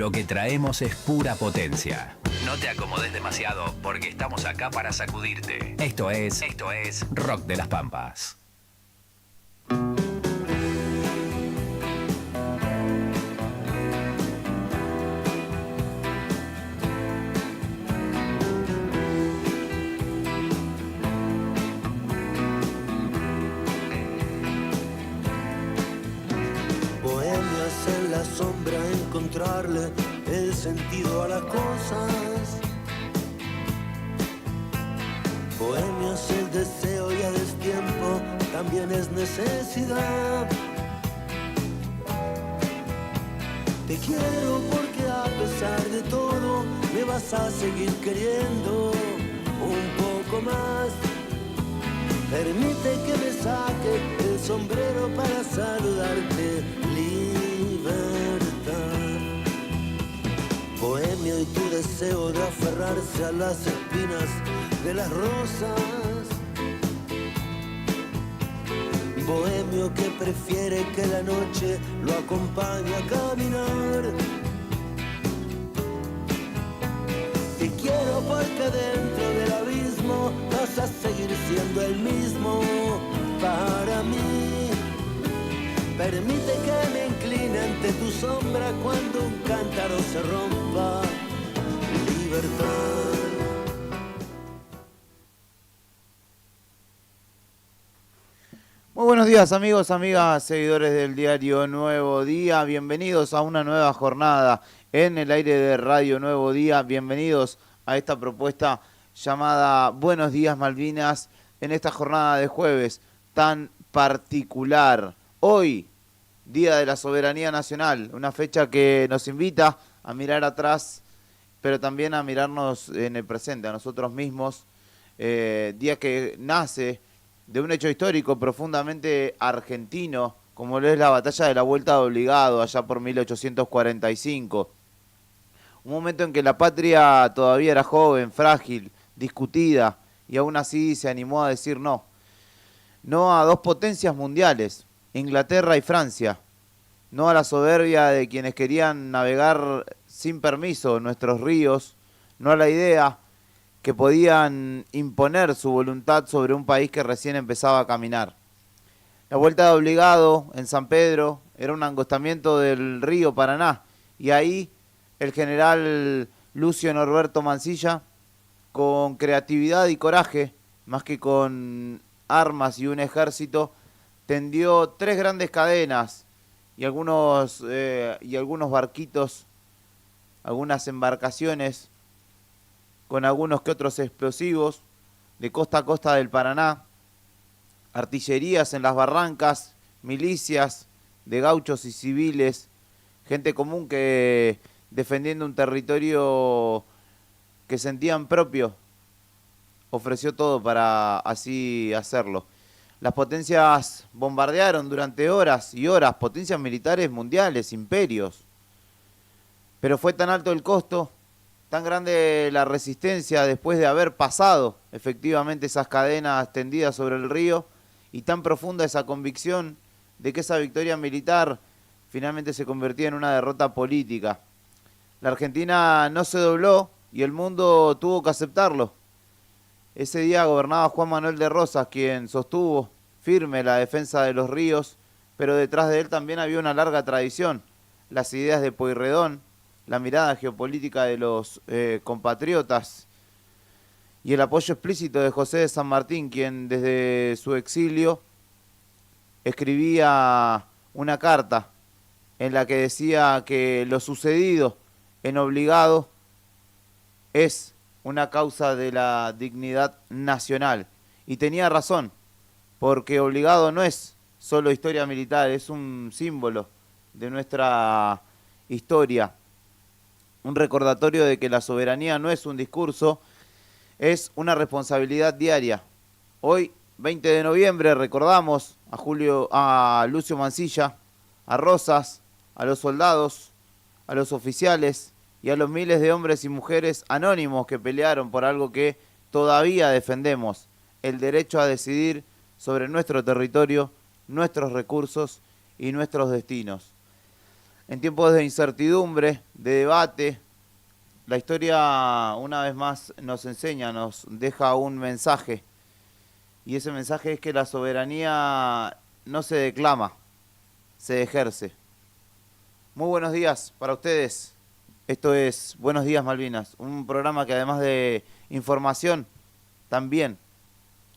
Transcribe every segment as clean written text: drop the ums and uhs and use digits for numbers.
lo que traemos es pura potencia. No te acomodes demasiado porque estamos acá para sacudirte. Esto es Rock de las Pampas. En la sombra encontrarle el sentido a las cosas. Bohemio es el deseo y a destiempo también es necesidad. Te quiero porque a pesar de todo me vas a seguir queriendo un poco más. Permite que me saque el sombrero para saludarte. Bohemio y tu deseo de aferrarse a las espinas de las rosas. Bohemio que prefiere que la noche lo acompañe a caminar. Te quiero porque dentro del abismo vas a seguir siendo el mismo para mí. Permite que me incline ante tu sombra cuando un cántaro se rompa. Libertad. Muy buenos días amigos, amigas, seguidores del diario Nuevo Día. Bienvenidos a una nueva jornada en el aire de Radio Nuevo Día. Bienvenidos a esta propuesta llamada Buenos Días Malvinas en esta jornada de jueves tan particular. Hoy, Día de la Soberanía Nacional, una fecha que nos invita a mirar atrás, pero también a mirarnos en el presente, a nosotros mismos. Día que nace de un hecho histórico profundamente argentino, como lo es la batalla de la Vuelta de Obligado, allá por 1845. Un momento en que la patria todavía era joven, frágil, discutida, y aún así se animó a decir no. No a dos potencias mundiales, Inglaterra y Francia. No a la soberbia de quienes querían navegar sin permiso nuestros ríos. No a la idea que podían imponer su voluntad sobre un país que recién empezaba a caminar. La Vuelta de Obligado en San Pedro era un angostamiento del río Paraná, y ahí el general Lucio Norberto Mansilla, con creatividad y coraje, más que con armas y un ejército, tendió 3 grandes cadenas y algunos barquitos, algunas embarcaciones con algunos que otros explosivos de costa a costa del Paraná, artillerías en las barrancas, milicias de gauchos y civiles, gente común que defendiendo un territorio que sentían propio, ofreció todo para así hacerlo. Las potencias bombardearon durante horas y horas, potencias militares mundiales, imperios. Pero fue tan alto el costo, tan grande la resistencia después de haber pasado efectivamente esas cadenas tendidas sobre el río, y tan profunda esa convicción de que esa victoria militar finalmente se convertía en una derrota política. La Argentina no se dobló y el mundo tuvo que aceptarlo. Ese día gobernaba Juan Manuel de Rosas, quien sostuvo firme la defensa de los ríos, pero detrás de él también había una larga tradición. Las ideas de Pueyrredón, la mirada geopolítica de los compatriotas y el apoyo explícito de José de San Martín, quien desde su exilio escribía una carta en la que decía que lo sucedido en Obligado es una causa de la dignidad nacional. Y tenía razón, porque Obligado no es solo historia militar, es un símbolo de nuestra historia. Un recordatorio de que la soberanía no es un discurso, es una responsabilidad diaria. Hoy, 20 de noviembre, recordamos a Lucio Mansilla, a Rosas, a los soldados, a los oficiales y a los miles de hombres y mujeres anónimos que pelearon por algo que todavía defendemos, el derecho a decidir sobre nuestro territorio, nuestros recursos y nuestros destinos. En tiempos de incertidumbre, de debate, la historia una vez más nos enseña, nos deja un mensaje. Y ese mensaje es que la soberanía no se declama, se ejerce. Muy buenos días para ustedes. Esto es Buenos Días Malvinas, un programa que además de información también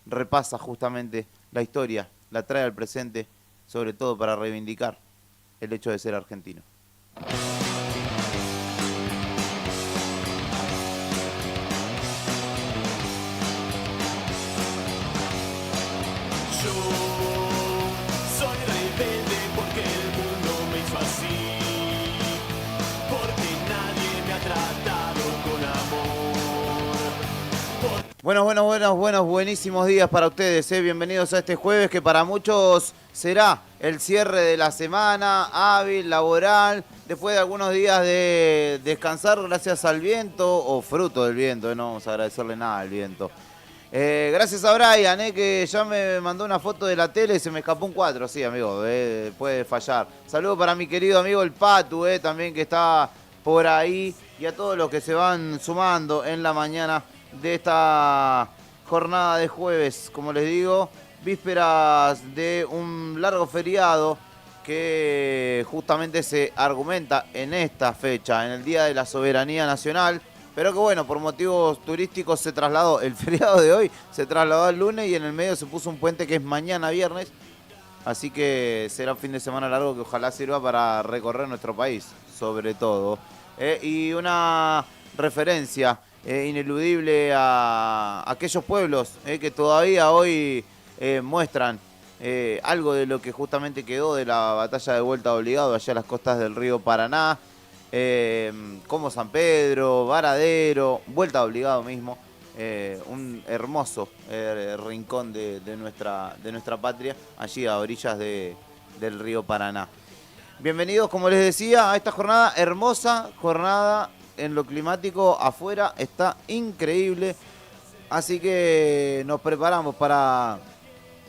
repasa justamente la historia, la trae al presente, sobre todo para reivindicar el hecho de ser argentino. Buenísimos días para ustedes, bienvenidos a este jueves que para muchos será el cierre de la semana, hábil, laboral, después de algunos días de descansar gracias al viento, o fruto del viento, no vamos a agradecerle nada al viento. Gracias a Brian, que ya me mandó una foto de la tele y se me escapó un 4, sí amigo, puede fallar. Saludos para mi querido amigo el Patu, también que está por ahí, y a todos los que se van sumando en la mañana de esta jornada de jueves, como les digo, vísperas de un largo feriado que justamente se argumenta en esta fecha, en el Día de la Soberanía Nacional, pero que bueno, por motivos turísticos se trasladó, el feriado de hoy se trasladó al lunes y en el medio se puso un puente que es mañana viernes, así que será un fin de semana largo que ojalá sirva para recorrer nuestro país, sobre todo. Y una referencia ineludible a aquellos pueblos que todavía hoy muestran algo de lo que justamente quedó de la batalla de Vuelta Obligado allá a las costas del río Paraná, como San Pedro, Varadero, Vuelta Obligado mismo, un hermoso rincón de nuestra patria, allí a orillas del río Paraná. Bienvenidos, como les decía, a esta jornada, hermosa jornada. En lo climático afuera está increíble, así que nos preparamos para,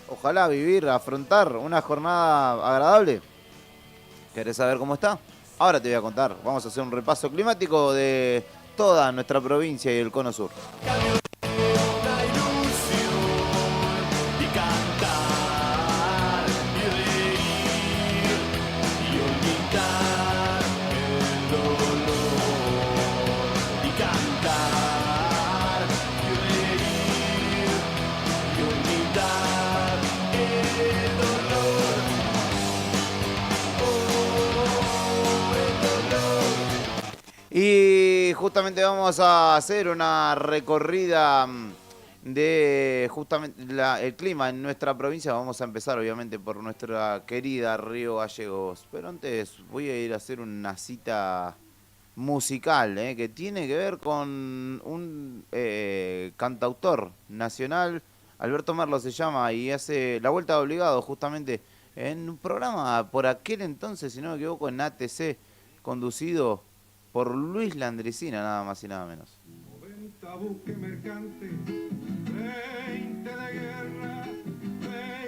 ojalá, afrontar una jornada agradable. ¿Querés saber cómo está? Ahora te voy a contar. Vamos a hacer un repaso climático de toda nuestra provincia y el cono sur. Y justamente vamos a hacer una recorrida de justamente el clima en nuestra provincia. Vamos a empezar obviamente por nuestra querida Río Gallegos. Pero antes voy a ir a hacer una cita musical que tiene que ver con un cantautor nacional. Alberto Merlo se llama y hace la Vuelta de Obligado justamente en un programa por aquel entonces, si no me equivoco, en ATC, conducido por Luis Landricina, nada más y nada menos. 90 buques mercantes, 20 de guerra,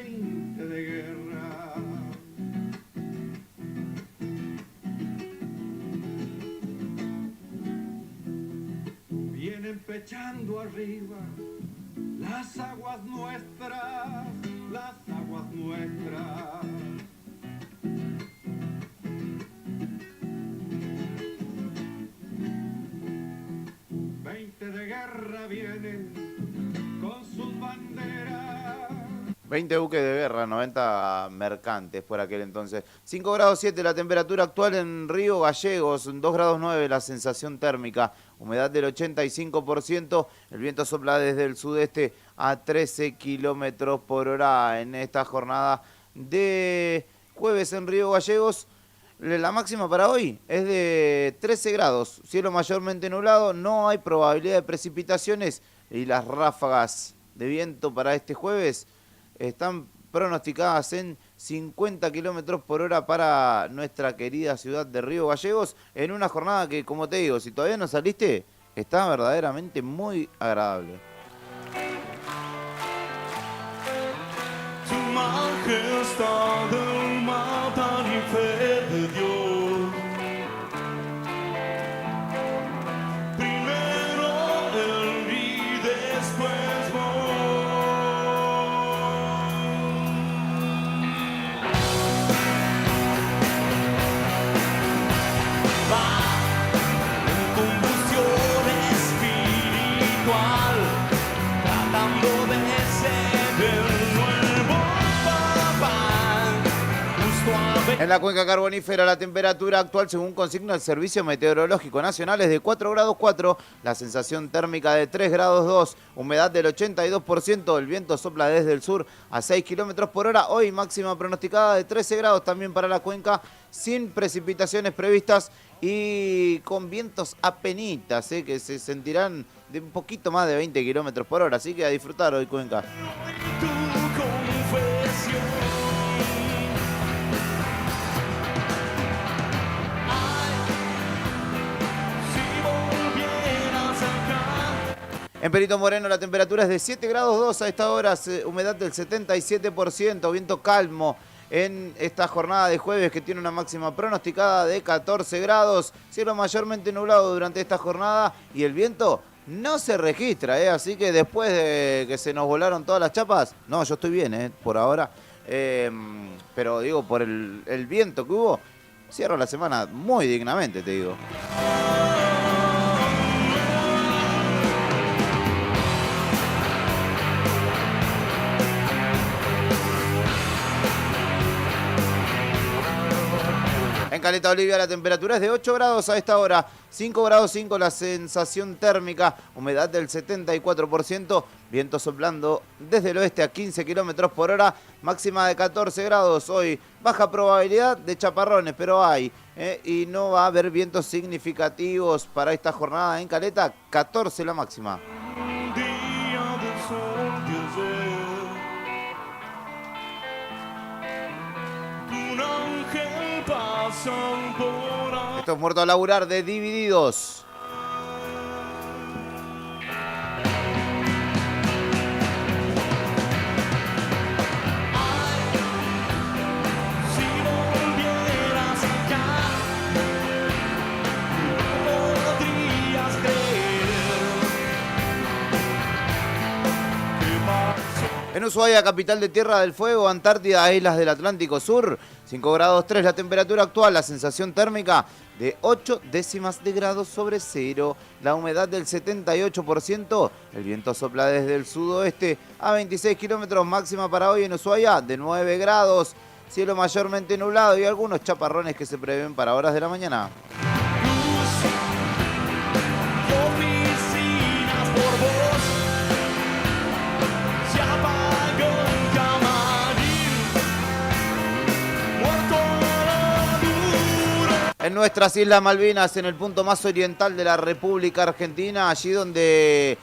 20 de guerra. Vienen pechando arriba las aguas nuestras, las aguas nuestras. 20 de guerra vienen con sus banderas. 20 buques de guerra, 90 mercantes por aquel entonces. 5 grados 7 la temperatura actual en Río Gallegos, 2 grados 9 la sensación térmica, humedad del 85%, el viento sopla desde el sudeste a 13 kilómetros por hora en esta jornada de jueves en Río Gallegos. La máxima para hoy es de 13 grados, cielo mayormente nublado, no hay probabilidad de precipitaciones y las ráfagas de viento para este jueves están pronosticadas en 50 kilómetros por hora para nuestra querida ciudad de Río Gallegos, en una jornada que, como te digo, si todavía no saliste, está verdaderamente muy agradable. Tu majestad, el mapa ni fe de Dios. En la cuenca carbonífera la temperatura actual, según consigna el Servicio Meteorológico Nacional, es de 4 grados 4, la sensación térmica de 3 grados 2, humedad del 82%, el viento sopla desde el sur a 6 kilómetros por hora. Hoy máxima pronosticada de 13 grados también para la cuenca, sin precipitaciones previstas y con vientos apenitas, que se sentirán de un poquito más de 20 kilómetros por hora. Así que a disfrutar hoy, cuenca. En Perito Moreno la temperatura es de 7 grados 2 a esta hora, humedad del 77%, viento calmo en esta jornada de jueves que tiene una máxima pronosticada de 14 grados, cielo mayormente nublado durante esta jornada y el viento no se registra, así que después de que se nos volaron todas las chapas, no, yo estoy bien, por ahora, pero digo, por el viento que hubo, cierro la semana muy dignamente, te digo. En Caleta Olivia la temperatura es de 8 grados a esta hora, 5 grados 5 la sensación térmica, humedad del 74%, viento soplando desde el oeste a 15 kilómetros por hora, máxima de 14 grados. Hoy baja probabilidad de chaparrones, pero hay, y no va a haber vientos significativos para esta jornada en Caleta, 14 la máxima. Esto es Muerto a Laburar de Divididos. En Ushuaia, capital de Tierra del Fuego, Antártida, islas del Atlántico Sur, 5 grados 3 la temperatura actual, la sensación térmica de 8 décimas de grado sobre cero, la humedad del 78%, el viento sopla desde el sudoeste a 26 kilómetros, máxima para hoy en Ushuaia de 9 grados, cielo mayormente nublado y algunos chaparrones que se prevén para horas de la mañana. En nuestras Islas Malvinas, en el punto más oriental de la República Argentina, allí donde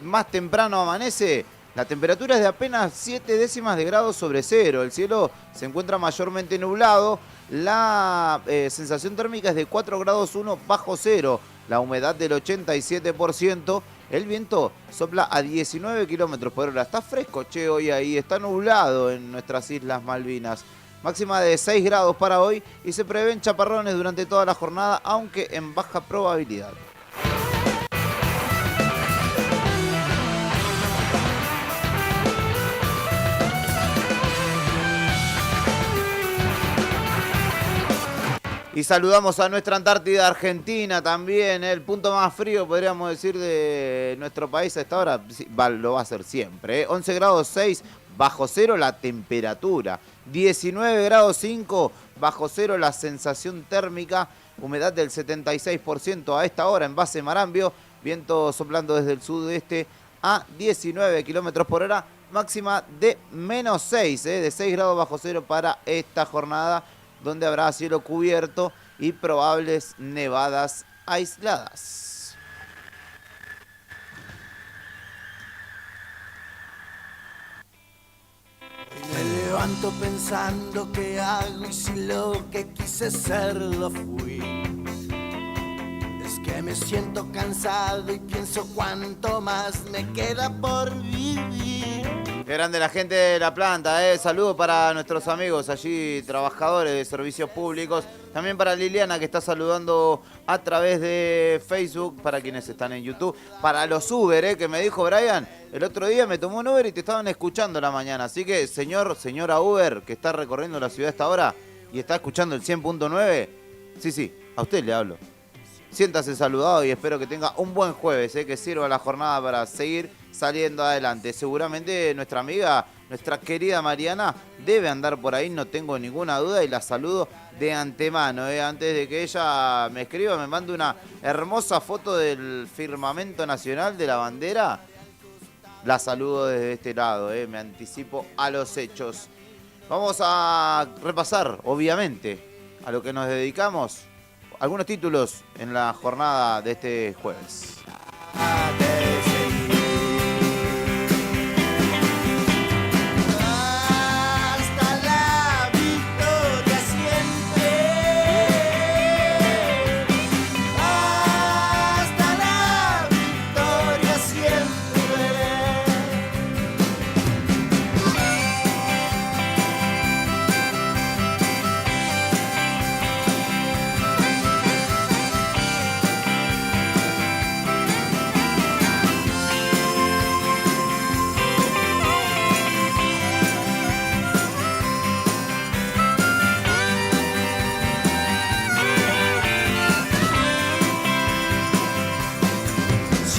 más temprano amanece, la temperatura es de apenas 7 décimas de grado sobre cero. El cielo se encuentra mayormente nublado. La sensación térmica es de 4 grados 1 bajo cero. La humedad del 87%. El viento sopla a 19 kilómetros por hora. Está fresco, hoy ahí. Está nublado en nuestras Islas Malvinas. Máxima de 6 grados para hoy y se prevén chaparrones durante toda la jornada, aunque en baja probabilidad. Y saludamos a nuestra Antártida Argentina también, el punto más frío, podríamos decir, de nuestro país a esta hora. Sí, lo va a ser siempre, 11 grados 6 bajo cero la temperatura. 19 grados 5 bajo cero la sensación térmica, humedad del 76% a esta hora en base Marambio, viento soplando desde el sudeste a 19 kilómetros por hora, máxima de menos 6, de 6 grados bajo cero para esta jornada, donde habrá cielo cubierto y probables nevadas aisladas. Me levanto pensando qué hago y si lo que quise ser lo fui. Es que me siento cansado y pienso cuánto más me queda por vivir. Qué grande la gente de la planta, saludos para nuestros amigos allí, trabajadores de servicios públicos. También para Liliana, que está saludando a través de Facebook, para quienes están en YouTube. Para los Uber, que me dijo Brian, el otro día me tomó un Uber y te estaban escuchando a la mañana. Así que, señora Uber, que está recorriendo la ciudad a esta hora y está escuchando el 100.9, sí, a usted le hablo. Siéntase saludado y espero que tenga un buen jueves, que sirva la jornada para seguir saliendo adelante. Seguramente nuestra amiga nuestra querida Mariana debe andar por ahí, no tengo ninguna duda, y la saludo de antemano. Antes de que ella me escriba, me mande una hermosa foto del firmamento nacional de la bandera. La saludo desde este lado, me anticipo a los hechos. Vamos a repasar, obviamente, a lo que nos dedicamos, algunos títulos en la jornada de este jueves.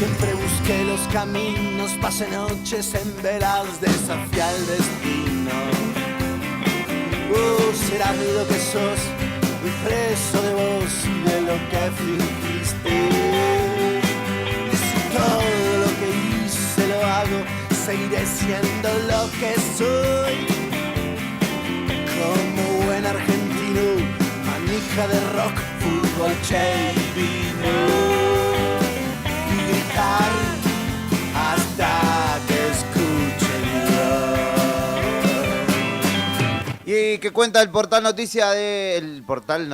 Siempre busqué los caminos, pasé noches en velas, desafié al destino. Será lo que sos, muy preso de vos y de lo que fingiste. Y si todo lo que hice lo hago, seguiré siendo lo que soy. Como buen argentino, manija de rock, fútbol, che y vino. Hasta que escuchen rock. Y que cuenta el portal el portal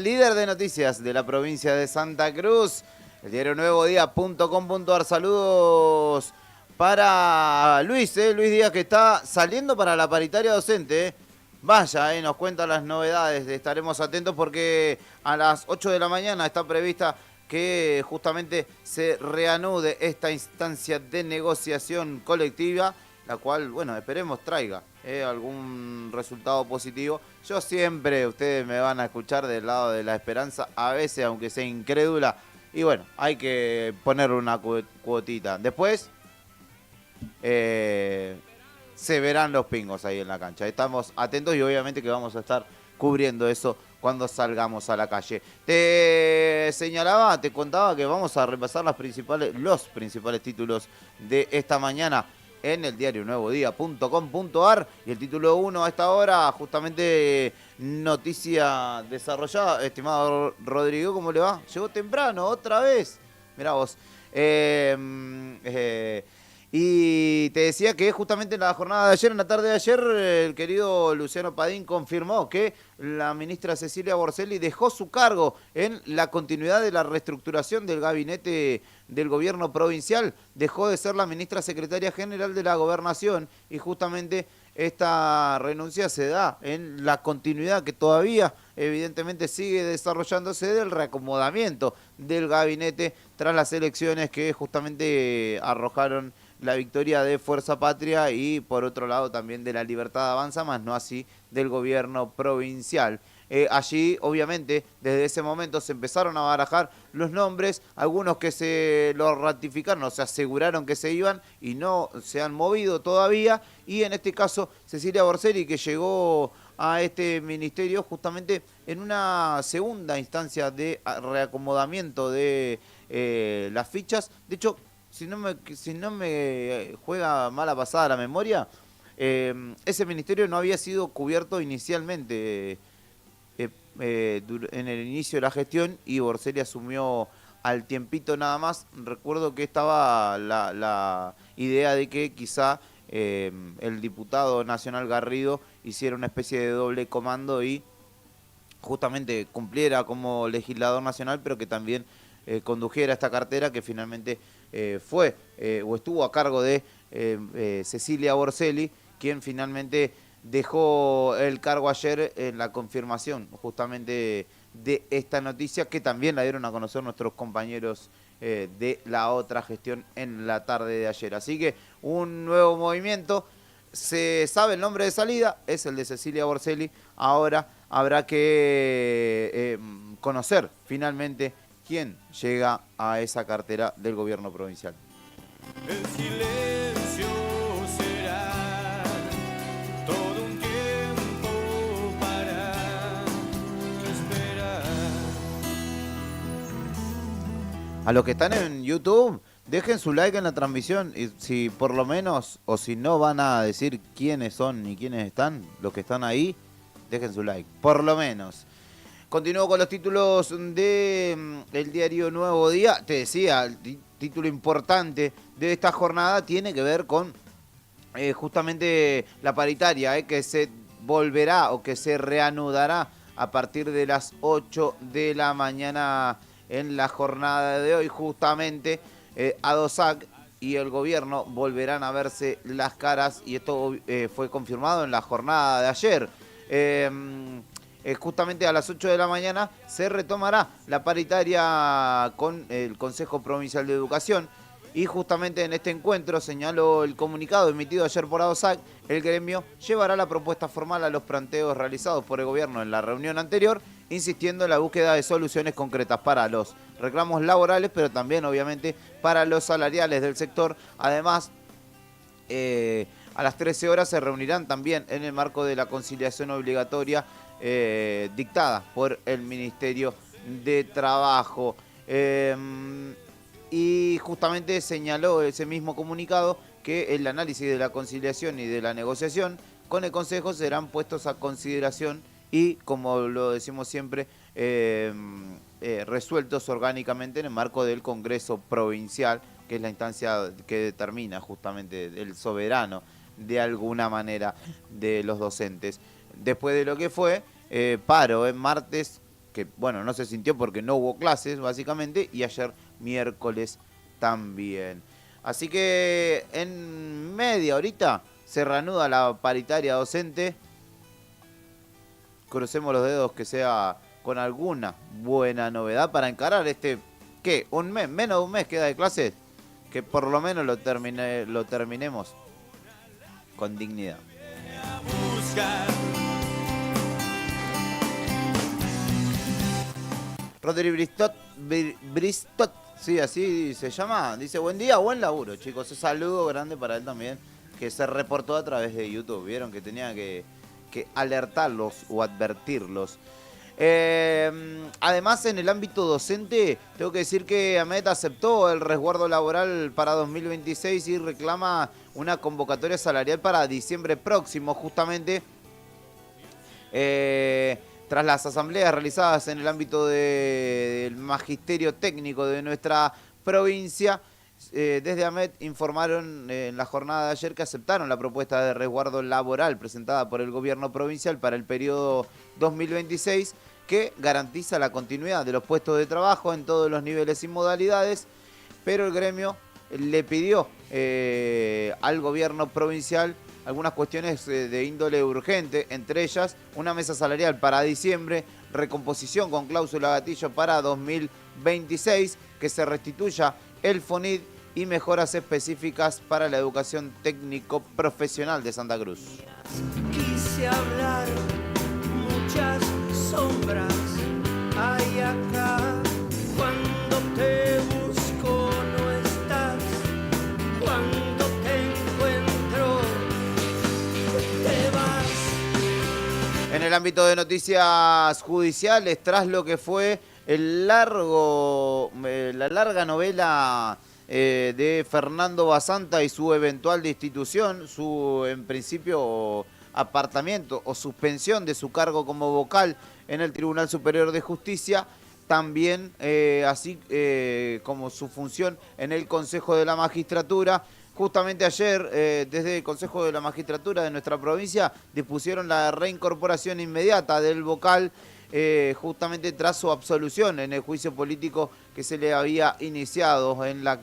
líder de noticias de la provincia de Santa Cruz, el diario nuevodía.com.ar. Saludos para Luis, Luis Díaz, que está saliendo para la paritaria docente. Vaya, nos cuenta las novedades, estaremos atentos porque a las 8 de la mañana está prevista que justamente se reanude esta instancia de negociación colectiva, la cual, bueno, esperemos traiga algún resultado positivo. Yo siempre, ustedes me van a escuchar del lado de la esperanza, a veces aunque sea incrédula, y bueno, hay que ponerle una cuotita. Después se verán los pingos ahí en la cancha. Estamos atentos y obviamente que vamos a estar cubriendo eso cuando salgamos a la calle. Te contaba que vamos a repasar los principales títulos de esta mañana en el diario nuevodía.com.ar, y el título 1 a esta hora, justamente noticia desarrollada. Estimado Rodrigo, ¿cómo le va? Llegó temprano, otra vez. Mirá vos. Y te decía que justamente en la jornada de ayer, en la tarde de ayer, el querido Luciano Padín confirmó que la ministra Cecilia Borselli dejó su cargo en la continuidad de la reestructuración del gabinete del gobierno provincial. Dejó de ser la ministra secretaria general de la Gobernación y justamente esta renuncia se da en la continuidad que todavía evidentemente sigue desarrollándose del reacomodamiento del gabinete tras las elecciones que justamente arrojaron la victoria de Fuerza Patria y por otro lado también de La Libertad Avanza, más no así del gobierno provincial. Allí, obviamente, desde ese momento se empezaron a barajar los nombres, algunos que se lo ratificaron o se aseguraron que se iban y no se han movido todavía, y en este caso Cecilia Borselli, que llegó a este ministerio justamente en una segunda instancia de reacomodamiento de las fichas. De hecho, si no me juega mala pasada la memoria, ese ministerio no había sido cubierto inicialmente en el inicio de la gestión, y Borselli asumió al tiempito nada más. Recuerdo que estaba la idea de que quizá el diputado nacional Garrido hiciera una especie de doble comando y justamente cumpliera como legislador nacional, pero que también condujera esta cartera que finalmente fue o estuvo a cargo de Cecilia Borselli, quien finalmente dejó el cargo ayer en la confirmación justamente de esta noticia, que también la dieron a conocer nuestros compañeros de la otra gestión en la tarde de ayer. Así que un nuevo movimiento. Se sabe el nombre de salida, es el de Cecilia Borselli. Ahora habrá que conocer finalmente quién llega a esa cartera del gobierno provincial. El silencio será A los que están en YouTube, dejen su like en la transmisión. Y si por lo menos, o si no van a decir quiénes son ni quiénes están, los que están ahí, dejen su like. Por lo menos. Continúo con los títulos de el diario Nuevo Día. Te decía, el título importante de esta jornada tiene que ver con justamente la paritaria, que se volverá o que se reanudará a partir de las 8 de la mañana en la jornada de hoy. Justamente ADOSAC y el gobierno volverán a verse las caras y esto fue confirmado en la jornada de ayer. Justamente a las 8 de la mañana se retomará la paritaria con el Consejo Provincial de Educación. Y justamente en este encuentro, señaló el comunicado emitido ayer por ADOSAC, el gremio llevará la propuesta formal a los planteos realizados por el gobierno en la reunión anterior, insistiendo en la búsqueda de soluciones concretas para los reclamos laborales, pero también obviamente para los salariales del sector. Además, a las 13 horas se reunirán también en el marco de la conciliación obligatoria dictada por el Ministerio de Trabajo. Y justamente señaló ese mismo comunicado que el análisis de la conciliación y de la negociación con el Consejo serán puestos a consideración y, como lo decimos siempre, resueltos orgánicamente en el marco del Congreso Provincial, que es la instancia que determina justamente el soberano de alguna manera de los docentes. Después de lo que fue paro en martes, que bueno, no se sintió porque no hubo clases básicamente, y ayer miércoles también. Así que en media horita se reanuda la paritaria docente. Crucemos los dedos que sea con alguna buena novedad para encarar ¿qué? Un mes, menos de un mes queda de clases, que por lo menos lo terminemos con dignidad. Rodri Bristot, sí, así se llama, dice: buen día, buen laburo, chicos. Un saludo grande para él también, que se reportó a través de YouTube. Vieron que tenía que alertarlos o advertirlos. Además, en el ámbito docente, tengo que decir que AMET aceptó el resguardo laboral para 2026 y reclama una convocatoria salarial para diciembre próximo, justamente tras las asambleas realizadas en el ámbito del magisterio técnico de nuestra provincia. Desde AMET informaron en la jornada de ayer que aceptaron la propuesta de resguardo laboral presentada por el gobierno provincial para el periodo 2026, que garantiza la continuidad de los puestos de trabajo en todos los niveles y modalidades, pero el gremio le pidió al gobierno provincial algunas cuestiones de índole urgente, entre ellas una mesa salarial para diciembre, recomposición con cláusula gatillo para 2026, que se restituya el FONID y mejoras específicas para la educación técnico-profesional de Santa Cruz. Quise hablar, muchas sombras hay acá. Cuando te busco no estás, cuando te encuentro te vas. En el ámbito de noticias judiciales, tras lo que fue la larga novela de Fernando Basanta y su eventual destitución, su en principio apartamiento o suspensión de su cargo como vocal en el Tribunal Superior de Justicia, también así como su función en el Consejo de la Magistratura. Justamente ayer, desde el Consejo de la Magistratura de nuestra provincia, dispusieron la reincorporación inmediata del vocal, justamente tras su absolución en el juicio político que se le había iniciado en la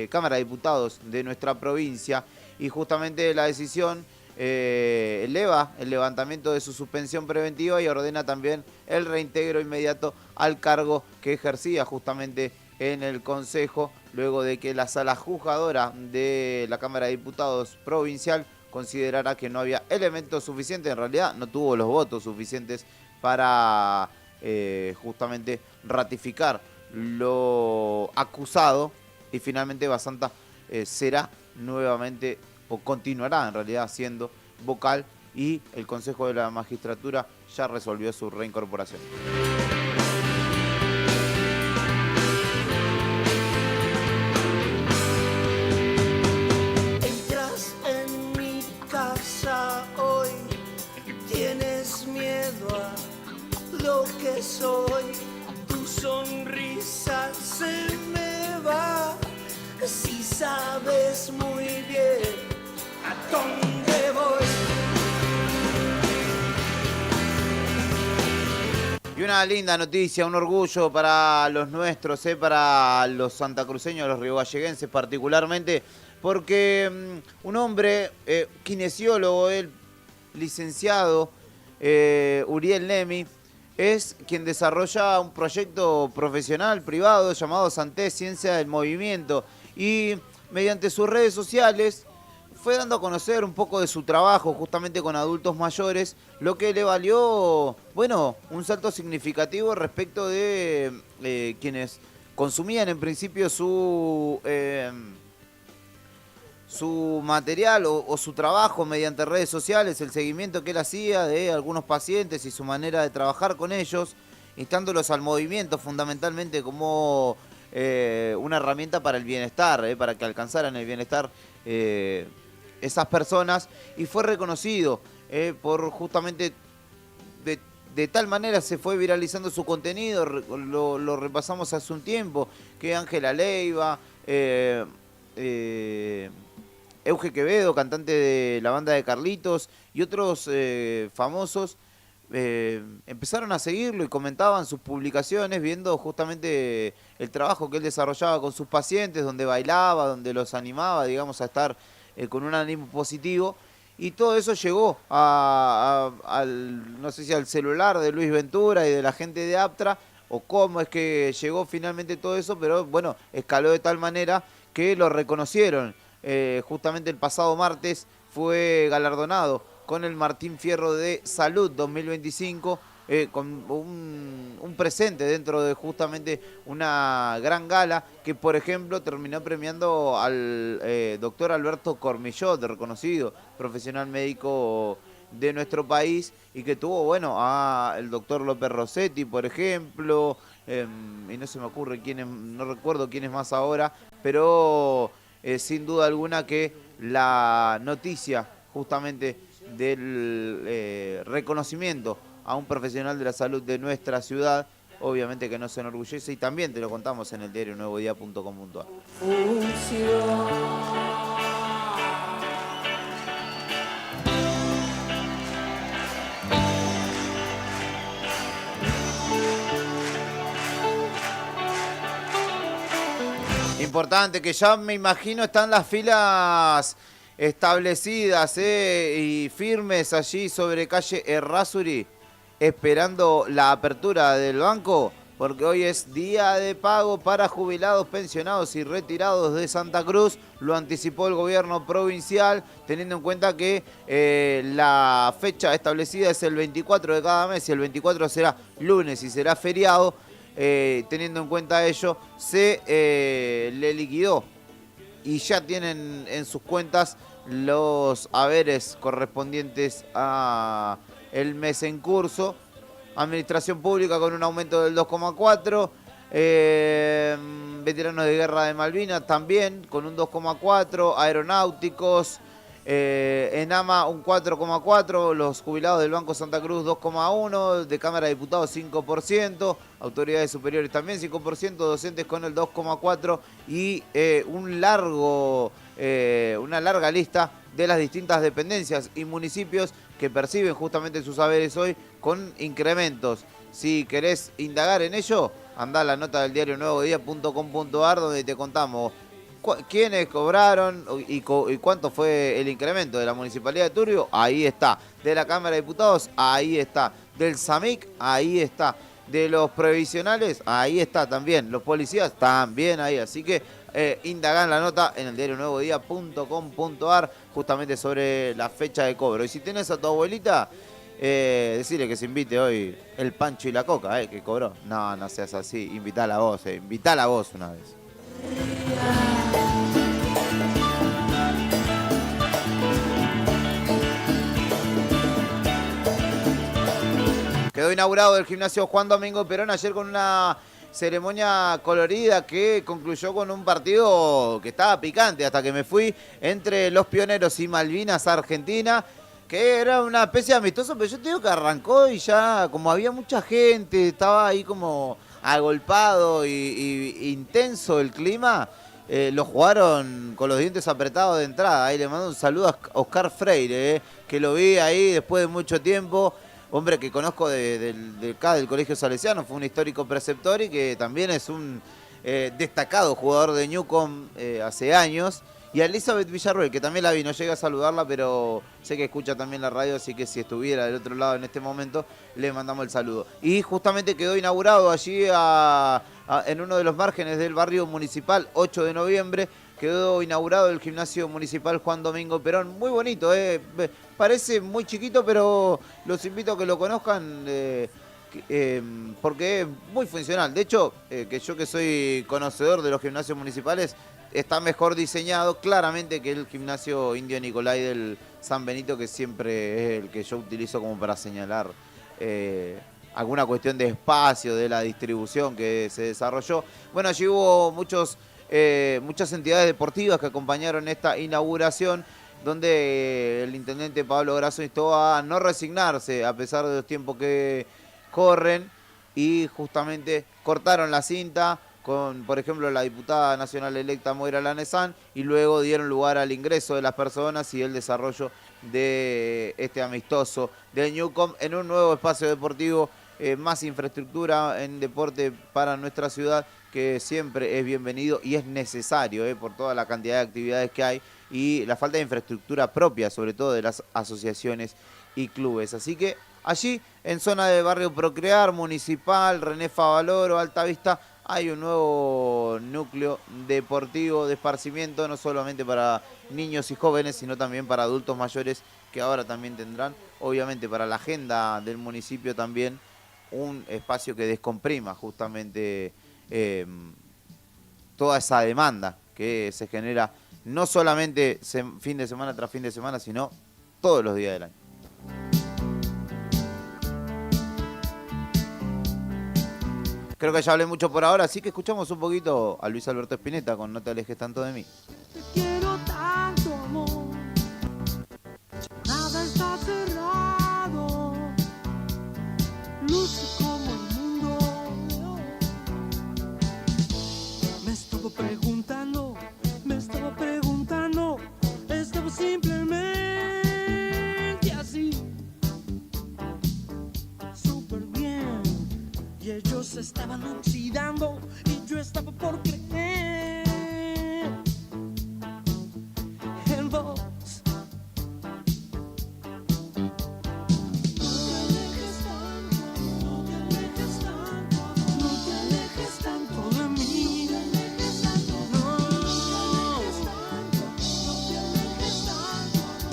Cámara de Diputados de nuestra provincia. Y justamente la decisión eleva el levantamiento de su suspensión preventiva y ordena también el reintegro inmediato al cargo que ejercía justamente en el Consejo, luego de que la sala juzgadora de la Cámara de Diputados provincial considerara que no había elementos suficientes, en realidad no tuvo los votos suficientes para justamente ratificar lo acusado, y finalmente Basanta será nuevamente, o continuará en realidad siendo vocal, y el Consejo de la Magistratura ya resolvió su reincorporación. sabes muy bien a dónde voy. Y una linda noticia, un orgullo para los nuestros, para los santacruceños, los riogalleguenses particularmente, porque un hombre, kinesiólogo, él, licenciado, Uriel Nemi, es quien desarrolla un proyecto profesional privado llamado Santé Ciencia del Movimiento, y mediante sus redes sociales fue dando a conocer un poco de su trabajo justamente con adultos mayores, lo que le valió, bueno, un salto significativo respecto de quienes consumían en principio su material o su trabajo mediante redes sociales, el seguimiento que él hacía de algunos pacientes y su manera de trabajar con ellos, instándolos al movimiento fundamentalmente como una herramienta para el bienestar, para que alcanzaran el bienestar esas personas, y fue reconocido por justamente de tal manera se fue viralizando su contenido, lo repasamos hace un tiempo, que Ángela Leiva, Euge Quevedo, cantante de la banda de Carlitos, y otros famosos empezaron a seguirlo y comentaban sus publicaciones viendo justamente el trabajo que él desarrollaba con sus pacientes, donde bailaba, donde los animaba, digamos, a estar con un ánimo positivo, y todo eso llegó al, no sé si al celular de Luis Ventura y de la gente de Aptra, o cómo es que llegó finalmente todo eso, pero bueno, escaló de tal manera que lo reconocieron. Justamente el pasado martes fue galardonado con el Martín Fierro de Salud 2025, con un presente dentro de justamente una gran gala que, por ejemplo, terminó premiando al doctor Alberto Cormillot, reconocido profesional médico de nuestro país, y que tuvo, bueno, al doctor López Rossetti, por ejemplo, y no se me ocurre quiénes, no recuerdo quiénes más ahora, pero sin duda alguna que la noticia justamente del reconocimiento a un profesional de la salud de nuestra ciudad, obviamente que nos enorgullece, y también te lo contamos en el diario nuevodía.com.ar. Importante, que ya me imagino están las filas establecidas y firmes allí sobre calle Errázuri, esperando la apertura del banco, porque hoy es día de pago para jubilados, pensionados y retirados de Santa Cruz. Lo anticipó el gobierno provincial, teniendo en cuenta que la fecha establecida es el 24 de cada mes, y el 24 será lunes y será feriado. Teniendo en cuenta ello, se le liquidó y ya tienen en sus cuentas los haberes correspondientes a el mes en curso. Administración Pública con un aumento del 2,4%, veteranos de guerra de Malvinas también con un 2,4%, aeronáuticos, ENAMA un 4,4%, los jubilados del Banco Santa Cruz 2,1%, de Cámara de Diputados 5%, autoridades superiores también 5%, docentes con el 2,4%, y una larga lista de las distintas dependencias y municipios que perciben justamente sus haberes hoy con incrementos. Si querés indagar en ello, andá a la nota del diario nuevodía.com.ar, donde te contamos quiénes cobraron y cuánto fue el incremento de la Municipalidad de Turbio. Ahí está. De la Cámara de Diputados, ahí está. Del SAMIC, ahí está. De los previsionales, ahí está también. Los policías, también ahí. Así que indagá en la nota en el diario nuevodía.com.ar justamente sobre la fecha de cobro. Y si tenés a tu abuelita, decirle que se invite hoy el Pancho y la Coca, que cobró. No seas así. Invitala a vos una vez. Quedó inaugurado el gimnasio Juan Domingo Perón ayer con una ceremonia colorida que concluyó con un partido que estaba picante hasta que me fui, entre los Pioneros y Malvinas Argentina, que era una especie de amistoso, pero yo te digo que arrancó y ya como había mucha gente, estaba ahí como agolpado y intenso el clima, lo jugaron con los dientes apretados de entrada. Ahí le mando un saludo a Oscar Freire, que lo vi ahí después de mucho tiempo. Hombre que conozco de acá del Colegio Salesiano, fue un histórico preceptor y que también es un destacado jugador de Newcomb hace años. Y a Elizabeth Villarroel, que también la vi, no llega a saludarla, pero sé que escucha también la radio, así que si estuviera del otro lado en este momento, le mandamos el saludo. Y justamente quedó inaugurado allí en uno de los márgenes del barrio municipal, 8 de noviembre, quedó inaugurado el gimnasio municipal Juan Domingo Perón. Muy bonito, parece muy chiquito, pero los invito a que lo conozcan porque es muy funcional. De hecho, que yo que soy conocedor de los gimnasios municipales, está mejor diseñado claramente que el gimnasio Indio Nicolai del San Benito, que siempre es el que yo utilizo como para señalar alguna cuestión de espacio, de la distribución que se desarrolló. Bueno, allí hubo muchas entidades deportivas que acompañaron esta inauguración, donde el intendente Pablo Grasso instó a no resignarse a pesar de los tiempos que corren, y justamente cortaron la cinta con, por ejemplo, la diputada nacional electa Moira Lanesán, y luego dieron lugar al ingreso de las personas y el desarrollo de este amistoso de Newcomb en un nuevo espacio deportivo, más infraestructura en deporte para nuestra ciudad, que siempre es bienvenido y es necesario por toda la cantidad de actividades que hay y la falta de infraestructura propia, sobre todo de las asociaciones y clubes. Así que allí, en zona de Barrio Procrear, Municipal, René Favaloro, Alta Vista, hay un nuevo núcleo deportivo de esparcimiento, no solamente para niños y jóvenes, sino también para adultos mayores, que ahora también tendrán, obviamente para la agenda del municipio también, un espacio que descomprima justamente toda esa demanda que se genera no solamente fin de semana tras fin de semana, sino todos los días del año. Creo que ya hablé mucho por ahora, así que escuchamos un poquito a Luis Alberto Spinetta con No te alejes tanto de mí. Te quiero tanto, amor. Nada está cerrado. Luce como el mundo de hoy. Me estaba preguntando, estaba simplemente así. Súper bien. Y ellos se estaban oxidando y yo estaba por creer en vos. No te alejes tanto de mí.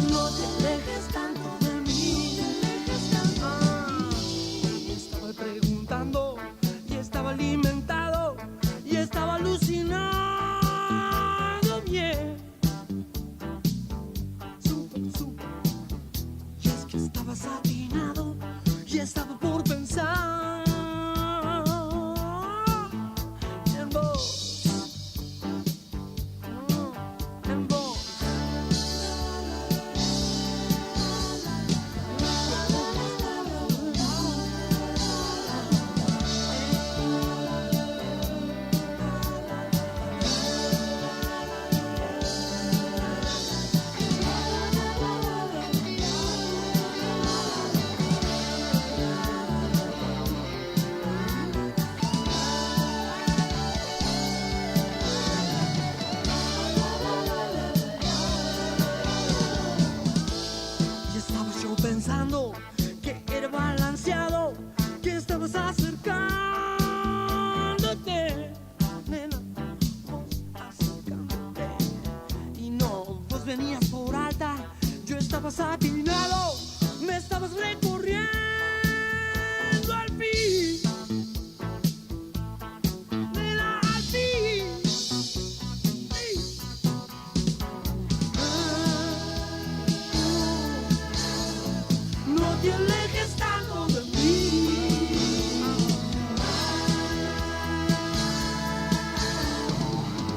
No te alejes tanto de mí. Estaba preguntando y estaba alimentado y estaba alucinado bien. Súper. Y es que estaba satinado y estaba por pensar en vos. En vos. Y estaba yo pensando que era balanceado, que estabas acercándote, nena, vos acercándote. Y no, vos venías por alta, yo estaba satinado, me estabas recorriendo al fin. Nena, al fin. Sí. No te alejes tanto de mí.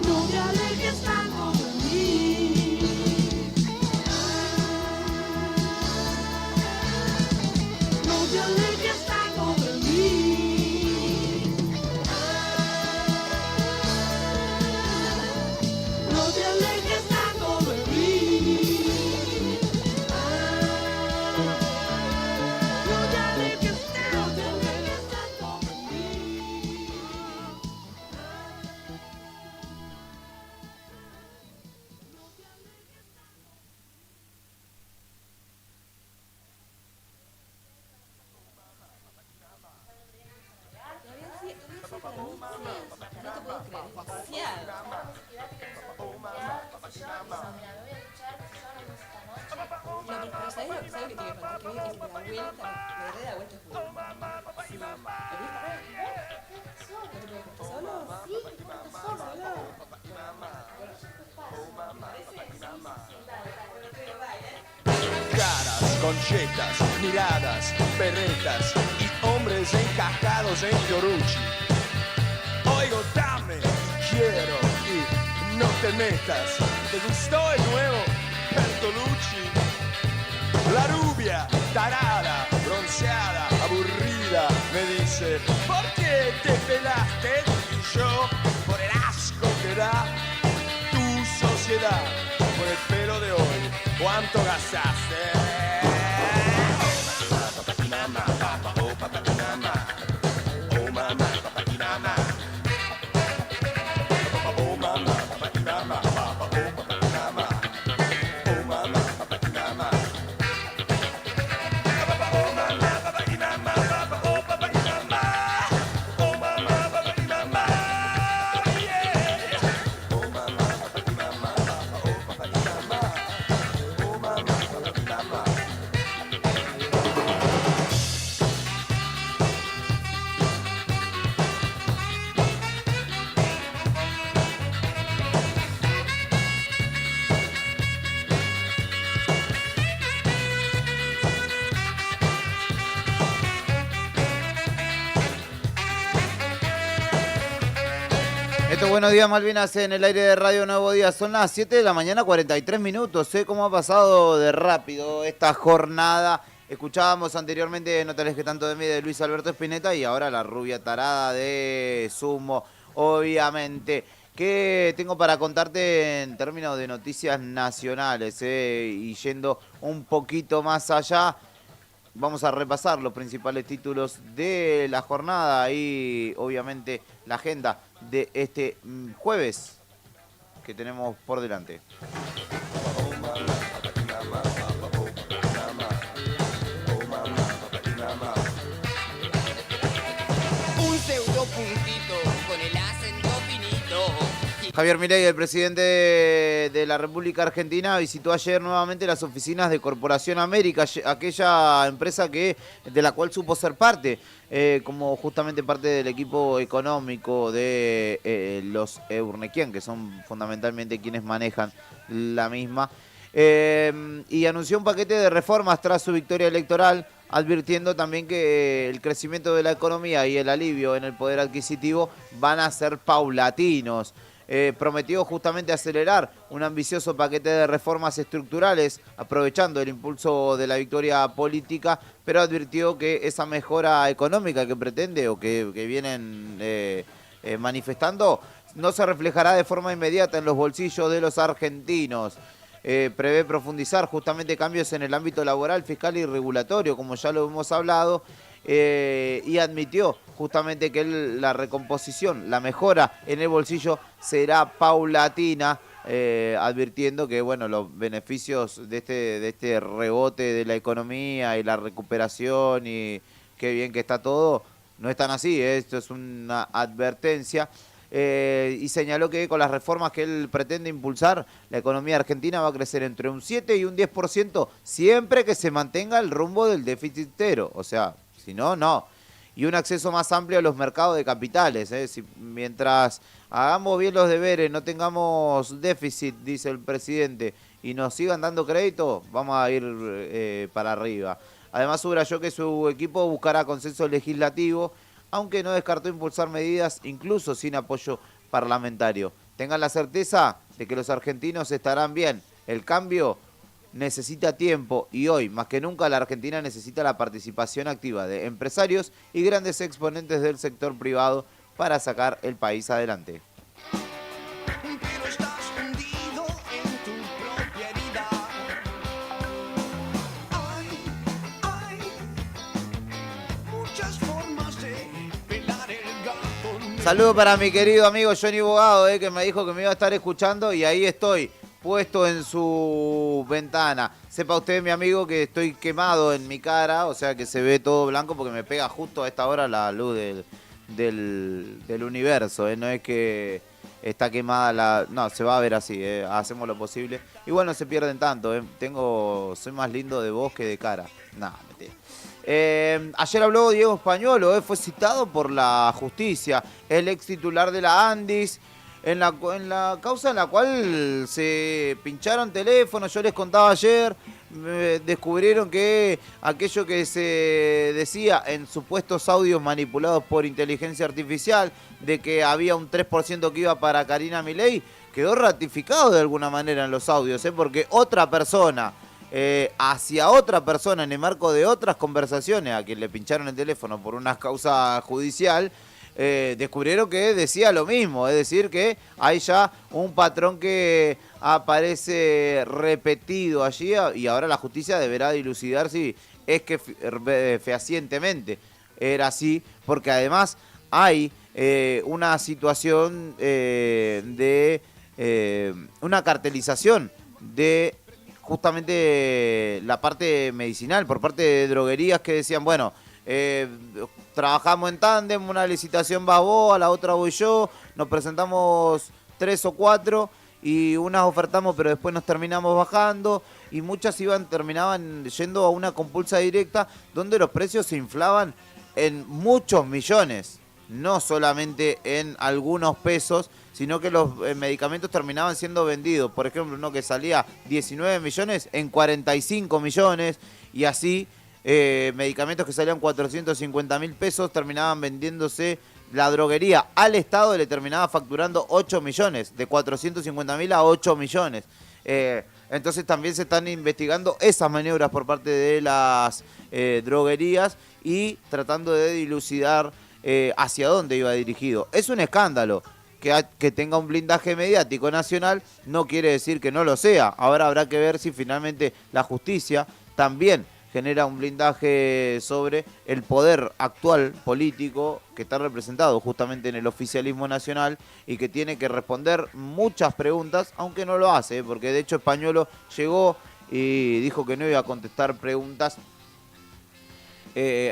No te alejes tanto de mí. No ¿Sabes lo que tiene que faltar? Que viene que se da vuelta, me re da vuelta el juego. Sí. ¿Lo querés parar? ¿No te puedes cortar solo? Sí, te corto solo. Caras, conchetas, miradas, perretas y hombres encajados en Fiorucci. Oigo, dame, quiero y no te metas. ¿Te gustó el nuevo Bertolucci? La rubia, tarada, bronceada, aburrida, me dice: ¿por qué te pelaste? Y yo, por el asco que da tu sociedad, por el pelo de hoy, ¿cuánto gastaste? Esto es Buenos Días Malvinas en el aire de Radio Nuevo Día. Son las 7 de la mañana, 43 minutos. Sé cómo ha pasado de rápido esta jornada. Escuchábamos anteriormente No te alejes tanto de mí de Luis Alberto Spinetta y ahora La rubia tarada de Sumo, obviamente. ¿Qué tengo para contarte en términos de noticias nacionales? Y yendo un poquito más allá, vamos a repasar los principales títulos de la jornada y obviamente la agenda de este jueves que tenemos por delante. Un pseudo puntito con el acento finito. Javier Milei, el presidente de la República Argentina, visitó ayer nuevamente las oficinas de Corporación América, aquella empresa de la cual supo ser parte, como justamente parte del equipo económico de los Eurnequian, que son fundamentalmente quienes manejan la misma. Y anunció un paquete de reformas tras su victoria electoral, advirtiendo también que el crecimiento de la economía y el alivio en el poder adquisitivo van a ser paulatinos. Prometió justamente acelerar un ambicioso paquete de reformas estructurales, aprovechando el impulso de la victoria política, pero advirtió que esa mejora económica que pretende o que vienen manifestando no se reflejará de forma inmediata en los bolsillos de los argentinos. Prevé profundizar justamente cambios en el ámbito laboral, fiscal y regulatorio, como ya lo hemos hablado, y admitió justamente que la recomposición, la mejora en el bolsillo será paulatina, advirtiendo que bueno, los beneficios de este rebote de la economía y la recuperación y qué bien que está todo, no están así, esto es una advertencia. Y señaló que con las reformas que él pretende impulsar, la economía argentina va a crecer entre un 7 y un 10%, siempre que se mantenga el rumbo del déficit cero, o sea, si no, no. Y un acceso más amplio a los mercados de capitales. Mientras hagamos bien los deberes, no tengamos déficit, dice el presidente, y nos sigan dando crédito, vamos a ir para arriba. Además, subrayó que su equipo buscará consenso legislativo, aunque no descartó impulsar medidas incluso sin apoyo parlamentario. Tengan la certeza de que los argentinos estarán bien. El cambio necesita tiempo y hoy, más que nunca, la Argentina necesita la participación activa de empresarios y grandes exponentes del sector privado para sacar el país adelante. Pero estás hundido en tu propia herida. Hay muchas formas de pelar el gato. Saludo para mi querido amigo Johnny Bogado, que me dijo que me iba a estar escuchando y ahí estoy, puesto en su ventana. Sepa usted, mi amigo, que estoy quemado en mi cara, o sea que se ve todo blanco porque me pega justo a esta hora la luz del universo, no es que está quemada la... No, se va a ver así, hacemos lo posible. Igual no se pierden tanto, soy más lindo de voz que de cara. No, mentira. Ayer habló Diego Españolo, fue citado por la justicia, el ex titular de la Andis, en la causa en la cual se pincharon teléfonos. Yo les contaba ayer, descubrieron que aquello que se decía en supuestos audios manipulados por inteligencia artificial, de que había un 3% que iba para Karina Milei, quedó ratificado de alguna manera en los audios, porque otra persona... hacia otra persona en el marco de otras conversaciones a quien le pincharon el teléfono por una causa judicial, descubrieron que decía lo mismo, es decir, que hay ya un patrón que aparece repetido allí y ahora la justicia deberá dilucidar si es que fehacientemente era así, porque además hay una situación de una cartelización de justamente la parte medicinal por parte de droguerías que decían, bueno, trabajamos en tándem, una licitación va vos, a la otra voy yo, nos presentamos 3 o 4 y unas ofertamos pero después nos terminamos bajando y muchas terminaban yendo a una compulsa directa donde los precios se inflaban en muchos millones, no solamente en algunos pesos, sino que los medicamentos terminaban siendo vendidos. Por ejemplo, uno que salía 19 millones en 45 millones y así medicamentos que salían 450.000 pesos terminaban vendiéndose. La droguería al Estado le terminaba facturando 8 millones, de 450.000 a 8 millones. Entonces también se están investigando esas maniobras por parte de las droguerías y tratando de dilucidar hacia dónde iba dirigido. Es un escándalo. Que tenga un blindaje mediático nacional no quiere decir que no lo sea. Ahora habrá que ver si finalmente la justicia también genera un blindaje sobre el poder actual político que está representado justamente en el oficialismo nacional y que tiene que responder muchas preguntas, aunque no lo hace, porque de hecho Españolo llegó y dijo que no iba a contestar preguntas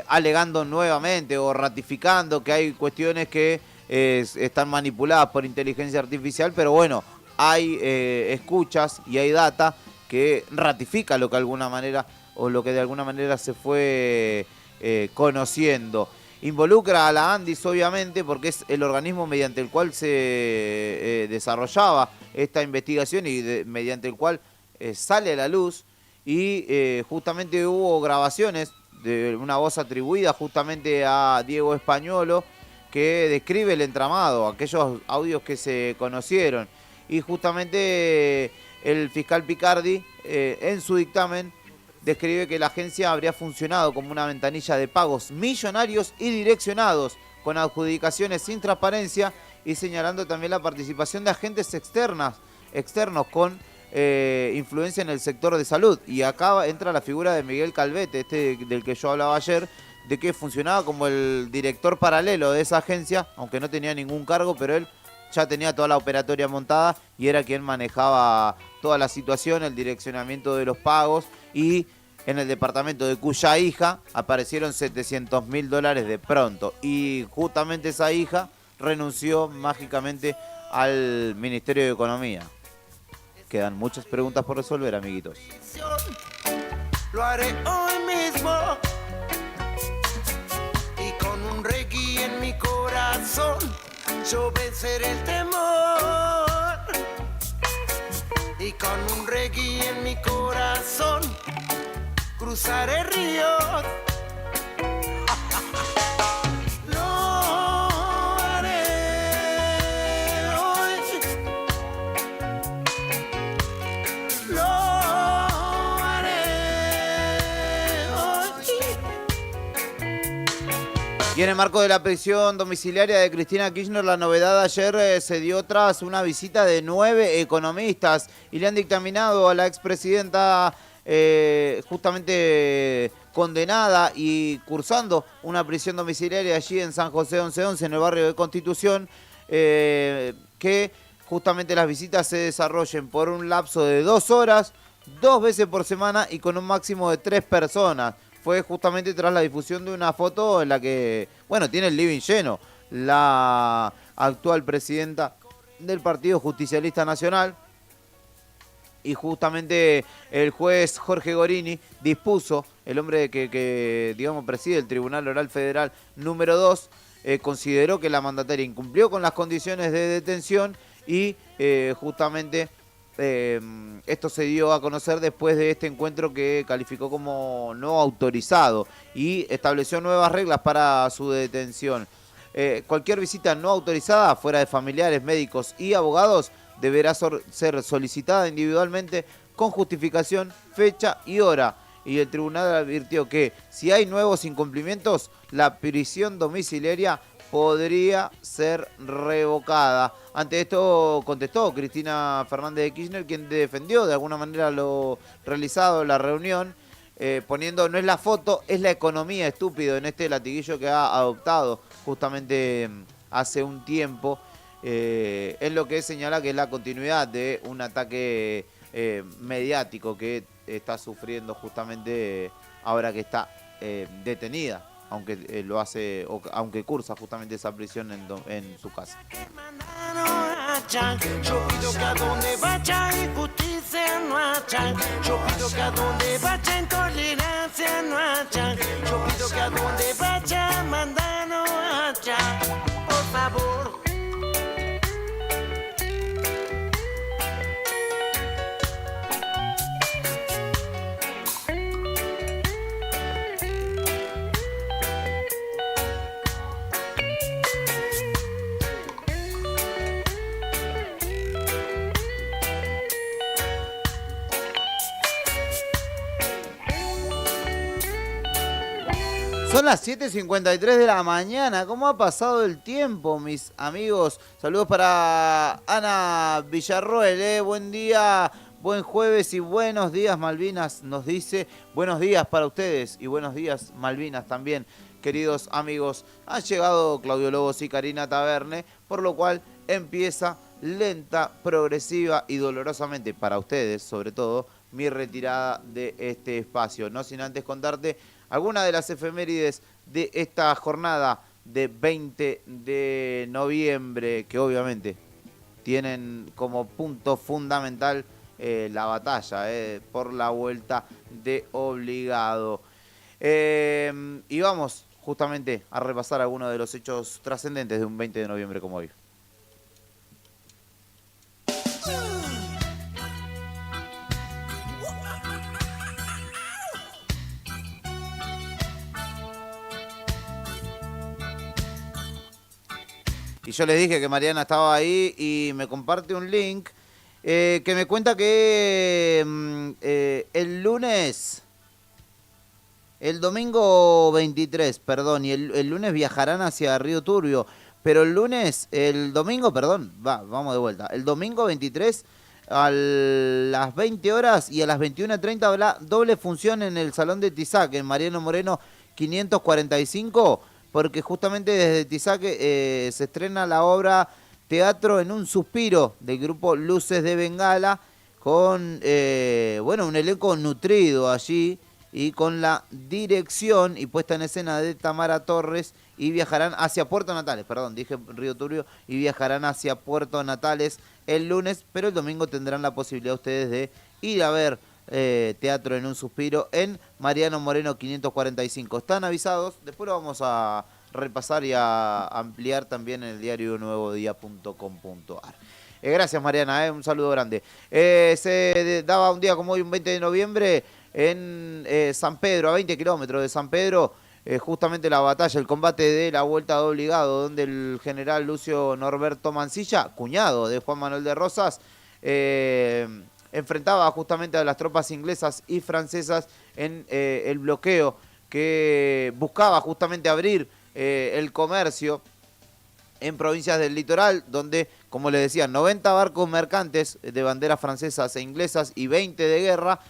alegando nuevamente o ratificando que hay cuestiones que están manipuladas por inteligencia artificial, pero bueno, hay escuchas y hay data que ratifica lo que de alguna manera se fue conociendo. Involucra a la Andis, obviamente, porque es el organismo mediante el cual se desarrollaba esta investigación y mediante el cual sale a la luz y justamente hubo grabaciones de una voz atribuida justamente a Diego Españolo que describe el entramado, aquellos audios que se conocieron. Y justamente el fiscal Picardi, en su dictamen, describe que la agencia habría funcionado como una ventanilla de pagos millonarios y direccionados, con adjudicaciones sin transparencia y señalando también la participación de agentes externos con influencia en el sector de salud. Y acá entra la figura de Miguel Calvete, del que yo hablaba ayer, de que funcionaba como el director paralelo de esa agencia, aunque no tenía ningún cargo, pero él ya tenía toda la operatoria montada y era quien manejaba toda la situación, el direccionamiento de los pagos, y en el departamento de cuya hija aparecieron $700.000 de pronto. Y justamente esa hija renunció mágicamente al Ministerio de Economía. Quedan muchas preguntas por resolver, amiguitos. Lo haré hoy mismo. Reggae en mi corazón, yo venceré el temor. Y con un reggae en mi corazón, cruzaré ríos. Lo haré hoy. Lo haré hoy. Y en el marco de la prisión domiciliaria de Cristina Kirchner, la novedad ayer se dio tras una visita de 9 economistas y le han dictaminado a la expresidenta justamente condenada y cursando una prisión domiciliaria allí en San José 1111, en el barrio de Constitución, que justamente las visitas se desarrollen por un lapso de 2 horas, 2 veces por semana y con un máximo de 3 personas. Fue justamente tras la difusión de una foto en la que, bueno, tiene el living lleno la actual presidenta del Partido Justicialista Nacional. Y justamente el juez Jorge Gorini dispuso, el hombre que digamos, preside el Tribunal Oral Federal número 2, consideró que la mandataria incumplió con las condiciones de detención y justamente esto se dio a conocer después de este encuentro que calificó como no autorizado y estableció nuevas reglas para su detención. Cualquier visita no autorizada, fuera de familiares, médicos y abogados, deberá ser solicitada individualmente con justificación, fecha y hora. Y el tribunal advirtió que si hay nuevos incumplimientos, la prisión domiciliaria podría ser revocada. Ante esto contestó Cristina Fernández de Kirchner, quien defendió de alguna manera lo realizado en la reunión, poniendo no es la foto, es la economía, estúpido, en este latiguillo que ha adoptado justamente hace un tiempo. Es lo que señala que es la continuidad de un ataque mediático que está sufriendo justamente ahora que está detenida, aunque lo hace, aunque cursa justamente esa prisión en su casa. Yo pido que a donde vaya injusticia no haya. Yo pido que a donde vaya intolerancia no haya. Yo pido que a donde vaya manda no haya. Por favor. Son las 7:53 de la mañana. ¿Cómo ha pasado el tiempo, mis amigos? Saludos para Ana Villarroel. Buen día, buen jueves y buenos días, Malvinas. Nos dice buenos días para ustedes y buenos días, Malvinas, también, queridos amigos. Han llegado Claudio Lobos y Karina Taverne, por lo cual empieza lenta, progresiva y dolorosamente para ustedes, sobre todo, mi retirada de este espacio. No sin antes contarte algunas de las efemérides de esta jornada de 20 de noviembre, que obviamente tienen como punto fundamental la batalla por la vuelta de obligado. Y vamos justamente a repasar algunos de los hechos trascendentes de un 20 de noviembre como hoy. Y yo les dije que Mariana estaba ahí y me comparte un link que me cuenta que el domingo 23, perdón, y el lunes viajarán hacia Río Turbio, pero el domingo 23 a las 20 horas y a las 21:30 habrá doble función en el Salón de Tizac, en Mariano Moreno 545, porque justamente desde Tizac se estrena la obra Teatro en un Suspiro del grupo Luces de Bengala, con un elenco nutrido allí y con la dirección y puesta en escena de Tamara Torres, y viajarán hacia Puerto Natales, perdón, dije Río Turbio, y viajarán hacia Puerto Natales el lunes, pero el domingo tendrán la posibilidad ustedes de ir a ver Teatro en un Suspiro en Mariano Moreno 545. Están avisados, después lo vamos a repasar y a ampliar también en el diario nuevodía.com.ar. Gracias, Mariana, un saludo grande. Se daba un día como hoy, un 20 de noviembre, en San Pedro, a 20 kilómetros de San Pedro, justamente la batalla, el combate de la vuelta de obligado, donde el general Lucio Norberto Mansilla, cuñado de Juan Manuel de Rosas, enfrentaba justamente a las tropas inglesas y francesas en el bloqueo que buscaba justamente abrir el comercio en provincias del litoral, donde, como les decía, 90 barcos mercantes de banderas francesas e inglesas y 20 de guerra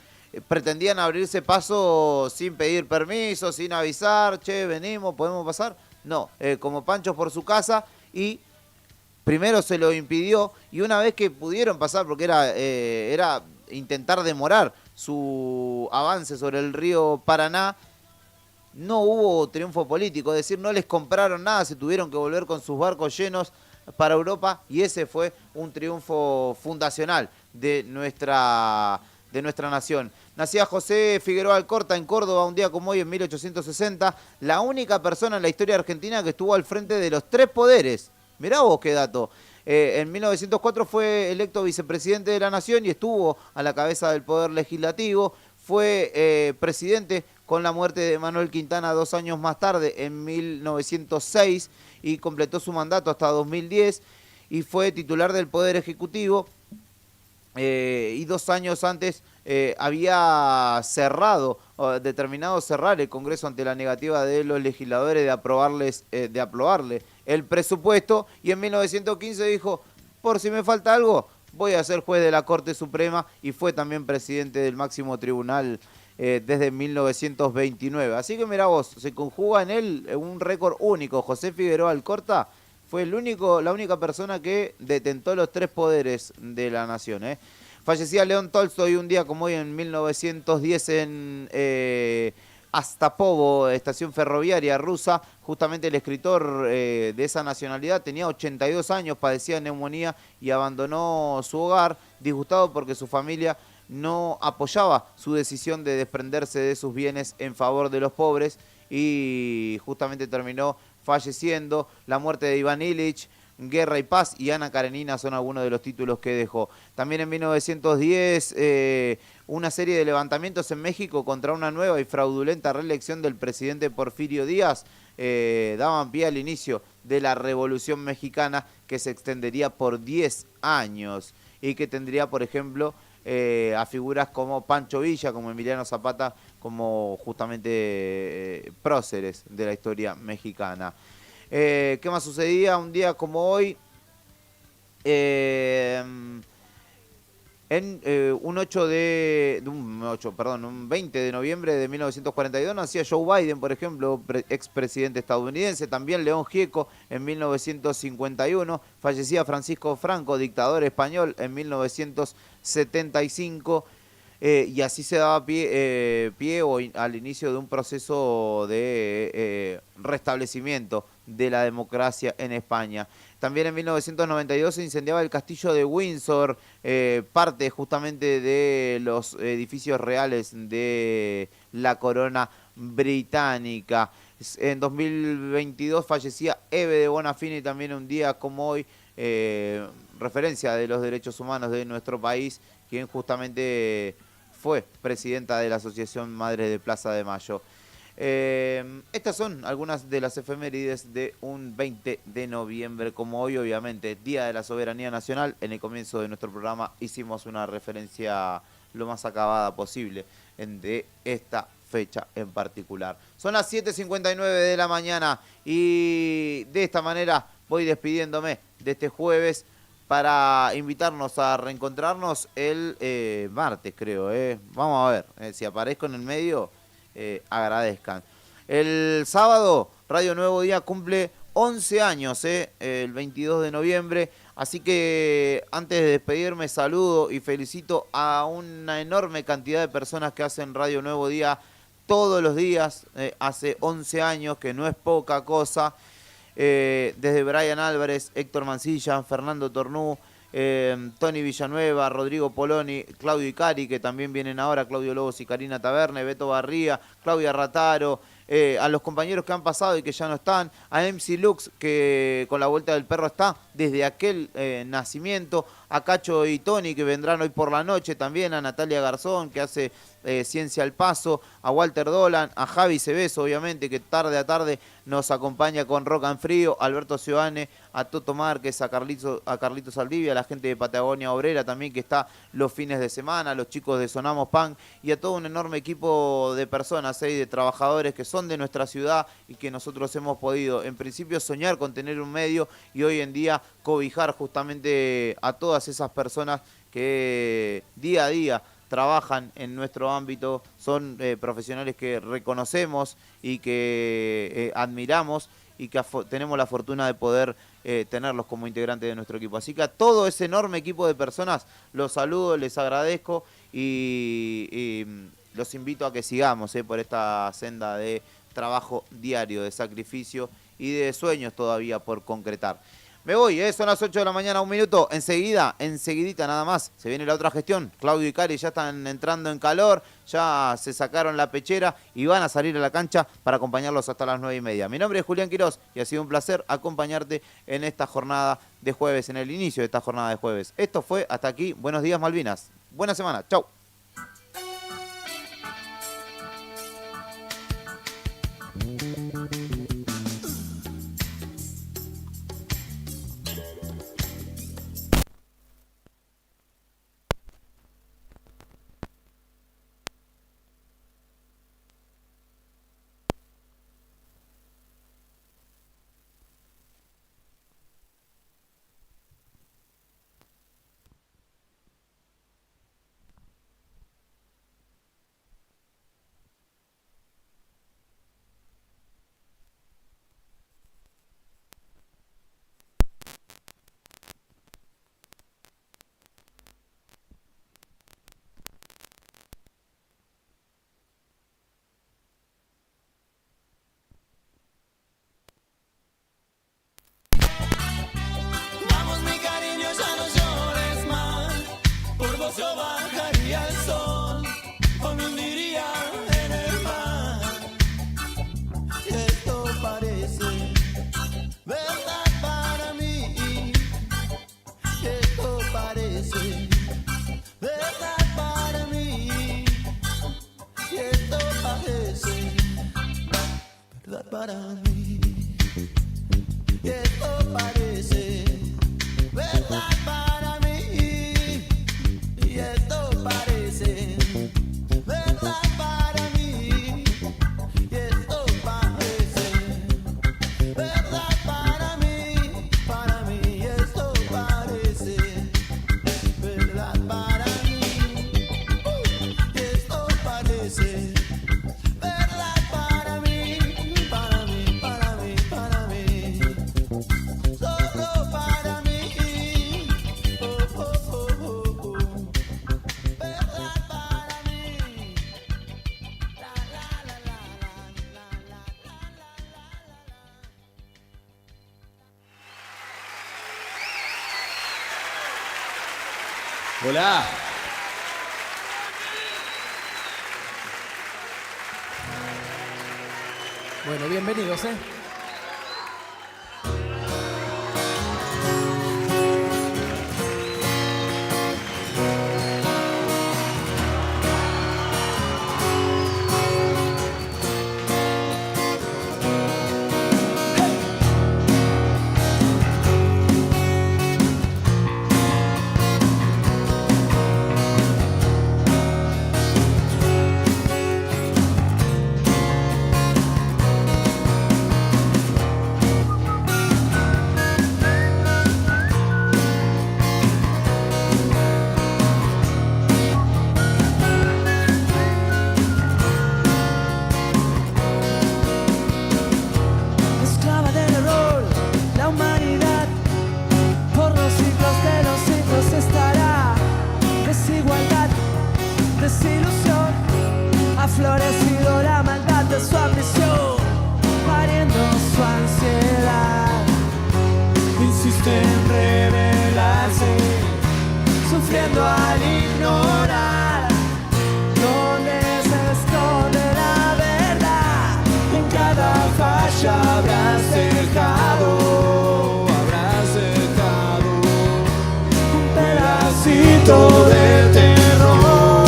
pretendían abrirse paso sin pedir permiso, sin avisar, che, venimos, ¿podemos pasar? No, como panchos por su casa, y primero se lo impidió, y una vez que pudieron pasar, porque era intentar demorar su avance sobre el río Paraná, no hubo triunfo político, es decir, no les compraron nada, se tuvieron que volver con sus barcos llenos para Europa y ese fue un triunfo fundacional de nuestra nación. Nacía José Figueroa Alcorta en Córdoba un día como hoy en 1860, la única persona en la historia argentina que estuvo al frente de los tres poderes. Mirá vos qué dato. En 1904 fue electo vicepresidente de la Nación y estuvo a la cabeza del Poder Legislativo. Fue presidente con la muerte de Manuel Quintana 2 años más tarde, en 1906, y completó su mandato hasta 2010, y fue titular del Poder Ejecutivo, y 2 años antes había determinado cerrar el Congreso ante la negativa de los legisladores de aprobarle el presupuesto, y en 1915 dijo, por si me falta algo, voy a ser juez de la Corte Suprema, y fue también presidente del máximo tribunal desde 1929. Así que mirá vos, se conjuga en él un récord único. José Figueroa Alcorta fue la única persona que detentó los tres poderes de la nación. Fallecía León Tolstoy un día como hoy en 1910 en Astapovo, estación ferroviaria rusa. Justamente el escritor de esa nacionalidad tenía 82 años, padecía neumonía y abandonó su hogar, disgustado porque su familia no apoyaba su decisión de desprenderse de sus bienes en favor de los pobres, y justamente terminó falleciendo. La muerte de Iván Ilich, Guerra y Paz y Ana Karenina son algunos de los títulos que dejó. También en 1910 una serie de levantamientos en México contra una nueva y fraudulenta reelección del presidente Porfirio Díaz daban pie al inicio de la Revolución Mexicana, que se extendería por 10 años y que tendría, por ejemplo, a figuras como Pancho Villa, como Emiliano Zapata, como justamente próceres de la historia mexicana. ¿Qué más sucedía un día como hoy? Un 20 de noviembre de 1942 nacía Joe Biden, por ejemplo, expresidente estadounidense. También León Gieco en 1951. Fallecía Francisco Franco, dictador español, en 1975. Y así se daba pie al inicio de un proceso de restablecimiento de la democracia en España. También en 1992 se incendiaba el castillo de Windsor, parte justamente de los edificios reales de la corona británica. En 2022 fallecía Eve de Bonafini, también un día como hoy, referencia de los derechos humanos de nuestro país, quien justamente fue presidenta de la Asociación Madres de Plaza de Mayo. Estas son algunas de las efemérides de un 20 de noviembre, como hoy, obviamente, Día de la Soberanía Nacional. En el comienzo de nuestro programa hicimos una referencia lo más acabada posible de esta fecha en particular. Son las 7:59 de la mañana y de esta manera voy despidiéndome de este jueves, para invitarnos a reencontrarnos el martes, creo. Vamos a ver, si aparezco en el medio, agradezcan. El sábado, Radio Nuevo Día cumple 11 años, el 22 de noviembre. Así que antes de despedirme, saludo y felicito a una enorme cantidad de personas que hacen Radio Nuevo Día todos los días, hace 11 años, que no es poca cosa. Desde Brian Álvarez, Héctor Mancilla, Fernando Tornú, Tony Villanueva, Rodrigo Poloni, Claudio Icari, que también vienen ahora, Claudio Lobos y Karina Taverne, Beto Barría, Claudia Rataro, a los compañeros que han pasado y que ya no están, a MC Lux, que con la vuelta del perro está desde aquel nacimiento, a Cacho y Tony, que vendrán hoy por la noche también, a Natalia Garzón, que hace Ciencia al Paso, a Walter Dolan, a Javi Cebeso, obviamente, que tarde a tarde nos acompaña con Rock and Frío, a Alberto Ciudadane, a Toto Márquez, a Carlitos Saldivia, a la gente de Patagonia Obrera también, que está los fines de semana, a los chicos de Sonamos Punk, y a todo un enorme equipo de personas y de trabajadores que son de nuestra ciudad y que nosotros hemos podido, en principio, soñar con tener un medio y hoy en día cobijar justamente a todas esas personas que día a día trabajan en nuestro ámbito, son profesionales que reconocemos y que admiramos y que tenemos la fortuna de poder tenerlos como integrantes de nuestro equipo. Así que a todo ese enorme equipo de personas los saludo, les agradezco y los invito a que sigamos por esta senda de trabajo diario, de sacrificio y de sueños todavía por concretar. Me voy, son las 8 de la mañana, 1 minuto. Enseguidita nada más. Se viene la otra gestión. Claudio y Cari ya están entrando en calor, ya se sacaron la pechera y van a salir a la cancha para acompañarlos hasta las 9:30. Mi nombre es Julián Quirós y ha sido un placer acompañarte en esta jornada de jueves, en el inicio de esta jornada de jueves. Esto fue hasta aquí. Buenos días, Malvinas. Buena semana. Chau. Vamos mi cariño, ya no llores más. Por vos yo bajaría el sol, o me hundiría en el mar. Esto parece verdad para mí. Esto parece verdad para mí. Esto parece verdad para mí. Esto parece verdad para mí. Y esto parece verdad para mí. Y esto parece verdad para mí. Para mí esto parece verdad para mí. Y esto parece verdad para mí. Para mí, para mí, para mí. Solo para mí. Oh, oh, oh, oh, oh. Verdad para mí. La, la, la, la, la, la, la, Hola. Bueno, bienvenidos, esclava del error, la humanidad por los siglos de los siglos estará. Desigualdad, desilusión, ha florecido la maldad de su ambición, pariendo su ansiedad. Insiste en rebelarse, sufriendo al ignorar dónde se esconde la verdad. En cada falla habrás dejado un pedacito de terror.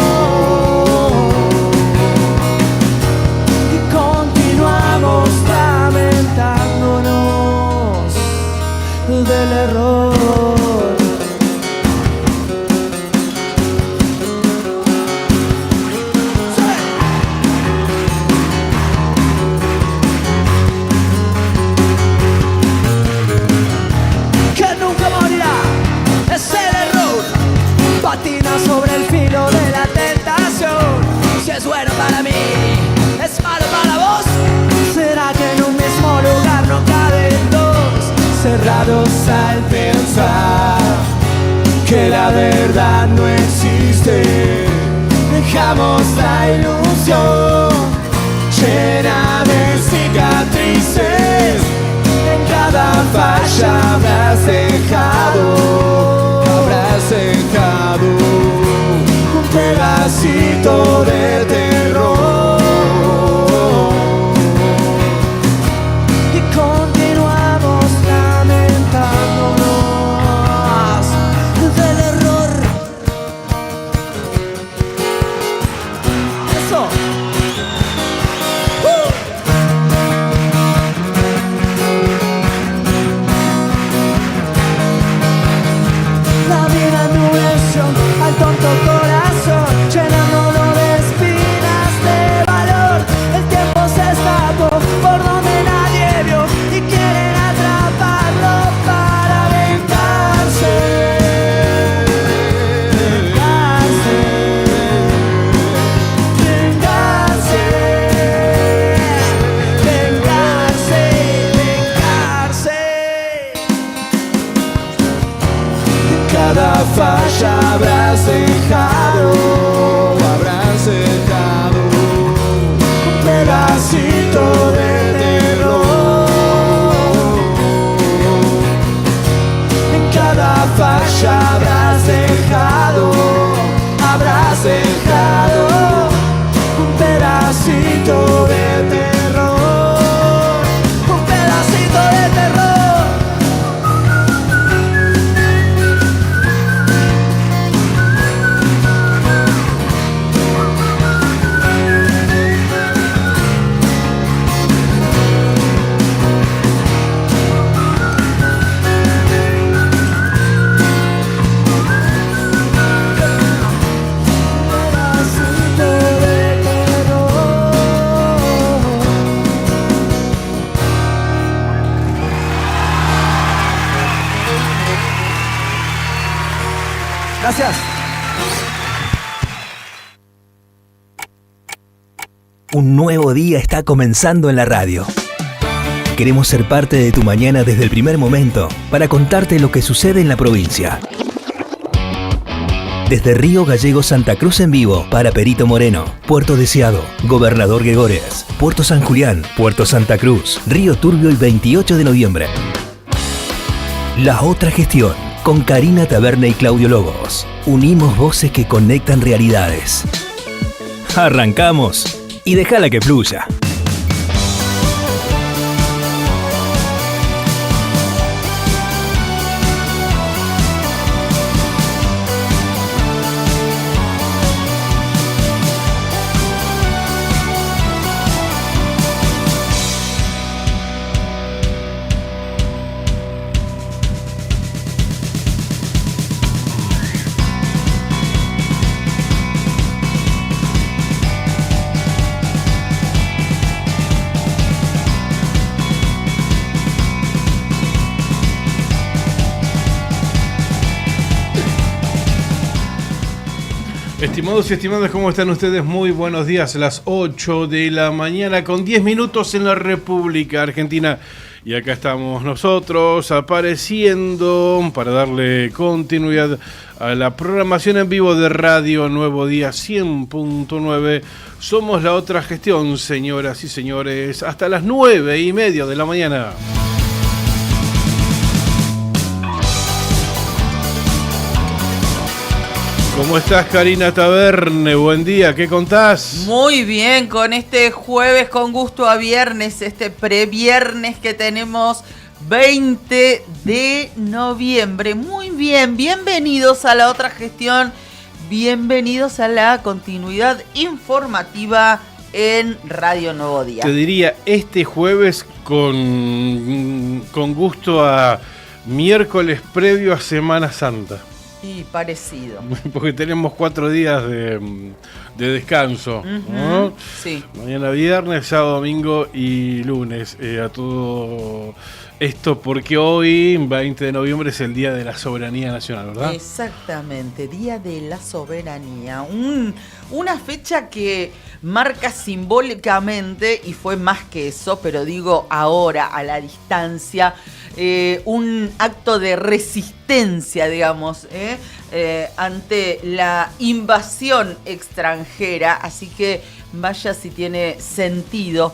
Y continuamos lamentándonos del error. Que nunca morirá es el error. Patina sobre el filo de la tentación. Si es bueno para mí, es malo para vos. ¿Será que en un mismo lugar no caben dos? Cerrados al pensar que la verdad no existe, dejamos la ilusión llena de cicatrices en cada cada falla habrás dejado un pedacito de terror. Y continuamos lamentándonos del error. Eso. La vida endureció al tonto corazón, llenándolo de espinas de valor. El tiempo se escapó por donde nadie vio y quieren atraparlo para vengarse. Vengarse. Vengarse. Vengarse. Vengarse. Cada falla habrás dejado un pedacito de terror. En cada falla habrás dejado un pedacito de terror, un pedacito de terror. Gracias. Un nuevo día está comenzando en la radio. Queremos ser parte de tu mañana desde el primer momento para contarte lo que sucede en la provincia. Desde Río Gallegos Santa Cruz en vivo para Perito Moreno, Puerto Deseado, Gobernador Gregores, Puerto San Julián, Puerto Santa Cruz, Río Turbio y 28 de noviembre. La otra gestión, con Karina Taberna y Claudio Lobos. Unimos voces que conectan realidades. Arrancamos y déjala que fluya. Estimados y estimadas, ¿cómo están ustedes? Muy buenos días, las 8 de la mañana con 10 minutos en la República Argentina. Y acá estamos nosotros apareciendo para darle continuidad a la programación en vivo de Radio Nuevo Día 100.9. Somos la otra gestión, señoras y señores, hasta las 9:30 de la mañana. ¿Cómo estás, Karina Taberne? Buen día, ¿qué contás? Muy bien, con este jueves con gusto a viernes, este previernes que tenemos 20 de noviembre. Muy bien, bienvenidos a la otra gestión, bienvenidos a la continuidad informativa en Radio Nuevo Día. Te diría, este jueves con gusto a miércoles previo a Semana Santa. Y parecido. Porque tenemos 4 días de descanso, ¿no? Sí. Mañana viernes, sábado, domingo y lunes. A todo esto porque hoy, 20 de noviembre, es el Día de la Soberanía Nacional, ¿verdad? Exactamente, Día de la Soberanía. Una fecha que marca simbólicamente, y fue más que eso, pero digo ahora, a la distancia, un acto de resistencia, digamos, ante la invasión extranjera. Así que vaya si tiene sentido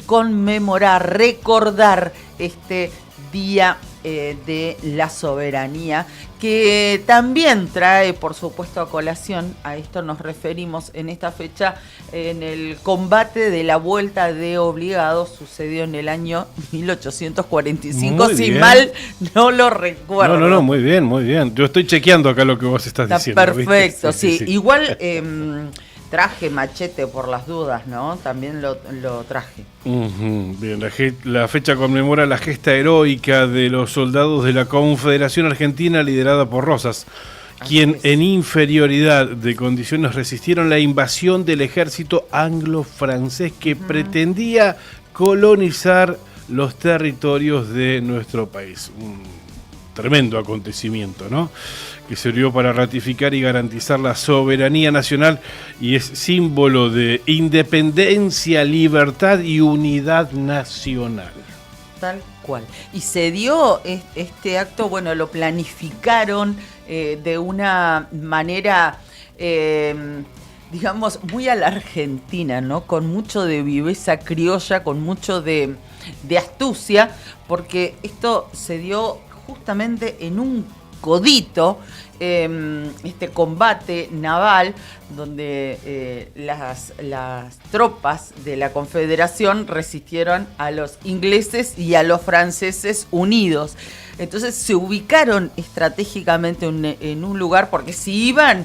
conmemorar, recordar este Día de la Soberanía, que también trae, por supuesto, a colación, a esto nos referimos en esta fecha, en el combate de la Vuelta de Obligados, sucedió en el año 1845, Muy si bien. mal no lo recuerdo. No, muy bien, muy bien. Yo estoy chequeando acá lo que vos estás Está diciendo. perfecto, ¿viste? sí. Igual traje machete por las dudas, ¿no? También lo traje. Ujú, bien, la fecha conmemora la gesta heroica de los soldados de la Confederación Argentina liderada por Rosas, quien en inferioridad de condiciones resistieron la invasión del ejército anglo-francés que pretendía colonizar los territorios de nuestro país. Un tremendo acontecimiento, ¿no? Que sirvió para ratificar y garantizar la soberanía nacional y es símbolo de independencia, libertad y unidad nacional. Tal cual. Y se dio este acto, bueno, lo planificaron de una manera, digamos, muy a la argentina, ¿no? Con mucho de viveza criolla, con mucho de astucia, porque esto se dio justamente en un codito, este combate naval donde las tropas de la Confederación resistieron a los ingleses y a los franceses unidos. Entonces se ubicaron estratégicamente en un lugar, porque si iban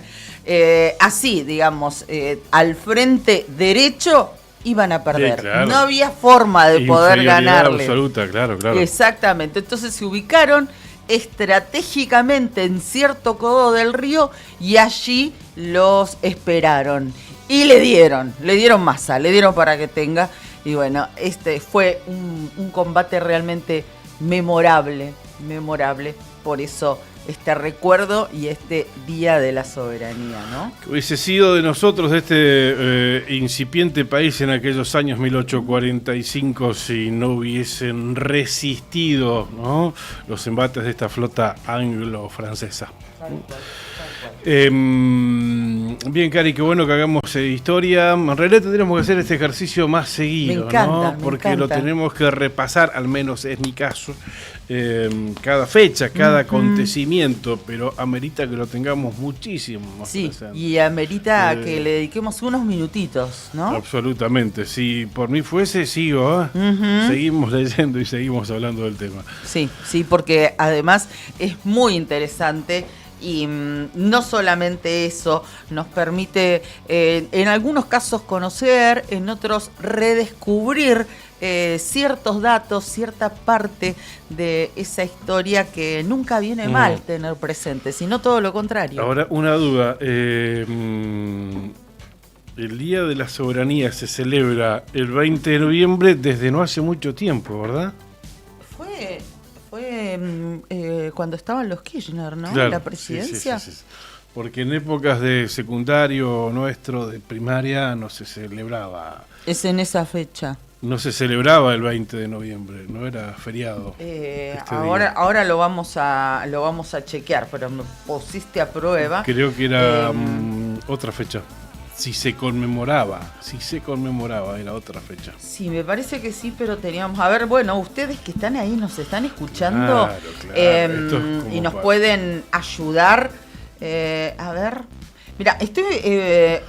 así, digamos, al frente derecho, iban a perder. Sí, claro. No había forma de poder Inferioridad ganarle. absoluta, claro. Exactamente. Entonces se ubicaron estratégicamente en cierto codo del río y allí los esperaron. Y le dieron masa, le dieron para que tenga. Y bueno, este fue un combate realmente memorable. Por eso este recuerdo y este Día de la Soberanía, ¿no? Que hubiese sido de nosotros, de este incipiente país en aquellos años 1845, si no hubiesen resistido, ¿no?, los embates de esta flota anglo-francesa. Bien, Cari, qué bueno que hagamos historia. En realidad tendríamos que hacer este ejercicio más seguido, Me encanta, ¿no? me Porque encanta. lo tenemos que repasar, al menos es mi caso, cada fecha, cada acontecimiento, pero amerita que lo tengamos muchísimo más Sí, presente. y amerita que le dediquemos unos minutitos, ¿no? Absolutamente. Si por mí fuese, sigo. Seguimos leyendo y seguimos hablando del tema. Sí, porque además es muy interesante y no solamente eso, nos permite en algunos casos conocer, en otros redescubrir ciertos datos, cierta parte de esa historia que nunca viene mal tener presente, sino todo lo contrario. Ahora, una duda. El Día de la Soberanía se celebra el 20 de noviembre desde no hace mucho tiempo, ¿verdad? Fue cuando estaban los Kirchner, ¿no? Claro, La presidencia. sí. Porque en épocas de secundario nuestro, de primaria, no se celebraba. Es en esa fecha. No se celebraba el 20 de noviembre, no era feriado. Ahora lo vamos a chequear, pero me pusiste a prueba. Creo que era otra fecha. Si se conmemoraba, era otra fecha. Sí, me parece que sí, pero teníamos... A ver, bueno, ustedes que están ahí nos están escuchando Claro. Esto es como y nos para- pueden ayudar. A ver... Mira, estoy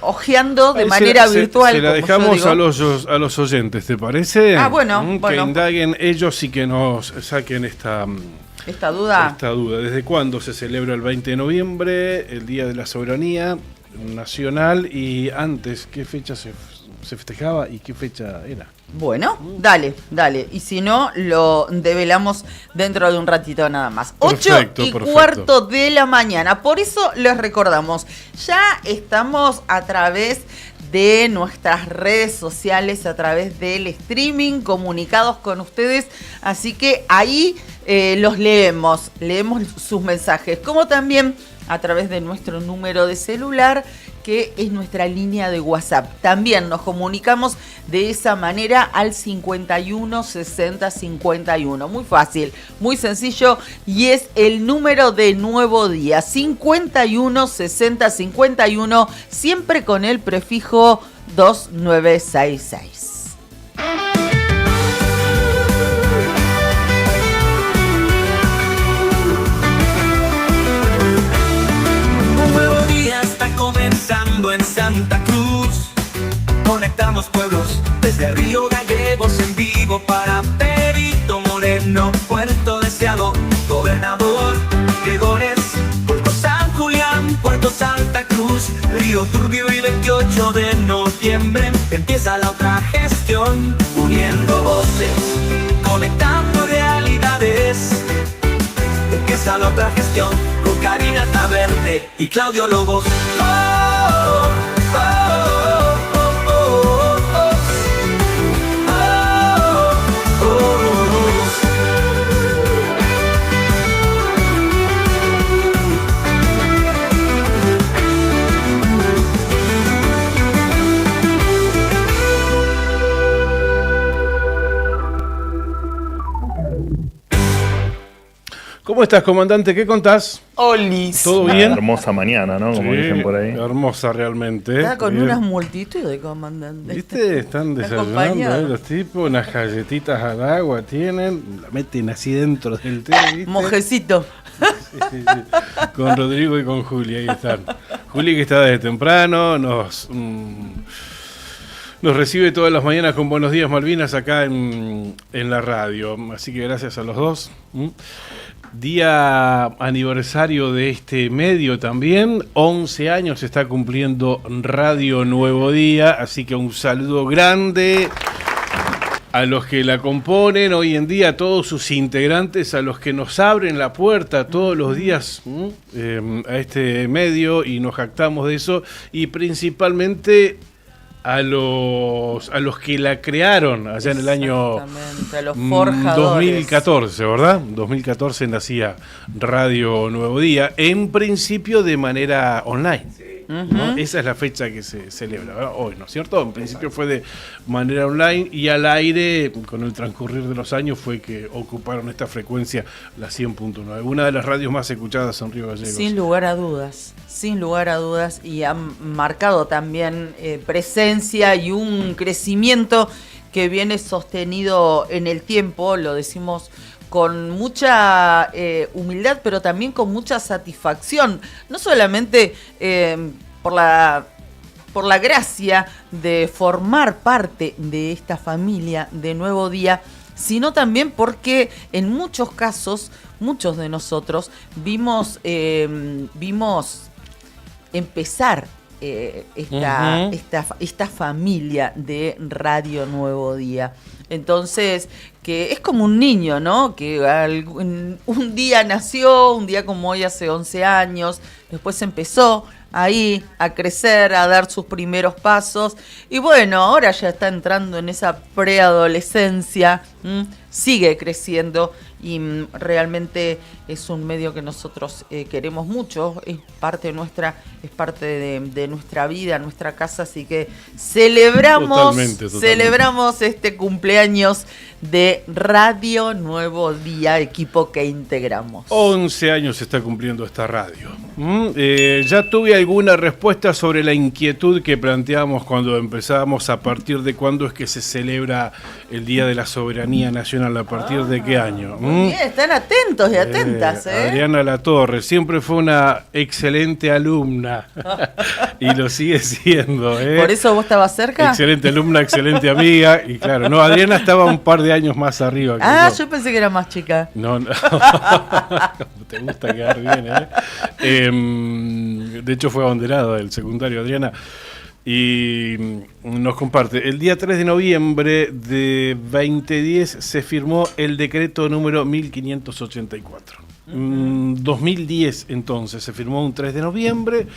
ojeando de manera virtual. Se la como yo dejamos digo. a los oyentes, ¿te parece? Ah, bueno, Que bueno. indaguen ellos y que nos saquen esta duda. ¿Desde cuándo se celebra el 20 de noviembre, el Día de la Soberanía Nacional? Y antes, ¿qué fecha se festejaba y qué fecha era? Bueno, dale. Y si no, lo develamos dentro de un ratito nada más. Perfecto, 8:15 de la mañana. Por eso les recordamos, ya estamos a través de nuestras redes sociales, a través del streaming, comunicados con ustedes. Así que ahí los leemos sus mensajes, como también a través de nuestro número de celular, que es nuestra línea de WhatsApp. También nos comunicamos de esa manera al 51 60 51. Muy fácil, muy sencillo, y es el número de Nuevo Día, 51 60 51, siempre con el prefijo 2966. mundo en Santa Cruz. Conectamos pueblos desde Río Gallegos en vivo para Perito Moreno, Puerto Deseado, Gobernador Gregores, Puerto San Julián, Puerto Santa Cruz, Río Turbio y 28 de noviembre empieza la otra gestión, uniendo voces, conectando realidades. Empieza la otra gestión con Karina Taverne y Claudio Lobos. Oh, oh, oh, oh, oh, oh. Oh, oh, ¿Cómo estás, comandante? ¿Qué contás? Olis. ¿Todo bien? Hermosa mañana, ¿no? Como dicen por ahí. Hermosa realmente. Está con Bien. unas multitudes, comandante. ¿Viste? Están desayunando acompañado. los tipos, unas galletitas al agua tienen, la meten así dentro del té, ¿viste? Mojecito. Sí. Con Rodrigo y con Juli, ahí están. Juli, que está desde temprano, nos recibe todas las mañanas con Buenos Días Malvinas acá en la radio. Así que gracias a los dos. Día aniversario de este medio también, 11 años está cumpliendo Radio Nuevo Día, así que un saludo grande a los que la componen hoy en día, a todos sus integrantes, a los que nos abren la puerta todos los días a este medio y nos jactamos de eso, y principalmente a los que la crearon allá en el año Exactamente, a los forjadores. 2014, ¿verdad? 2014 nacía Radio Nuevo Día, en principio de manera online. ¿No? Esa es la fecha que se celebra, ¿verdad? Hoy, ¿no es cierto? En principio fue de manera online y al aire, con el transcurrir de los años, fue que ocuparon esta frecuencia, la 100.9, una de las radios más escuchadas en Río Gallegos. Sin lugar a dudas, y han marcado también presencia y un crecimiento que viene sostenido en el tiempo, lo decimos con mucha humildad, pero también con mucha satisfacción, no solamente por la gracia de formar parte de esta familia de Nuevo Día, sino también porque en muchos casos, muchos de nosotros vimos empezar esta familia de Radio Nuevo Día. Entonces, que es como un niño, ¿no? Que un día nació, un día como hoy hace 11 años, después empezó ahí a crecer, a dar sus primeros pasos, y bueno, ahora ya está entrando en esa preadolescencia, sigue creciendo, y realmente es un medio que nosotros queremos mucho, es parte nuestra, es parte de nuestra vida, nuestra casa, así que celebramos este cumpleaños de Radio Nuevo Día, equipo que integramos. 11 años está cumpliendo esta radio. Ya tuve alguna respuesta sobre la inquietud que planteamos cuando empezábamos, a partir de cuándo es que se celebra el Día de la Soberanía Nacional, a partir de qué año. Bien, están atentos y atentas, Adriana Latorre siempre fue una excelente alumna y lo sigue siendo. ¿Por eso vos estabas cerca? Excelente alumna, excelente amiga, y claro, no, Adriana estaba un par de años más arriba que yo pensé que era más chica. No. Te gusta quedar bien, de hecho fue abanderada del secundario, Adriana, y nos comparte. El día 3 de noviembre de 2010 se firmó el decreto número 1584. 2010 entonces se firmó un 3 de noviembre,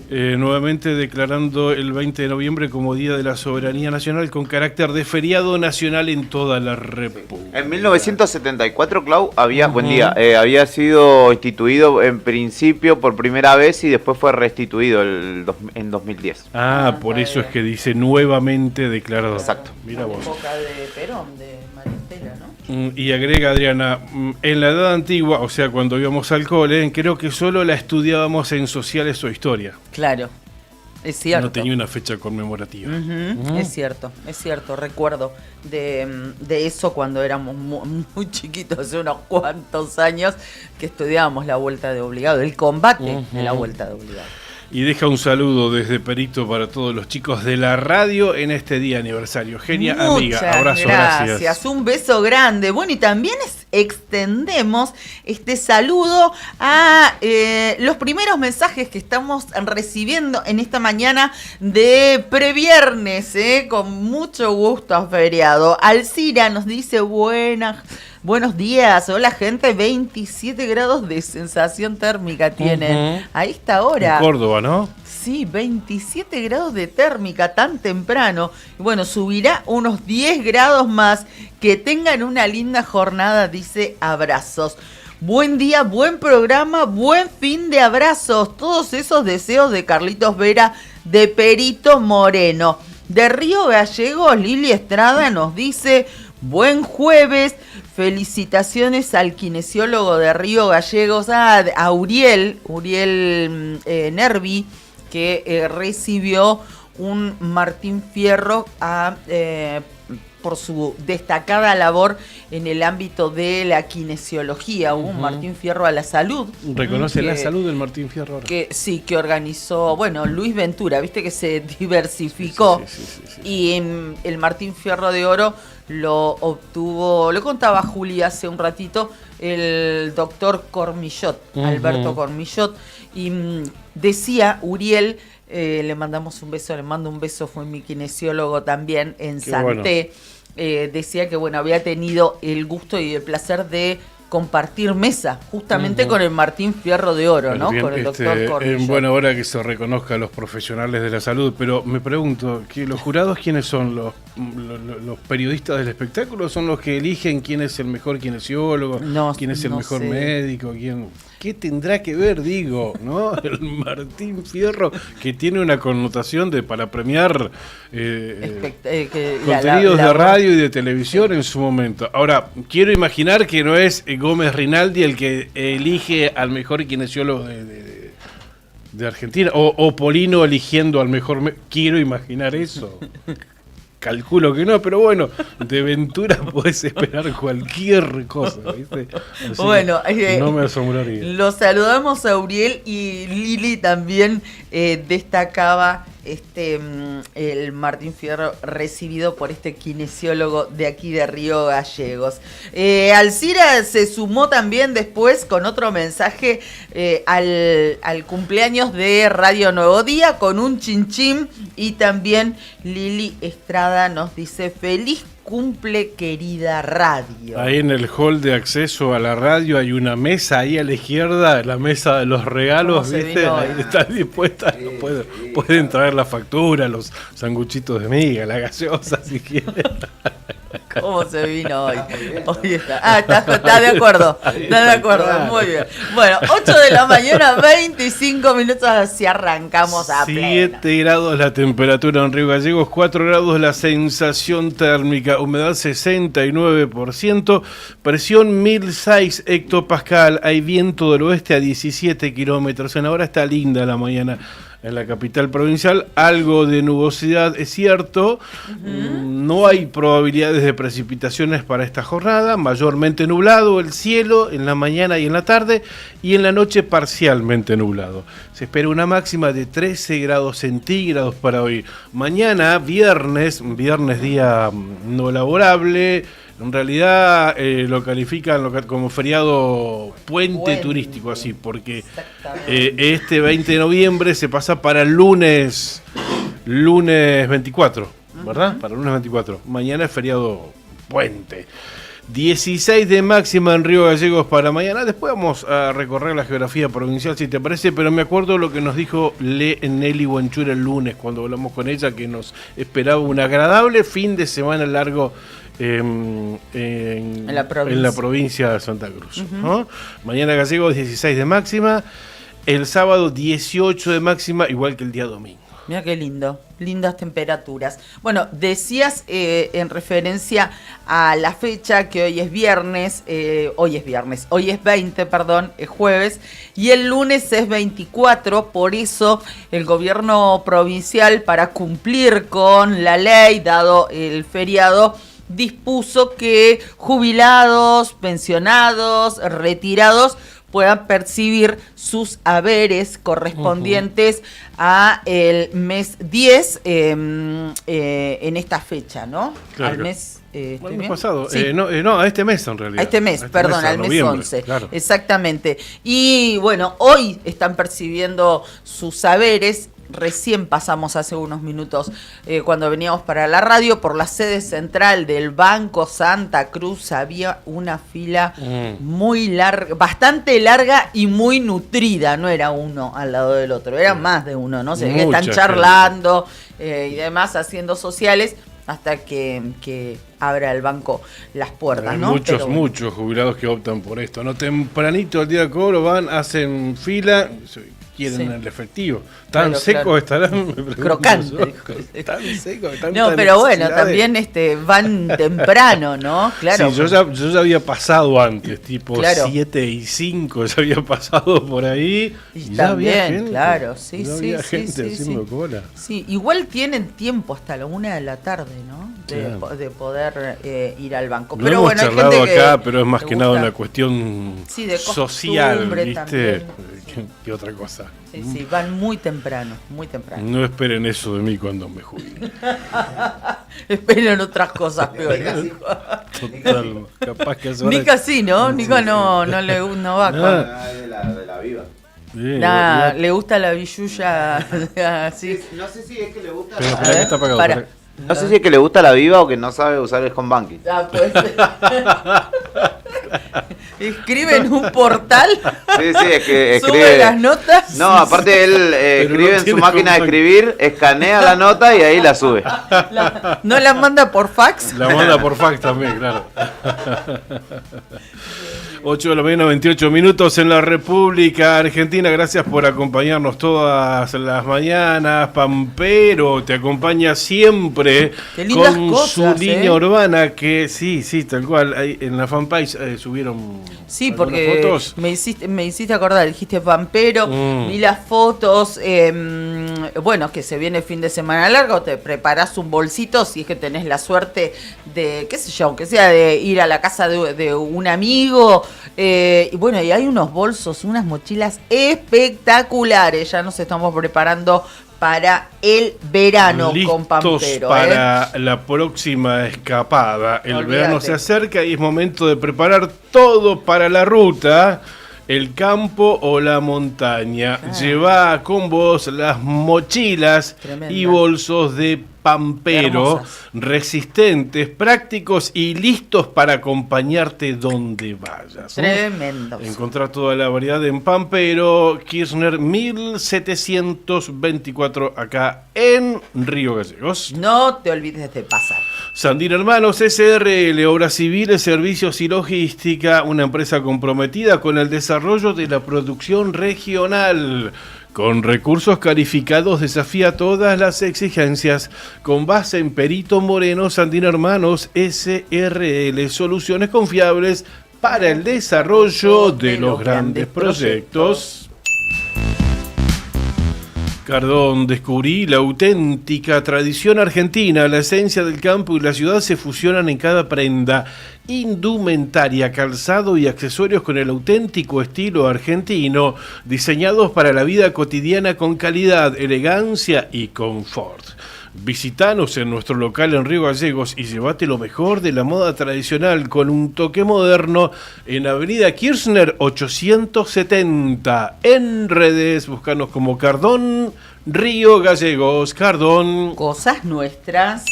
nuevamente declarando el 20 de noviembre como Día de la Soberanía Nacional con carácter de feriado nacional en toda la República. En 1974, Clau, había sido instituido en principio por primera vez y después fue restituido en 2010. Por eso es que dice nuevamente declarado. Exacto. Mira vos. En época de Perón, de María Estela, ¿no? Y agrega Adriana, en la edad antigua, o sea, cuando íbamos al cole, creo que solo la estudiábamos en sociales o historia. Claro, es cierto. No tenía una fecha conmemorativa. Es cierto, recuerdo de eso cuando éramos muy chiquitos, hace unos cuantos años, que estudiábamos la vuelta de obligado, el combate de la vuelta de obligado. Y deja un saludo desde Perito para todos los chicos de la radio en este día aniversario. Genia, amiga, abrazo, gracias. Un beso grande. Bueno, y también extendemos este saludo a los primeros mensajes que estamos recibiendo en esta mañana de previernes, con mucho gusto feriado. Alcira nos dice buenos días, hola gente, 27 grados de sensación térmica tienen a esta hora. En Córdoba, ¿no? Sí, 27 grados de térmica tan temprano. Y bueno, subirá unos 10 grados más. Que tengan una linda jornada, dice abrazos. Buen día, buen programa, buen fin de abrazos. Todos esos deseos de Carlitos Vera de Perito Moreno. De Río Gallegos, Lili Estrada nos dice buen jueves. Felicitaciones al kinesiólogo de Río Gallegos, a Uriel Nervi, que recibió un Martín Fierro por su destacada labor en el ámbito de la kinesiología. Hubo un Martín Fierro a la salud. ¿Reconoce la salud del Martín Fierro ahora? Que organizó, Luis Ventura, viste que se diversificó. Sí. Y el Martín Fierro de Oro lo obtuvo, lo contaba Juli hace un ratito, el doctor Cormillot, Alberto Cormillot, y decía Uriel, le mandamos un beso, le mando un beso, fue mi kinesiólogo también en Santé, decía que había tenido el gusto y el placer de compartir mesa, justamente con el Martín Fierro de Oro, ¿no? Con el doctor Cornillot. En buena hora que se reconozca a los profesionales de la salud, pero me pregunto, ¿los jurados quiénes son? ¿Los periodistas del espectáculo? ¿Son los que eligen quién es el mejor kinesiólogo? ¿Quién es el mejor médico? ¿Qué tendrá que ver, ¿no? El Martín Fierro, que tiene una connotación para premiar contenidos de radio y de televisión en su momento. Ahora, quiero imaginar que no es Gómez Rinaldi el que elige al mejor kinesiólogo de Argentina, o Polino eligiendo al mejor... Quiero imaginar eso. Calculo que no, pero bueno, de Ventura puedes esperar cualquier cosa, ¿viste? Así no me asombraría. Los saludamos a Uriel, y Lili también destacaba el Martín Fierro recibido por este kinesiólogo de aquí de Río Gallegos. Alcira se sumó también después con otro mensaje al cumpleaños de Radio Nuevo Día con un chinchín, y también Lili Estrada nos dice feliz cumple, querida radio. Ahí en el hall de acceso a la radio hay una mesa ahí a la izquierda, la mesa de los regalos, ¿viste? Ahí está dispuesta, pueden traer la factura, los sanguchitos de miga, la gaseosa si quieren. ¿Cómo se vino hoy? Hoy está de acuerdo. Está de acuerdo, muy bien. Bueno, 8 de la mañana, 25 minutos, así arrancamos a pleno. 7 grados la temperatura en Río Gallegos, 4 grados la sensación térmica, humedad 69%, presión 1006 hectopascal, hay viento del oeste a 17 kilómetros en hora. Está linda la mañana en la capital provincial, algo de nubosidad es cierto, no hay probabilidades de precipitaciones para esta jornada, mayormente nublado el cielo en la mañana y en la tarde, y en la noche parcialmente nublado. Se espera una máxima de 13 grados centígrados para hoy. Mañana, viernes día no laborable. En realidad lo califican como feriado puente turístico, así, porque este 20 de noviembre se pasa para el lunes 24, ¿verdad? Para el lunes 24. Mañana es feriado puente. 16 de máxima en Río Gallegos para mañana. Después vamos a recorrer la geografía provincial, si te parece, pero me acuerdo lo que nos dijo Nelly Buenchura el lunes cuando hablamos con ella, que nos esperaba un agradable fin de semana largo en la provincia de Santa Cruz, ¿no? Mañana Gallegos 16 de máxima, el sábado 18 de máxima, igual que el día domingo. Mira qué lindo, lindas temperaturas. Bueno, decías en referencia a la fecha que hoy es 20, es jueves, y el lunes es 24, por eso el gobierno provincial, para cumplir con la ley, dado el feriado, dispuso que jubilados, pensionados, retirados puedan percibir sus haberes correspondientes a el mes 10 en esta fecha, ¿no? Claro. Al mes... el mes pasado, Sí. No, a este mes en realidad. A este mes, perdón, al mes noviembre, 11. claro. Exactamente. Y bueno, hoy están percibiendo sus saberes. Recién pasamos hace unos minutos cuando veníamos para la radio por la sede central del Banco Santa Cruz. Había una fila muy larga, bastante larga y muy nutrida. No era uno al lado del otro, eran más de uno, ¿no? Se ve que están charlando y demás, haciendo sociales hasta que abra el banco las puertas, Hay ¿no? muchos jubilados que optan por esto, ¿no? Tempranito al día de cobro van, hacen fila, quieren el efectivo. ¿Tan secos estarán? Crocante. ¿Tan secos? No, pero bueno, también van temprano, ¿no? Claro. Sí, yo ya había pasado antes, tipo Claro. 7:05, ya había pasado por ahí. Y ya también, había gente, claro, sí, ya sí, había sí, gente sí, haciendo sí. cola. Sí, igual tienen tiempo hasta la 1 de la tarde, ¿no? De poder ir al banco. Lo Pero hemos bueno, hay charlado gente acá, que pero es más le que nada gusta. una cuestión Sí, de social, costumbre ¿viste? también. Que otra cosa. Sí, van muy temprano, muy temprano. No esperen eso de mí cuando me jubile. Esperen otras cosas peores. Total, capaz que hace Nica sí, ¿no? Nica no va con... De la viva. Le gusta la billulla así. No sé si es que le gusta. Pero espera que está apagado. Para. espera. No sé si es que le gusta la viva o que no sabe usar el home banking. Ah, pues. Escribe en un portal. Sí, es que Sube escribe. las notas. No, aparte él escribe no en su tiene máquina de home escribir, escanea la nota y ahí la sube. No la manda por fax. La manda por fax también, claro. 8 de la mañana, 28 minutos en la República Argentina. Gracias por acompañarnos todas las mañanas. Pampero te acompaña siempre Qué lindas con cosas, su línea urbana que sí, tal cual. Ahí en la fanpage subieron Sí, algunas porque fotos. me hiciste acordar, dijiste Pampero, vi las fotos, bueno, que se viene el fin de semana largo, te preparás un bolsito si es que tenés la suerte de, qué sé yo, aunque sea de ir a la casa de un amigo, y bueno, y hay unos bolsos, unas mochilas espectaculares, ya nos estamos preparando para el verano con Pampero. Para la próxima escapada. El Olvídate. verano se acerca y es momento de preparar todo para la ruta, el campo o la montaña. Lleva con vos las mochilas Tremenda. y bolsos de Pampero, Hermosas. resistentes, prácticos y listos para acompañarte donde vayas. Tremendo. Encontrar toda la variedad en Pampero, Kirchner 1724, acá en Río Gallegos. No te olvides de pasar. Sandino Hermanos, SRL, Obras Civiles, Servicios y Logística, una empresa comprometida con el desarrollo de la producción regional. Con recursos calificados desafía todas las exigencias. Con base en Perito Moreno, Sandino Hermanos, SRL, soluciones confiables para el desarrollo de los grandes proyectos. Cardón, descubrí la auténtica tradición argentina, la esencia del campo y la ciudad se fusionan en cada prenda. Indumentaria, calzado y accesorios con el auténtico estilo argentino, diseñados para la vida cotidiana con calidad, elegancia y confort. Visítanos en nuestro local en Río Gallegos y llévate lo mejor de la moda tradicional con un toque moderno en Avenida Kirchner 870. En redes, búscanos como Cardón Río Gallegos. Cardón. Cosas nuestras.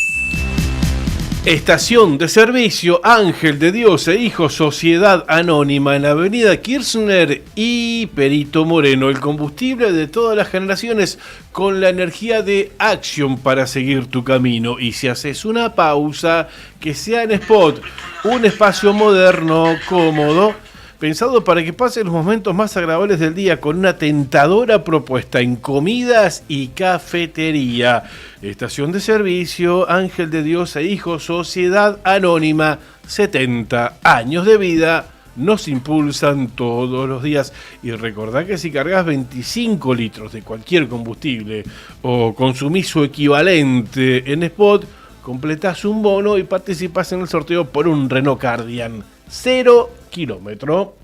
Estación de servicio Ángel de Dios e Hijo Sociedad Anónima en Avenida Kirchner y Perito Moreno. El combustible de todas las generaciones con la energía de Action para seguir tu camino. Y si haces una pausa, que sea en Spot, un espacio moderno, cómodo, pensado para que pases los momentos más agradables del día con una tentadora propuesta en comidas y cafetería. Estación de servicio, Ángel de Dios e Hijo, Sociedad Anónima, 70 años de vida, nos impulsan todos los días. Y recordá que si cargas 25 litros de cualquier combustible o consumís su equivalente en Spot, completás un bono y participás en el sorteo por un Renault Kardian 0 kilómetro.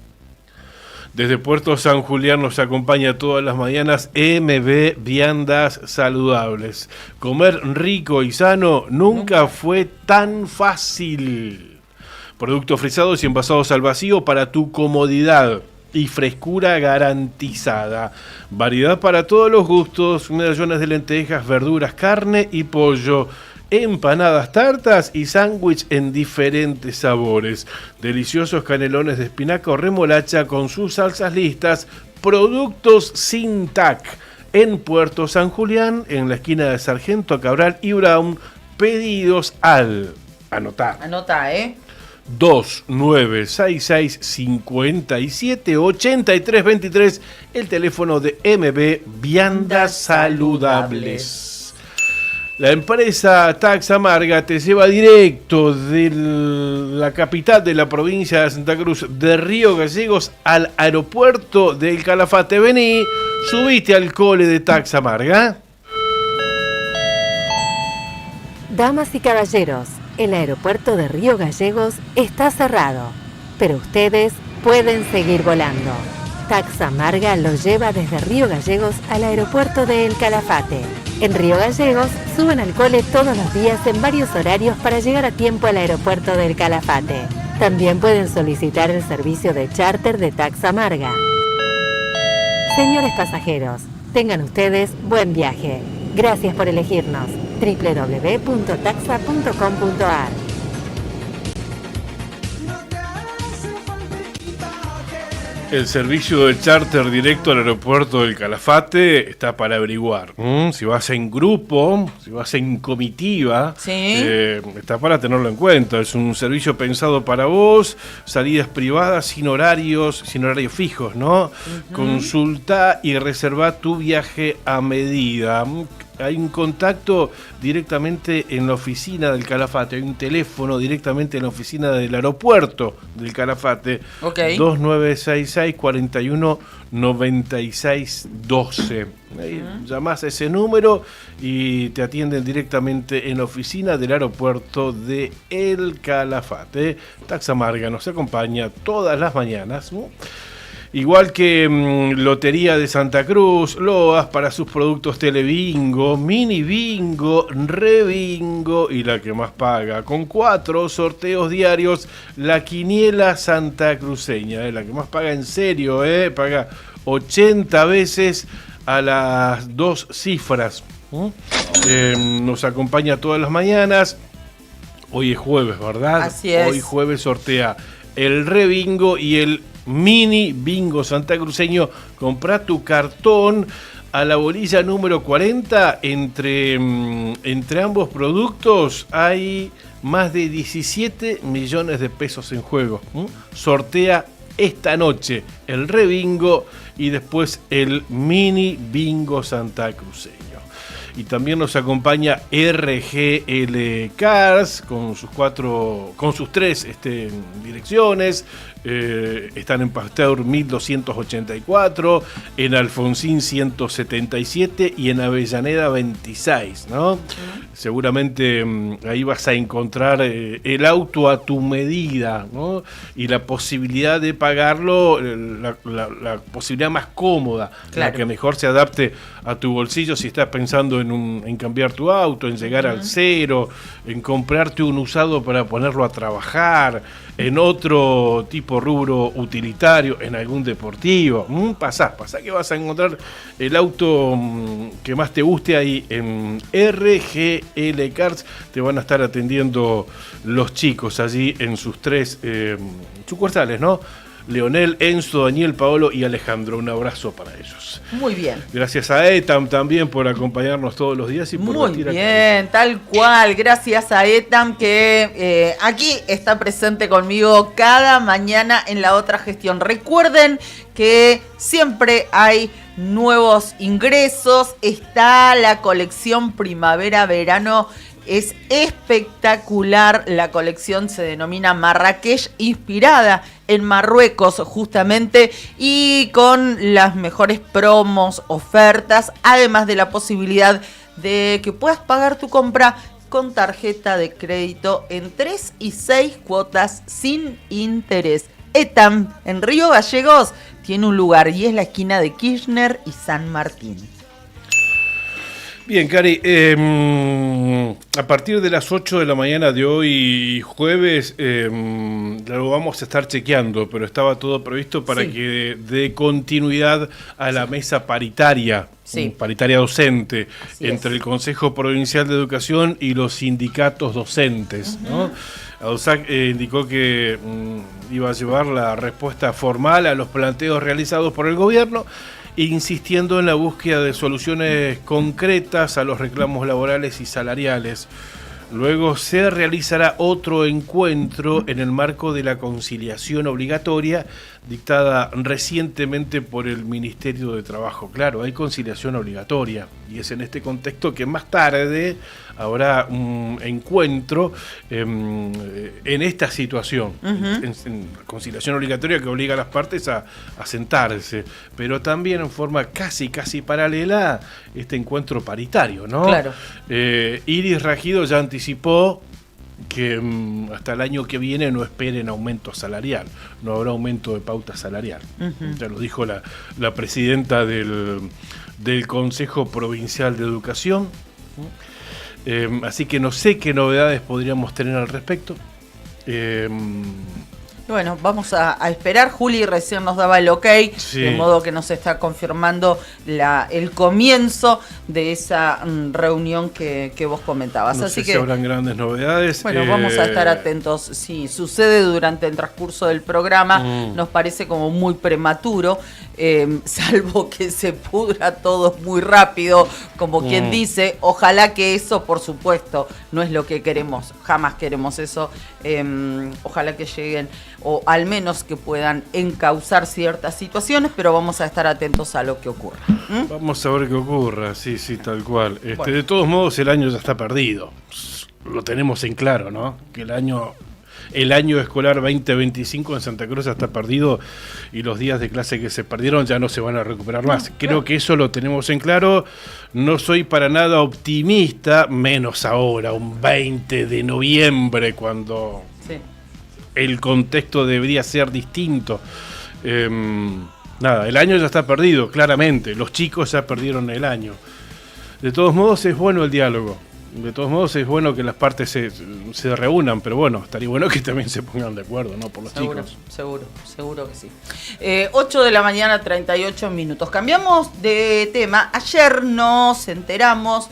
Desde Puerto San Julián nos acompaña todas las mañanas MB Viandas Saludables. Comer rico y sano nunca fue tan fácil. Productos frisados y envasados al vacío para tu comodidad y frescura garantizada. Variedad para todos los gustos, medallones de lentejas, verduras, carne y pollo. Empanadas, tartas y sándwich en diferentes sabores. Deliciosos canelones de espinaca o remolacha con sus salsas listas. Productos sin TAC. En Puerto San Julián, en la esquina de Sargento Cabral y Brown. Pedidos al... Anotá, 2966578323, el teléfono de MB Viandas Saludables. La empresa Taxa Marga te lleva directo de la capital de la provincia de Santa Cruz, de Río Gallegos, al aeropuerto del Calafate. Vení, subite al cole de Taxa Marga. Damas y caballeros, el aeropuerto de Río Gallegos está cerrado, pero ustedes pueden seguir volando. Taxa Marga los lleva desde Río Gallegos al aeropuerto de El Calafate. En Río Gallegos suben al cole todos los días en varios horarios para llegar a tiempo al aeropuerto del Calafate. También pueden solicitar el servicio de charter de Taxa Marga. Señores pasajeros, tengan ustedes buen viaje. Gracias por elegirnos. www.taxa.com.ar. El servicio de charter directo al aeropuerto del Calafate está para averiguar. Si vas en grupo, si vas en comitiva, está para tenerlo en cuenta. Es un servicio pensado para vos, salidas privadas sin horarios fijos, ¿no? Consulta y reserva tu viaje a medida. Hay un contacto directamente en la oficina del Calafate, hay un teléfono directamente en la oficina del aeropuerto del Calafate, 2966-419612. Llamás a ese número y te atienden directamente en la oficina del aeropuerto de El Calafate. Taxa Marga nos acompaña todas las mañanas, ¿no? Igual que Lotería de Santa Cruz, Loas para sus productos Telebingo, Mini Bingo, Rebingo y la que más paga. Con 4 sorteos diarios, la Quiniela Santacruceña, la que más paga en serio, paga 80 veces a las 2 cifras. Nos acompaña todas las mañanas. Hoy es jueves, ¿verdad? Así es. Hoy jueves sortea el Rebingo y el Mini Bingo Santacruceño. Comprá tu cartón a la bolilla número 40. Entre ambos productos hay más de 17 millones de pesos en juego. Sortea esta noche el Rebingo y después el Mini Bingo Santacruceño. Y también nos acompaña RGL Cars con sus 3 direcciones. Están en Pasteur 1284, en Alfonsín 177 y en Avellaneda 26, ¿no? Seguramente ahí vas a encontrar el auto a tu medida, ¿no? Y la posibilidad de pagarlo, la posibilidad más cómoda, la que mejor se adapte a tu bolsillo si estás pensando en cambiar tu auto, en llegar al cero, en comprarte un usado para ponerlo a trabajar, en otro tipo rubro utilitario, en algún deportivo. Pasá que vas a encontrar el auto que más te guste ahí en RGL Cars. Te van a estar atendiendo los chicos allí en sus 3 sucursales, ¿no? Leonel, Enzo, Daniel, Paolo y Alejandro. Un abrazo para ellos. Muy bien. Gracias a ETAM también por acompañarnos todos los días y por muy bien, acá. Tal cual. Gracias a ETAM que aquí está presente conmigo cada mañana en la otra gestión. Recuerden que siempre hay nuevos ingresos. Está la colección primavera-verano. Es espectacular, la colección se denomina Marrakech, inspirada en Marruecos justamente, y con las mejores promos, ofertas, además de la posibilidad de que puedas pagar tu compra con tarjeta de crédito en 3 y 6 cuotas sin interés. ETAM en Río Gallegos tiene un lugar y es la esquina de Kirchner y San Martín. Bien, Cari, a partir de las 8 de la mañana de hoy, jueves, lo vamos a estar chequeando, pero estaba todo previsto para que dé continuidad a la mesa paritaria, paritaria docente, entre el Consejo Provincial de Educación y los sindicatos docentes, ¿no? ADUSAC indicó que iba a llevar la respuesta formal a los planteos realizados por el gobierno, insistiendo en la búsqueda de soluciones concretas a los reclamos laborales y salariales. Luego se realizará otro encuentro en el marco de la conciliación obligatoria dictada recientemente por el Ministerio de Trabajo. Claro, hay conciliación obligatoria y es en este contexto que más tarde habrá un encuentro en esta situación, en conciliación obligatoria que obliga a las partes a sentarse, pero también en forma casi paralela este encuentro paritario, ¿no? Claro. Iris Ragido ya anticipó que hasta el año que viene no esperen aumento salarial, no habrá aumento de pauta salarial. Ya lo dijo la presidenta del Consejo Provincial de Educación. Así que no sé qué novedades podríamos tener al respecto. Bueno, vamos a esperar. Juli recién nos daba el ok, de modo que nos está confirmando el comienzo de esa reunión que vos comentabas. No Así sé que si habrán grandes novedades. Bueno, vamos a estar atentos. Si sucede durante el transcurso del programa, nos parece como muy prematuro, salvo que se pudra todo muy rápido, como quien dice. Ojalá que eso, por supuesto, no es lo que queremos. Jamás queremos eso. Ojalá que lleguen, o al menos que puedan encauzar ciertas situaciones, pero vamos a estar atentos a lo que ocurra. Vamos a ver qué ocurra, sí, tal cual. Bueno. De todos modos, el año ya está perdido. Lo tenemos en claro, ¿no? Que el año escolar 2025 en Santa Cruz está perdido y los días de clase que se perdieron ya no se van a recuperar más. Creo que eso lo tenemos en claro. No soy para nada optimista, menos ahora, un 20 de noviembre, cuando el contexto debería ser distinto. Nada, el año ya está perdido, claramente. Los chicos ya perdieron el año. De todos modos, es bueno el diálogo. De todos modos, es bueno que las partes se reúnan, pero bueno, estaría bueno que también se pongan de acuerdo, ¿no? Por los chicos. Seguro que sí. 8 de la mañana, 38 minutos. Cambiamos de tema. Ayer nos enteramos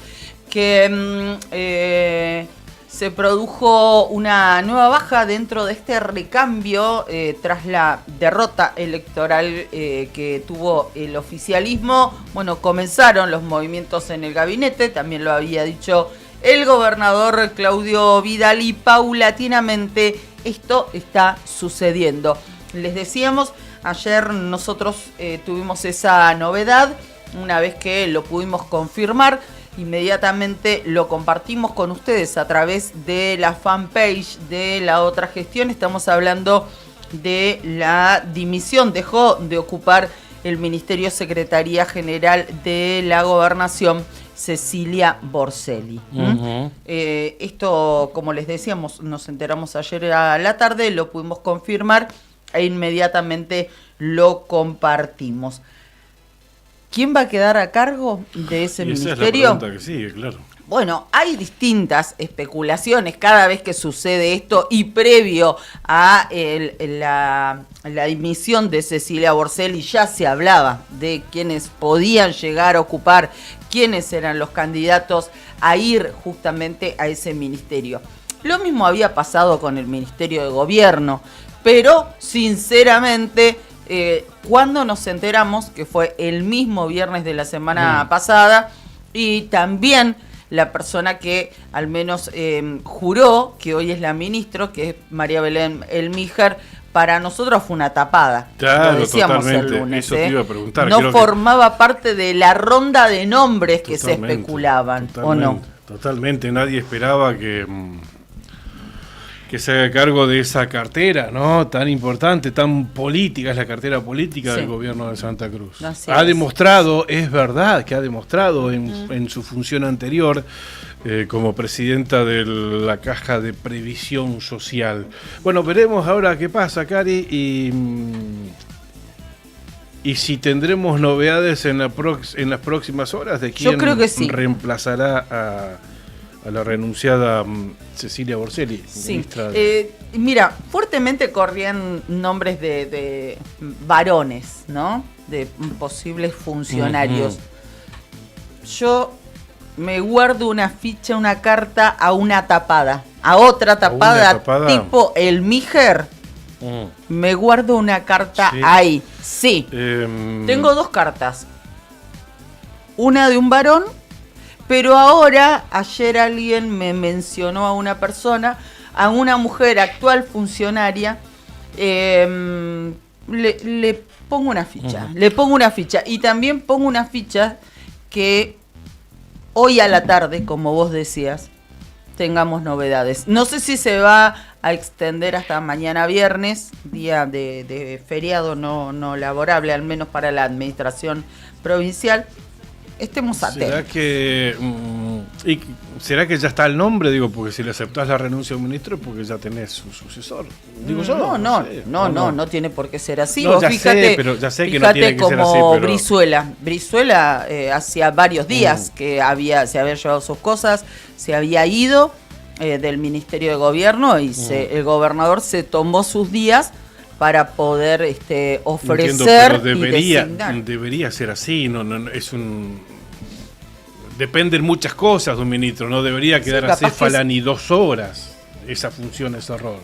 que se produjo una nueva baja dentro de este recambio tras la derrota electoral que tuvo el oficialismo. Bueno, comenzaron los movimientos en el gabinete, también lo había dicho el gobernador Claudio Vidal, y paulatinamente esto está sucediendo. Les decíamos, ayer nosotros tuvimos esa novedad, una vez que lo pudimos confirmar, inmediatamente lo compartimos con ustedes a través de la fanpage de La Otra Gestión. Estamos hablando de la dimisión, dejó de ocupar el Ministerio Secretaría General de la Gobernación Cecilia Borselli. Esto, como les decíamos, nos enteramos ayer a la tarde, lo pudimos confirmar e inmediatamente lo compartimos. ¿Quién va a quedar a cargo de ese ministerio? Esa es la pregunta que sigue, claro. Bueno, hay distintas especulaciones cada vez que sucede esto, y previo a la dimisión de Cecilia Borselli ya se hablaba de quienes podían llegar a ocupar, quiénes eran los candidatos a ir justamente a ese ministerio. Lo mismo había pasado con el Ministerio de Gobierno, pero sinceramente, cuando nos enteramos, que fue el mismo viernes de la semana pasada, y también la persona que al menos juró, que hoy es la ministra, que es María Belén Elmíjar, para nosotros fue una tapada. Claro, lo decíamos totalmente. El lunes. Eso te iba a preguntar. No formaba parte de la ronda de nombres que se especulaban, ¿o no? Totalmente, nadie esperaba que se haga cargo de esa cartera, ¿no? Tan importante, tan política, es la cartera política del gobierno de Santa Cruz. Ha demostrado, es verdad que ha demostrado en su función anterior como presidenta de la Caja de Previsión Social. Bueno, veremos ahora qué pasa, Cari, Y si tendremos novedades en las próximas horas de quién Yo creo que sí. reemplazará a la renunciada Cecilia Borselli, ministra mira, fuertemente corrían nombres de varones, ¿no? De posibles funcionarios. Yo me guardo una ficha, una carta a una tapada, a otra tapada, tipo el Mijer. Me guardo una carta ahí. Sí. Tengo 2 cartas. Una de un varón, pero ahora, ayer alguien me mencionó a una persona, a una mujer actual funcionaria, le pongo una ficha. Le pongo una ficha. Y también pongo una ficha que hoy a la tarde, como vos decías, tengamos novedades. No sé si se va a extender hasta mañana viernes, día de feriado no laborable, al menos para la administración provincial. Estemos atentos. ¿Será que ya está el nombre? Digo, porque si le aceptás la renuncia a un ministro, porque ya tenés su sucesor. Digo yo. No tiene por qué ser así. No, Vos ya fíjate, sé, pero ya sé que no tiene que ser así. Como Pero... Brizuela hacía varios días que se había llevado sus cosas, se había ido del Ministerio de Gobierno y el gobernador se tomó sus días para poder ofrecer. Entiendo, pero debería ser así, no es un... Dependen muchas cosas de un ministro, no debería quedar acéfala ni 2 horas. Esa función, ese rol.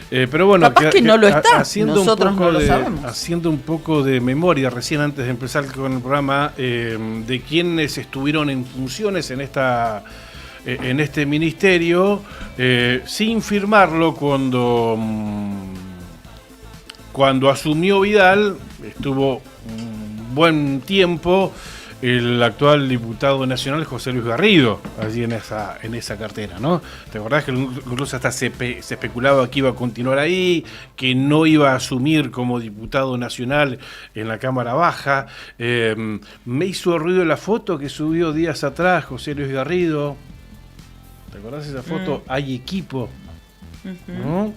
Pero bueno, capaz que no lo está, nosotros no lo sabemos. Haciendo un poco de memoria, recién antes de empezar con el programa, de quienes estuvieron en funciones en este ministerio, sin firmarlo cuando asumió Vidal, estuvo un buen tiempo el actual diputado nacional José Luis Garrido, allí en esa cartera, ¿no? ¿Te acordás que incluso hasta se especulaba que iba a continuar ahí, que no iba a asumir como diputado nacional en la Cámara Baja? Me hizo ruido la foto que subió días atrás José Luis Garrido. ¿Te acordás de esa foto? Hay equipo. ¿No?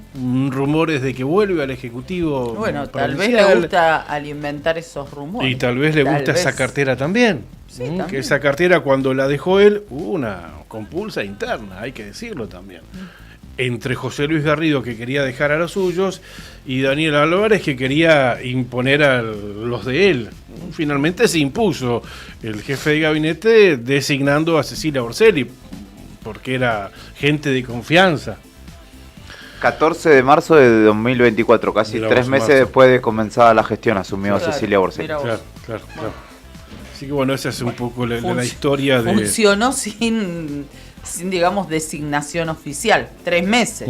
Rumores de que vuelve al Ejecutivo. Bueno, tal vez le gusta alimentar esos rumores. Y tal vez le gusta esa cartera también. Sí, también. Que esa cartera, cuando la dejó él, hubo una compulsa interna, hay que decirlo también. Entre José Luis Garrido, que quería dejar a los suyos, y Daniel Álvarez, que quería imponer a los de él. Finalmente se impuso el jefe de gabinete designando a Cecilia Borselli, porque era gente de confianza. 14 de marzo de 2024, casi 3 meses después de comenzada la gestión, asumió Cecilia Borselli. Claro. Así que bueno, esa es un poco la historia de... Funcionó sin digamos, designación oficial, 3 meses.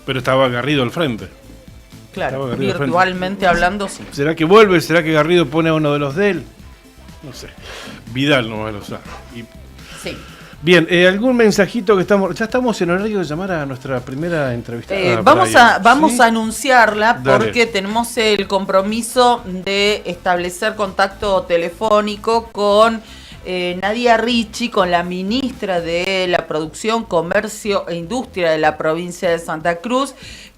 Pero estaba Garrido al frente. Claro, virtualmente hablando, sí. ¿Será que vuelve? ¿Será que Garrido pone a uno de los de él? No sé. Vidal no me lo sabe. Sí. Bien, ¿algún mensajito que ya estamos en horario de llamar a nuestra primera entrevistada? Vamos a anunciarla porque tenemos el compromiso de establecer contacto telefónico con Nadia Ricci, con la ministra de la Producción, Comercio e Industria de la provincia de Santa Cruz,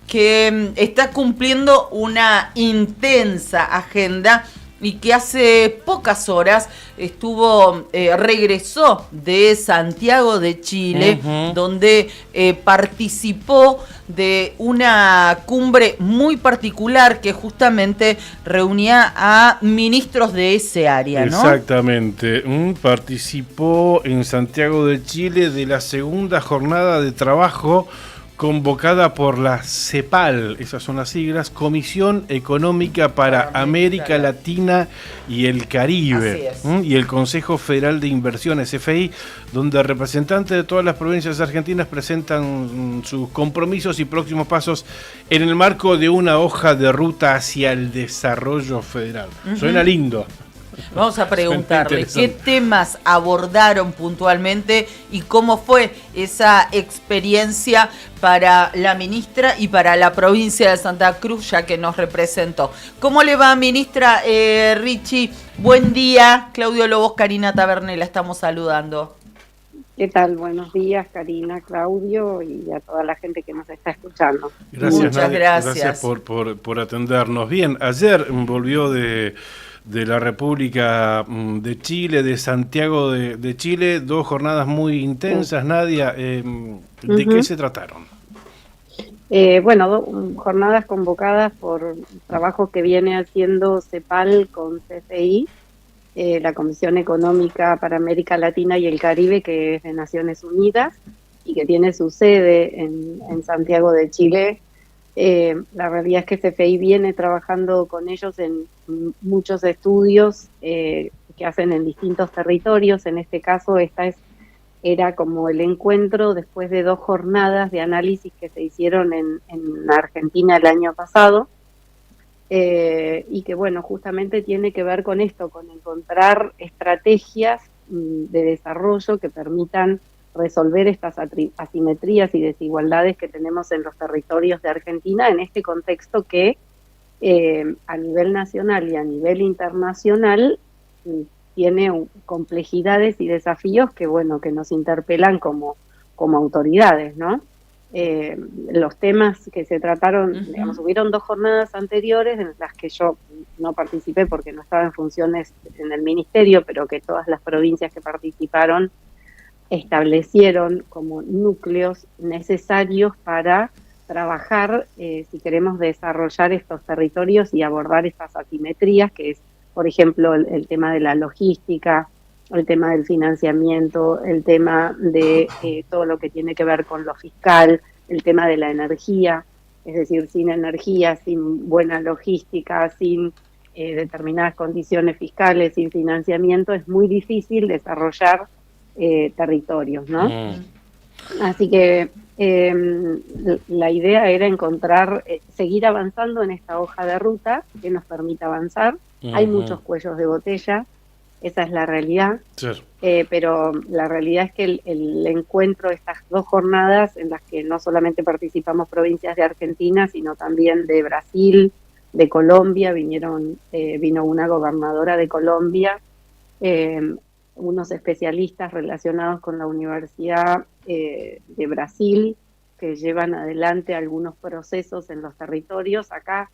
que está cumpliendo una intensa agenda y que hace pocas horas regresó de Santiago de Chile, donde participó de una cumbre muy particular que justamente reunía a ministros de ese área, ¿no? Exactamente. Participó en Santiago de Chile de la segunda jornada de trabajo convocada por la CEPAL, esas son las siglas, Comisión Económica para América Latina y el Caribe, y el Consejo Federal de Inversiones, CFI, donde representantes de todas las provincias argentinas presentan sus compromisos y próximos pasos en el marco de una hoja de ruta hacia el desarrollo federal. Suena lindo. Vamos a preguntarle qué temas abordaron puntualmente y cómo fue esa experiencia para la ministra y para la provincia de Santa Cruz, ya que nos representó. ¿Cómo le va, ministra Ricci? Buen día. Claudio Lobos, Karina Taberné, la estamos saludando. ¿Qué tal? Buenos días, Karina, Claudio y a toda la gente que nos está escuchando. Gracias, Muchas Nadia. gracias. Por atendernos. Bien, ayer volvió de la República de Chile, de Santiago de Chile, 2 jornadas muy intensas, Nadia. ¿De qué se trataron? Jornadas convocadas por trabajo que viene haciendo CEPAL con CFI, la Comisión Económica para América Latina y el Caribe, que es de Naciones Unidas y que tiene su sede en Santiago de Chile. La realidad es que CFI viene trabajando con ellos en muchos estudios que hacen en distintos territorios. En este caso, era como el encuentro después de 2 jornadas de análisis que se hicieron en Argentina el año pasado, y que, bueno, justamente tiene que ver con esto, con encontrar estrategias de desarrollo que permitan resolver estas asimetrías y desigualdades que tenemos en los territorios de Argentina en este contexto que a nivel nacional y a nivel internacional tiene complejidades y desafíos que, bueno, que nos interpelan como autoridades, ¿no? Los temas que se trataron, digamos, hubieron 2 jornadas anteriores en las que yo no participé porque no estaba en funciones en el ministerio, pero que todas las provincias que participaron establecieron como núcleos necesarios para trabajar, si queremos desarrollar estos territorios y abordar estas asimetrías, que es, por ejemplo, el tema de la logística, el tema del financiamiento, el tema de todo lo que tiene que ver con lo fiscal, el tema de la energía, es decir, sin energía, sin buena logística, sin determinadas condiciones fiscales, sin financiamiento, es muy difícil desarrollar territorios, ¿no? Así que la idea era seguir avanzando en esta hoja de ruta que nos permita avanzar. Hay muchos cuellos de botella, esa es la realidad, pero la realidad es que el encuentro, estas 2 jornadas en las que no solamente participamos provincias de Argentina, sino también de Brasil, de Colombia, vino una gobernadora de Colombia, unos especialistas relacionados con la Universidad de Brasil, que llevan adelante algunos procesos en los territorios. Acá,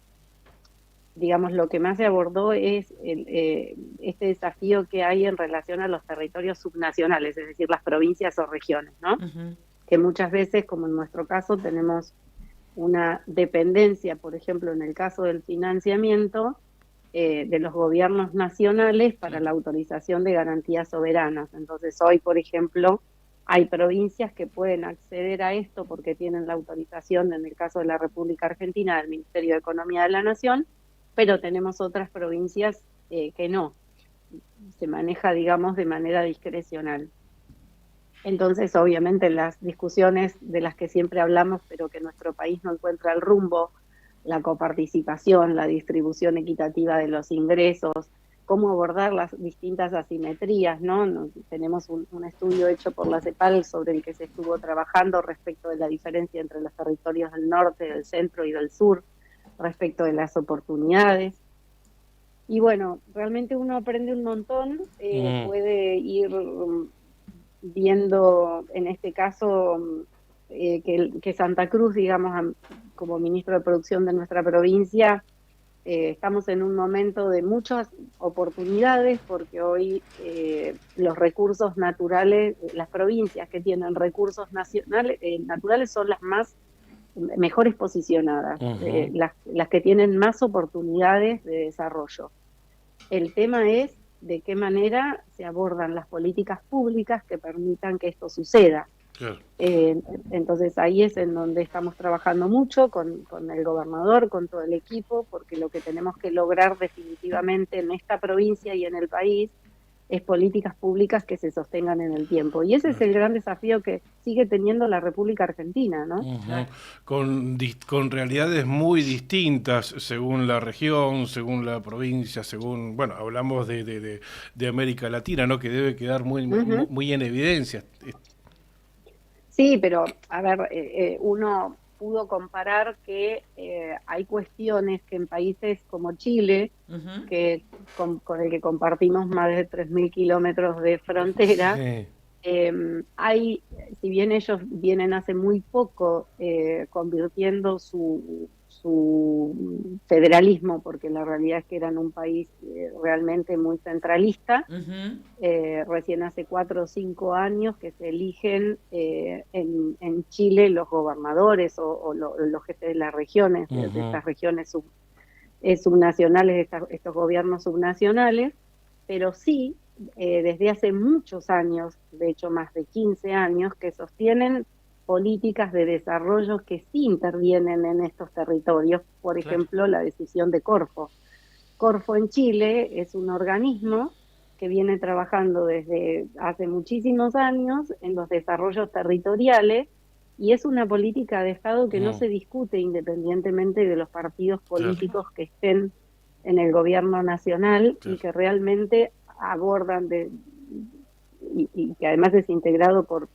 digamos, lo que más se abordó es este desafío que hay en relación a los territorios subnacionales, es decir, las provincias o regiones, ¿no? Que muchas veces, como en nuestro caso, tenemos una dependencia, por ejemplo, en el caso del financiamiento, de los gobiernos nacionales para la autorización de garantías soberanas. Entonces, hoy, por ejemplo, hay provincias que pueden acceder a esto porque tienen la autorización, en el caso de la República Argentina, del Ministerio de Economía de la Nación, pero tenemos otras provincias que no. Se maneja, digamos, de manera discrecional. Entonces, obviamente, las discusiones de las que siempre hablamos, pero que nuestro país no encuentra el rumbo, la coparticipación, la distribución equitativa de los ingresos, cómo abordar las distintas asimetrías, ¿no? Tenemos un estudio hecho por la CEPAL sobre el que se estuvo trabajando respecto de la diferencia entre los territorios del norte, del centro y del sur, respecto de las oportunidades. Y bueno, realmente uno aprende un montón, puede ir viendo, en este caso, que Santa Cruz, digamos, como ministro de Producción de nuestra provincia, estamos en un momento de muchas oportunidades, porque hoy los recursos naturales, las provincias que tienen recursos naturales son las mejores posicionadas, las que tienen más oportunidades de desarrollo. El tema es de qué manera se abordan las políticas públicas que permitan que esto suceda. Claro. Entonces ahí es en donde estamos trabajando mucho con el gobernador, con todo el equipo, porque lo que tenemos que lograr definitivamente en esta provincia y en el país es políticas públicas que se sostengan en el tiempo. Y ese es el gran desafío que sigue teniendo la República Argentina, ¿no? Con realidades muy distintas según la región, según la provincia, según, bueno, hablamos de América Latina, ¿no? Que debe quedar muy en evidencia. Sí, pero, a ver, uno pudo comparar que hay cuestiones que en países como Chile, que con el que compartimos más de 3.000 kilómetros de frontera, Si bien ellos vienen hace muy poco convirtiendo su federalismo, porque la realidad es que eran un país realmente muy centralista, recién hace 4 o 5 años que se eligen en Chile los gobernadores o los jefes de las regiones, de estas regiones subnacionales, estos gobiernos subnacionales, pero sí, desde hace muchos años, de hecho más de 15 años, que sostienen políticas de desarrollo que sí intervienen en estos territorios, por ejemplo, la decisión de Corfo. Corfo en Chile es un organismo que viene trabajando desde hace muchísimos años en los desarrollos territoriales y es una política de Estado que no se discute independientemente de los partidos políticos que estén en el gobierno nacional y que realmente abordan y que además es integrado por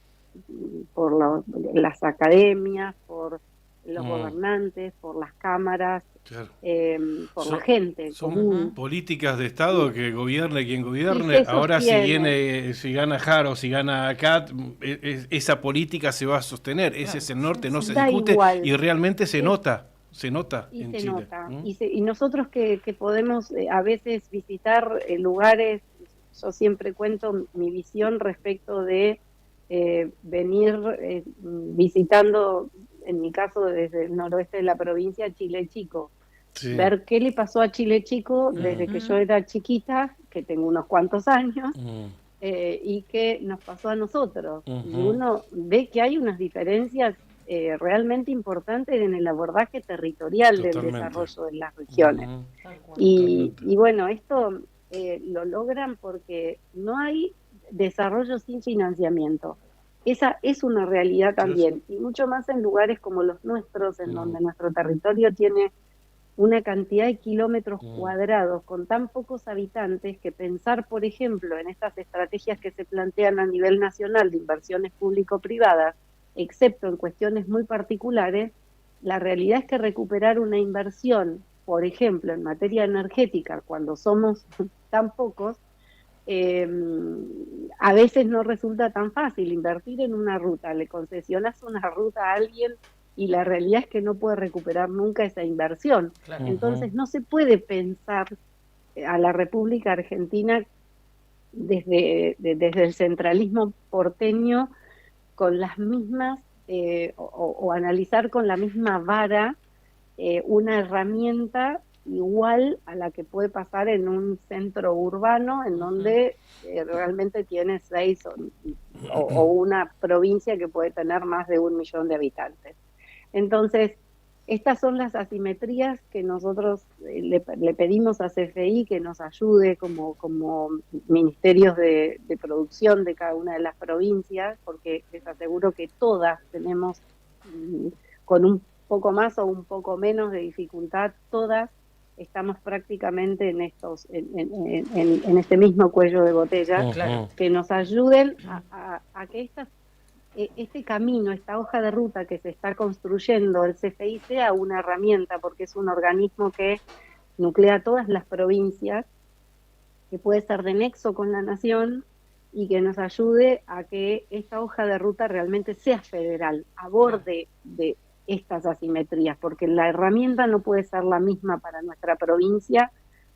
las academias, por los gobernantes, por las cámaras, por la gente común. Políticas de Estado que gobierne quien gobierne. Ahora si gana Jaro, si gana Cat, esa política se va a sostener. Ese es el norte, no se discute igual. Y realmente se nota en Chile. Nota. Y nosotros que podemos a veces visitar lugares, yo siempre cuento mi visión respecto de venir visitando, en mi caso desde el noroeste de la provincia, Chile Chico. Ver qué le pasó a Chile Chico desde que yo era chiquita, que tengo unos cuantos años, y qué nos pasó a nosotros. Y uno ve que hay unas diferencias realmente importantes en el abordaje territorial del desarrollo de las regiones. Y bueno, esto lo logran porque no hay desarrollo sin financiamiento. Esa es una realidad también, y mucho más en lugares como los nuestros, en donde nuestro territorio tiene una cantidad de kilómetros cuadrados con tan pocos habitantes que pensar, por ejemplo, en estas estrategias que se plantean a nivel nacional de inversiones público-privadas, excepto en cuestiones muy particulares, la realidad es que recuperar una inversión, por ejemplo, en materia energética, cuando somos tan pocos, a veces no resulta tan fácil invertir en una ruta. Le concesionas una ruta a alguien y la realidad es que no puede recuperar nunca esa inversión. Entonces no se puede pensar a la República Argentina desde el centralismo porteño con las mismas o analizar con la misma vara una herramienta igual a la que puede pasar en un centro urbano en donde realmente tiene 6 o una provincia que puede tener más de 1 millón de habitantes. Entonces, estas son las asimetrías que nosotros le pedimos a CFI que nos ayude como ministerios de producción de cada una de las provincias, porque les aseguro que todas tenemos, con un poco más o un poco menos de dificultad, todas estamos prácticamente en este mismo cuello de botella, que nos ayuden a que este camino, esta hoja de ruta que se está construyendo el CFI sea una herramienta, porque es un organismo que nuclea todas las provincias, que puede ser de nexo con la nación y que nos ayude a que esta hoja de ruta realmente sea federal, aborde de estas asimetrías, porque la herramienta no puede ser la misma para nuestra provincia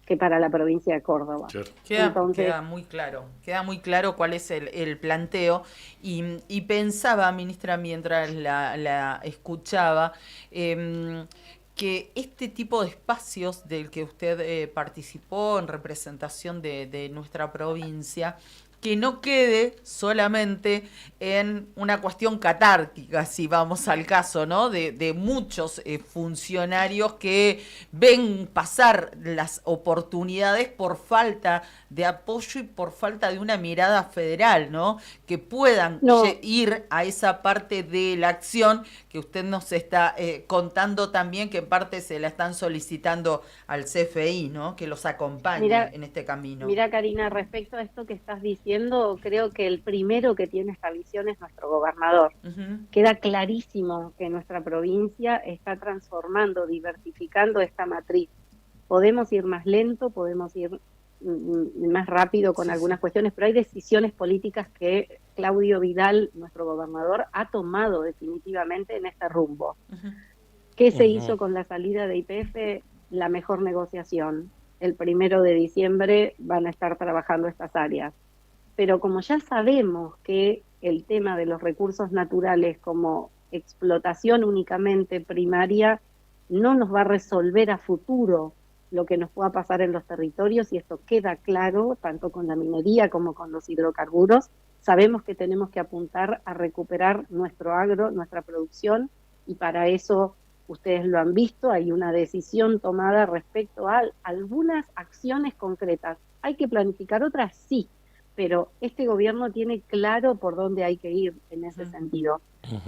que para la provincia de Córdoba. Queda muy claro cuál es el planteo y pensaba, ministra, mientras la escuchaba, que este tipo de espacios del que usted participó en representación de nuestra provincia, que no quede solamente en una cuestión catártica, si vamos al caso, ¿no? De muchos funcionarios que ven pasar las oportunidades por falta de apoyo y por falta de una mirada federal, ¿no? Que puedan ir a esa parte de la acción que usted nos está contando también, que en parte se la están solicitando al CFI, ¿no? Que los acompañe en este camino. Mira, Karina, respecto a esto que estás diciendo, creo que el primero que tiene esta visión es nuestro gobernador. Queda clarísimo que nuestra provincia está transformando, diversificando esta matriz. Podemos ir más lento, podemos ir más rápido con algunas cuestiones, pero hay decisiones políticas que Claudio Vidal, nuestro gobernador, ha tomado definitivamente en este rumbo. ¿Qué se hizo con la salida de YPF? La mejor negociación. El 1 de diciembre van a estar trabajando estas áreas. Pero como ya sabemos que el tema de los recursos naturales como explotación únicamente primaria no nos va a resolver a futuro lo que nos pueda pasar en los territorios, y esto queda claro tanto con la minería como con los hidrocarburos, sabemos que tenemos que apuntar a recuperar nuestro agro, nuestra producción, y para eso ustedes lo han visto, hay una decisión tomada respecto a algunas acciones concretas. ¿Hay que planificar otras? Sí, pero este gobierno tiene claro por dónde hay que ir en ese sentido.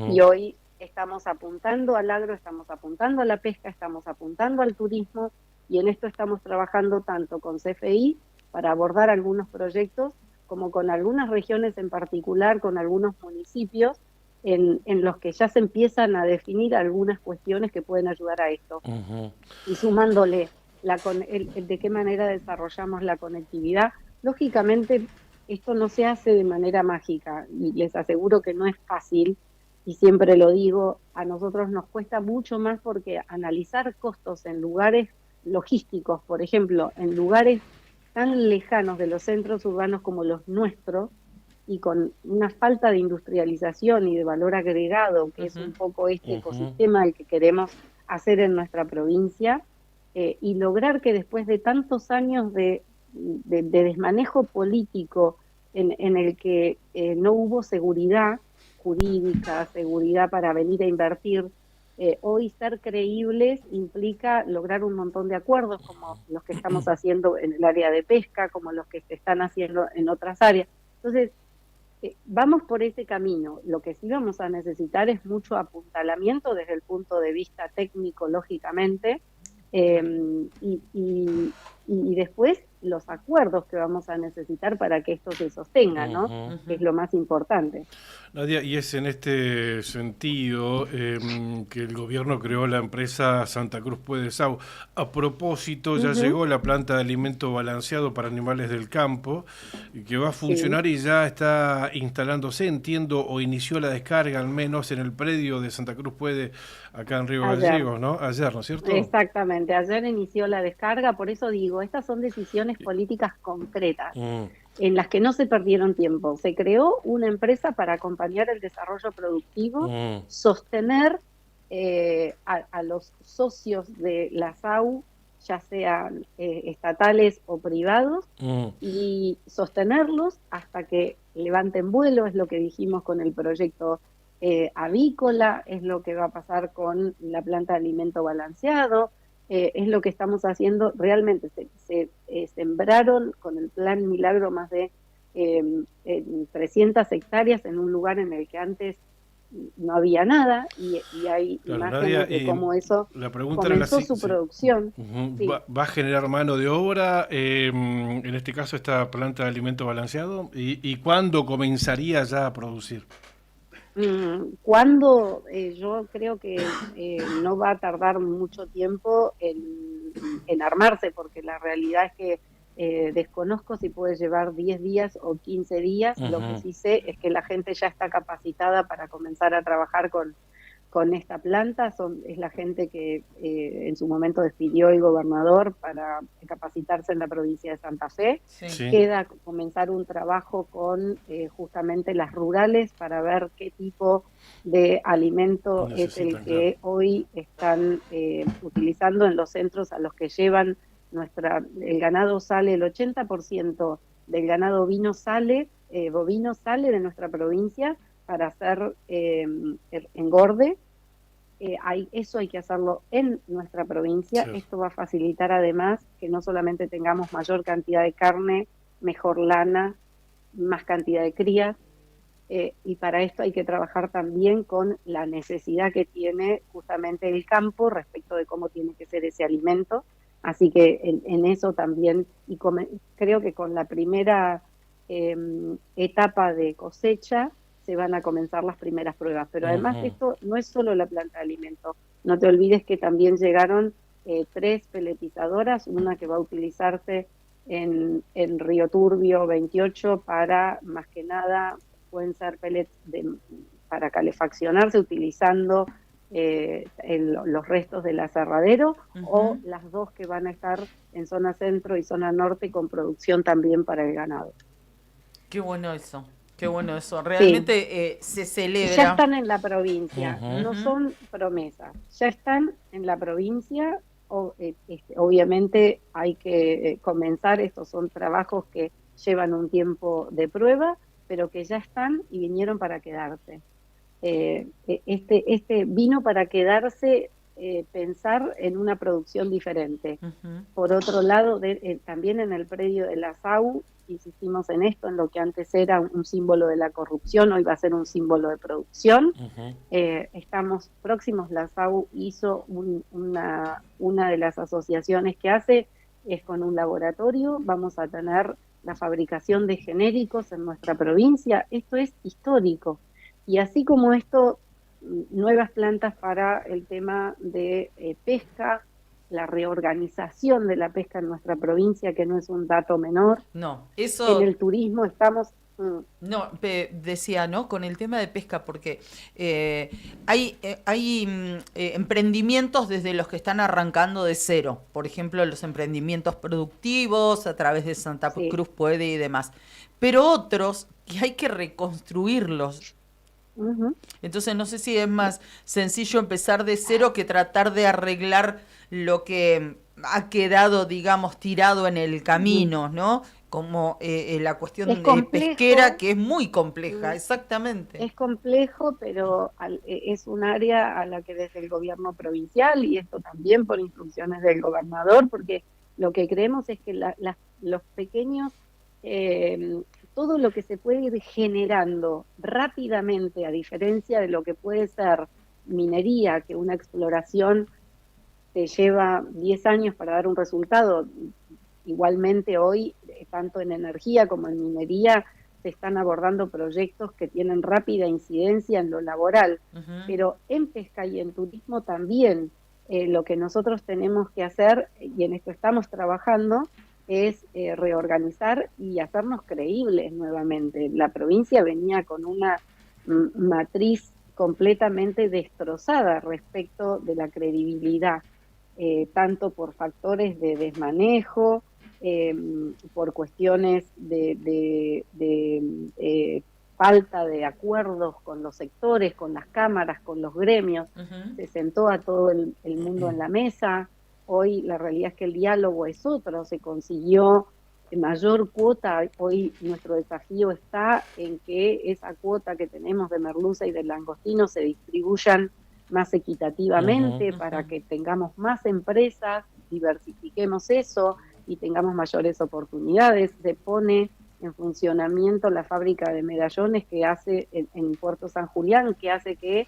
Y hoy estamos apuntando al agro, estamos apuntando a la pesca, estamos apuntando al turismo, y en esto estamos trabajando tanto con CFI para abordar algunos proyectos, como con algunas regiones en particular, con algunos municipios, en los que ya se empiezan a definir algunas cuestiones que pueden ayudar a esto. Y sumándole de qué manera desarrollamos la conectividad, lógicamente esto no se hace de manera mágica, y les aseguro que no es fácil, y siempre lo digo, a nosotros nos cuesta mucho más, porque analizar costos en lugares logísticos, por ejemplo, en lugares tan lejanos de los centros urbanos como los nuestros, y con una falta de industrialización y de valor agregado, que es un poco este ecosistema el que queremos hacer en nuestra provincia, y lograr que después de tantos años de desmanejo político en el que no hubo seguridad jurídica, seguridad para venir a invertir, hoy ser creíbles implica lograr un montón de acuerdos, como los que estamos haciendo en el área de pesca, como los que se están haciendo en otras áreas. Entonces, vamos por ese camino. Lo que sí vamos a necesitar es mucho apuntalamiento desde el punto de vista técnico, lógicamente, y después los acuerdos que vamos a necesitar para que esto se sostenga, ¿no? Que es lo más importante. Nadia, y es en este sentido que el gobierno creó la empresa Santa Cruz Puede Sau. A propósito, ya llegó la planta de alimento balanceado para animales del campo, que va a funcionar y ya está instalándose, entiendo, o inició la descarga al menos en el predio de Santa Cruz Puede, acá en Río Gallegos, ¿no? Ayer, ¿no es cierto? Exactamente, ayer inició la descarga, por eso digo, estas son decisiones políticas concretas, en las que no se perdieron tiempo. Se creó una empresa para acompañar el desarrollo productivo, sostener a los socios de la SAU, ya sean estatales o privados, y sostenerlos hasta que levanten vuelo, es lo que dijimos con el proyecto avícola, es lo que va a pasar con la planta de alimento balanceado, es lo que estamos haciendo. Realmente se sembraron con el plan Milagro más de 300 hectáreas en un lugar en el que antes no había nada, y hay imágenes de cómo eso comenzó su producción. Sí. ¿Va a generar mano de obra, en este caso esta planta de alimento balanceado? ¿Y cuándo comenzaría ya a producir? Cuando yo creo que no va a tardar mucho tiempo en armarse, porque la realidad es que desconozco si puede llevar 10 días o 15 días. Lo que sí sé es que la gente ya está capacitada para comenzar a trabajar con esta planta. Es la gente que en su momento despidió el gobernador para capacitarse en la provincia de Santa Fe. Queda comenzar un trabajo con justamente las rurales para ver qué tipo de alimento es el que hoy están utilizando en los centros a los que llevan el ganado. Sale el 80% del ganado bovino sale de nuestra provincia para hacer engorde. Eso hay que hacerlo en nuestra provincia. Esto va a facilitar además que no solamente tengamos mayor cantidad de carne, mejor lana, más cantidad de crías, y para esto hay que trabajar también con la necesidad que tiene justamente el campo respecto de cómo tiene que ser ese alimento. Así que en eso también, y creo que con la primera etapa de cosecha se van a comenzar las primeras pruebas. Pero además esto no es solo la planta de alimento. No te olvides que también llegaron 3 peletizadoras, una que va a utilizarse en Río Turbio 28 para, más que nada, pueden ser pellets para calefaccionarse utilizando los restos del aserradero, o las dos que van a estar en zona centro y zona norte con producción también para el ganado. Qué bueno eso. Qué bueno eso. Realmente se celebra. Ya están en la provincia, no son promesas. Ya están en la provincia. Obviamente hay que comenzar. Estos son trabajos que llevan un tiempo de prueba, pero que ya están y vinieron para quedarse. Este vino para quedarse, pensar en una producción diferente. Por otro lado, también en el predio de la SAU insistimos en esto, en lo que antes era un símbolo de la corrupción, hoy va a ser un símbolo de producción. Estamos próximos, la SAU hizo una de las asociaciones que hace, es con un laboratorio, vamos a tener la fabricación de genéricos en nuestra provincia. Esto es histórico. Y así como esto, nuevas plantas para el tema de pesca, la reorganización de la pesca en nuestra provincia, que no es un dato menor. No, eso... En el turismo estamos... No, decía, ¿no? Con el tema de pesca, porque hay emprendimientos desde los que están arrancando de cero. Por ejemplo, los emprendimientos productivos, a través de Santa Cruz Puede y demás. Pero otros que hay que reconstruirlos. Entonces no sé si es más sencillo empezar de cero que tratar de arreglar lo que ha quedado, digamos, tirado en el camino, ¿no? Como la cuestión pesquera, que es muy compleja, exactamente. Es complejo, pero es un área a la que desde el gobierno provincial, y esto también por instrucciones del gobernador, porque lo que creemos es que los pequeños... todo lo que se puede ir generando rápidamente, a diferencia de lo que puede ser minería, que una exploración te lleva 10 años para dar un resultado. Igualmente hoy, tanto en energía como en minería, se están abordando proyectos que tienen rápida incidencia en lo laboral. Pero en pesca y en turismo también lo que nosotros tenemos que hacer, y en esto estamos trabajando, es reorganizar y hacernos creíbles nuevamente. La provincia venía con una matriz completamente destrozada respecto de la credibilidad, tanto por factores de desmanejo, por cuestiones de falta de acuerdos con los sectores, con las cámaras, con los gremios. Se sentó a todo el mundo en la mesa. Hoy la realidad es que el diálogo es otro, se consiguió mayor cuota. Hoy nuestro desafío está en que esa cuota que tenemos de merluza y de langostino se distribuyan más equitativamente para que tengamos más empresas, diversifiquemos eso y tengamos mayores oportunidades. Se pone en funcionamiento la fábrica de medallones que hace en Puerto San Julián, que hace que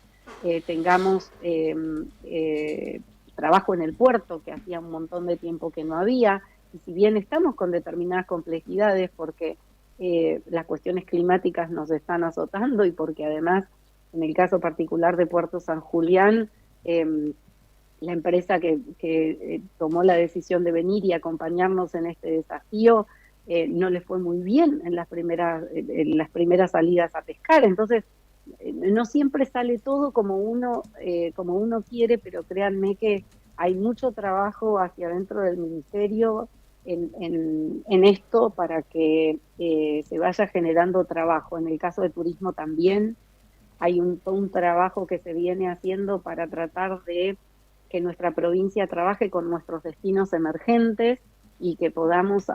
tengamos... trabajo en el puerto, que hacía un montón de tiempo que no había, y si bien estamos con determinadas complejidades porque las cuestiones climáticas nos están azotando y porque además, en el caso particular de Puerto San Julián, la empresa que tomó la decisión de venir y acompañarnos en este desafío no le fue muy bien en las primeras salidas a pescar. Entonces, no siempre sale todo como uno quiere, pero créanme que hay mucho trabajo hacia adentro del ministerio en esto para que se vaya generando trabajo. En el caso de turismo también hay un trabajo que se viene haciendo para tratar de que nuestra provincia trabaje con nuestros destinos emergentes y que podamos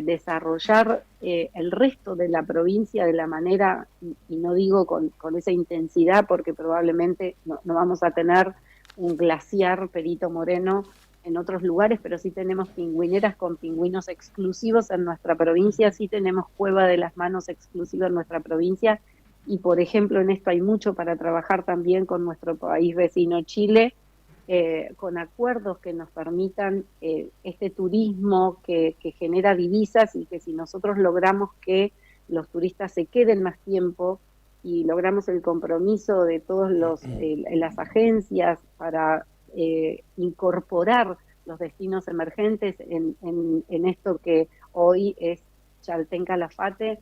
desarrollar el resto de la provincia de la manera, y no digo con esa intensidad, porque probablemente no vamos a tener un glaciar Perito Moreno en otros lugares, pero sí tenemos pingüineras con pingüinos exclusivos en nuestra provincia, sí tenemos Cueva de las Manos exclusiva en nuestra provincia, y por ejemplo en esto hay mucho para trabajar también con nuestro país vecino Chile, con acuerdos que nos permitan este turismo que genera divisas, y que si nosotros logramos que los turistas se queden más tiempo y logramos el compromiso de todas las agencias para incorporar los destinos emergentes en esto que hoy es Chaltén Calafate,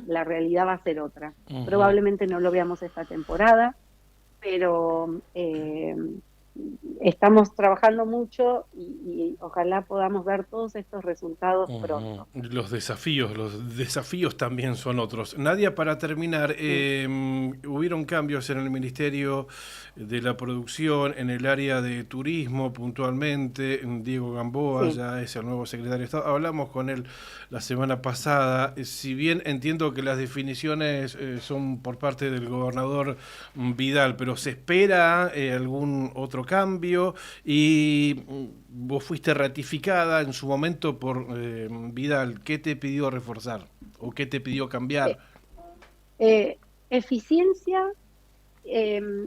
la realidad va a ser otra. Ujú. Probablemente no lo veamos esta temporada, pero estamos trabajando mucho y ojalá podamos ver todos estos resultados pronto. Los desafíos también son otros. Nadia, para terminar, hubieron cambios en el Ministerio de la Producción, en el área de turismo puntualmente. Diego Gamboa ya es el nuevo secretario de Estado. Hablamos con él la semana pasada. Si bien entiendo que las definiciones son por parte del gobernador Vidal, pero ¿se espera algún otro cambio? Y vos fuiste ratificada en su momento por Vidal. ¿Qué te pidió reforzar o qué te pidió cambiar? Eficiencia,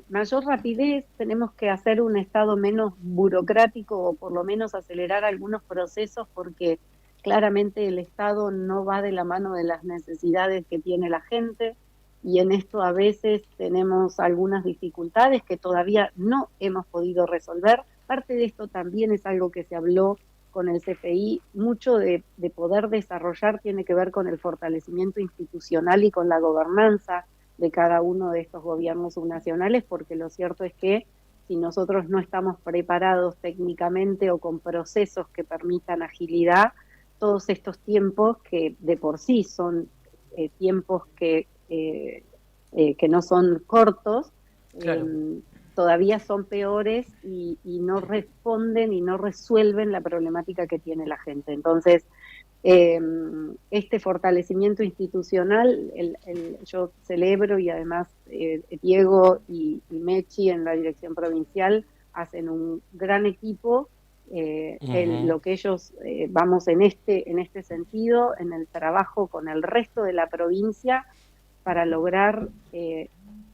mayor rapidez, tenemos que hacer un Estado menos burocrático o por lo menos acelerar algunos procesos porque claramente el Estado no va de la mano de las necesidades que tiene la gente y en esto a veces tenemos algunas dificultades que todavía no hemos podido resolver. Parte de esto también es algo que se habló con el CFI, mucho de poder desarrollar tiene que ver con el fortalecimiento institucional y con la gobernanza de cada uno de estos gobiernos subnacionales, porque lo cierto es que si nosotros no estamos preparados técnicamente o con procesos que permitan agilidad, todos estos tiempos que de por sí son tiempos que no son cortos, todavía son peores y no responden y no resuelven la problemática que tiene la gente. Entonces, este fortalecimiento institucional, yo celebro y además Diego y Mechi en la dirección provincial hacen un gran equipo. Lo que ellos vamos en este sentido, en el trabajo con el resto de la provincia para lograr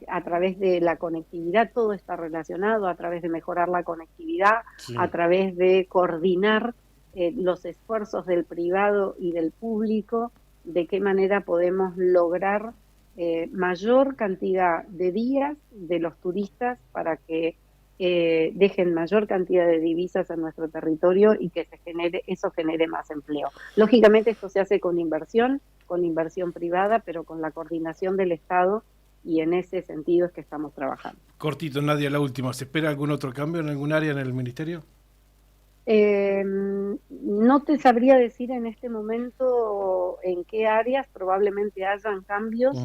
a través de la conectividad, todo está relacionado, a través de mejorar la conectividad, a través de coordinar los esfuerzos del privado y del público, de qué manera podemos lograr mayor cantidad de días de los turistas para que dejen mayor cantidad de divisas en nuestro territorio y que eso genere más empleo. Lógicamente esto se hace con inversión privada, pero con la coordinación del Estado y en ese sentido es que estamos trabajando. Cortito, Nadia, la última. ¿Se espera algún otro cambio en algún área en el Ministerio? No te sabría decir en este momento en qué áreas probablemente hayan cambios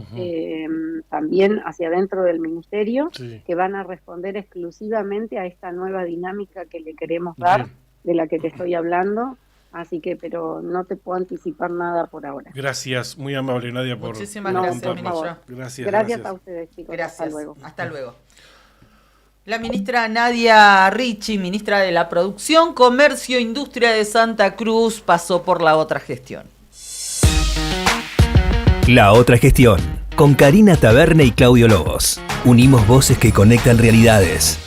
también hacia adentro del Ministerio que van a responder exclusivamente a esta nueva dinámica que le queremos dar, de la que te estoy hablando. Así que, pero no te puedo anticipar nada por ahora. Gracias, muy amable, Nadia, por Muchísimas gracias, ministra. Gracias a ustedes, chicos. Gracias. Hasta luego. Hasta luego. La ministra Nadia Ricci, ministra de la Producción, Comercio e Industria de Santa Cruz, pasó por La Otra Gestión. La Otra Gestión, con Karina Taberne y Claudio Lobos. Unimos voces que conectan realidades.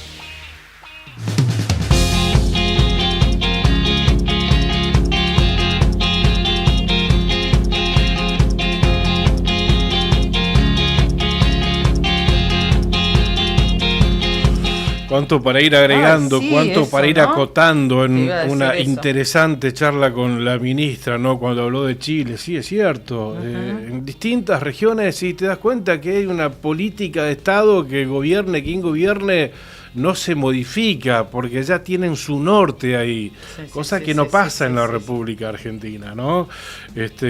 Cuánto para ir agregando, cuánto para ir acotando en una eso. Interesante charla con la ministra, ¿no? Cuando habló de Chile, sí, es cierto. En distintas regiones, sí, te das cuenta que hay una política de Estado que gobierne quien gobierne, no se modifica, porque ya tienen su norte ahí, cosa que no pasa en la República Argentina, ¿no?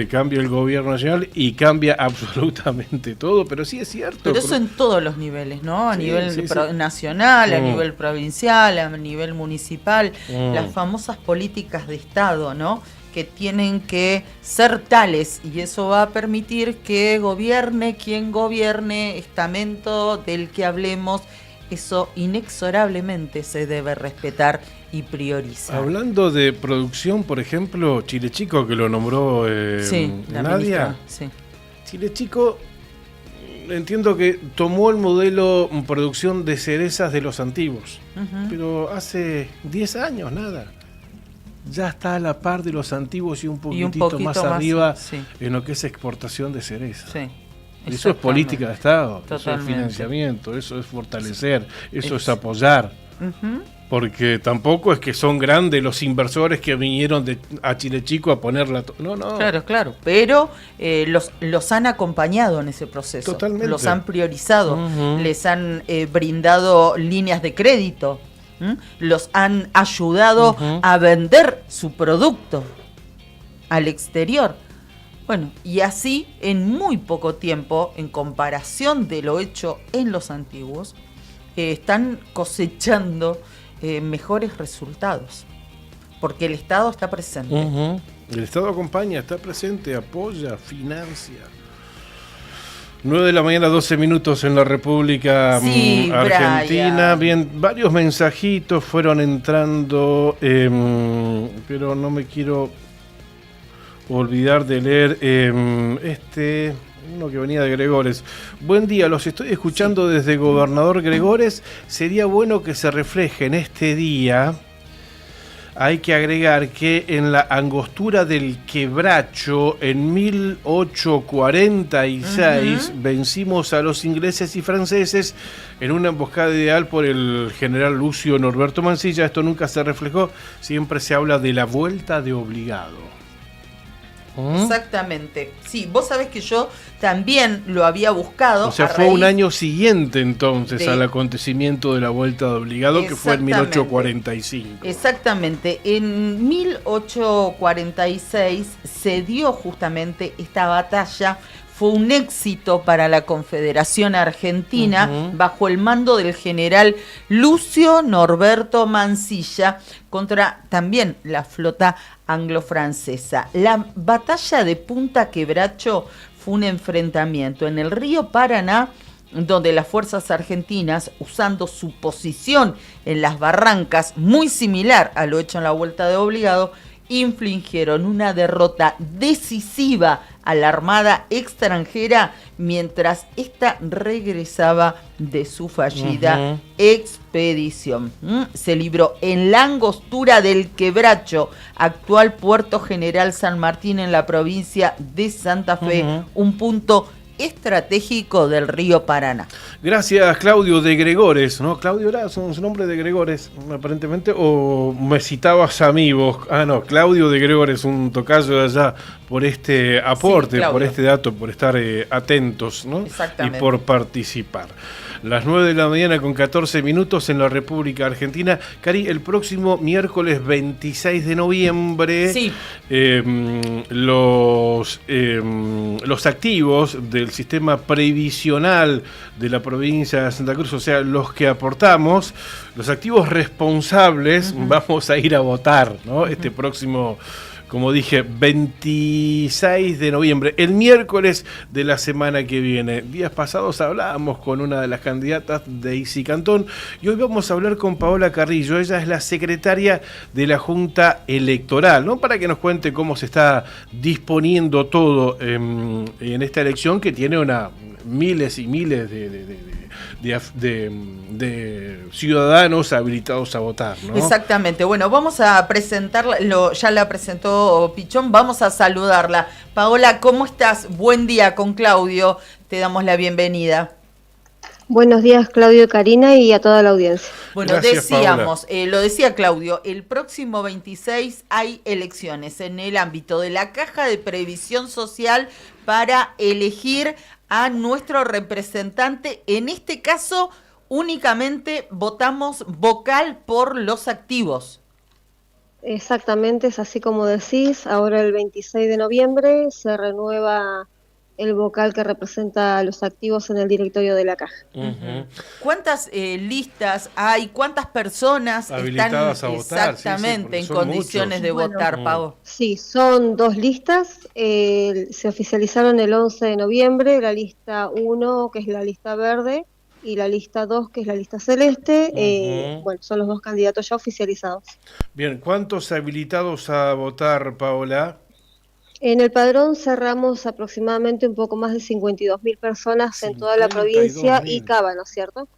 Cambia el gobierno nacional y cambia absolutamente todo, pero sí es cierto. Pero eso en todos los niveles, ¿no? A nivel nacional, a nivel provincial, a nivel municipal, las famosas políticas de Estado, ¿no? Que tienen que ser tales y eso va a permitir que gobierne quien gobierne, estamento del que hablemos. Eso inexorablemente se debe respetar y priorizar. Hablando de producción, por ejemplo, Chile Chico, que lo nombró Nadia. Chile Chico, entiendo que tomó el modelo producción de cerezas de los antiguos, pero hace 10 años nada. Ya está a la par de los antiguos y un poquito más arriba en lo que es exportación de cerezas. Eso es política de Estado, eso es financiamiento, eso es fortalecer, eso es apoyar. Porque tampoco es que son grandes los inversores que vinieron a Chile Chico a ponerla. No. Claro. Pero los han acompañado en ese proceso. Totalmente. Los han priorizado. Les han brindado líneas de crédito. Los han ayudado a vender su producto al exterior. Bueno, y así en muy poco tiempo, en comparación de lo hecho en los antiguos, están cosechando mejores resultados, porque el Estado está presente. El Estado acompaña, está presente, apoya, financia. 9 de la mañana, 12 minutos en la República Argentina. Brian. Bien, varios mensajitos fueron entrando, pero no me quiero olvidar de leer uno que venía de Gregores. Buen día, los estoy escuchando desde Gobernador Gregores. Sería bueno que se refleje en este día. Hay que agregar que en la angostura del Quebracho, en 1846, vencimos a los ingleses y franceses en una emboscada ideal por el general Lucio Norberto Mansilla. Esto nunca se reflejó, siempre se habla de la vuelta de obligado. Exactamente. Sí, vos sabés que yo también lo había buscado. O sea, fue un año siguiente entonces al acontecimiento de la vuelta de obligado, que fue en 1845. Exactamente. En 1846 se dio justamente esta batalla. Fue un éxito para la Confederación Argentina bajo el mando del general Lucio Norberto Mansilla contra también la flota anglo-francesa. La batalla de Punta Quebracho fue un enfrentamiento en el río Paraná, donde las fuerzas argentinas, usando su posición en las barrancas, muy similar a lo hecho en la vuelta de obligado, infligieron una derrota decisiva a la Armada extranjera mientras ésta regresaba de su fallida expedición. Se libró en la angostura del Quebracho, actual Puerto General San Martín, en la provincia de Santa Fe, un punto estratégico del río Paraná. Gracias, Claudio de Gregores, ¿no? Claudio era su nombre de Gregores, aparentemente, o me citabas a mí vos. No, Claudio de Gregores, un tocayo de allá, por este aporte, por este dato, por estar atentos, ¿no? Exactamente. Y por participar. Las 9 de la mañana con 14 minutos en la República Argentina. Cari, el próximo miércoles 26 de noviembre, los activos del sistema previsional de la provincia de Santa Cruz, o sea, los que aportamos, los activos responsables, vamos a ir a votar, ¿no? Este próximo, como dije, 26 de noviembre, el miércoles de la semana que viene. Días pasados hablábamos con una de las candidatas, Daisy Cantón, y hoy vamos a hablar con Paola Carrillo. Ella es la secretaria de la Junta Electoral, ¿no? Para que nos cuente cómo se está disponiendo todo en esta elección, que tiene miles y miles de ciudadanos habilitados a votar, ¿no? Exactamente. Bueno, vamos a presentarla, ya la presentó Pichón, vamos a saludarla. Paola, ¿cómo estás? Buen día con Claudio, te damos la bienvenida. Buenos días, Claudio y Karina, y a toda la audiencia. Bueno, gracias, decíamos, lo decía Claudio, el próximo 26 hay elecciones en el ámbito de la Caja de Previsión Social para elegir a nuestro representante. En este caso, únicamente votamos vocal por los activos. Exactamente, es así como decís. Ahora el 26 de noviembre se renueva el vocal que representa a los activos en el directorio de la Caja. ¿Cuántas listas hay? ¿Cuántas personas habilitadas están a votar? exactamente en condiciones de votar, Pau? Sí, son 2 listas. Se oficializaron el 11 de noviembre, la lista 1, que es la lista verde, y la lista 2, que es la lista celeste. Bueno, son los 2 candidatos ya oficializados. Bien, ¿cuántos habilitados a votar, Paola? En el padrón cerramos aproximadamente un poco más de 52.000 personas en toda la provincia y Cava, ¿no es cierto?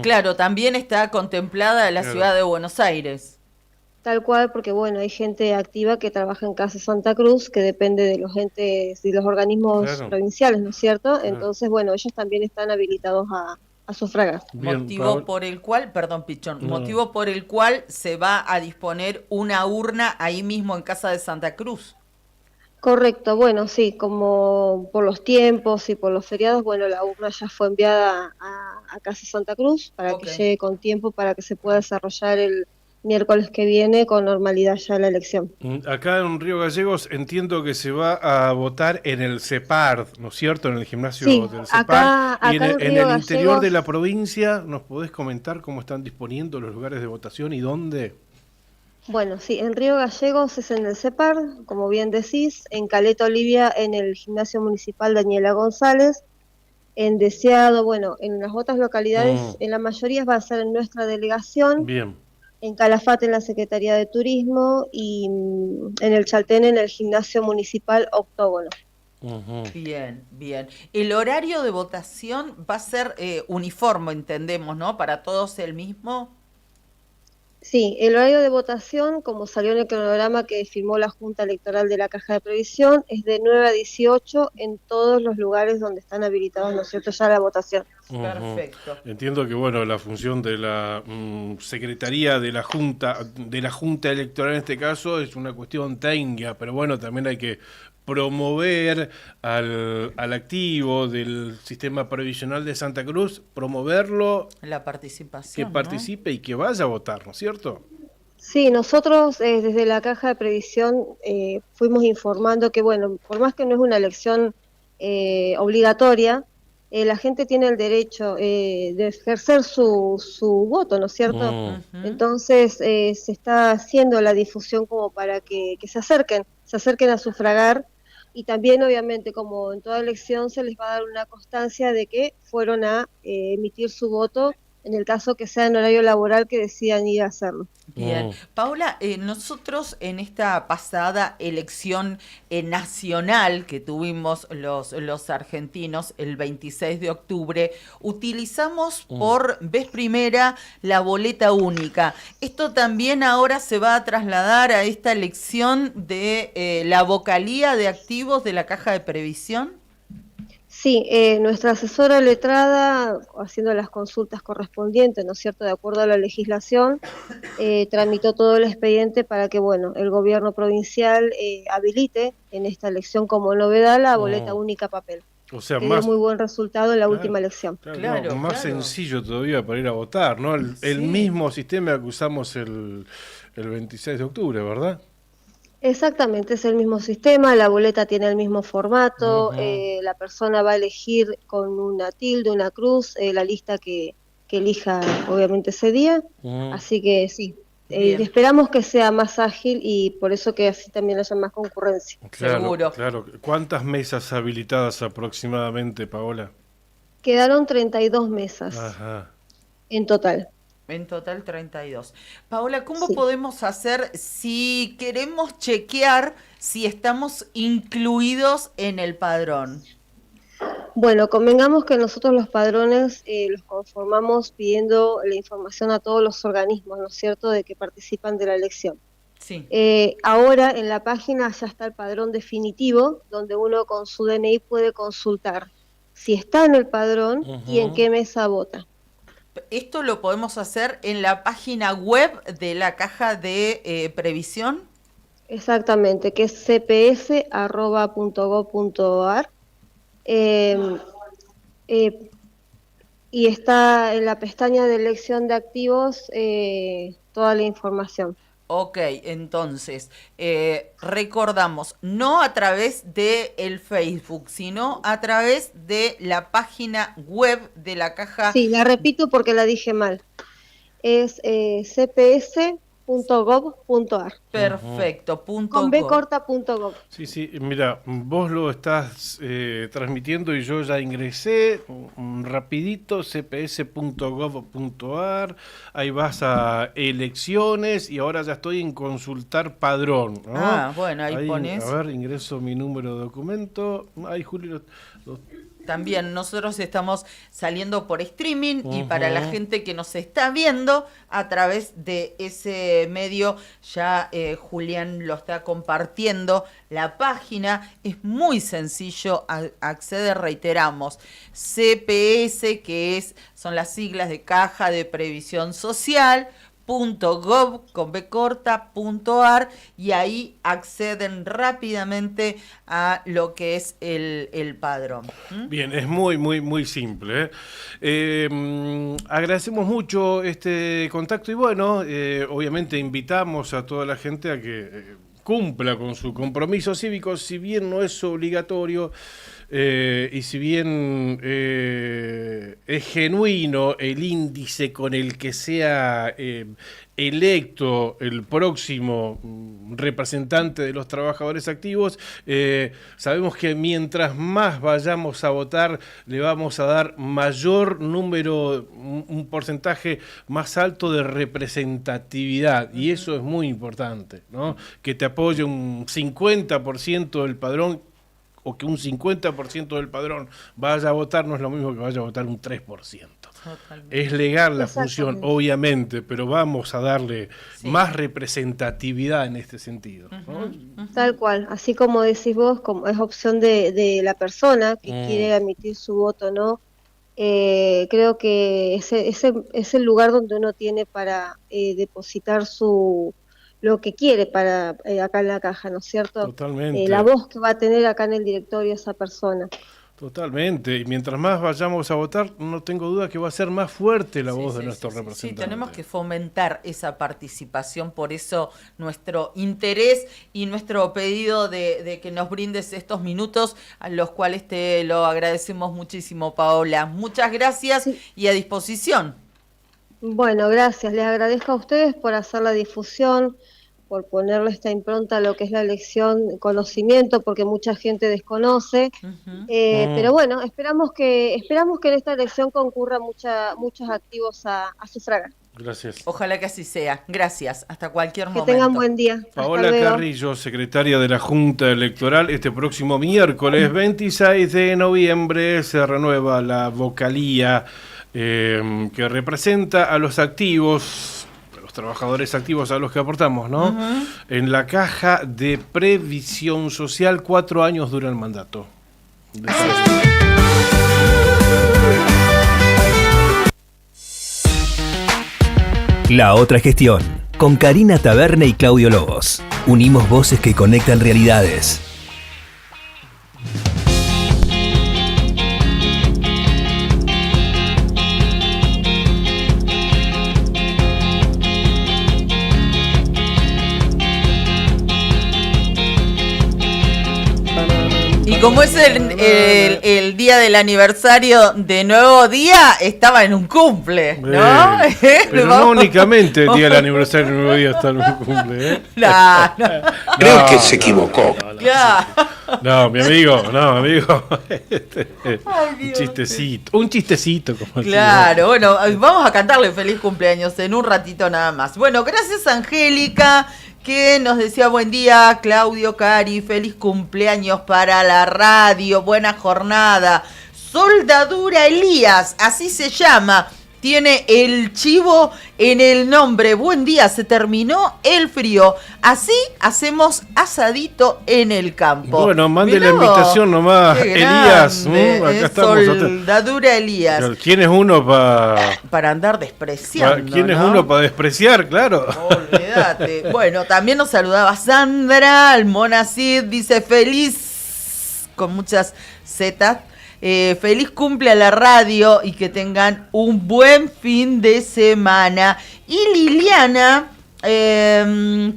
Claro, también está contemplada la ciudad de Buenos Aires. Tal cual, porque bueno, hay gente activa que trabaja en Casa Santa Cruz, que depende de los entes y los organismos provinciales, ¿no es cierto? Entonces, bueno, ellos también están habilitados sufragar. Motivo por el cual, perdón, Pichón, motivo por el cual se va a disponer una urna ahí mismo en Casa de Santa Cruz. Correcto, bueno, sí, como por los tiempos y por los feriados, bueno, la urna ya fue enviada a Casa Santa Cruz para que llegue con tiempo, para que se pueda desarrollar el miércoles que viene con normalidad ya la elección. Acá en Río Gallegos entiendo que se va a votar en el CEPAR, ¿no es cierto? En el gimnasio del CEPAR. Acá y en el Gallegos, interior de la provincia, ¿nos podés comentar cómo están disponiendo los lugares de votación y dónde? Bueno, sí, en Río Gallegos es en el CEPAR, como bien decís, en Caleta Olivia en el gimnasio municipal Daniela González, en Deseado, bueno, en las otras localidades, en la mayoría va a ser en nuestra delegación. Bien. En Calafate en la Secretaría de Turismo y en el Chaltén en el gimnasio municipal Octógono. Bien, bien. El horario de votación va a ser uniforme, entendemos, ¿no? Para todos el mismo. Sí, el horario de votación, como salió en el cronograma que firmó la Junta Electoral de la Caja de Previsión, es de 9 a 18 en todos los lugares donde están habilitados, ¿no es cierto?, ya la votación. Perfecto. Entiendo que, bueno, la función de la Secretaría de la Junta Electoral en este caso es una cuestión técnica, pero bueno, también hay que promover al activo del sistema previsional de Santa Cruz, promoverlo, la participación, que participe, ¿no? Y que vaya a votar, ¿no es cierto? Sí, nosotros desde la Caja de Previsión fuimos informando que, bueno, por más que no es una elección obligatoria, la gente tiene el derecho de ejercer su voto, ¿no es cierto? Entonces se está haciendo la difusión como para que se acerquen a sufragar, y también obviamente como en toda elección se les va a dar una constancia de que fueron a emitir su voto en el caso que sea en horario laboral que decidan ir a hacerlo. Bien. Paula, nosotros en esta pasada elección nacional que tuvimos los argentinos el 26 de octubre, utilizamos por vez primera la boleta única. ¿Esto también ahora se va a trasladar a esta elección de la vocalía de activos de la Caja de Previsión? Sí, nuestra asesora letrada, haciendo las consultas correspondientes, ¿no es cierto?, de acuerdo a la legislación, tramitó todo el expediente para que, bueno, el gobierno provincial habilite en esta elección como novedad la boleta única papel. O sea, que dio muy buen resultado en la última elección. Claro, más sencillo todavía para ir a votar, ¿no? El mismo sistema que usamos el 26 de octubre, ¿verdad? Exactamente, es el mismo sistema, la boleta tiene el mismo formato, la persona va a elegir con una tilde, una cruz, la lista que elija obviamente ese día, así que sí, esperamos que sea más ágil y por eso que así también haya más concurrencia. Claro, seguro. Claro. ¿Cuántas mesas habilitadas aproximadamente, Paola? Quedaron 32 mesas en total. En total 32. Paola, ¿cómo podemos hacer si queremos chequear si estamos incluidos en el padrón? Bueno, convengamos que nosotros los padrones los conformamos pidiendo la información a todos los organismos, ¿no es cierto?, de que participan de la elección. Sí. Ahora en la página ya está el padrón definitivo, donde uno con su DNI puede consultar si está en el padrón y en qué mesa vota. ¿Esto lo podemos hacer en la página web de la Caja de Previsión? Exactamente, que es cps@.gov.ar. Y está en la pestaña de elección de activos toda la información. Ok, entonces, recordamos, no a través de el Facebook, sino a través de la página web de la Caja. Sí, la repito porque la dije mal. Es cps.gov.ar. Perfecto, con bcorta.gov. Sí, mira, vos lo estás transmitiendo y yo ya ingresé rapidito, cps.gov.ar, ahí vas a elecciones y ahora ya estoy en consultar padrón, ¿no? Bueno, ahí pones. A ver, ingreso mi número de documento, ahí Julio, También nosotros estamos saliendo por streaming y para la gente que nos está viendo a través de ese medio, ya Julián lo está compartiendo, la página es muy sencillo acceder, reiteramos, CPS, que son las siglas de Caja de Previsión Social, .gov.ar, y ahí acceden rápidamente a lo que es el padrón. Bien, es muy, muy, muy simple. Agradecemos mucho este contacto y bueno, obviamente invitamos a toda la gente a que cumpla con su compromiso cívico, si bien no es obligatorio. Y si bien es genuino el índice con el que sea electo el próximo representante de los trabajadores activos, sabemos que mientras más vayamos a votar, le vamos a dar mayor número, un porcentaje más alto de representatividad, y eso es muy importante, ¿no? Que te apoye un 50% del padrón, o que un 50% del padrón vaya a votar, no es lo mismo que vaya a votar un 3%. Totalmente. Es legal la función, obviamente, pero vamos a darle más representatividad en este sentido, ¿no? Tal cual, así como decís vos, como es opción de la persona que quiere emitir su voto, ¿no? Creo que es el lugar donde uno tiene para depositar lo que quiere para acá en la caja, ¿no es cierto? Totalmente. La voz que va a tener acá en el directorio esa persona. Totalmente, y mientras más vayamos a votar, no tengo duda que va a ser más fuerte la voz de nuestros representantes. Sí, tenemos que fomentar esa participación, por eso nuestro interés y nuestro pedido de que nos brindes estos minutos, a los cuales te lo agradecemos muchísimo, Paola. Muchas gracias y a disposición. Bueno, gracias. Les agradezco a ustedes por hacer la difusión, por ponerle esta impronta a lo que es la elección, conocimiento, porque mucha gente desconoce. Pero bueno, esperamos que en esta elección concurran muchos activos a sufragar. Gracias. Ojalá que así sea. Gracias. Hasta cualquier momento. Que tengan buen día. Paola Carrillo, secretaria de la Junta Electoral. Este próximo miércoles 26 de noviembre se renueva la vocalía que representa a los activos, a los trabajadores activos a los que aportamos, ¿no? En la Caja de Previsión Social, 4 años dura el mandato. La otra gestión, con Karina Taberne y Claudio Lobos. Unimos voces que conectan realidades. Y como es el día del aniversario de Nuevo Día, estaba en un cumple, ¿no? Pero no únicamente el día del aniversario de Nuevo Día está en un cumple, ¿eh? Creo que se equivocó. No, mi amigo. Un chistecito. Como claro, bueno, vamos a cantarle feliz cumpleaños en un ratito nada más. Bueno, gracias Angélica, que nos decía buen día, Claudio, Cari, feliz cumpleaños para la radio, buena jornada. Soldadura Elías, así se llama, tiene el chivo en el nombre. Buen día, se terminó el frío, así hacemos asadito en el campo. Bueno, mande la invitación nomás, Elías. Acá estamos. Soldadura Elías. ¿Quién es uno para andar despreciando? ¿Quién es uno para despreciar? Claro. Olvídate. Bueno, también nos saludaba Sandra, Almonacid, dice feliz, con muchas zetas. Feliz cumple a la radio y que tengan un buen fin de semana. Y Liliana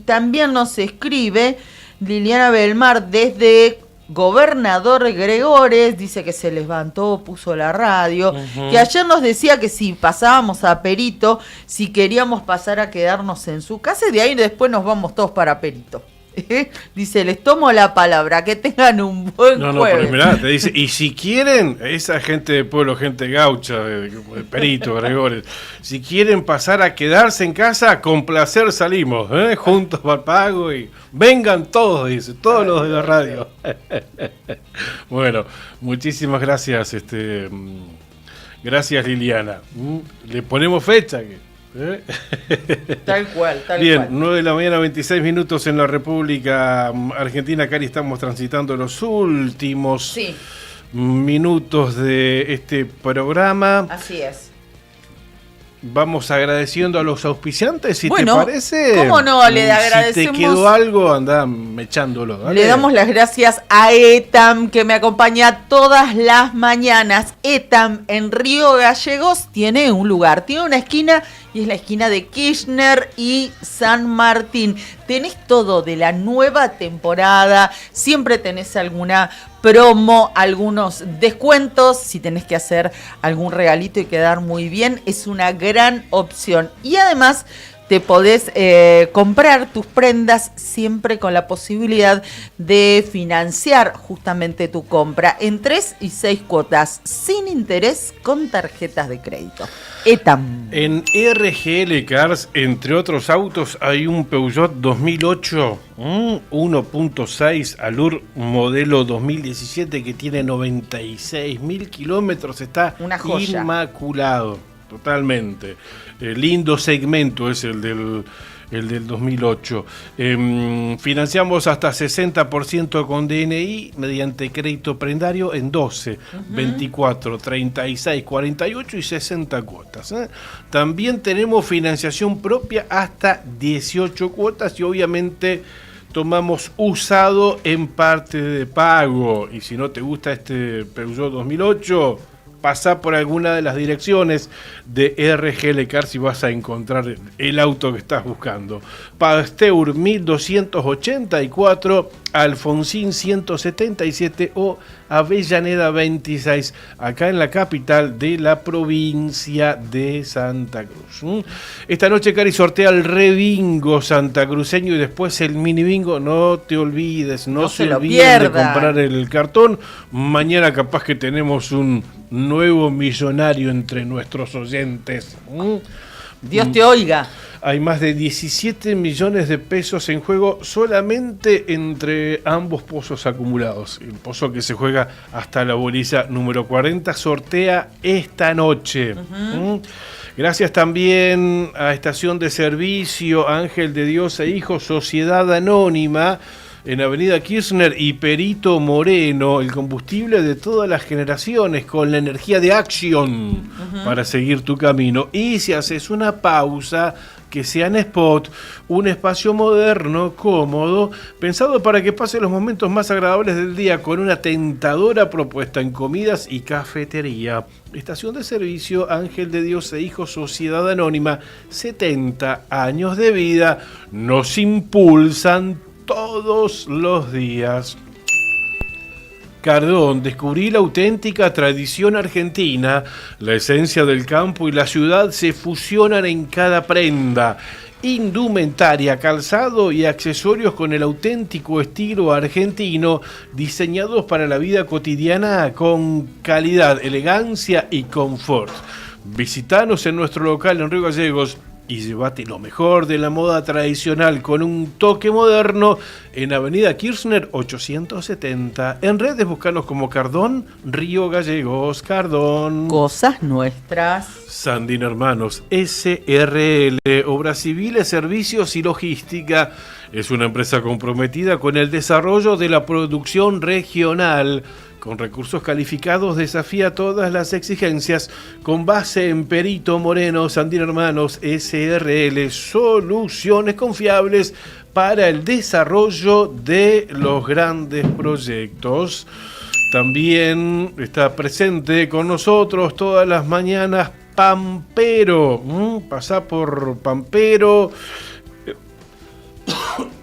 también nos escribe, Liliana Belmar desde Gobernador Gregores, dice que se levantó, puso la radio, que ayer nos decía que si pasábamos a Perito, si queríamos pasar a quedarnos en su casa, y de ahí después nos vamos todos para Perito. Dice, les tomo la palabra, que tengan un buen No, jueves. pero mirá, te dice, y si quieren, esa gente de pueblo, gente gaucha, de Perito, Gregores, si quieren pasar a quedarse en casa, con placer salimos, juntos al pago y vengan todos, dice, todos los de la radio. Bueno, muchísimas gracias, gracias Liliana. Le ponemos fecha. Tal cual, tal Bien, cual. 9 de la mañana, 26 minutos en la República Argentina. Cari, estamos transitando los últimos minutos de este programa. Así es. Vamos agradeciendo a los auspiciantes, si bueno, te parece. ¿cómo no? Le agradecemos. Si te quedó algo, anda mechándolo. Dale. Le damos las gracias a ETAM, que me acompaña todas las mañanas. ETAM en Río Gallegos tiene un lugar, tiene una esquina, y es la esquina de Kirchner y San Martín. Tenés todo de la nueva temporada, siempre tenés alguna promo, algunos descuentos, si tenés que hacer algún regalito y quedar muy bien, es una gran opción. Y además te podés comprar tus prendas siempre con la posibilidad de financiar justamente tu compra en 3 y 6 cuotas, sin interés, con tarjetas de crédito. ETAM. En RGL Cars, entre otros autos, hay un Peugeot 2008 1.6 Allure modelo 2017 que tiene 96.000 kilómetros. Está una joya, inmaculado, totalmente. Lindo segmento es el del 2008. Financiamos hasta 60% con DNI mediante crédito prendario en 12, 24, 36, 48 y 60 cuotas. También tenemos financiación propia hasta 18 cuotas y obviamente tomamos usado en parte de pago. Y si no te gusta este Peugeot 2008, pasá por alguna de las direcciones de RGL Cars y vas a encontrar el auto que estás buscando. Pasteur 1284, Alfonsín 177 o Avellaneda 26, acá en la capital de la provincia de Santa Cruz. Esta noche, Cari, sortea el Rebingo santacruceño y después el mini bingo. No te olvides, no se olviden de comprar el cartón. Mañana capaz que tenemos un nuevo millonario entre nuestros oyentes. Dios te oiga. Hay más de 17 millones de pesos en juego solamente entre ambos pozos acumulados. El pozo que se juega hasta la bolilla número 40 sortea esta noche. Gracias también a Estación de Servicio Ángel de Dios e Hijo, Sociedad Anónima, en Avenida Kirchner y Perito Moreno, el combustible de todas las generaciones con la energía de Action para seguir tu camino. Y si haces una pausa, que sea en Spot, un espacio moderno, cómodo, pensado para que pases los momentos más agradables del día con una tentadora propuesta en comidas y cafetería. Estación de Servicio Ángel de Dios e Hijo, Sociedad Anónima, 70 años de vida, nos impulsan todos los días. Cardón, descubrí la auténtica tradición argentina. La esencia del campo y la ciudad se fusionan en cada prenda. Indumentaria, calzado y accesorios con el auténtico estilo argentino, diseñados para la vida cotidiana con calidad, elegancia y confort. Visítanos en nuestro local en Río Gallegos y llévate lo mejor de la moda tradicional con un toque moderno en Avenida Kirchner 870. En redes buscanos como Cardón Río Gallegos. Cardón. Cosas nuestras. Sandin Hermanos SRL, Obras Civiles, Servicios y Logística. Es una empresa comprometida con el desarrollo de la producción regional. Con recursos calificados desafía todas las exigencias, con base en Perito Moreno, Sandin Hermanos SRL, soluciones confiables para el desarrollo de los grandes proyectos. También está presente con nosotros todas las mañanas Pampero. Pasá por Pampero,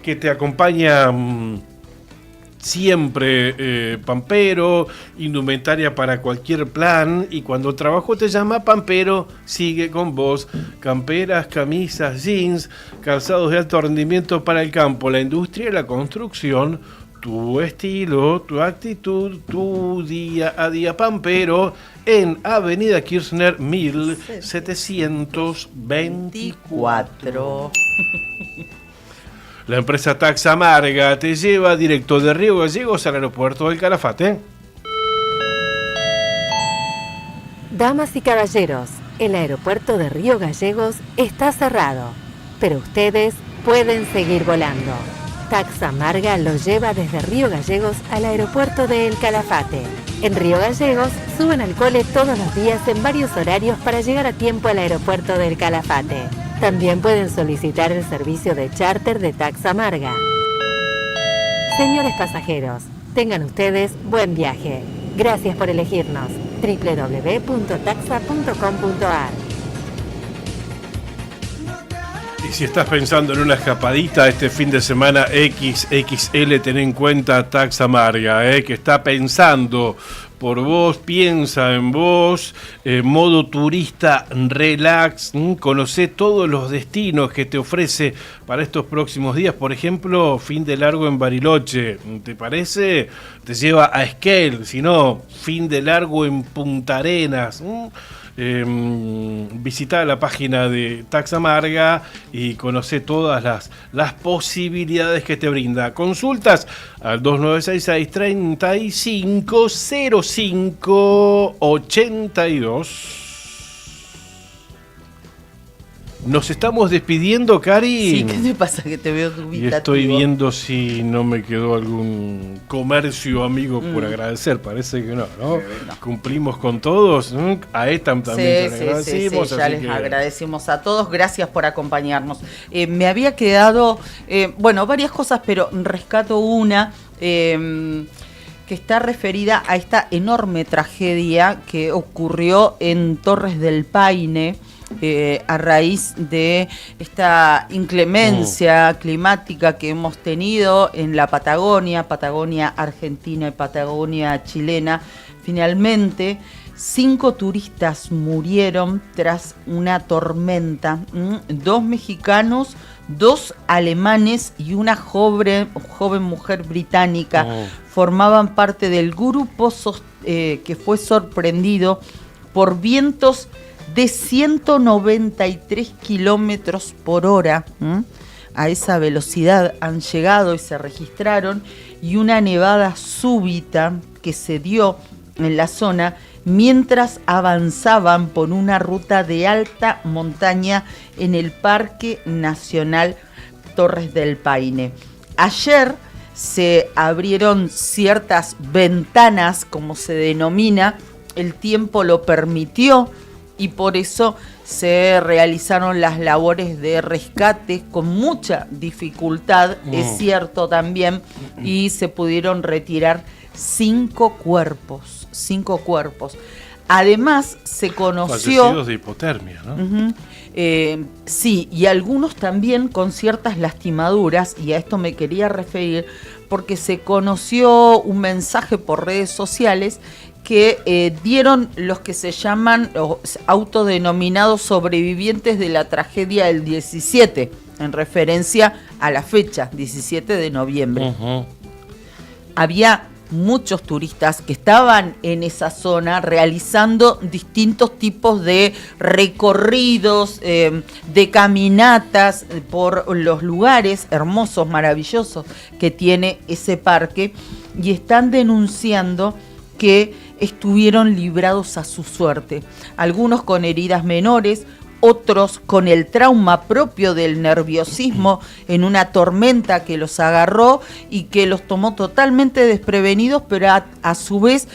que te acompaña siempre Pampero, indumentaria para cualquier plan, y cuando el trabajo te llama, Pampero sigue con vos. Camperas, camisas, jeans, calzados de alto rendimiento para el campo, la industria y la construcción. Tu estilo, tu actitud, tu día a día. Pampero, en Avenida Kirchner 1724. La empresa Taxa Marga te lleva directo de Río Gallegos al aeropuerto del Calafate. Damas y caballeros, el aeropuerto de Río Gallegos está cerrado, pero ustedes pueden seguir volando. Taxa Marga los lleva desde Río Gallegos al aeropuerto de El Calafate. En Río Gallegos suben al cole todos los días en varios horarios para llegar a tiempo al aeropuerto del Calafate. También pueden solicitar el servicio de charter de Taxa Marga. Señores pasajeros, tengan ustedes buen viaje. Gracias por elegirnos. www.taxa.com.ar. Y si estás pensando en una escapadita este fin de semana XXL, ten en cuenta Taxa Marga, que está pensando por vos, piensa en vos, modo turista relax, conocé todos los destinos que te ofrece para estos próximos días. Por ejemplo, fin de largo en Bariloche, ¿te parece? Te lleva a Esquel, si no, fin de largo en Punta Arenas. Visita la página de Taxa Marga y conoce todas las posibilidades que te brinda. Consultas al 2966-3505-82. Nos estamos despidiendo, Cari. Sí, ¿qué te pasa? Que te veo dubitativo. Y estoy viendo si no me quedó algún comercio amigo por agradecer. Parece que no, ¿no? Cumplimos con todos. A ETAM también sí, se agradecimos. Sí, ya les agradecemos a todos. Gracias por acompañarnos. Me había quedado, varias cosas, pero rescato una que está referida a esta enorme tragedia que ocurrió en Torres del Paine. A raíz de esta inclemencia climática que hemos tenido en la Patagonia argentina y Patagonia chilena. Finalmente, 5 turistas murieron tras una tormenta, 2 mexicanos, 2 alemanes y una joven mujer británica formaban parte del grupo que fue sorprendido por vientos de 193 kilómetros por hora. A esa velocidad han llegado y se registraron, y una nevada súbita que se dio en la zona mientras avanzaban por una ruta de alta montaña en el Parque Nacional Torres del Paine. Ayer se abrieron ciertas ventanas, como se denomina, el tiempo lo permitió, y por eso se realizaron las labores de rescate con mucha dificultad, es cierto también, y se pudieron retirar 5 cuerpos. Además, se conoció... Fallecidos de hipotermia, ¿no? Sí, y algunos también con ciertas lastimaduras, y a esto me quería referir, porque se conoció un mensaje por redes sociales que dieron los que se llaman autodenominados sobrevivientes de la tragedia del 17, en referencia a la fecha, 17 de noviembre. Había muchos turistas que estaban en esa zona realizando distintos tipos de recorridos, de caminatas por los lugares hermosos, maravillosos que tiene ese parque, y están denunciando que estuvieron librados a su suerte, algunos con heridas menores, otros con el trauma propio del nerviosismo en una tormenta que los agarró y que los tomó totalmente desprevenidos, pero a su vez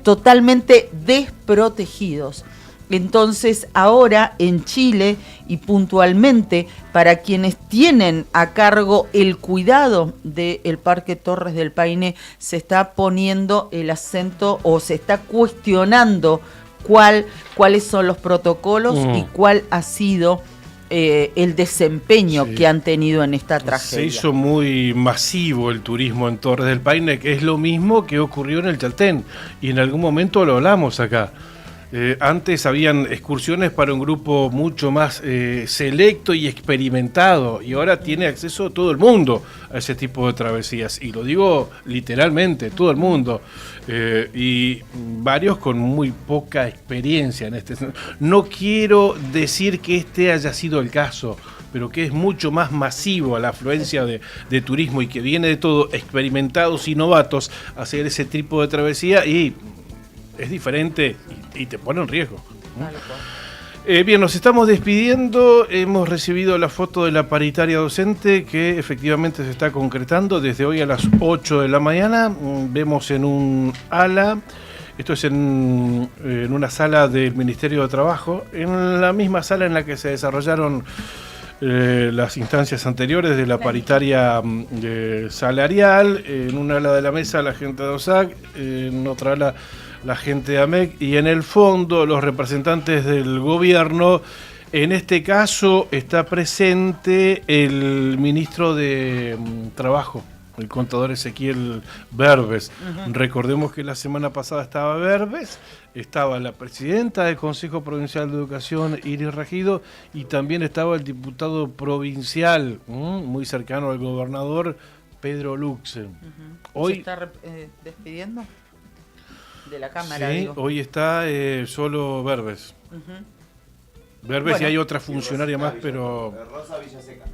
totalmente desprotegidos. Entonces ahora en Chile, y puntualmente para quienes tienen a cargo el cuidado del Parque Torres del Paine, se está poniendo el acento, o se está cuestionando cuáles son los protocolos y cuál ha sido el desempeño que han tenido en esta tragedia. Se hizo muy masivo el turismo en Torres del Paine, que es lo mismo que ocurrió en el Chaltén, y en algún momento lo hablamos acá. Antes habían excursiones para un grupo mucho más selecto y experimentado, y ahora tiene acceso todo el mundo a ese tipo de travesías, y lo digo literalmente, todo el mundo, y varios con muy poca experiencia en este. No quiero decir que este haya sido el caso, pero que es mucho más masivo la afluencia de turismo y que viene de todo experimentados y novatos a hacer ese tipo de travesía, y es diferente y te pone en riesgo. Bien, nos estamos despidiendo. Hemos recibido la foto de la paritaria docente que efectivamente se está concretando desde hoy a las 8 de la mañana. Vemos en un ala, esto es en una sala del Ministerio de Trabajo, en la misma sala en la que se desarrollaron las instancias anteriores de la paritaria salarial. En un ala de la mesa la gente de OSAC, en otra ala la gente de AMEC, y en el fondo los representantes del gobierno. En este caso está presente el ministro de Trabajo, el contador Ezequiel Berbes. Recordemos que la semana pasada estaba Berbes, estaba la presidenta del Consejo Provincial de Educación, Iris Ragido, y también estaba el diputado provincial, muy cercano al gobernador, Pedro Luxen. Hoy ¿se está despidiendo de la Cámara? Sí, digo. hoy está solo Berbes. Berbes, bueno, y hay otra funcionaria más, pero... Rosa Villaseca.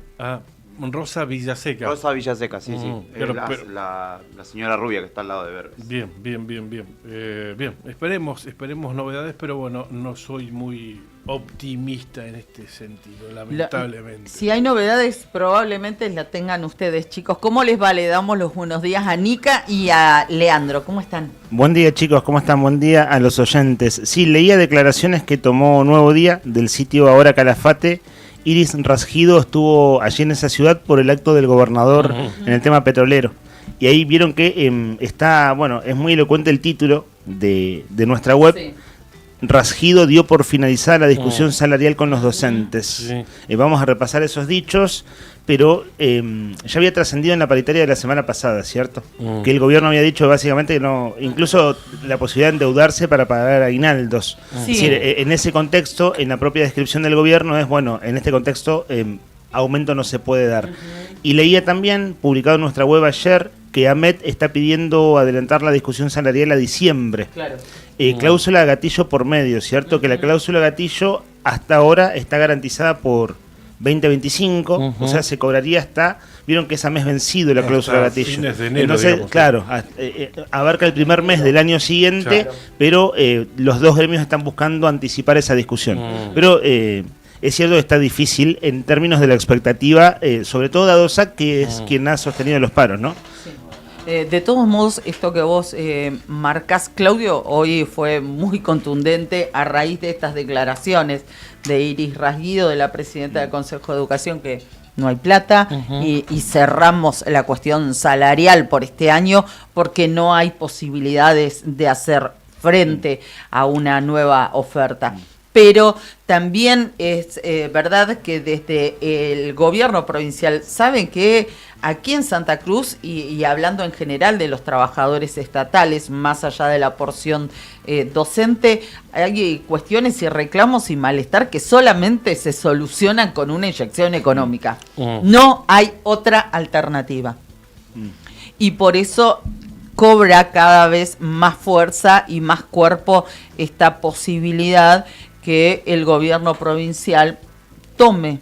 Rosa Villaseca. Rosa Villaseca, sí. Pero, la señora rubia que está al lado de Berbes. Bien. Bien, esperemos novedades, pero bueno, no soy muy optimista en este sentido, lamentablemente. Si hay novedades, probablemente la tengan ustedes, chicos. ¿Cómo les va? Le damos los buenos días a Nica y a Leandro. ¿Cómo están? Buen día, chicos. ¿Cómo están? Buen día a los oyentes. Sí, leía declaraciones que tomó Nuevo Día del sitio Ahora Calafate. Iris Ragido estuvo allí en esa ciudad por el acto del gobernador en el tema petrolero. Y ahí vieron que es muy elocuente el título de nuestra web. Sí. Ragido dio por finalizada la discusión salarial con los docentes. Sí. Vamos a repasar esos dichos, pero ya había trascendido en la paritaria de la semana pasada, ¿cierto? Que el gobierno había dicho básicamente que no, incluso la posibilidad de endeudarse para pagar aguinaldos. Sí. Es decir, en ese contexto, en la propia descripción del gobierno es, en este contexto aumento no se puede dar. Y leía también, publicado en nuestra web ayer, que AMET está pidiendo adelantar la discusión salarial a diciembre. Claro. Cláusula gatillo por medio, ¿cierto? Que la cláusula gatillo hasta ahora está garantizada por 2025, o sea, se cobraría hasta, vieron que es a mes vencido la cláusula gatillo. Fines de enero, entonces, digamos, claro, abarca el primer mes del año siguiente, claro. Pero los dos gremios están buscando anticipar esa discusión. Pero es cierto que está difícil en términos de la expectativa, sobre todo dado SAC, que es quien ha sostenido los paros, ¿no? Sí. De todos modos, esto que vos marcás, Claudio, hoy fue muy contundente a raíz de estas declaraciones de Iris Ragido, de la presidenta del Consejo de Educación, que no hay plata, y cerramos la cuestión salarial por este año porque no hay posibilidades de hacer frente a una nueva oferta. Pero también es verdad que desde el gobierno provincial saben que aquí en Santa Cruz, y hablando en general de los trabajadores estatales, más allá de la porción docente, hay cuestiones y reclamos y malestar que solamente se solucionan con una inyección económica. No hay otra alternativa. Y por eso cobra cada vez más fuerza y más cuerpo esta posibilidad que el gobierno provincial tome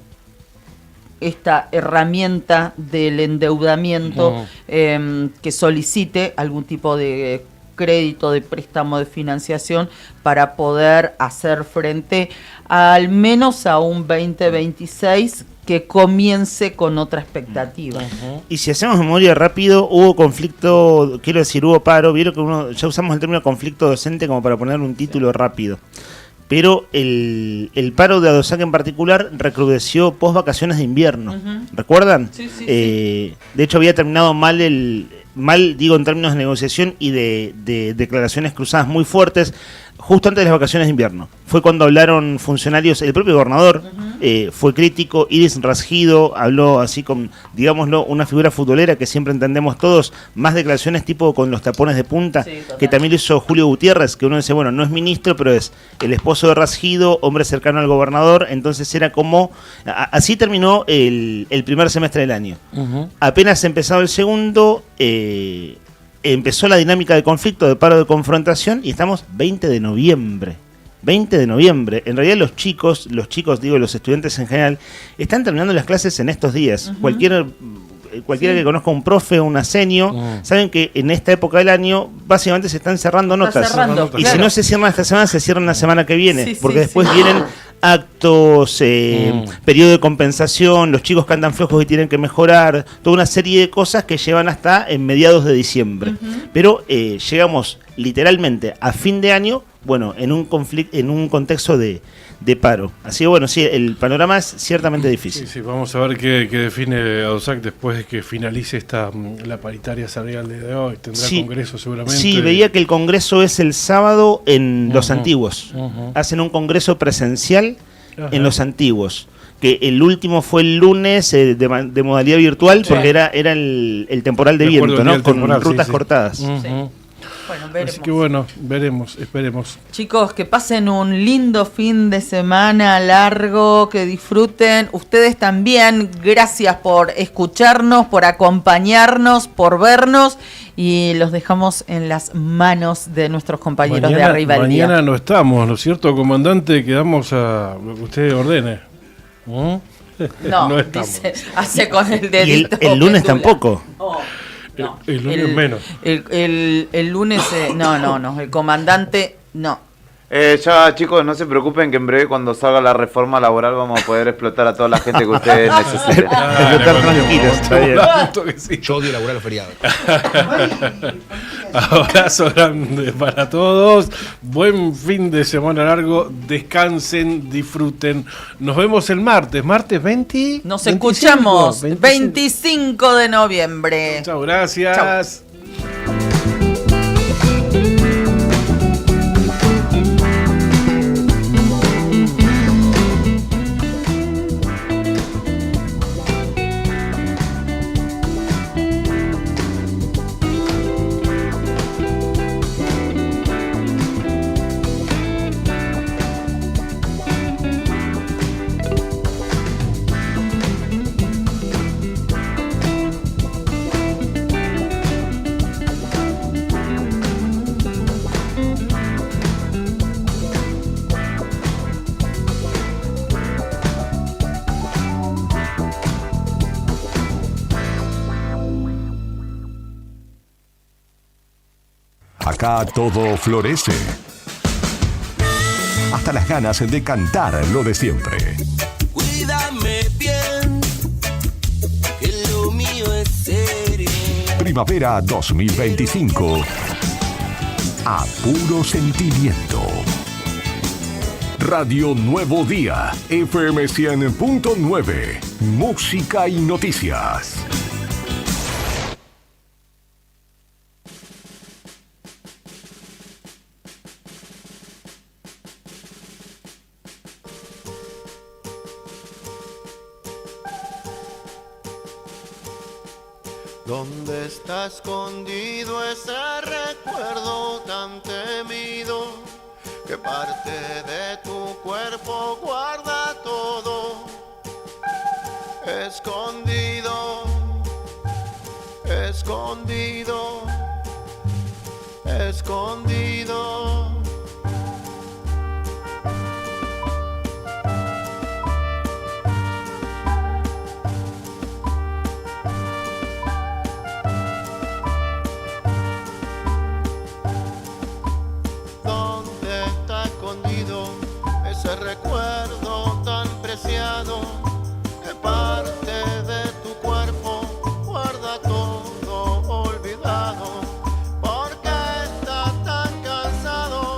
esta herramienta del endeudamiento, que solicite algún tipo de crédito, de préstamo, de financiación para poder hacer frente al menos a un 2026 que comience con otra expectativa. Y si hacemos memoria rápido, hubo conflicto, quiero decir, hubo paro, vieron que ya usamos el término conflicto docente como para poner un título rápido. Pero el paro de ADOSAC en particular recrudeció post vacaciones de invierno. ¿Recuerdan? Sí. De hecho, había terminado mal digo en términos de negociación y de declaraciones cruzadas muy fuertes, justo antes de las vacaciones de invierno. Fue cuando hablaron funcionarios, el propio gobernador fue crítico. Iris Rasgido habló así con, digámoslo, una figura futbolera que siempre entendemos todos, más declaraciones tipo con los tapones de punta, que también lo hizo Julio Gutiérrez, que uno dice, bueno, no es ministro, pero es el esposo de Rasgido, hombre cercano al gobernador, entonces era como, así terminó el primer semestre del año. Apenas empezado el segundo, empezó la dinámica de conflicto, de paro de confrontación, y estamos 20 de noviembre. 20 de noviembre. En realidad los chicos, digo, los estudiantes en general, están terminando las clases en estos días. Cualquiera que conozca un profe o un asenio, saben que en esta época del año básicamente se están cerrando notas. Y si no se cierran esta semana, se cierran la semana que viene. Porque después vienen actos, periodo de compensación, los chicos que andan flojos y tienen que mejorar, toda una serie de cosas que llevan hasta en mediados de diciembre. Pero llegamos literalmente a fin de año, bueno, en un contexto de paro. Así que bueno, sí, el panorama es ciertamente difícil. Sí, vamos a ver qué define ADOSAC después de que finalice la paritaria salarial de hoy. Tendrá congreso seguramente. Sí, veía que el congreso es el sábado en Los Antiguos. Hacen un congreso presencial en Los Antiguos. Que el último fue el lunes de modalidad virtual, porque era el temporal de viento, ¿no? Con rutas cortadas. Bueno, veremos. Así que bueno, esperemos. Chicos, que pasen un lindo fin de semana largo, que disfruten. Ustedes también, gracias por escucharnos, por acompañarnos, por vernos. Y los dejamos en las manos de nuestros compañeros de Arriba el Día. Mañana no estamos, ¿no es cierto, comandante? Quedamos a lo que usted ordene. No estamos. Hace con el dedito. Y el lunes tampoco. No, el lunes menos. El lunes, no, el comandante, no. Ya, chicos, no se preocupen que en breve cuando salga la reforma laboral vamos a poder explotar a toda la gente que ustedes necesiten. Explotar tranquilos, está bien. Yo odio laburar los feriados. Abrazo grande para todos. Buen fin de semana largo. Descansen, disfruten. Nos vemos el martes. Martes 20. Nos escuchamos 25 de noviembre. Chao, gracias. Chau. Acá todo florece. Hasta las ganas de cantar lo de siempre. Cuídame bien, que lo mío es serio. Primavera 2025. A puro sentimiento. Radio Nuevo Día, FM 100.9. Música y noticias. ¿Dónde está escondido ese recuerdo tan temido? ¿Qué parte de tu cuerpo guarda todo? Escondido, escondido, escondido. Ese recuerdo tan preciado, que parte de tu cuerpo guarda todo olvidado, porque está tan cansado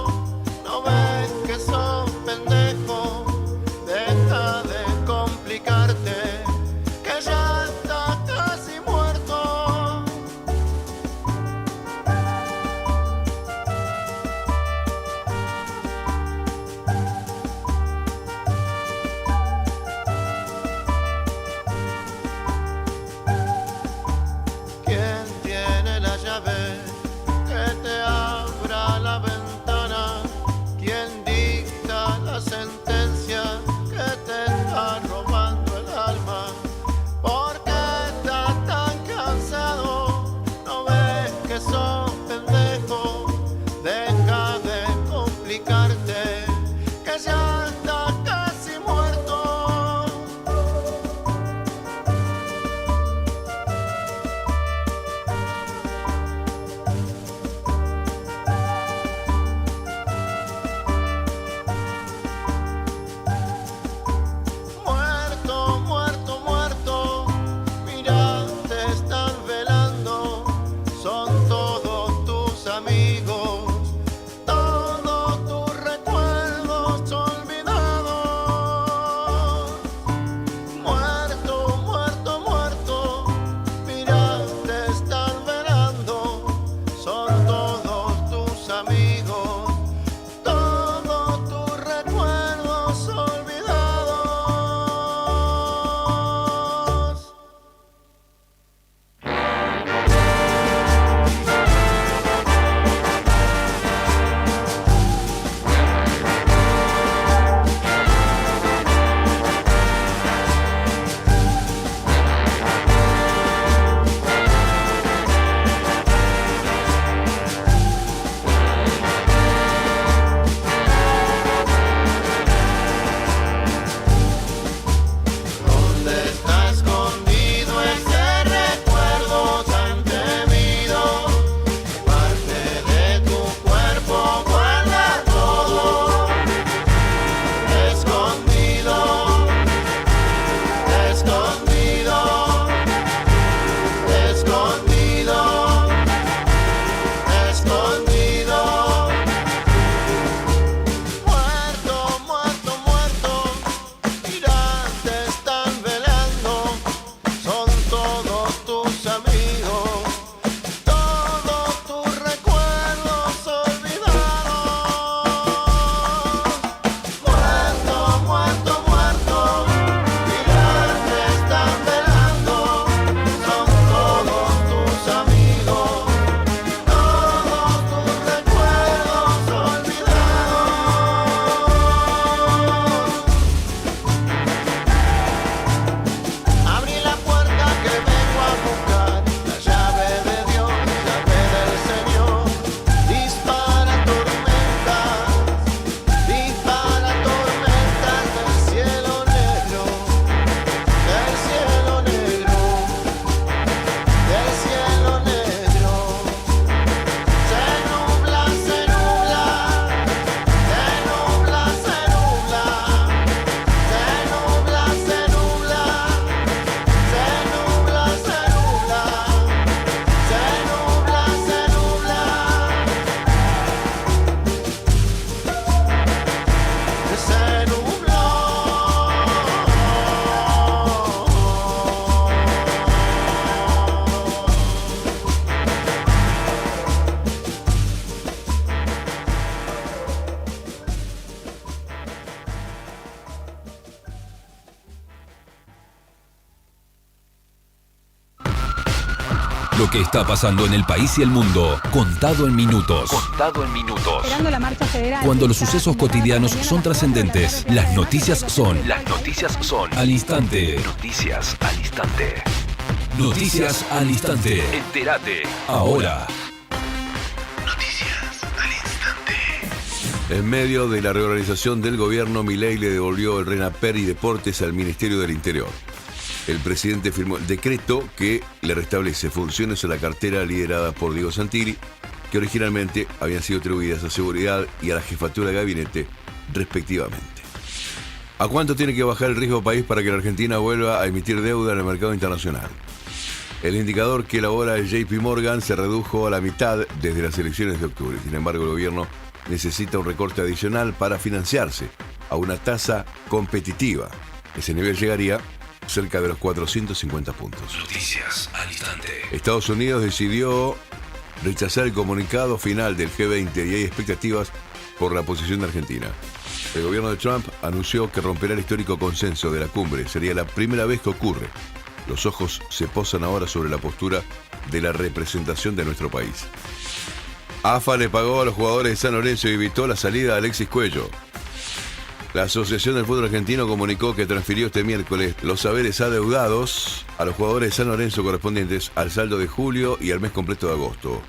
Lo que está pasando en el país y el mundo, contado en minutos. Esperando la marcha federal. Cuando los sucesos cotidianos son trascendentes, las noticias son al instante. Noticias al instante. Noticias al instante. Entérate ahora. Noticias al instante. En medio de la reorganización del gobierno, Milei le devolvió el RENAPER y Deportes al Ministerio del Interior. El presidente firmó el decreto que le restablece funciones a la cartera liderada por Diego Santilli, que originalmente habían sido atribuidas a seguridad y a la jefatura de gabinete, respectivamente. ¿A cuánto tiene que bajar el riesgo país para que la Argentina vuelva a emitir deuda en el mercado internacional? El indicador que elabora el JP Morgan se redujo a la mitad desde las elecciones de octubre. Sin embargo, el gobierno necesita un recorte adicional para financiarse a una tasa competitiva. Ese nivel llegaría cerca de los 450 puntos. Noticias al instante. Estados Unidos decidió rechazar el comunicado final del G20 y hay expectativas por la posición de Argentina. El gobierno de Trump anunció que romperá el histórico consenso de la cumbre. Sería la primera vez que ocurre. Los ojos se posan ahora sobre la postura de la representación de nuestro país. AFA le pagó a los jugadores de San Lorenzo y evitó la salida de Alexis Cuello. La Asociación del Fútbol Argentino comunicó que transfirió este miércoles los saberes adeudados a los jugadores de San Lorenzo correspondientes al saldo de julio y al mes completo de agosto.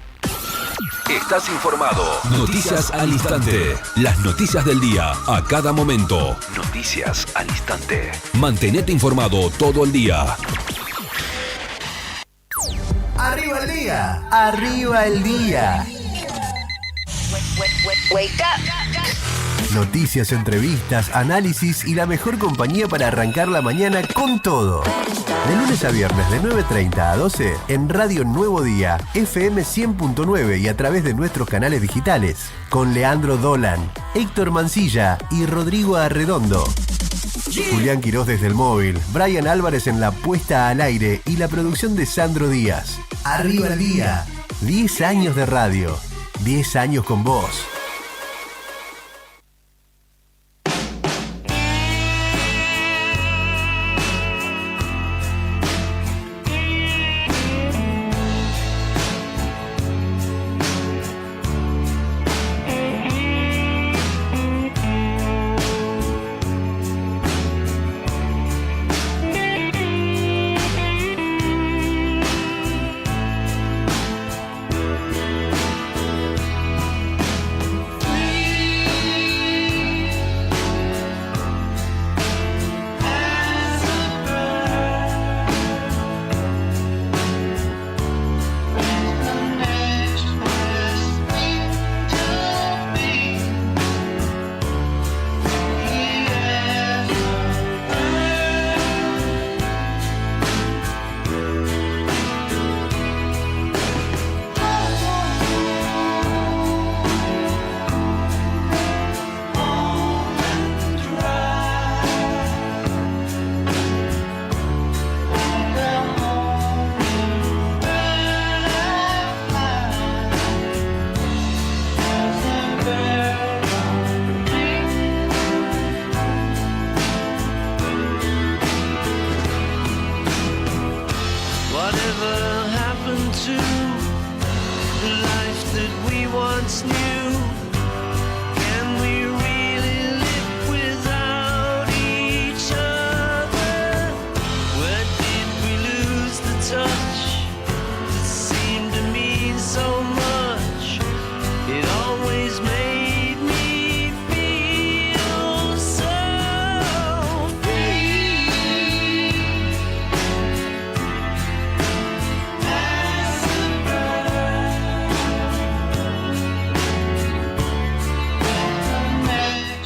Estás informado. Noticias al instante. Las noticias del día a cada momento. Noticias al instante. Mantenete informado todo el día. Arriba el día. Arriba el día. Wake up. Noticias, entrevistas, análisis y la mejor compañía para arrancar la mañana con todo. De lunes a viernes de 9:30 a 12 en Radio Nuevo Día, FM 100.9 y a través de nuestros canales digitales. Con Leandro Dolan, Héctor Mancilla y Rodrigo Arredondo. Julián Quirós desde el móvil, Brian Álvarez en la puesta al aire y la producción de Sandro Díaz. Arriba el día. 10 años de radio. 10 años con vos.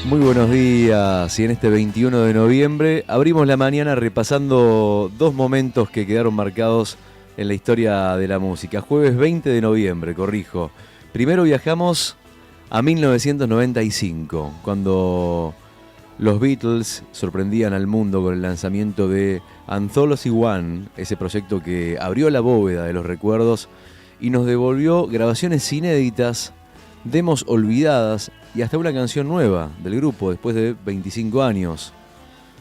Muy buenos días, y en este 21 de noviembre abrimos la mañana repasando dos momentos que quedaron marcados en la historia de la música. Jueves 20 de noviembre, corrijo. Primero viajamos a 1995, cuando los Beatles sorprendían al mundo con el lanzamiento de Anthology One, ese proyecto que abrió la bóveda de los recuerdos y nos devolvió grabaciones inéditas, demos olvidadas y hasta una canción nueva del grupo después de 25 años.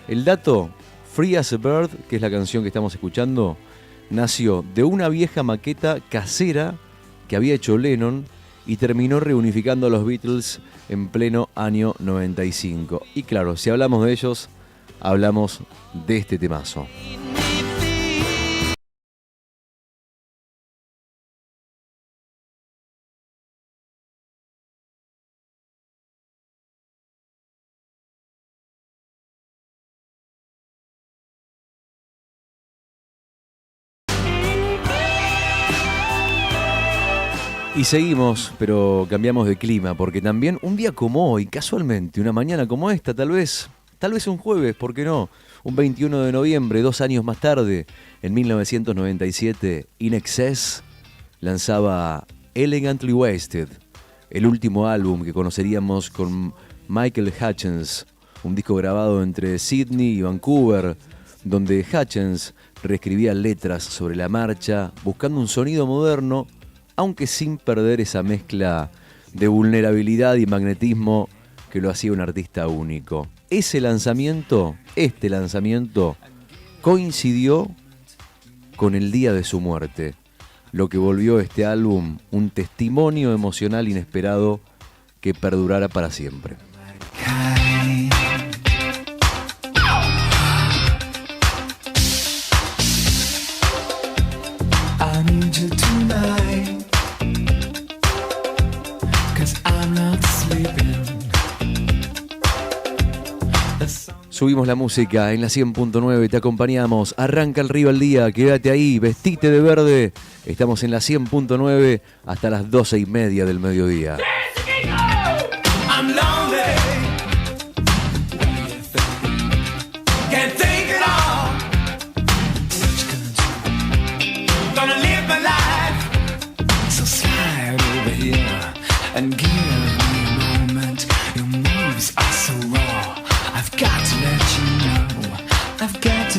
El dato, Free as a Bird, que es la canción que estamos escuchando, nació de una vieja maqueta casera que había hecho Lennon y terminó reunificando a los Beatles en pleno año 95. Y claro, si hablamos de ellos, hablamos de este temazo. Y seguimos, pero cambiamos de clima, porque también un día como hoy, casualmente, una mañana como esta, tal vez un jueves, ¿por qué no? Un 21 de noviembre, 2 años más tarde, en 1997, In Excess lanzaba Elegantly Wasted, el último álbum que conoceríamos con Michael Hutchence, un disco grabado entre Sydney y Vancouver, donde Hutchence reescribía letras sobre la marcha, buscando un sonido moderno, aunque sin perder esa mezcla de vulnerabilidad y magnetismo que lo hacía un artista único. Este lanzamiento, coincidió con el día de su muerte, lo que volvió este álbum un testimonio emocional inesperado que perdurará para siempre. Subimos la música en la 100.9, te acompañamos, arranca el Río al día, quédate ahí, vestite de verde. Estamos en la 100.9 hasta las 12:30 del mediodía.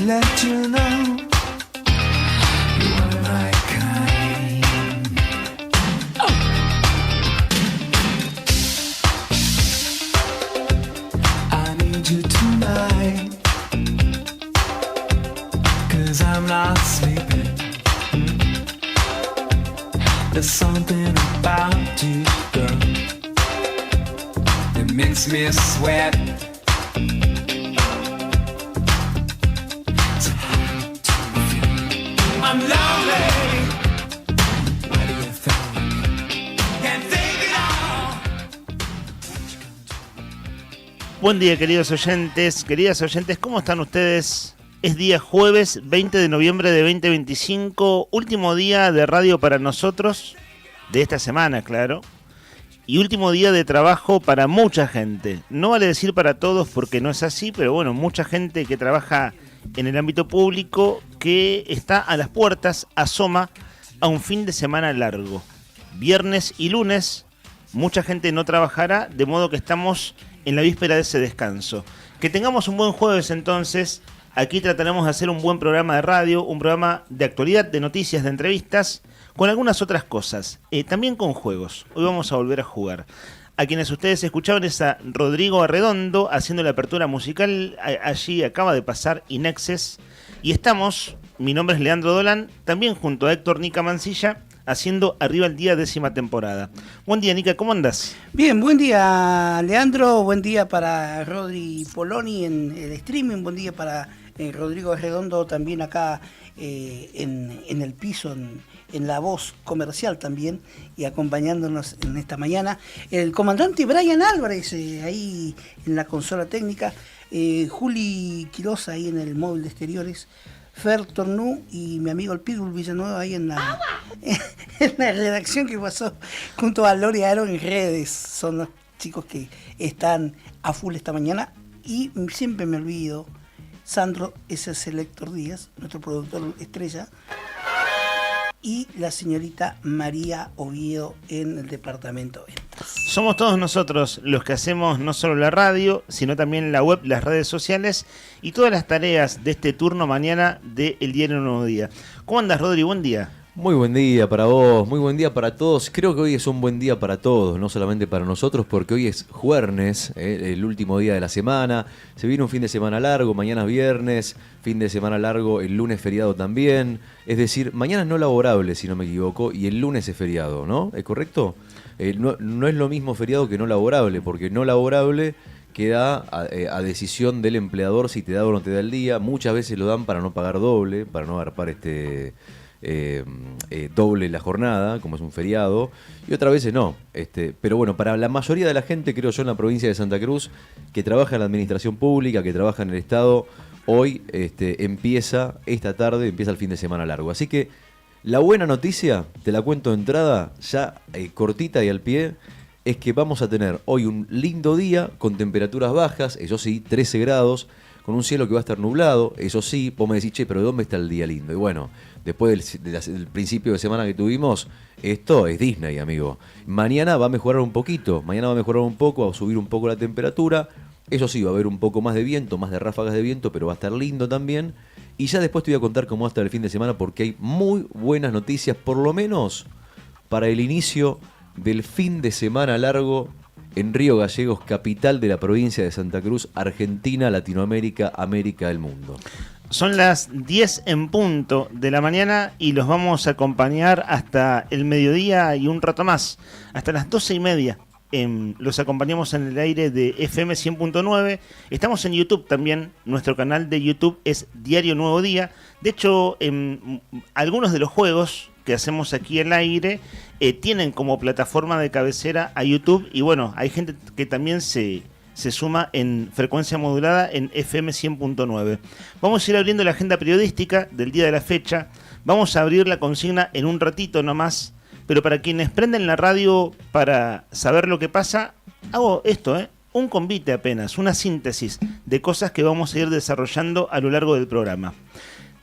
Let you know you are my kind. Oh. I need you tonight, 'cause I'm not sleeping. There's something about you, girl, that makes me sweat. I'm lonely. What do you think? Can't think it all. Buen día, queridas oyentes, ¿cómo están ustedes? Es día jueves 20 de noviembre de 2025, último día de radio para nosotros, de esta semana, claro, y último día de trabajo para mucha gente. No vale decir para todos porque no es así, pero bueno, mucha gente que trabaja en el ámbito público que está a las puertas, asoma a un fin de semana largo. Viernes y lunes, mucha gente no trabajará, de modo que estamos en la víspera de ese descanso. Que tengamos un buen jueves entonces. Aquí trataremos de hacer un buen programa de radio, un programa de actualidad, de noticias, de entrevistas, con algunas otras cosas, también con juegos. Hoy vamos a volver a jugar. A quienes ustedes escuchaban es a Rodrigo Arredondo haciendo la apertura musical. Allí acaba de pasar In Excess. Y estamos, mi nombre es Leandro Dolan, también junto a Héctor Nica Mancilla, haciendo Arriba el Día 10ª temporada. Buen día, Nica, ¿cómo andás? Bien, buen día, Leandro. Buen día para Rodri Poloni en el streaming. Buen día para Rodrigo Arredondo también acá en el piso, en la voz comercial también, y acompañándonos en esta mañana. El comandante Brian Álvarez, ahí en la consola técnica, Juli Quiroz ahí en el móvil de exteriores, Fer Tornú y mi amigo el Pitbull Villanueva ahí en la redacción que pasó junto a Lori Aro en redes. Son los chicos que están a full esta mañana. Y siempre me olvido, Sandro S. Selector Díaz, nuestro productor estrella, y la señorita María Oviedo en el departamento de ventas. Somos todos nosotros los que hacemos no solo la radio, sino también la web, las redes sociales y todas las tareas de este turno mañana de El Diario Nuevo Día. ¿Cómo andas, Rodri? Buen día. Muy buen día para vos, muy buen día para todos. Creo que hoy es un buen día para todos, no solamente para nosotros, porque hoy es jueves, el último día de la semana. Se viene un fin de semana largo, mañana es viernes, fin de semana largo, el lunes feriado también. Es decir, mañana es no laborable, si no me equivoco, y el lunes es feriado, ¿no? ¿Es correcto? No es lo mismo feriado que no laborable, porque no laborable queda a decisión del empleador si te da o no te da el día. Muchas veces lo dan para no pagar doble, para no agarpar doble la jornada, como es un feriado, y otras veces no. Pero bueno, para la mayoría de la gente, creo yo, en la provincia de Santa Cruz, que trabaja en la administración pública, que trabaja en el Estado, hoy empieza el fin de semana largo. Así que la buena noticia, te la cuento de entrada, ya cortita y al pie, es que vamos a tener hoy un lindo día con temperaturas bajas, eso sí, 13 grados, con un cielo que va a estar nublado, eso sí. Vos me decís, che, pero ¿dónde está el día lindo? Y bueno, después del principio de semana que tuvimos, esto es Disney, amigo. Mañana va a mejorar un poquito, va a subir un poco la temperatura. Eso sí, va a haber un poco más de viento, más de ráfagas de viento, pero va a estar lindo también. Y ya después te voy a contar cómo va a estar el fin de semana, porque hay muy buenas noticias, por lo menos para el inicio del fin de semana largo en Río Gallegos, capital de la provincia de Santa Cruz, Argentina, Latinoamérica, América del mundo. Son las 10 en punto de la mañana y los vamos a acompañar hasta el mediodía y un rato más, hasta las 12:30. Los acompañamos en el aire de FM 100.9. Estamos en YouTube también. Nuestro canal de YouTube es Diario Nuevo Día. De hecho, algunos de los juegos que hacemos aquí al aire tienen como plataforma de cabecera a YouTube. Y bueno, hay gente que también se suma en frecuencia modulada en FM 100.9. Vamos a ir abriendo la agenda periodística del día de la fecha. Vamos a abrir la consigna en un ratito nomás. Pero para quienes prenden la radio para saber lo que pasa, hago esto, un convite apenas, una síntesis de cosas que vamos a ir desarrollando a lo largo del programa.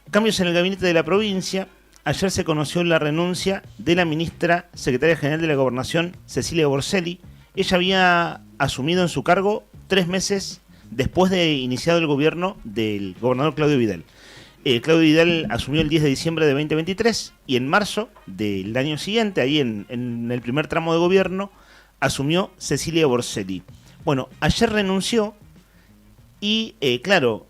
Cambios en el gabinete de la provincia. Ayer se conoció la renuncia de la ministra secretaria general de la Gobernación, Cecilia Borselli. Ella había asumido en su cargo 3 meses después de iniciado el gobierno del gobernador Claudio Vidal. Claudio Vidal asumió el 10 de diciembre de 2023 y en marzo del año siguiente, ahí en el primer tramo de gobierno, asumió Cecilia Borselli. Bueno, ayer renunció y, claro,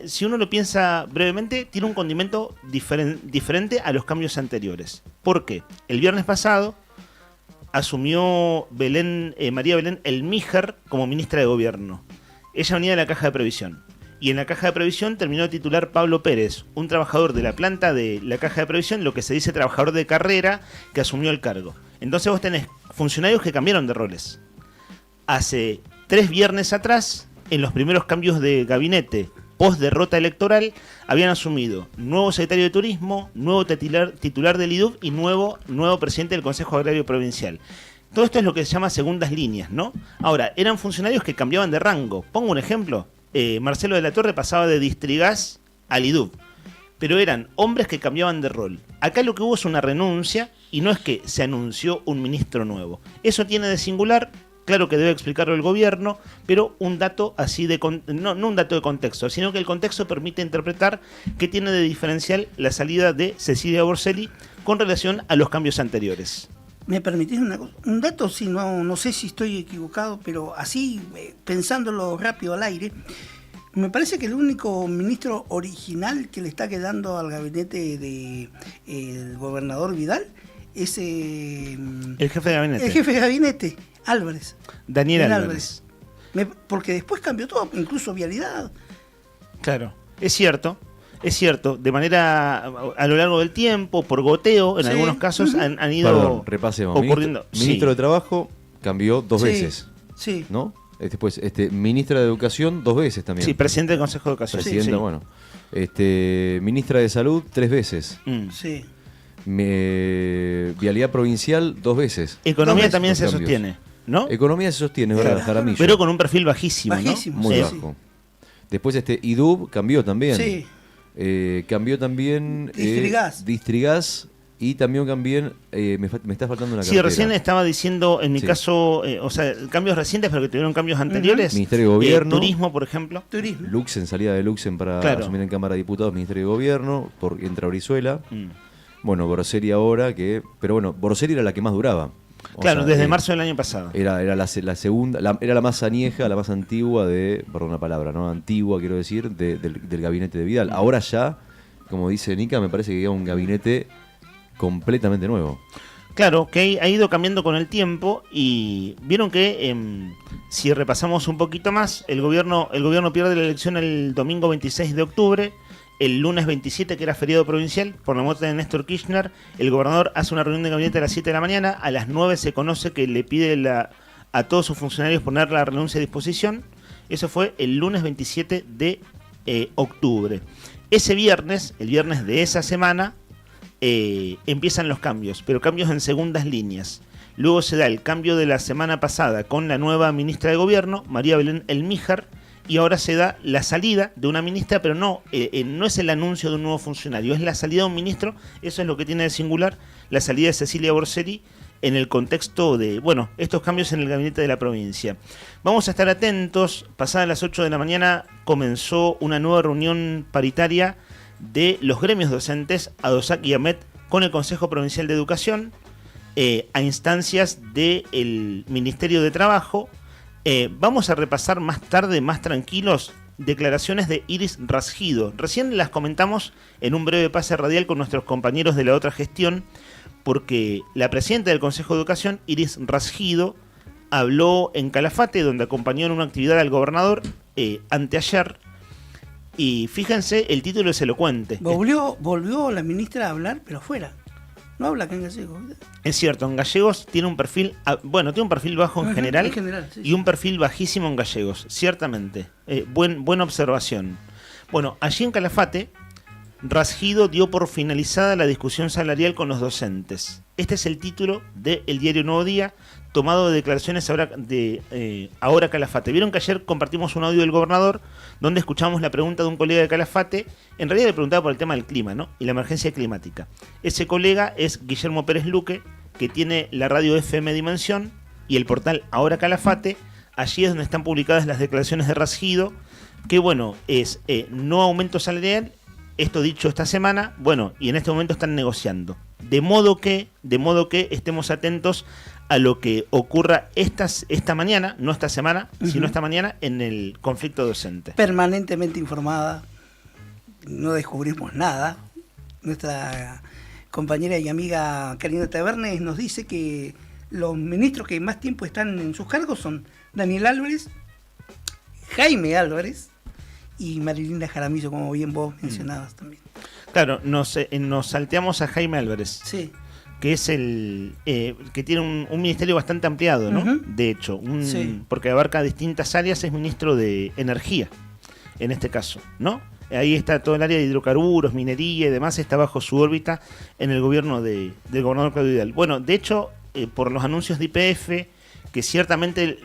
si uno lo piensa brevemente, tiene un condimento diferente a los cambios anteriores. ¿Por qué? El viernes pasado asumió María Belén Elmíjar como ministra de Gobierno. Ella venía de la Caja de Previsión. Y en la Caja de Previsión terminó de titular Pablo Pérez, un trabajador de la planta de la Caja de Previsión, lo que se dice trabajador de carrera, que asumió el cargo. Entonces vos tenés funcionarios que cambiaron de roles. Hace 3 viernes atrás, en los primeros cambios de gabinete post derrota electoral, habían asumido nuevo secretario de Turismo, nuevo titular del IDUB y nuevo presidente del Consejo Agrario Provincial. Todo esto es lo que se llama segundas líneas, ¿no? Ahora, eran funcionarios que cambiaban de rango. Pongo un ejemplo. Marcelo de la Torre pasaba de Distrigás al IDUB, pero eran hombres que cambiaban de rol. Acá lo que hubo es una renuncia y no es que se anunció un ministro nuevo. Eso tiene de singular, claro que debe explicarlo el gobierno, pero un dato así no un dato de contexto, sino que el contexto permite interpretar qué tiene de diferencial la salida de Cecilia Borselli con relación a los cambios anteriores. ¿Me permitís un dato? Sí, no sé si estoy equivocado, pero así, pensándolo rápido al aire, me parece que el único ministro original que le está quedando al gabinete del gobernador Vidal es el jefe de gabinete. El jefe de gabinete, Álvarez. Daniel Álvarez. Porque después cambió todo, incluso vialidad. Claro, es cierto, de manera a lo largo del tiempo, por goteo, en algunos casos han ido repasemos. Ocurriendo. Ministro de Trabajo cambió 2 veces. Sí. ¿No? Después, ministra de Educación 2 veces también. Sí, presidente del Consejo de Educación. Presidenta, bueno. Ministra de Salud 3 veces. Sí. Vialidad Provincial 2 veces. Economía también se sostiene, ¿no? Economía se sostiene, ¿verdad? Jaramillo. Pero con un perfil bajísimo, ¿no? Muy bajo. Después IDUB cambió también. Sí. Cambió también Distrigás y también me está faltando una cartera. Sí, recién estaba diciendo, en mi caso, cambios recientes, pero que tuvieron cambios anteriores. Ministerio de Gobierno. Turismo, por ejemplo. Luxen, salida de Luxen para asumir en Cámara de Diputados, Ministerio de Gobierno, entra Brizuela. Bueno, Boroseri ahora, pero bueno, Boroseri era la que más duraba. Claro, desde marzo del año pasado. Era la segunda, era la más añeja, la más antigua perdón la palabra, ¿no? Antigua, quiero decir, del gabinete de Vidal. Ahora ya, como dice Nica, me parece que queda un gabinete completamente nuevo. Claro, que ha ido cambiando con el tiempo y vieron que si repasamos un poquito más, el gobierno pierde la elección el domingo 26 de octubre, el lunes 27, que era feriado provincial, por la muerte de Néstor Kirchner, el gobernador hace una reunión de gabinete a las 7 de la mañana, a las 9 se conoce que le pide a todos sus funcionarios poner la renuncia a disposición. Eso fue el lunes 27 de octubre. Ese viernes, el viernes de esa semana, empiezan los cambios, pero cambios en segundas líneas. Luego se da el cambio de la semana pasada con la nueva ministra de Gobierno, María Belén Elmíjar, y ahora se da la salida de una ministra, pero no es el anuncio de un nuevo funcionario, es la salida de un ministro. Eso es lo que tiene de singular la salida de Cecilia Borselli en el contexto de, estos cambios en el gabinete de la provincia. Vamos a estar atentos. Pasadas las 8 de la mañana comenzó una nueva reunión paritaria de los gremios docentes, ADOSAC y AMET, con el Consejo Provincial de Educación, a instancias del Ministerio de Trabajo. Vamos a repasar más tarde, más tranquilos, declaraciones de Iris Rasgido. Recién las comentamos en un breve pase radial con nuestros compañeros de la otra gestión, porque la presidenta del Consejo de Educación, Iris Rasgido, habló en Calafate, donde acompañó en una actividad al gobernador anteayer. Y fíjense, el título es elocuente. Volvió la ministra a hablar, pero fuera. No habla acá en gallego. Es cierto, en gallegos tiene un perfil, tiene un perfil bajo en general, sí. Y un perfil bajísimo en gallegos, ciertamente. Buena observación. Bueno, allí en Calafate, Rasgido dio por finalizada la discusión salarial con los docentes. Este es el título del diario Nuevo Día, tomado de declaraciones ahora Calafate. Vieron que ayer compartimos un audio del gobernador donde escuchamos la pregunta de un colega de Calafate. En realidad le preguntaba por el tema del clima, ¿no? Y la emergencia climática. Ese colega es Guillermo Pérez Luque, que tiene la radio FM Dimensión y el portal Ahora Calafate. Allí es donde están publicadas las declaraciones de Rasgido, que es no aumento salarial, esto dicho esta semana, y en este momento están negociando. De modo que estemos atentos a lo que ocurra esta mañana, no esta semana, sino esta mañana, en el conflicto docente. Permanentemente informada, no descubrimos nada. Nuestra compañera y amiga Karina Tabernes nos dice que los ministros que más tiempo están en sus cargos son Daniel Álvarez, Jaime Álvarez y Marilina Jaramillo, como bien vos mencionabas también. Claro, nos salteamos a Jaime Álvarez. Sí. Que es que tiene un ministerio bastante ampliado, ¿no? De hecho, porque abarca distintas áreas, es ministro de Energía, en este caso, ¿no? Ahí está todo el área de hidrocarburos, minería y demás, está bajo su órbita en el gobierno del gobernador Claudio Vidal. Bueno, de hecho, por los anuncios de YPF, que ciertamente,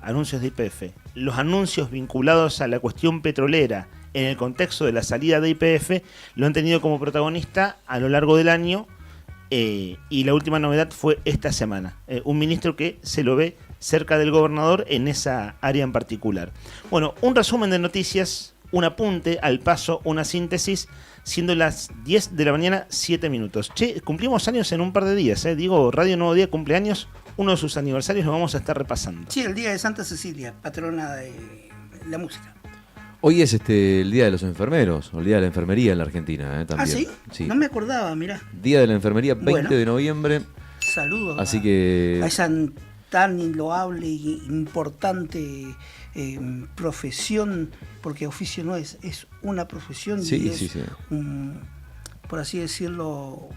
anuncios de YPF, los anuncios vinculados a la cuestión petrolera en el contexto de la salida de YPF, lo han tenido como protagonista a lo largo del año. Y la última novedad fue esta semana. Un ministro que se lo ve cerca del gobernador en esa área en particular. Bueno, un resumen de noticias, un apunte al paso, una síntesis, siendo las 10 de la mañana, 7 minutos. Che, cumplimos años en un par de días. Digo, Radio Nuevo Día cumple años, uno de sus aniversarios lo vamos a estar repasando. Sí, el día de Santa Cecilia, patrona de la música. Hoy es el Día de los Enfermeros, o el Día de la Enfermería en la Argentina, también. ¿Ah, sí? Sí. No me acordaba, mirá. Día de la Enfermería, 20 de noviembre. Saludos Así que a esa tan loable e importante profesión, porque oficio no es una profesión, y es por así decirlo,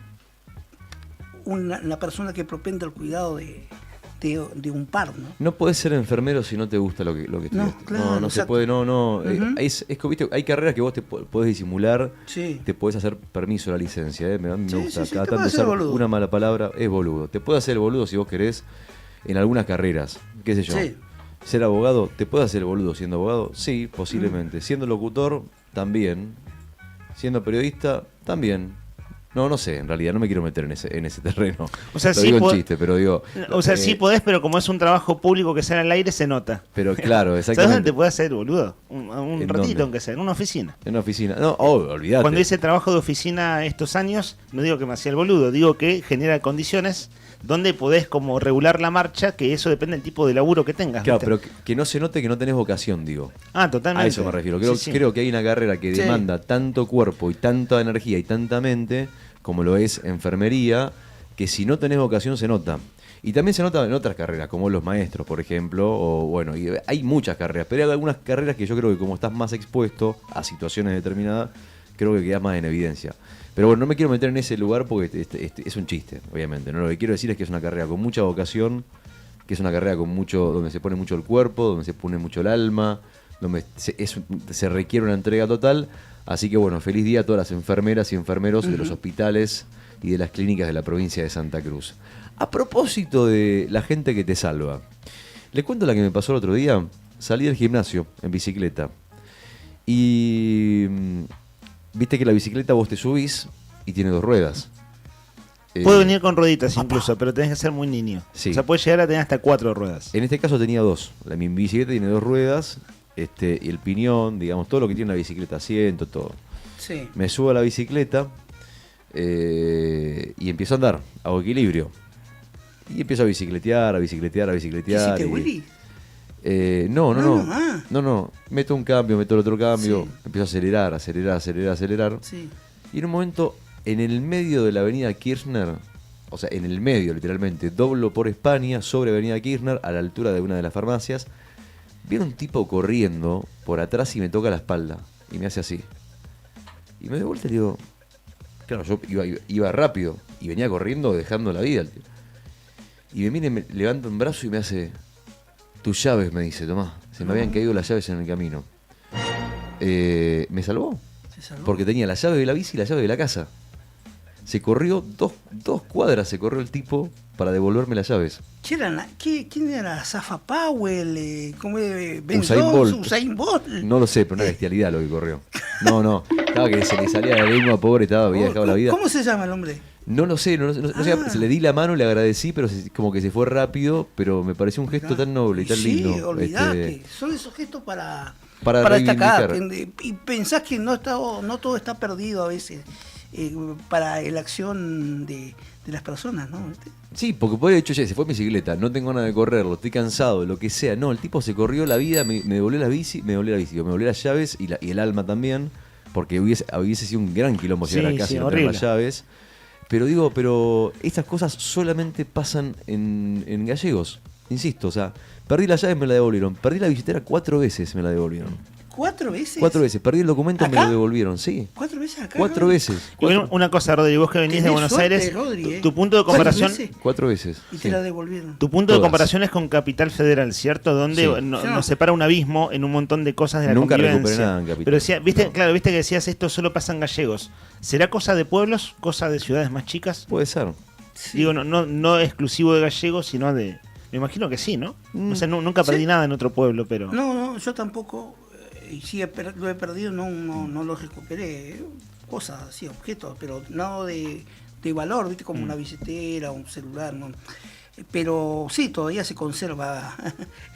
una persona que propende al cuidado de un par, ¿no? No podés ser enfermero si no te gusta lo que estudiaste. No, claro, no se puede, no. Es que, ¿viste? Hay carreras que vos te podés disimular, te podés hacer permiso de la licencia. A mí me gusta cada tanto usar una mala palabra, es boludo. Te puedes hacer el boludo si vos querés en algunas carreras, qué sé yo. Sí. Ser abogado, ¿te puedes hacer el boludo siendo abogado? Sí, posiblemente. Siendo locutor, también. Siendo periodista, también. No sé, en realidad no me quiero meter en ese terreno. O sea, lo sí digo en chiste, pero digo... O sea, sí podés, pero como es un trabajo público que sale al aire, se nota. Pero claro, exactamente. ¿Sabes dónde te puede hacer, boludo? Un ratito, dónde? aunque sea, en una oficina. En una oficina. No, olvídate. Cuando hice trabajo de oficina estos años, no digo que me hacía el boludo, digo que genera condiciones donde podés como regular la marcha, que eso depende del tipo de laburo que tengas. Claro, ¿viste? pero que no se note que no tenés vocación, digo. Totalmente. A eso me refiero. Creo que hay una carrera que demanda tanto cuerpo y tanta energía y tanta mente, como lo es enfermería, que si no tenés vocación se nota. Y también se nota en otras carreras, como los maestros, por ejemplo, o bueno, y hay muchas carreras, pero hay algunas carreras que yo creo que como estás más expuesto a situaciones determinadas, creo que quedas más en evidencia. Pero bueno, no me quiero meter en ese lugar porque es un chiste, obviamente, ¿no? Lo que quiero decir es que es una carrera con mucha vocación, que es una carrera con mucho, donde se pone mucho el cuerpo, donde se pone mucho el alma, donde se requiere una entrega total. Así que bueno, feliz día a todas las enfermeras y enfermeros de los hospitales y de las clínicas de la provincia de Santa Cruz. A propósito de la gente que te salva, les cuento la que me pasó el otro día. Salí del gimnasio en bicicleta y viste que la bicicleta vos te subís y tiene 2 ruedas. Puede venir con rueditas incluso, pero tenés que ser muy niño. Sí. O sea, puede llegar a tener hasta 4 ruedas. En este caso tenía 2. Mi bicicleta tiene 2 ruedas, y el piñón, digamos, todo lo que tiene una bicicleta, asiento, todo. Sí. Me subo a la bicicleta y empiezo a andar, hago equilibrio. Y empiezo a bicicletear. ¿Hiciste Willy? No. Meto un cambio, meto el otro cambio, empiezo a acelerar. Sí. Y en un momento, en el medio de la avenida Kirchner, o sea, en el medio literalmente, doblo por España, sobre avenida Kirchner, a la altura de una de las farmacias, viene un tipo corriendo por atrás y me toca la espalda. Y me hace así. Y me doy vuelta y digo... Claro, yo iba rápido y venía corriendo dejando la vida al tío. Y me mira y me levanta un brazo y me hace... Tus llaves, me dice, tomá. Se me habían caído las llaves en el camino. Me salvó. Porque tenía la llave de la bici y la llave de la casa. Se corrió dos cuadras, se corrió el tipo para devolverme las llaves. ¿Quién era? ¿Zafa Powell? ¿Cómo es? Usain Bolt. No lo sé, pero una bestialidad lo que corrió. No. Estaba que se le salía de la lengua, pobre, había dejado la vida. ¿Cómo se llama el hombre? No lo sé, se le di la mano, le agradecí, pero como que se fue rápido, pero me pareció un gesto tan noble y tan lindo. Sí, olvidate. Son esos gestos para destacar. Y pensás que no todo está perdido a veces para la acción de las personas, ¿no? Sí, porque podría haber dicho, se fue en bicicleta, no tengo ganas de correrlo, estoy cansado, lo que sea. No, el tipo se corrió la vida, me devolvió la bici, me devolvió las llaves y el alma también, porque hubiese sido un gran quilombo llegar a casa y no tener las llaves. Pero estas cosas solamente pasan en Gallegos, insisto, o sea, perdí las llaves, me la devolvieron, perdí la billetera 4 veces, me la devolvieron. ¿4 veces? 4 veces, perdí el documento, ¿Acá? me lo devolvieron, sí. 4 veces acá. 4 veces. Una cosa, Rodri, vos que venís de Buenos Aires, tu punto de comparación... 4 veces. Y te la devolvieron. Tu punto de comparación es con Capital Federal, ¿cierto? Donde nos separa un abismo en un montón de cosas de la convivencia. Nunca recuperé nada en Capital. Pero viste que decías esto solo pasa en Gallegos. ¿Será cosa de pueblos, cosa de ciudades más chicas? Puede ser. Sí. Digo, no exclusivo de Gallegos, sino de... Me imagino que sí, ¿no? O sea, nunca perdí nada en otro pueblo, pero... No, yo tampoco... Y si lo he perdido, no lo recuperé. Cosas así, objetos, pero no de valor, ¿viste? Como una billetera, un celular, ¿no? Pero sí, todavía se conserva.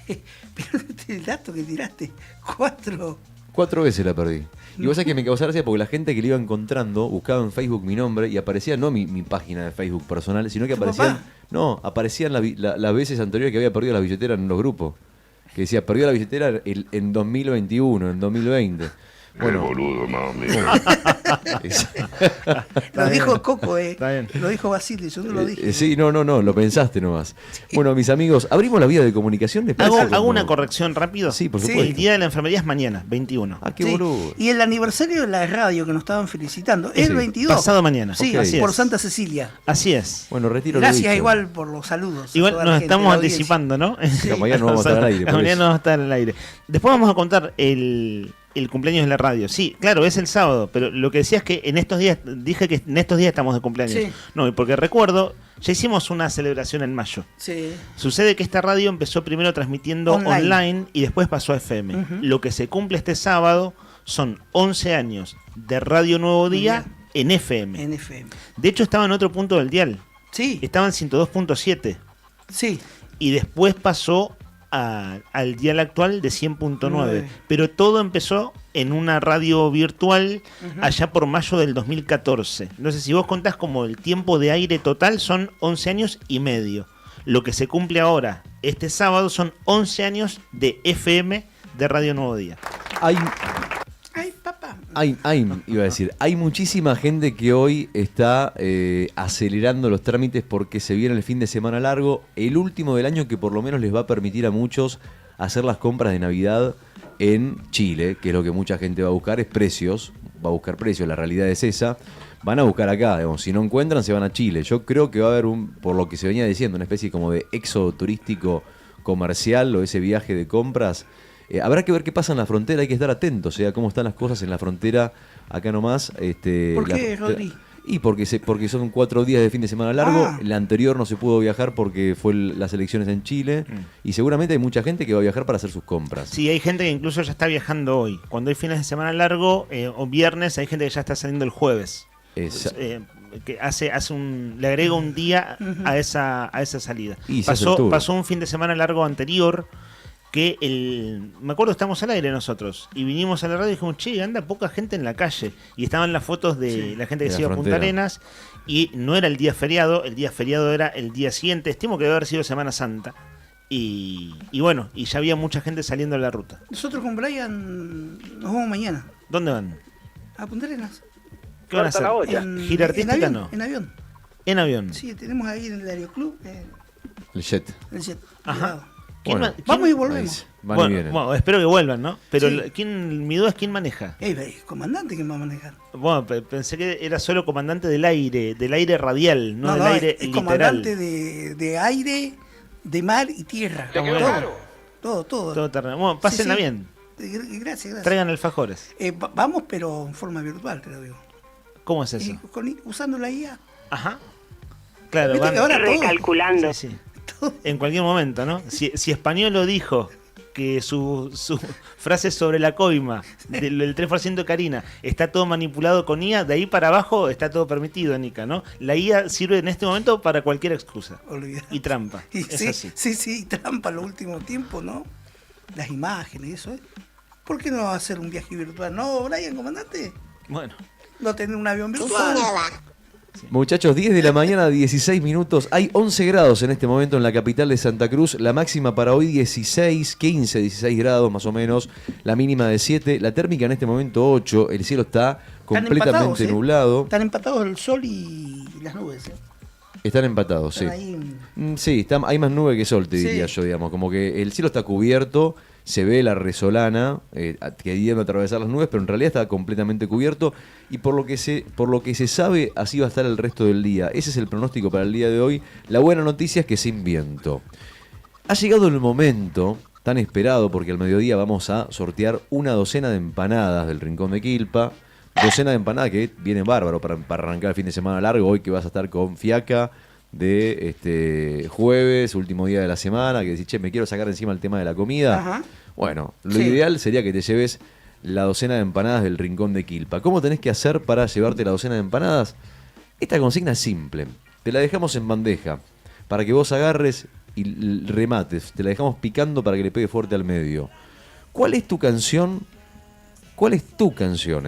Pero el dato que tiraste, 4 veces la perdí. Y vos sabés que me causó gracia porque la gente que le iba encontrando buscaba en Facebook mi nombre y aparecía no mi página de Facebook personal, sino que aparecían las veces anteriores que había perdido la billetera en los grupos. Que decía, perdió la billetera en 2021, en 2020. Bueno, boludo, mami. Lo dijo Coco, Está bien. Lo dijo Basile, yo no lo dije. Sí, no, lo pensaste nomás. Bueno, mis amigos, abrimos la vía de comunicación. ¿Hago una corrección rápido? Sí, por supuesto. El día de la enfermería es mañana, 21. Ah, qué boludo. Y el aniversario de la radio que nos estaban felicitando es el 22. Pasado mañana. Sí, por Santa Cecilia. Así es. Bueno, retiro Gracias lo dicho. Igual por los saludos. Igual nos estamos anticipando, ¿no? Sí. Mañana no vamos a estar al aire. Mañana no vamos a estar al aire. Después vamos a contar el cumpleaños de la radio. Sí, claro, es el sábado, pero lo que decía es que en estos días, dije que en estos días estamos de cumpleaños. Sí. No, porque recuerdo, ya hicimos una celebración en mayo. Sí. Sucede que esta radio empezó primero transmitiendo online y después pasó a FM. Lo que se cumple este sábado son 11 años de Radio Nuevo Día en FM. En FM. De hecho, estaba en otro punto del dial. Sí. Estaba en 102.7. Sí. Y después pasó al dial actual de 100.9. Pero todo empezó en una radio virtual allá por mayo del 2014. Entonces, si vos contás como el tiempo de aire total, son 11 años y medio. Lo que se cumple ahora, este sábado, son 11 años de FM de Radio Nuevo Día. Hay muchísima gente que hoy está acelerando los trámites porque se viene el fin de semana largo, el último del año, que por lo menos les va a permitir a muchos hacer las compras de Navidad en Chile, que es lo que mucha gente va a buscar, es precios, la realidad es esa. Van a buscar acá, digamos, si no encuentran se van a Chile. Yo creo que va a haber por lo que se venía diciendo, una especie como de éxodo turístico comercial o ese viaje de compras. Habrá que ver qué pasa en la frontera, hay que estar atentos, cómo están las cosas en la frontera acá nomás. ¿Por qué, Rodri? Y porque son 4 días de fin de semana largo. La anterior no se pudo viajar porque fue las elecciones en Chile. Y seguramente hay mucha gente que va a viajar para hacer sus compras. Sí, hay gente que incluso ya está viajando hoy. Cuando hay fines de semana largo o viernes, hay gente que ya está saliendo el jueves. Que le agrega un día a esa salida. Y pasó un fin de semana largo anterior que me acuerdo, estamos al aire nosotros y vinimos a la radio y dijimos, che, anda poca gente en la calle, y estaban las fotos de la gente que se iba a Punta Arenas, y no era el día feriado era el día siguiente, estimo que debe haber sido Semana Santa, y bueno, y ya había mucha gente saliendo de la ruta. Nosotros con Brian nos vamos mañana. ¿Dónde van? A Punta Arenas. ¿Qué van a hacer? ¿Gira artística? En avión. ¿En avión? Sí, tenemos ahí en el Aeroclub el jet. Ajá. Vamos y volvemos. Bueno, espero que vuelvan, ¿no? Pero sí. Mi duda es quién maneja. Comandante, ¿quién va a manejar? Bueno, pensé que era solo comandante del aire radial, no del aire es literal. Comandante de aire, de mar y tierra. Todo terreno. Bueno, pásenla bien. Gracias. Traigan alfajores. Vamos, pero en forma virtual, te lo digo. ¿Cómo es eso? Usando la IA. Ajá. Claro, van recalculando. Sí. En cualquier momento, ¿no? Si Españolo dijo que su frase sobre la coima del 3% de Karina está todo manipulado con IA, de ahí para abajo está todo permitido, Nica, ¿no? La IA sirve en este momento para cualquier excusa. Olvidate. Y trampa. Sí, trampa en los últimos tiempos, ¿no? Las imágenes y eso, ¿eh? ¿Por qué no hacer un viaje virtual? ¿No, Brian, comandante? Bueno. ¿No tener un avión virtual? Sí. Muchachos, 10 de la mañana, 16 minutos. Hay 11 grados en este momento en la capital de Santa Cruz. La máxima para hoy 16 grados más o menos. La mínima de 7. La térmica en este momento 8. El cielo está completamente nublado. Están empatados el sol y las nubes, ¿eh? Están empatados, sí. Sí, hay más nube que sol, te diría yo, digamos. Como que el cielo está cubierto, se ve la resolana queriendo atravesar las nubes, pero en realidad está completamente cubierto. Y por lo que se sabe, así va a estar el resto del día. Ese es el pronóstico para el día de hoy. La buena noticia es que sin viento. Ha llegado el momento tan esperado, porque al mediodía vamos a sortear una docena de empanadas del Rincón de Quilpa. Docena de empanadas que viene bárbaro para arrancar el fin de semana largo. Hoy que vas a estar con fiaca de jueves, último día de la semana, que decís, che, me quiero sacar encima el tema de la comida. Ajá. Bueno, lo ideal sería que te lleves la docena de empanadas del Rincón de Quilpa. ¿Cómo tenés que hacer para llevarte la docena de empanadas? Esta consigna es simple. Te la dejamos en bandeja para que vos agarres y remates. Te la dejamos picando para que le pegue fuerte al medio. ¿Cuál es tu canción? ¿Cuál es tu canción,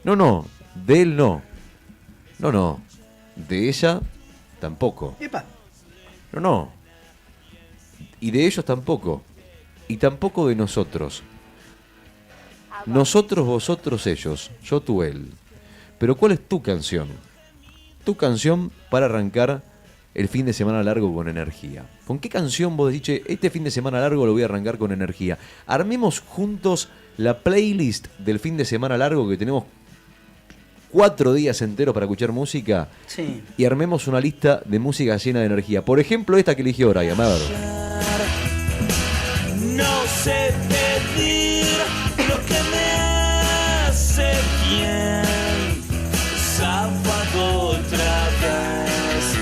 No, de él no. No, de ella tampoco. Epa. No. Y de ellos tampoco. Y tampoco de nosotros. Nosotros, vosotros, ellos. Yo, tú, él. Pero ¿cuál es tu canción? Tu canción para arrancar el fin de semana largo con energía. ¿Con qué canción vos decís, che, este fin de semana largo lo voy a arrancar con energía? Armemos juntos la playlist del fin de semana largo, que tenemos 4 días enteros para escuchar música. Sí. Y armemos una lista de música llena de energía. Por ejemplo, esta que eligió Brian. A ver. No sé pedir lo que me hace bien. Sábado otra vez.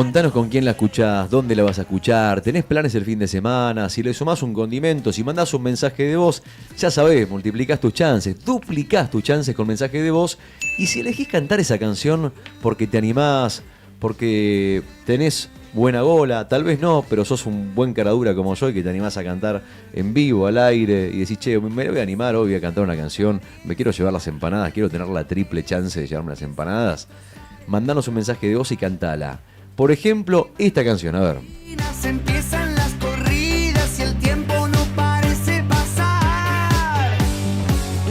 Contanos con quién la escuchás, dónde la vas a escuchar, tenés planes el fin de semana, si le sumás un condimento, si mandás un mensaje de voz, ya sabés, multiplicás tus chances, duplicás tus chances con mensaje de voz, y si elegís cantar esa canción porque te animás, porque tenés buena gola, tal vez no, pero sos un buen caradura como yo y que te animás a cantar en vivo, al aire, y decís, che, me voy a animar hoy a cantar una canción, me quiero llevar las empanadas, quiero tener la triple chance de llevarme las empanadas, mandanos un mensaje de voz y cantala. Por ejemplo, esta canción, a ver. Empiezan las corridas y el tiempo no parece pasar.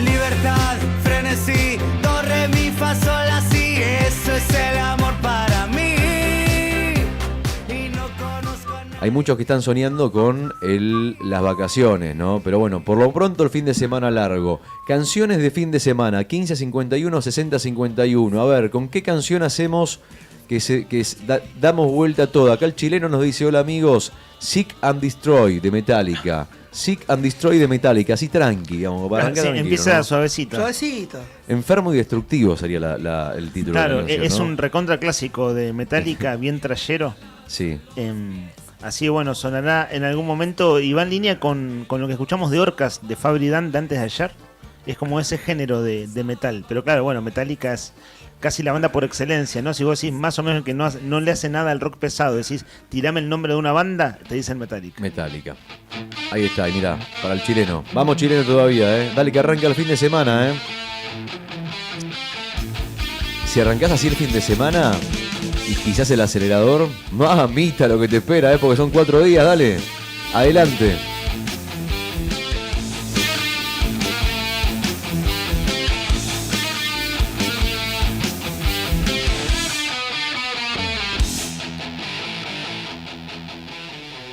Libertad, frenesí, do, re, mi, fa, sol, la, si. Eso es el amor para mí. Y no conozco a nadie. Hay muchos que están soñando con las vacaciones, ¿no? Pero bueno, por lo pronto el fin de semana largo. Canciones de fin de semana, 15:51, 60:51. A ver, ¿con qué canción hacemos damos vuelta a todo? Acá el chileno nos dice, hola amigos, Seek and Destroy de Metallica. Seek and Destroy de Metallica, así tranqui, digamos. Para arrancar tranquilo, empieza, ¿no? Suavecito. Enfermo y destructivo sería el título de la canción, es, ¿no? un recontra clásico de Metallica, bien trayero. Sí. Así bueno, sonará en algún momento y va en línea con lo que escuchamos de Orcas, de Fabri Dan, de antes de ayer. Es como ese género de metal. Pero claro, bueno, Metallica es casi la banda por excelencia, ¿no? Si vos decís más o menos que no le hace nada al rock pesado, decís, tirame el nombre de una banda, te dicen Metallica. Metallica. Ahí está, y mirá, para el chileno. Vamos chileno todavía, ¿eh? Dale que arranca el fin de semana, ¿eh? Si arrancás así el fin de semana y pisás el acelerador, mamita lo que te espera, ¿eh? Porque son 4 días, dale. Adelante.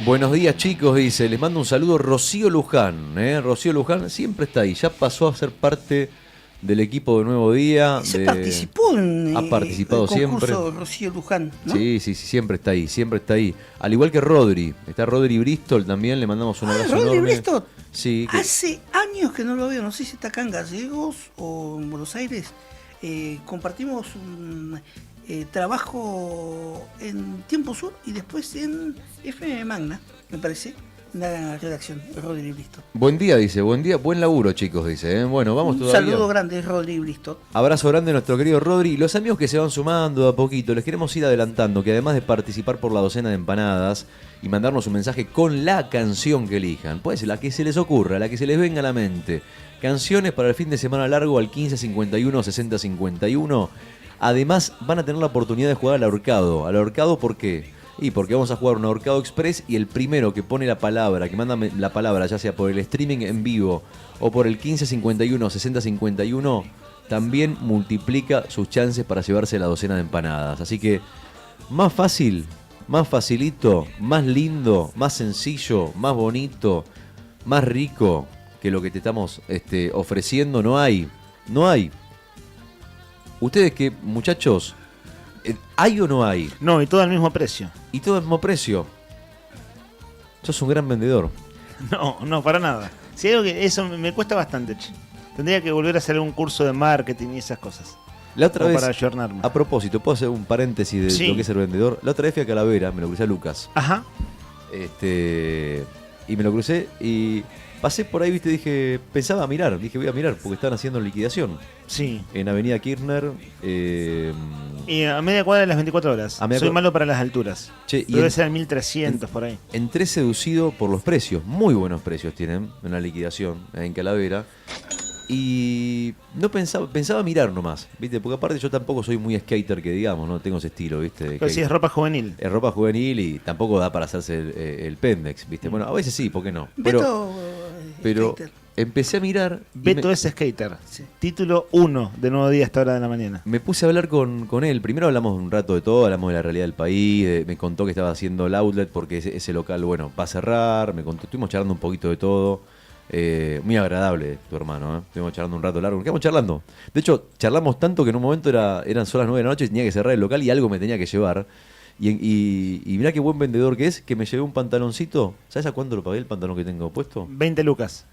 Buenos días chicos, dice, les mando un saludo Rocío Luján, Rocío Luján siempre está ahí, ya pasó a ser parte del equipo de Nuevo Día. Participó en ha participado el concurso siempre. Rocío Luján, ¿no? Sí, siempre está ahí. Al igual que Rodri, está Rodri Bristol también, le mandamos un abrazo Rodri enorme. Bristol. Sí, hace años que no lo veo, no sé si está acá en Gallegos o en Buenos Aires. Compartimos un trabajo en Tiempo Sur y después en FM Magna, me parece, en la redacción, Rodri Bristol. Buen día, dice, buen laburo chicos, dice. Bueno, vamos todavía. Un saludo grande, Rodri Bristol. Abrazo grande a nuestro querido Rodri. Y los amigos que se van sumando de a poquito, les queremos ir adelantando que además de participar por la docena de empanadas y mandarnos un mensaje con la canción que elijan, puede ser la que se les ocurra, la que se les venga a la mente. Canciones para el fin de semana largo al 15:51, 60:51. Además van a tener la oportunidad de jugar al ahorcado. ¿Al ahorcado por qué? Y porque vamos a jugar un ahorcado express y el primero que pone la palabra, que manda la palabra, ya sea por el streaming en vivo o por el 15:51, 60:51, también multiplica sus chances para llevarse la docena de empanadas. Así que más fácil, más facilito, más lindo, más sencillo, más bonito, más rico que lo que te estamos ofreciendo no hay. No hay. Ustedes que, muchachos, ¿hay o no hay? No, y todo al mismo precio. ¿Y todo al mismo precio? Sos un gran vendedor. No, para nada. Si hay algo que eso me cuesta bastante, che. Tendría que volver a hacer un curso de marketing y esas cosas. La otra vez, para ayornarme. A propósito, ¿puedo hacer un paréntesis de lo que es el vendedor? La otra vez fui a Calavera, me lo crucé a Lucas. Ajá. Y me lo crucé y pasé por ahí, viste, pensaba mirar, voy a mirar porque estaban haciendo liquidación. Sí. En Avenida Kirchner. Y a media cuadra de las 24 horas. Soy malo para las alturas. Che, pero debe ser 1300 por ahí. Entré seducido por los precios. Muy buenos precios tienen en la liquidación en Calavera. Y no pensaba mirar nomás, ¿viste? Porque aparte yo tampoco soy muy skater que digamos, no tengo ese estilo, ¿viste? Pero sí, es ropa juvenil. Es ropa juvenil y tampoco da para hacerse el pendex, ¿viste? Bueno, a veces sí, ¿por qué no? Pero empecé a mirar. Beto es skater. Sí. Título 1 de Nuevo Día a esta hora de la mañana. Me puse a hablar con él. Primero hablamos un rato de todo, hablamos de la realidad del país. Me contó que estaba haciendo el outlet porque ese local, bueno, va a cerrar. Estuvimos charlando un poquito de todo. Muy agradable tu hermano, estuvimos charlando un rato largo, nos quedamos charlando. De hecho, charlamos tanto que en un momento eran solo las 9 de la noche y tenía que cerrar el local y algo me tenía que llevar. Y mirá qué buen vendedor que es, que me llevé un pantaloncito. ¿Sabes a cuánto lo pagué el pantalón que tengo puesto? 20 lucas.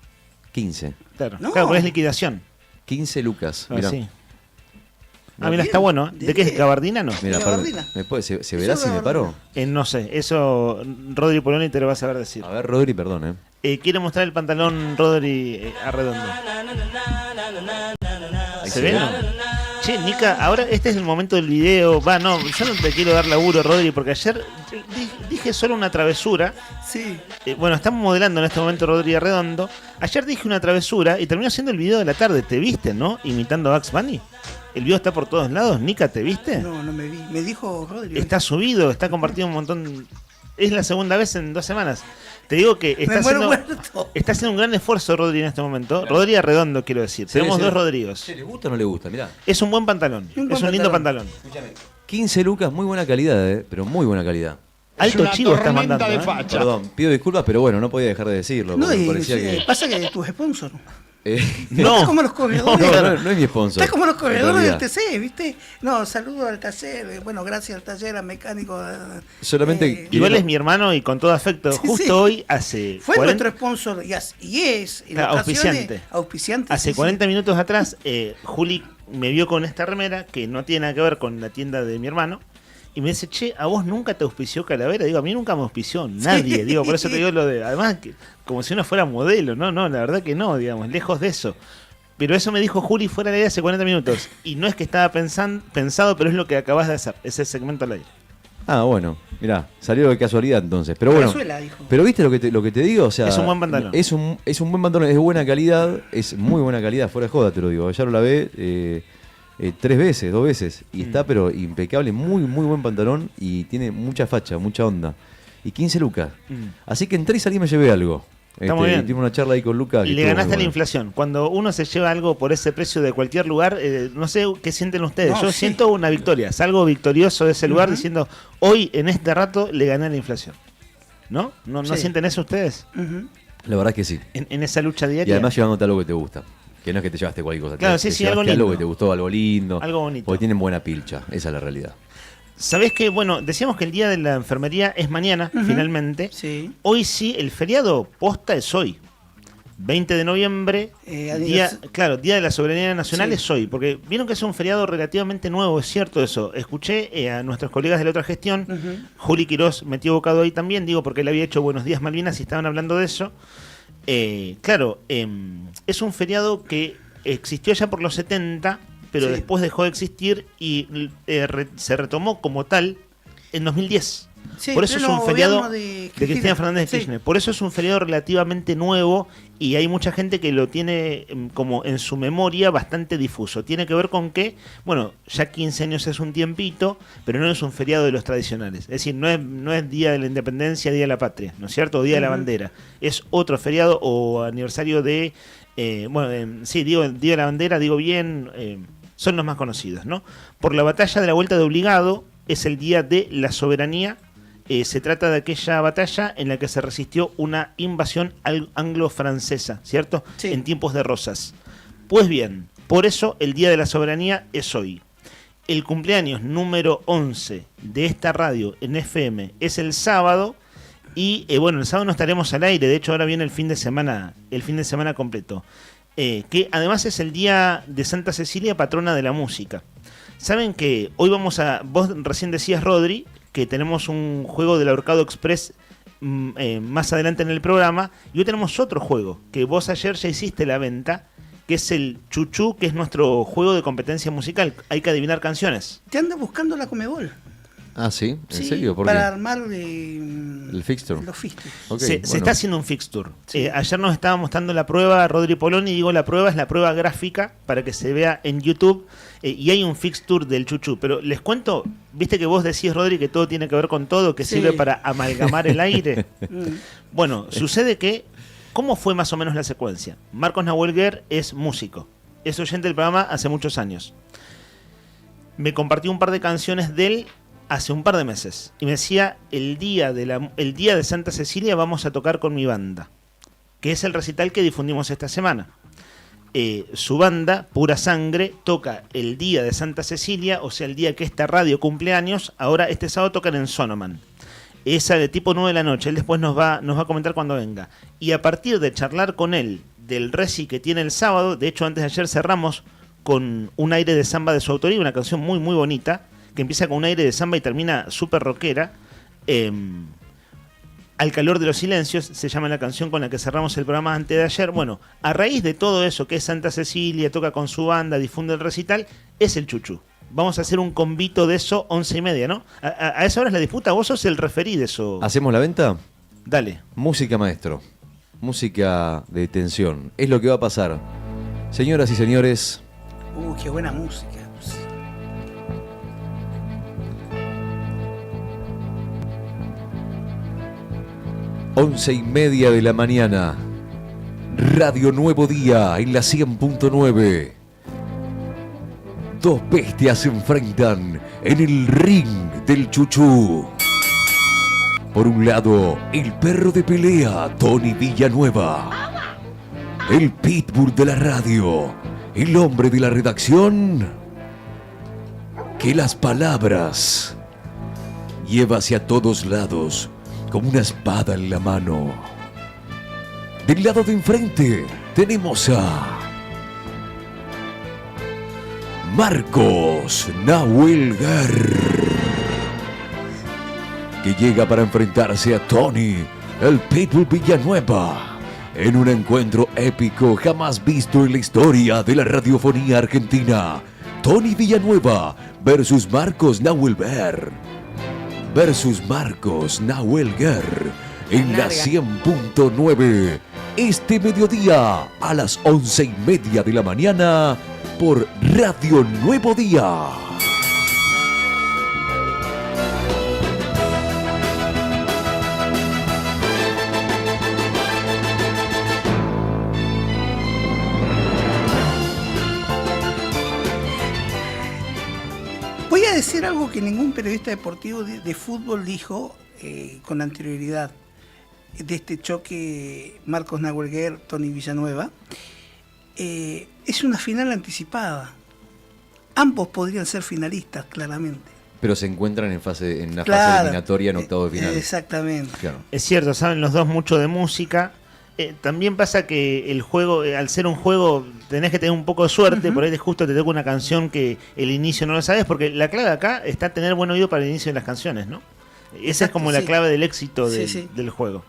15. Claro, porque es liquidación. 15 lucas, mirá. Sí. Ah, mira, está bueno. ¿De qué es? ¿Gabardina? No. Mira, Gabardina. ¿se verá si me paro? No sé, eso Rodri Poloni te lo va a saber decir. A ver, Rodri, perdón, Quiere mostrar el pantalón Rodri Arredondo. ¿Se ve? Che, Nica, ahora este es el momento del video. No, yo no te quiero dar laburo, Rodri, porque ayer dije solo una travesura. Sí. Bueno, estamos modelando en este momento Rodri Arredondo. Ayer dije una travesura y terminó siendo el video de la tarde. ¿Te viste, no? Imitando a Bugs Bunny. El video está por todos lados. Nica, ¿te viste? No me vi. Me dijo Rodri. Está subido, está compartido un montón. Es la segunda vez en 2 semanas. Te digo que está haciendo un gran esfuerzo Rodri en este momento. Gracias. Rodri Arredondo, quiero decir. Sí, Tenemos 2 Rodrigos. ¿Le gusta o no le gusta? Mirá. Es un buen pantalón. Es un lindo pantalón. 15 lucas, muy buena calidad, pero muy buena calidad. Alto chivo estás mandando. Perdón, pido disculpas, pero bueno, no podía dejar de decirlo. No, pasa que tus sponsors. No. Estás como los corredores. No es mi sponsor. Estás como los corredores del TC, ¿viste? No, saludo al taller. Bueno, gracias al taller, al mecánico. Solamente. Igual es mi hermano y con todo afecto. Justo hoy hace. Fue nuestro sponsor y es en auspiciante. Hace 40 minutos minutos atrás, Juli me vio con esta remera que no tiene nada que ver con la tienda de mi hermano. Y me dice, che, ¿a vos nunca te auspició Calavera? Digo, a mí nunca me auspició nadie. Sí. Digo, por eso te digo lo de... Además, como si uno fuera modelo. No, la verdad que no, digamos, lejos de eso. Pero eso me dijo Juli fuera de aire hace 40 minutos. Y no es que estaba pensado, pero es lo que acabas de hacer. Ese segmento al aire. Ah, bueno, mirá, salió de casualidad entonces. Pero bueno, pero viste lo que te digo, o sea... Es un buen pantalón. Es un buen pantalón, es de buena calidad, es muy buena calidad, fuera de joda te lo digo. Ya lo lavé... 2 veces y está pero impecable, muy buen pantalón y tiene mucha facha, mucha onda y 15 lucas, así que entré y salí y me llevé algo. Está muy bien. Tuve una charla ahí con Lucas y le ganaste la inflación. Cuando uno se lleva algo por ese precio de cualquier lugar, no sé qué sienten ustedes. Yo siento una victoria, salgo victorioso de ese lugar diciendo, hoy en este rato le gané la inflación. ¿No sienten eso ustedes? La verdad es que sí, en esa lucha diaria. y además llevándote algo que te gusta. Que no es que te llevaste cualquier cosa. Claro, sí, algo lindo. Algo que te gustó, algo lindo. Algo bonito. Porque tienen buena pilcha, esa es la realidad. ¿Sabés qué? Bueno, decíamos que el día de la enfermería es mañana, finalmente. Sí. Hoy sí, el feriado posta es hoy. 20 de noviembre, día de la soberanía nacional es hoy. Porque vieron que es un feriado relativamente nuevo, es cierto eso. Escuché a nuestros colegas de la otra gestión, Juli Quirós metió bocado ahí también, digo porque él había hecho Buenos Días Malvinas y estaban hablando de eso. Es un feriado que existió ya por los 70, pero después dejó de existir y se retomó como tal en 2010. Por eso es un feriado de Cristina Fernández de Kirchner. Por eso es un feriado relativamente nuevo y hay mucha gente que lo tiene como en su memoria bastante difuso. Tiene que ver con que, bueno, ya 15 años es un tiempito, pero no es un feriado de los tradicionales. Es decir, no es Día de la Independencia, Día de la Patria, ¿no es cierto? O Día de la Bandera. Es otro feriado o aniversario de... digo Día de la Bandera, digo bien, son los más conocidos, ¿no? Por la batalla de la Vuelta de Obligado es el Día de la Soberanía. Se trata de aquella batalla en la que se resistió una invasión anglo-francesa, ¿cierto? Sí. En tiempos de Rosas. Pues bien, por eso el Día de la Soberanía es hoy. El cumpleaños número 11 de esta radio en FM es el sábado. Y bueno, el sábado no estaremos al aire. De hecho, ahora viene el fin de semana completo. Que además es el día de Santa Cecilia, patrona de la música. Saben que hoy vos recién decías, Rodri, que tenemos un juego del Ahorcado Express más adelante en el programa, y hoy tenemos otro juego, que vos ayer ya hiciste la venta, que es el Chuchú, que es nuestro juego de competencia musical. Hay que adivinar canciones. Te anda buscando la Comebol. Ah, ¿sí? ¿En serio? ¿Por para qué? Armar el fixture. Los fixtures. Okay, se está haciendo un fixture. Sí. Ayer nos estaba mostrando la prueba Rodri Poloni, y digo la prueba es la prueba gráfica para que se vea en YouTube, y hay un fixture del Chuchú. Pero les cuento, viste que vos decís, Rodri, que todo tiene que ver con todo, que sirve para amalgamar el aire. Bueno, sucede que, ¿cómo fue más o menos la secuencia? Marcos Nahuelguer es músico, es oyente del programa hace muchos años. Me compartió un par de canciones de él hace un par de meses y me decía, el día de Santa Cecilia vamos a tocar con mi banda, que es el recital que difundimos esta semana. Su banda, Pura Sangre, toca el día de Santa Cecilia, o sea, el día que esta radio cumple años. Ahora este sábado tocan en Sonoman. Es de tipo 9 de la noche. Él después nos va a comentar cuando venga. Y a partir de charlar con él del reci que tiene el sábado, de hecho antes de ayer cerramos con un aire de samba de su autoría, una canción muy muy bonita, que empieza con un aire de samba y termina súper rockera. Al calor de los silencios se llama la canción con la que cerramos el programa antes de ayer. Bueno, a raíz de todo eso que es Santa Cecilia, toca con su banda, difunde el recital, es el chuchú. Vamos a hacer un convito de eso 11:30, ¿no? A esa hora es la disputa, vos sos el referí de eso. ¿Hacemos la venta? Dale. Música, maestro. Música de tensión. Es lo que va a pasar. Señoras y señores. Qué buena música. 11:30 de la mañana. Radio Nuevo Día en la 100.9. Dos bestias se enfrentan en el ring del chuchú. Por un lado, el perro de pelea, Tony Villanueva. El pitbull de la radio, el hombre de la redacción, que las palabras lleva hacia todos lados como una espada en la mano. Del lado de enfrente tenemos a Marcos Nahuel Guerra, que llega para enfrentarse a Tony, el pitbull Villanueva, en un encuentro épico jamás visto en la historia de la radiofonía argentina. Tony Villanueva versus Marcos Nahuel Guerra. Versus Marcos Nahuel Guerra en la 100.9. Este mediodía a las 11:30 de la mañana por Radio Nuevo Día. Voy a decir algo que ningún periodista deportivo de fútbol dijo con anterioridad de este choque Marcos Nahuel Guerra, Tony Villanueva. Es una final anticipada. Ambos podrían ser finalistas, claramente. Pero se encuentran en fase eliminatoria en octavos de final. Exactamente. Claro. Es cierto, saben los dos mucho de música. También pasa que el juego, al ser un juego, tenés que tener un poco de suerte. Por ahí justo te toca una canción que el inicio no lo sabes, porque la clave acá está tener buen oído para el inicio de las canciones, ¿no? Esa es como la clave del éxito del juego.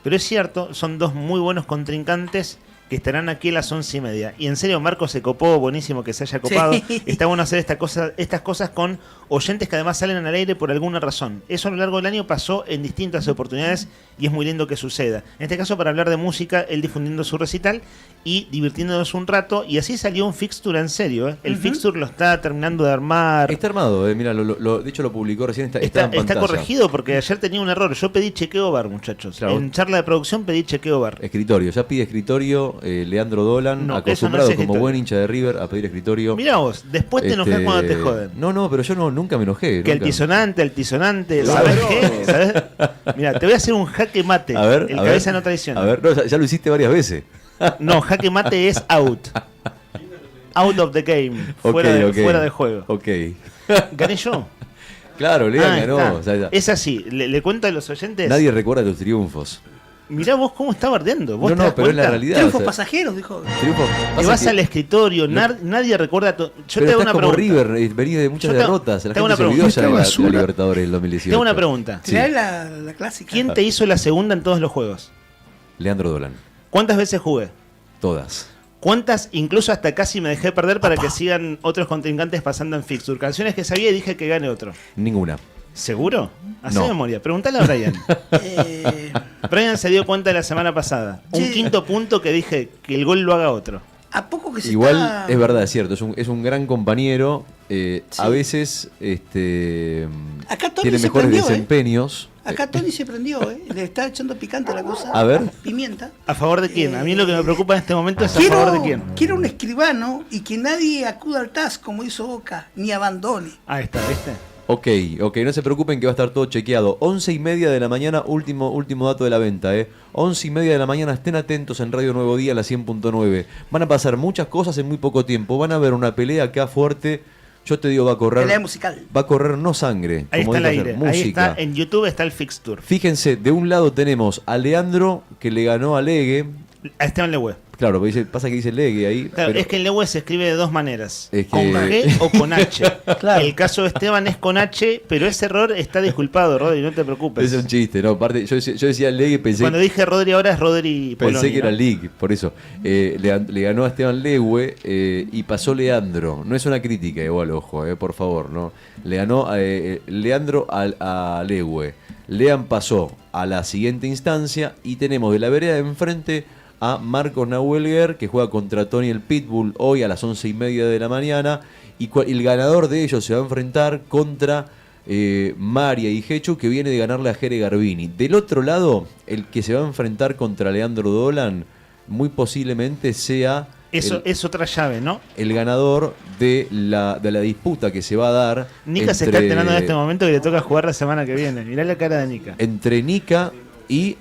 Pero es cierto, son dos muy buenos contrincantes que estarán aquí a las 11:30. Y en serio, Marco se copó, buenísimo que se haya copado. Sí. Está bueno hacer estas cosas con oyentes que además salen al aire por alguna razón. Eso a lo largo del año pasó en distintas oportunidades y es muy lindo que suceda. En este caso, para hablar de música, él difundiendo su recital y divirtiéndonos un rato. Y así salió un fixture en serio. El fixture lo está terminando de armar. Está armado, mira, de hecho lo publicó recién. Está corregido porque ayer tenía un error. Yo pedí chequeo bar, muchachos. Claro. En charla de producción pedí chequeo bar. Escritorio, ya pide escritorio. Leandro Dolan, acostumbrado como buen hincha de River a pedir escritorio. Mirá vos, después te enojas cuando te joden. No, pero yo nunca me enojé. Que altisonante, ¿sabes qué? ¿Sabes? Mirá, te voy a hacer un jaque mate. A ver, el cabeza no traiciona. A ver, no, ya lo hiciste varias veces. No, jaque mate es out. Out of the game. Fuera de juego. Ok. ¿Gané yo? Claro, Lean ganó. O sea, es así, le cuento a los oyentes. Nadie recuerda tus triunfos. Mirá vos cómo está bardeando. ¿Vos no, pero es la realidad. Triunfos pasajeros, dijo. Te vas al escritorio, nadie recuerda. Yo te hago una como pregunta. River, venís de muchas derrotas. La gente se olvidó ya de la Libertadores del 2018. Tengo una pregunta. Sí. La clásica. ¿Quién te hizo la segunda en todos los juegos? Leandro Dolan. ¿Cuántas veces jugué? Todas. ¿Cuántas? Incluso hasta casi me dejé perder para que sigan otros contrincantes pasando en fixture. Canciones que sabía y dije que gane otro. Ninguna. ¿Seguro? Hacé memoria. Preguntale a Brian. Brian se dio cuenta la semana pasada. Un quinto punto que dije que el gol lo haga otro. ¿A poco que se Igual es verdad, es cierto. Es un gran compañero. A veces acá Tony tiene mejores desempeños. Acá Tony se prendió, le está echando picante la cosa. A ver. Pimienta. ¿A favor de quién? A mí lo que me preocupa en este momento es a favor de quién. Quiero un escribano y que nadie acuda al TAS como hizo Boca, ni abandone. Ahí está, ¿viste? Ok, no se preocupen que va a estar todo chequeado. 11:30 de la mañana, último dato de la venta, 11:30 de la mañana, estén atentos en Radio Nuevo Día, la 100.9. Van a pasar muchas cosas en muy poco tiempo. Van a ver una pelea acá fuerte. Yo te digo, va a correr. Pelea musical. Va a correr no sangre. Ahí como está el aire. Música. Ahí está, en YouTube está el fixture. Fíjense, de un lado tenemos a Leandro, que le ganó a Legue. A Esteban Legue. Claro, pasa que dice Legue ahí. Claro, pero es que el Legue se escribe de dos maneras, es que... con G o con H. Claro. El caso de Esteban es con H, pero ese error está disculpado, Rodri, no te preocupes. Es un chiste, no, aparte, yo decía Legue, pensé... Cuando dije Rodri ahora es Rodri Poloni. Pensé que era ¿no? League, por eso. Le ganó a Esteban Legue y pasó Leandro. No es una crítica, igual, ojo, por favor, ¿no? Le ganó Leandro a Legue. Lean pasó a la siguiente instancia y tenemos de la vereda de enfrente a Marcos Nahuelguer, que juega contra Tony el Pitbull hoy a las 11:30 de la mañana, y el ganador de ellos se va a enfrentar contra María y Hechu, que viene de ganarle a Jere Garbini. Del otro lado, el que se va a enfrentar contra Leandro Dolan muy posiblemente sea... Eso es otra llave, ¿no? El ganador de la disputa que se va a dar. Nika se está enterando en este momento que le toca jugar la semana que viene. Mirá la cara de Nika. Entre Nika y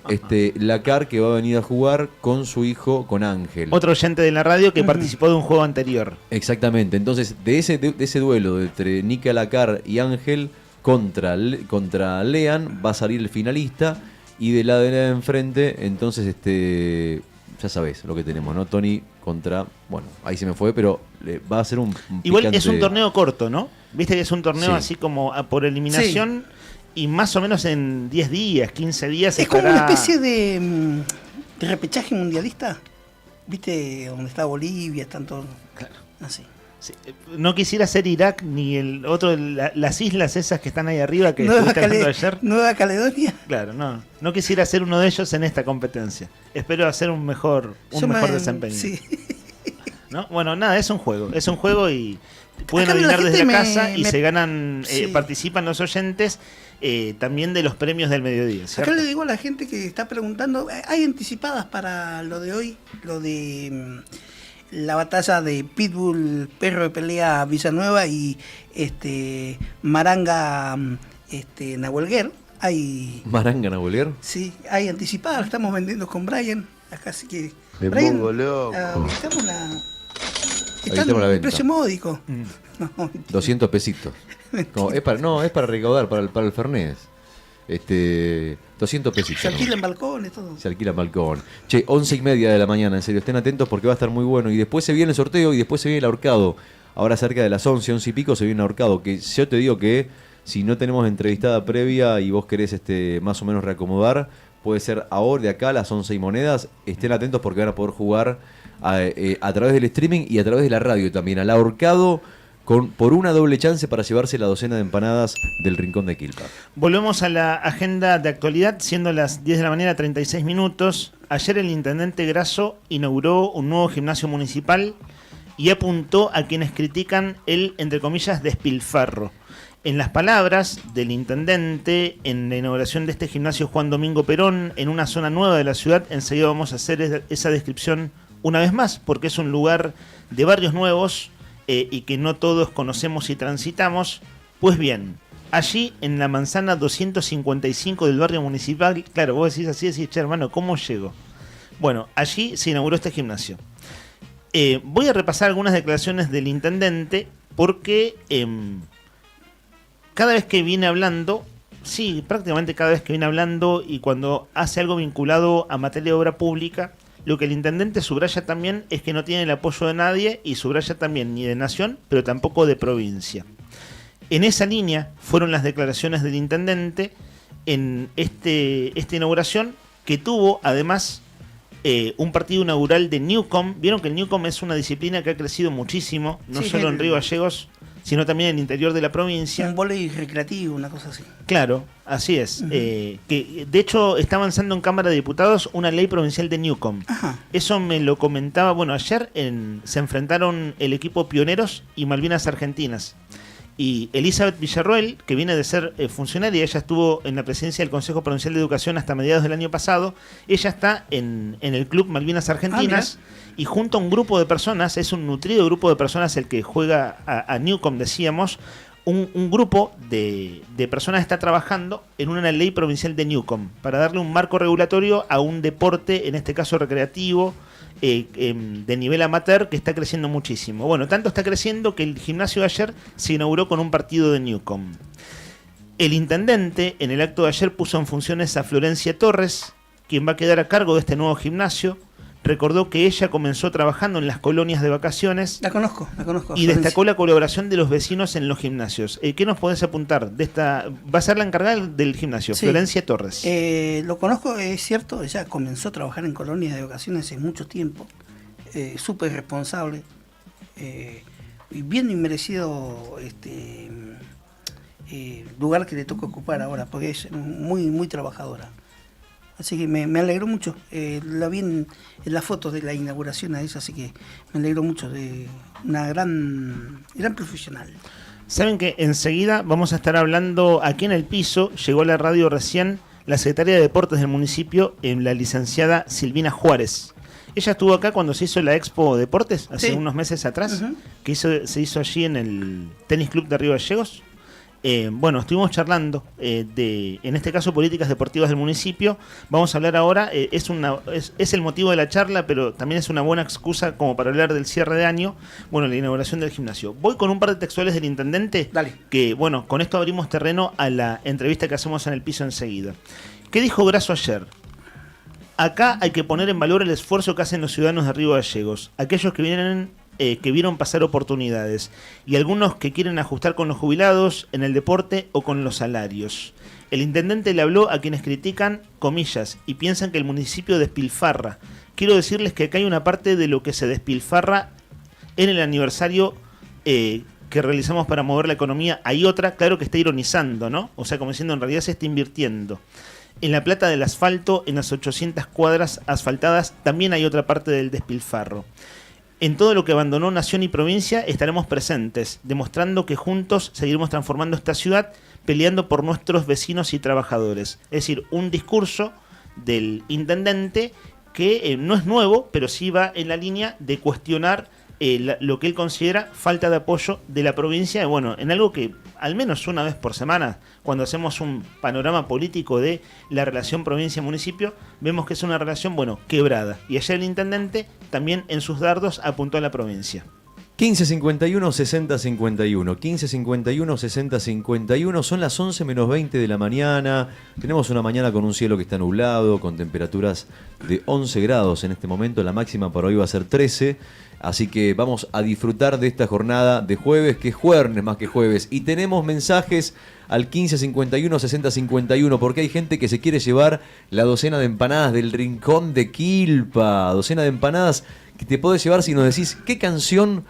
Lacar, que va a venir a jugar con su hijo, con Ángel. Otro oyente de la radio que participó de un juego anterior. Exactamente. Entonces, de ese duelo entre Nika Lacar y Ángel contra Lean va a salir el finalista. Y de la de enfrente, entonces, ya sabés lo que tenemos, ¿no? Tony contra... Bueno, ahí se me fue, pero va a ser un igual picante... es un torneo corto, ¿no? Viste que es un torneo Sí. así como por eliminación... Sí. Y más o menos en 10 días, 15 días... Es como una especie de repechaje mundialista. ¿Viste? Donde está Bolivia, están todos... Claro. Así. Sí. No quisiera ser Irak ni el otro, las islas esas que están ahí arriba que Nueva estuviste hablando ayer. Nueva Caledonia. Claro, no quisiera ser uno de ellos en esta competencia. Espero hacer un mejor desempeño. Sí. ¿No? Bueno, nada, es un juego y pueden Acá adivinar la desde la gente casa y me- se ganan, Sí. participan los oyentes también de los premios del mediodía, ¿cierto? Acá le digo a la gente que está preguntando, ¿hay anticipadas para lo de hoy? Lo de la batalla de Pitbull, Perro de Pelea Villanueva y Maranga Nahuelguer. Hay, ¿Maranga Nahuelguer? sí, hay anticipadas, la estamos vendiendo con Brian. Acá sí que... Me Brian, pongo loco. habilitamos Habilitamos la en venta. precio módico. Mm. No, 200 pesitos. No, es para recaudar para el Fernet. 200 pesitos. se ¿no? alquilan balcones, todo. Se alquila balcón. Che, 11:30 de la mañana, en serio, estén atentos porque va a estar muy bueno. Y después se viene el sorteo y después se viene el ahorcado. Ahora cerca de las 11 y pico se viene el ahorcado. Que yo te digo que si no tenemos entrevistada previa y vos querés más o menos reacomodar, puede ser ahora de acá a las 11 y monedas. Estén atentos porque van a poder jugar a través del streaming y a través de la radio también. Al ahorcado por una doble chance para llevarse la docena de empanadas del Rincón de Quilpa. Volvemos a la agenda de actualidad, siendo las 10 de la mañana, 36 minutos. Ayer el intendente Grasso inauguró un nuevo gimnasio municipal y apuntó a quienes critican el, entre comillas, despilfarro. En las palabras del intendente, en la inauguración de este gimnasio Juan Domingo Perón, en una zona nueva de la ciudad, enseguida vamos a hacer esa descripción una vez más, porque es un lugar de barrios nuevos y que no todos conocemos y transitamos. Pues bien, allí en la manzana 255 del barrio municipal, claro, vos decís así, che, hermano, ¿cómo llego? Bueno, allí se inauguró este gimnasio. Voy a repasar algunas declaraciones del intendente porque cada vez que viene hablando, sí, prácticamente cada vez que viene hablando y cuando hace algo vinculado a materia de obra pública, lo que el intendente subraya también es que no tiene el apoyo de nadie y subraya también ni de nación, pero tampoco de provincia. En esa línea fueron las declaraciones del intendente en esta inauguración, que tuvo además un partido inaugural de Newcom. Vieron que el Newcom es una disciplina que ha crecido muchísimo, no Sí, solo en Río Gallegos, sino también en el interior de la provincia. Un vóley recreativo, una cosa así. Claro, así es. Que de hecho está avanzando en Cámara de Diputados una ley provincial de Newcom. Ajá. Eso me lo comentaba, bueno, ayer se enfrentaron el equipo Pioneros y Malvinas Argentinas. Y Elizabeth Villarroel, que viene de ser funcionaria, ella estuvo en la presidencia del Consejo Provincial de Educación hasta mediados del año pasado, ella está en el Club Malvinas Argentinas y junto a un grupo de personas, es un nutrido grupo de personas el que juega a Newcom, decíamos, un grupo de personas está trabajando en una ley provincial de Newcom para darle un marco regulatorio a un deporte, en este caso recreativo, de nivel amateur, que está creciendo muchísimo. Bueno, tanto está creciendo que el gimnasio de ayer se inauguró con un partido de Newcom. El intendente en el acto de ayer puso en funciones a Florencia Torres, quien va a quedar a cargo de este nuevo gimnasio. recordó que ella comenzó trabajando en las colonias de vacaciones. La conozco. Y destacó la colaboración de los vecinos en los gimnasios. ¿Qué nos podés apuntar de esta? Va a ser la encargada del gimnasio, Sí. Florencia Torres. Lo conozco, es cierto, ella comenzó a trabajar en colonias de vacaciones hace mucho tiempo. Súper responsable. Y bien inmerecido lugar que le toca ocupar ahora, porque es muy, muy trabajadora. Así que me alegró mucho. La vi en las fotos de la inauguración a ella, así que me alegró mucho. De una gran profesional. Saben que enseguida vamos a estar hablando aquí en el piso. Llegó a la radio recién la secretaria de Deportes del municipio, la licenciada Silvina Juárez. Ella estuvo acá cuando se hizo la Expo Deportes, hace unos meses atrás, que se hizo allí en el Tenis Club de Río Gallegos. Bueno, estuvimos charlando en este caso, políticas deportivas del municipio. Vamos a hablar ahora, es el motivo de la charla, pero también es una buena excusa como para hablar del cierre de año, bueno, la inauguración del gimnasio. Voy con un par de textuales del intendente. Dale. Que, bueno, con esto abrimos terreno a la entrevista que hacemos en el piso enseguida. ¿Qué dijo Grasso ayer? Acá hay que poner en valor el esfuerzo que hacen los ciudadanos de Río Gallegos, aquellos que vieron pasar oportunidades y algunos que quieren ajustar con los jubilados, en el deporte o con los salarios. El intendente le habló a quienes critican, comillas, y piensan que el municipio despilfarra. Quiero decirles que acá hay una parte de lo que se despilfarra en el aniversario que realizamos para mover la economía. Hay otra, claro que está ironizando, ¿no? O sea, como diciendo, en realidad se está invirtiendo. En la plata del asfalto, en las 800 cuadras asfaltadas, también hay otra parte del despilfarro. En todo lo que abandonó nación y provincia estaremos presentes, demostrando que juntos seguiremos transformando esta ciudad, peleando por nuestros vecinos y trabajadores. Es decir, un discurso del intendente que no es nuevo, pero sí va en la línea de cuestionar lo que él considera falta de apoyo de la provincia, bueno, en algo que al menos una vez por semana, cuando hacemos un panorama político de la relación provincia-municipio, vemos que es una relación, bueno, quebrada. Y ayer el intendente también en sus dardos apuntó a la provincia. 1551 6051, 1551 6051, son las 11 menos 20 de la mañana. Tenemos una mañana con un cielo que está nublado, con temperaturas de 11 grados en este momento. La máxima para hoy va a ser 13. Así que vamos a disfrutar de esta jornada de jueves, que es jueves más que jueves. Y tenemos mensajes al 1551 6051, porque hay gente que se quiere llevar la docena de empanadas del Rincón de Quilpa. Docena de empanadas que te podés llevar si nos decís qué canción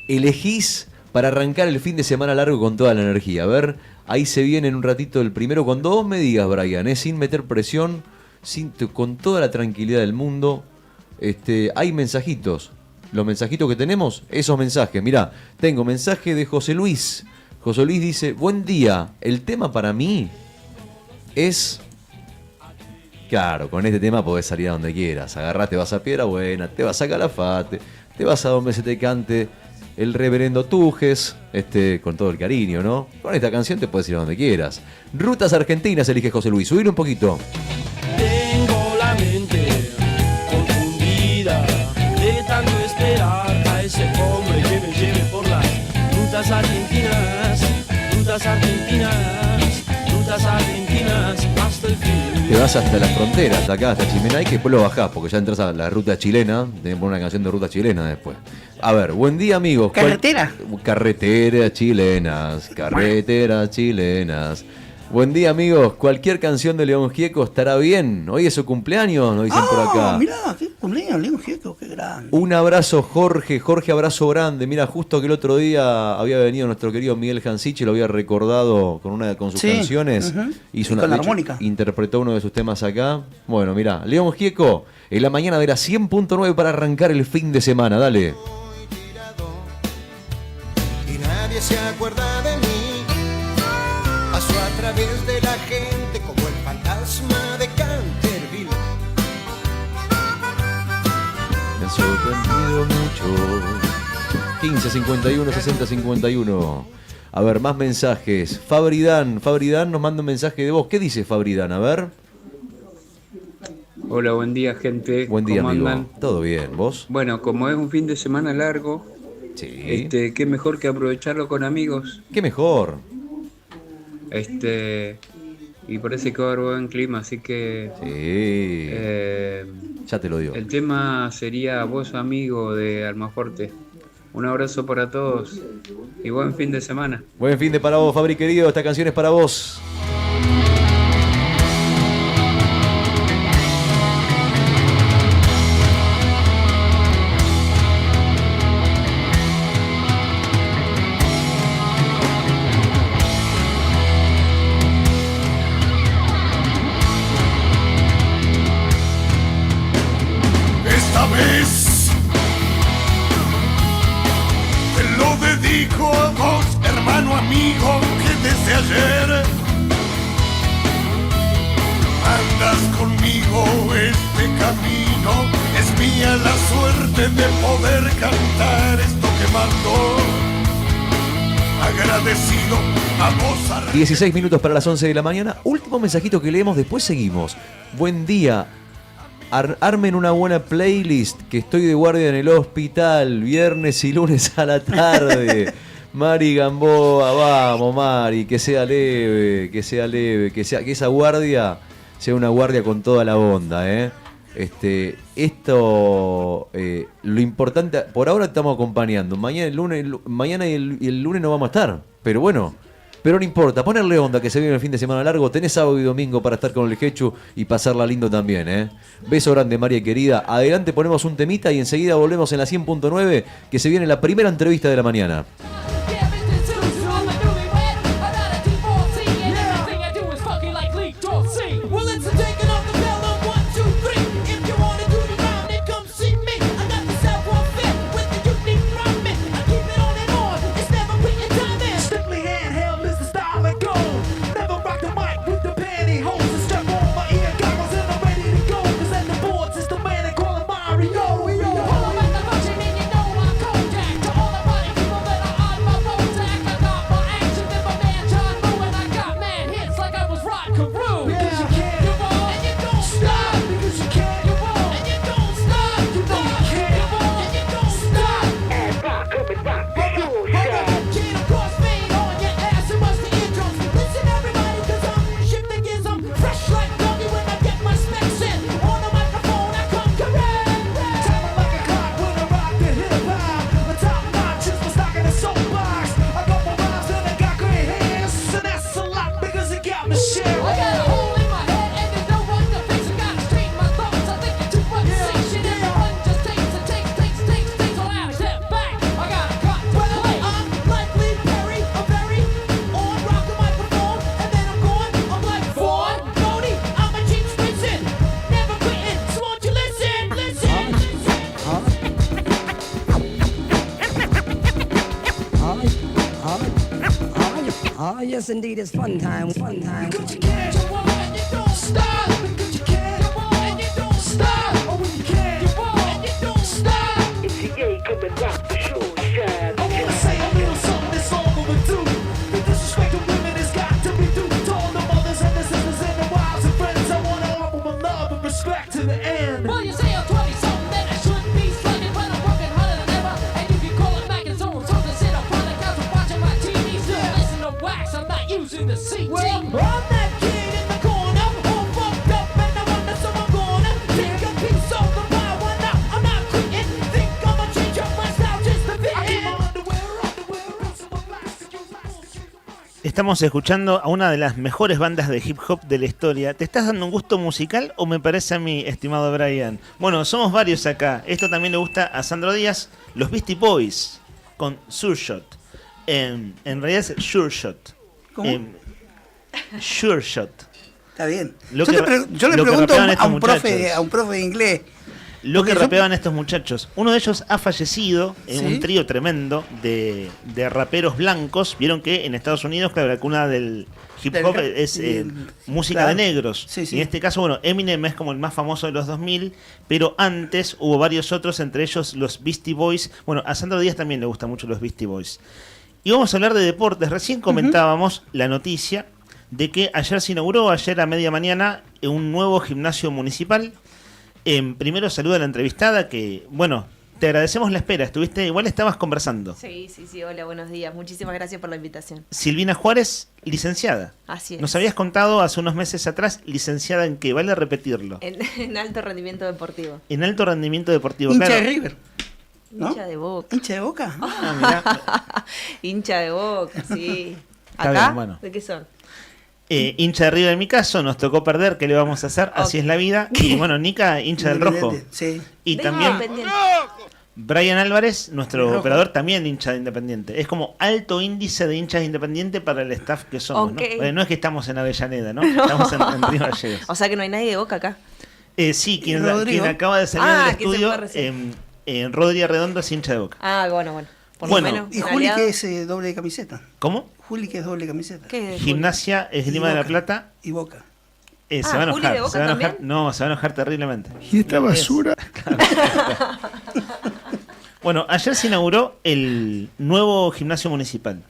elegís para arrancar el fin de semana largo con toda la energía. A ver, ahí se viene en un ratito el primero. Cuando vos me digas, Brian, sin meter presión, con toda la tranquilidad del mundo, hay mensajitos. Los mensajitos que tenemos, esos mensajes. Mirá, tengo mensaje de José Luis. José Luis dice: buen día, el tema para mí es... Claro, con este tema podés salir a donde quieras. Agarrás, te vas a Piedra Buena, te vas a Calafate, te vas a donde se te cante el reverendo Tujes, con todo el cariño, ¿no? Con esta canción te puedes ir a donde quieras. Rutas Argentinas elige José Luis. Subile un poquito. Tengo la mente confundida de tanto esperar a ese hombre que me lleve por las rutas argentinas, rutas argentinas, rutas argentinas, hasta el fin. Te vas hasta la frontera, hasta acá, hasta Chimenay, que después lo bajás, porque ya entras a la ruta chilena. Tenés que poner una canción de ruta chilena después. A ver, buen día, amigos. ¿Carretera? Carreteras chilenas, carreteras chilenas. Buen día, amigos. Cualquier canción de León Gieco estará bien. Hoy es su cumpleaños, nos dicen por acá. Mirá, qué cumpleaños, León Gieco, qué grande. Un abrazo, Jorge. Jorge, abrazo grande. Mira, justo que el otro día había venido nuestro querido Miguel Hansichi, lo había recordado con sus canciones. Hizo una, con la armónica. Interpretó uno de sus temas acá. Bueno, mira, León Gieco, en la mañana de la 100.9 para arrancar el fin de semana. Dale. Y nadie se acuerda de mí. Paso a través de la gente como el fantasma de Canterville. Me ha sorprendido mucho. 1551 6051. A ver, más mensajes. Fabridán nos manda un mensaje de voz. ¿Qué dice Fabridán? A ver. Hola, buen día, gente. Buen día, ¿Cómo amigo. andan? ¿Todo bien? ¿Vos? Bueno, como es un fin de semana largo, sí. Qué mejor que aprovecharlo con amigos. ¿Qué mejor? Y parece que va a haber buen clima, así que Ya te lo digo. El tema sería Vos Amigo de Almaforte. Un abrazo para todos y buen fin de semana. Buen fin de para vos, Fabri querido. Esta canción es para vos. Esta vez te lo dedico a vos, hermano amigo, que desde ayer andas conmigo este camino. Es mía la suerte de poder cantar esto que mando. Agradecido a vos. 16 minutos para las 11 de la mañana. Último mensajito que leemos, después seguimos. Buen día. Armen una buena playlist, que estoy de guardia en el hospital, viernes y lunes a la tarde. Mari Gamboa, vamos Mari, que sea leve, que esa guardia sea una guardia con toda la onda, lo importante, por ahora estamos acompañando. Mañana y el lunes no vamos a estar, pero bueno. Pero no importa, ponerle onda que se viene el fin de semana largo. Tenés sábado y domingo para estar con el Jechu y pasarla lindo también, Beso grande, María querida. Adelante, ponemos un temita y enseguida volvemos en la 100.9, que se viene la primera entrevista de la mañana. Yes, indeed, it's fun time, fun time. Because you can't, you won't, and you don't stop. Because you can't, you won't, and you don't stop. Oh, when you can't, you won't, and you don't stop. It's the A coming rock the show, shine. I wanna say a little something that's all overdue. The disrespect of women has got to be due to all the mothers and the sisters and the wives and friends. I wanna offer my love and respect to the end. Well, you say I'm 20-something, then I shouldn't be slugging, but I'm working harder than ever. And if you call it Mac and so I'm supposed to sit up on the couch and watching my TV, still listen to wax. I'm not using the CT. Well, I'm that kid in the corner, all fucked up, and I wonder, so I'm gonna take a piece of the pie. Why not? I'm not quitting. Think I'ma change up my style just to fit in. Estamos escuchando a una de las mejores bandas de hip hop de la historia. ¿Te estás dando un gusto musical o me parece a mí, estimado Brian? Bueno, somos varios acá. Esto también le gusta a Sandro Díaz, los Beastie Boys, con Sure Shot. En realidad es Sure Shot. ¿Cómo? Sure Shot. Está bien. Yo le pregunto a un profe de inglés. Lo que rapeaban estos muchachos. Uno de ellos ha fallecido en ¿Sí? un trío tremendo de raperos blancos. Vieron que en Estados Unidos, claro, la cuna del hip hop es música claro. de negros. Sí, sí. Y en este caso, bueno, Eminem es como el más famoso de los 2000, pero antes hubo varios otros, entre ellos los Beastie Boys. Bueno, a Sandro Díaz también le gustan mucho los Beastie Boys. Y vamos a hablar de deportes. Recién comentábamos la noticia de que ayer se inauguró, ayer a media mañana, un nuevo gimnasio municipal. Primero saluda a la entrevistada que, bueno, te agradecemos la espera. Igual estabas conversando. Sí, hola, buenos días. Muchísimas gracias por la invitación. Silvina Juárez, licenciada. Así es. Nos habías contado hace unos meses atrás, licenciada en qué, vale repetirlo. En alto rendimiento deportivo. En alto rendimiento deportivo, hincha claro. de River. ¿No? Hincha de Boca. ¿Hincha de Boca? Mirá. Hincha de Boca, sí. Está ¿Acá? bien, bueno. ¿De qué son? Hincha de River en mi caso, nos tocó perder, ¿qué le vamos a hacer? Así es la vida. Y bueno, Nica, hincha del rojo. Sí. Y De también Independiente. Brian Álvarez, nuestro Rojo. operador, también hincha de Independiente. Es como alto índice de hinchas de Independiente para el staff que somos. Ok. ¿No? No es que estamos en Avellaneda, ¿no? Estamos en Río Gallegos. O sea que no hay nadie de Boca acá. Sí, quien Rodrigo. acaba de salir del que se estudio, fue recién. Rodri Arredondo es hincha de Boca. Bueno. Por Bueno. lo menos, ¿Y un Juli aliado. que es doble camiseta? ¿Cómo? Juli que es doble camiseta. ¿Qué es Gimnasia, Esgrima de la Boca. Plata. Y Boca. Se va a ¿Juli de enojar. Boca Se va a enojar. también? No, se va a enojar terriblemente. ¿Y esta basura? Bueno, ayer se inauguró el nuevo gimnasio municipal.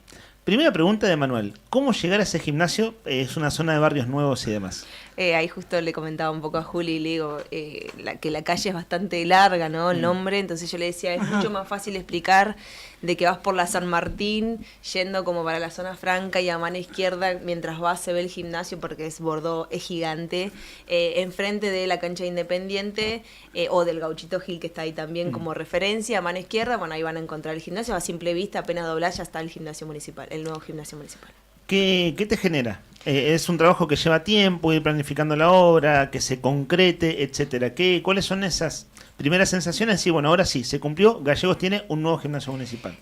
Primera pregunta de Manuel. ¿Cómo llegar a ese gimnasio? Es una zona de barrios nuevos y demás. Ahí justo le comentaba un poco a Juli y le digo que la calle es bastante larga, ¿no? El nombre, entonces yo le decía, es mucho más fácil explicar de que vas por la San Martín, yendo como para la zona franca y a mano izquierda, mientras vas se ve el gimnasio porque es Bordeaux, es gigante, enfrente de la cancha de Independiente o del Gauchito Gil que está ahí también como referencia, a mano izquierda, bueno, ahí van a encontrar el gimnasio, a simple vista, apenas doblás ya está el gimnasio municipal, el nuevo gimnasio municipal. ¿Qué te genera? ¿Es un trabajo que lleva tiempo, ir planificando la obra, que se concrete, etcétera? ¿Cuáles son esas primeras sensaciones? Sí, bueno, ahora sí, se cumplió. Gallegos tiene un nuevo gimnasio municipal.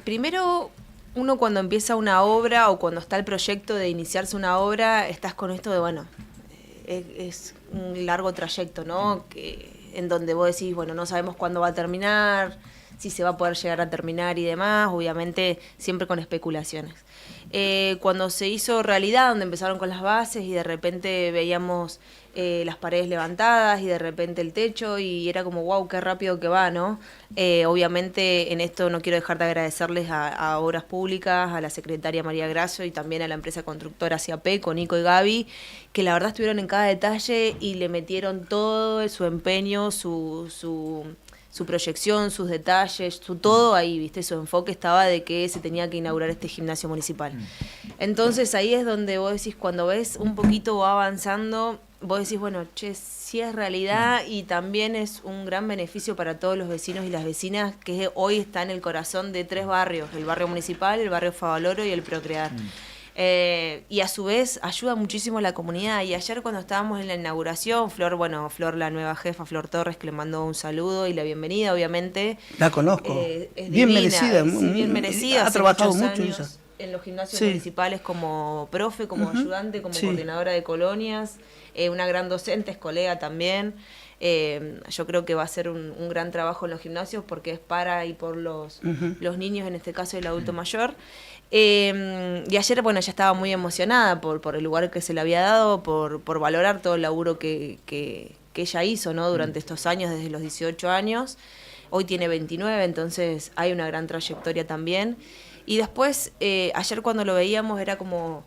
Primero, uno cuando empieza una obra o cuando está el proyecto de iniciarse una obra, estás con esto de, bueno, es un largo trayecto, ¿no? En donde vos decís, bueno, no sabemos cuándo va a terminar, si se va a poder llegar a terminar y demás, obviamente siempre con especulaciones. Cuando se hizo realidad, donde empezaron con las bases y de repente veíamos las paredes levantadas y de repente el techo y era como, wow, qué rápido que va, ¿no? Obviamente en esto no quiero dejar de agradecerles a Obras Públicas, a la secretaria María Grasso y también a la empresa constructora CIAP con Nico y Gaby, que la verdad estuvieron en cada detalle y le metieron todo su empeño, su proyección, sus detalles, su todo ahí, ¿viste? Su enfoque estaba de que se tenía que inaugurar este gimnasio municipal. Entonces ahí es donde vos decís, cuando ves un poquito va avanzando, vos decís, bueno, che, sí es realidad y también es un gran beneficio para todos los vecinos y las vecinas que hoy está en el corazón de 3 barrios, el barrio municipal, el barrio Favaloro y el Procrear. Y a su vez ayuda muchísimo a la comunidad. Y ayer cuando estábamos en la inauguración, Flor, la nueva jefa, Flor Torres, que le mandó un saludo y la bienvenida, obviamente. La conozco. Es bien divina, merecida. bien merecida. Ha Hace trabajado muchos mucho años ella. en los gimnasios Sí. municipales como profe, como ayudante, como Sí. coordinadora de colonias, una gran docente, es colega también. Yo creo que va a ser un gran trabajo en los gimnasios porque es para y por los niños, en este caso el adulto mayor. Y ayer, bueno, ella estaba muy emocionada por el lugar que se le había dado, por valorar todo el laburo que ella hizo, ¿no? Durante estos años, desde los 18 años. Hoy tiene 29, entonces hay una gran trayectoria también. Y después, ayer cuando lo veíamos era como,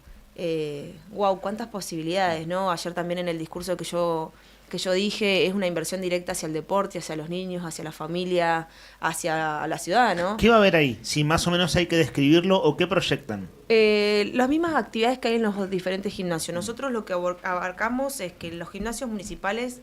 wow, cuántas posibilidades, ¿no? Ayer también en el discurso que yo dije, es una inversión directa hacia el deporte, hacia los niños, hacia la familia, hacia la ciudad, ¿no? ¿Qué va a haber ahí? Si más o menos hay que describirlo o qué proyectan. Las mismas actividades que hay en los diferentes gimnasios. Nosotros lo que abarcamos es que los gimnasios municipales,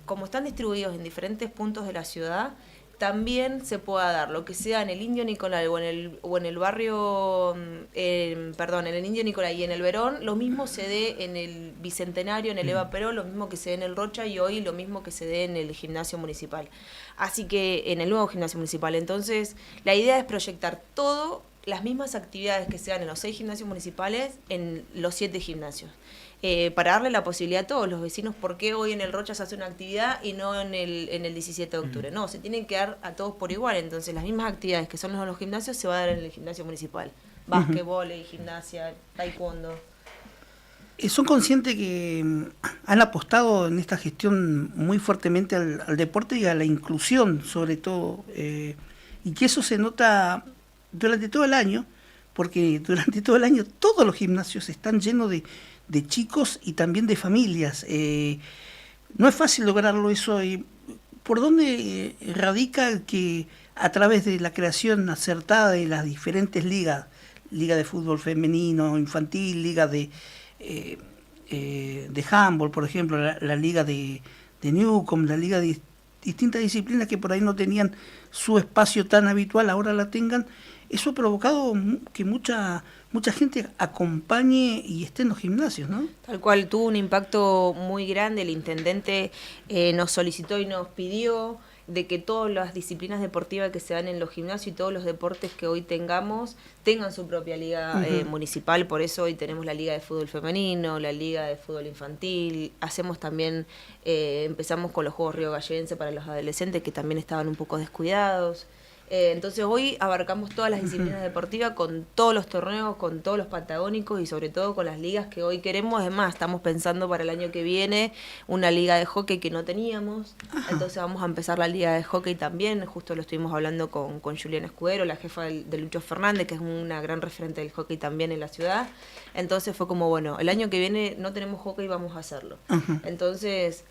como están distribuidos en diferentes puntos de la ciudad, también se pueda dar lo que sea en el Indio Nicolai o en el barrio, en el Indio Nicolai y en el Verón, lo mismo se dé en el Bicentenario, en el Eva Perón, lo mismo que se dé en el Rocha y hoy lo mismo que se dé en el gimnasio municipal. Así que en el nuevo gimnasio municipal. Entonces, la idea es proyectar todo, las mismas actividades que se dan en los 6 gimnasios municipales, en los 7 gimnasios. Para darle la posibilidad a todos los vecinos, ¿por qué hoy en el Rocha se hace una actividad y no en el 17 de octubre? No, se tienen que dar a todos por igual, entonces las mismas actividades que son los gimnasios se va a dar en el gimnasio municipal. Básquetbol, gimnasia, taekwondo. ¿Son conscientes que han apostado en esta gestión muy fuertemente al deporte y a la inclusión, sobre todo? Y que eso se nota durante todo el año, porque durante todo el año todos los gimnasios están llenos de chicos y también de familias. No es fácil lograrlo eso. ¿por dónde radica el que a través de la creación acertada de las diferentes ligas, liga de fútbol femenino, infantil, liga de handball, por ejemplo, la liga de Newcomb, la liga de distintas disciplinas que por ahí no tenían su espacio tan habitual, ahora la tengan? Eso ha provocado que mucha gente acompañe y esté en los gimnasios, ¿no? Tal cual, tuvo un impacto muy grande. El intendente nos solicitó y nos pidió de que todas las disciplinas deportivas que se dan en los gimnasios y todos los deportes que hoy tengamos tengan su propia liga municipal. Por eso hoy tenemos la liga de fútbol femenino, la liga de fútbol infantil. Hacemos también, empezamos con los Juegos Río Gallense para los adolescentes que también estaban un poco descuidados. Entonces hoy abarcamos todas las disciplinas deportivas con todos los torneos, con todos los patagónicos y sobre todo con las ligas que hoy queremos. Además, estamos pensando para el año que viene una liga de hockey que no teníamos. Entonces vamos a empezar la liga de hockey también. Justo lo estuvimos hablando con Juliana Escudero, la jefa de Lucho Fernández, que es una gran referente del hockey también en la ciudad. Entonces fue como, bueno, el año que viene no tenemos hockey, vamos a hacerlo. Entonces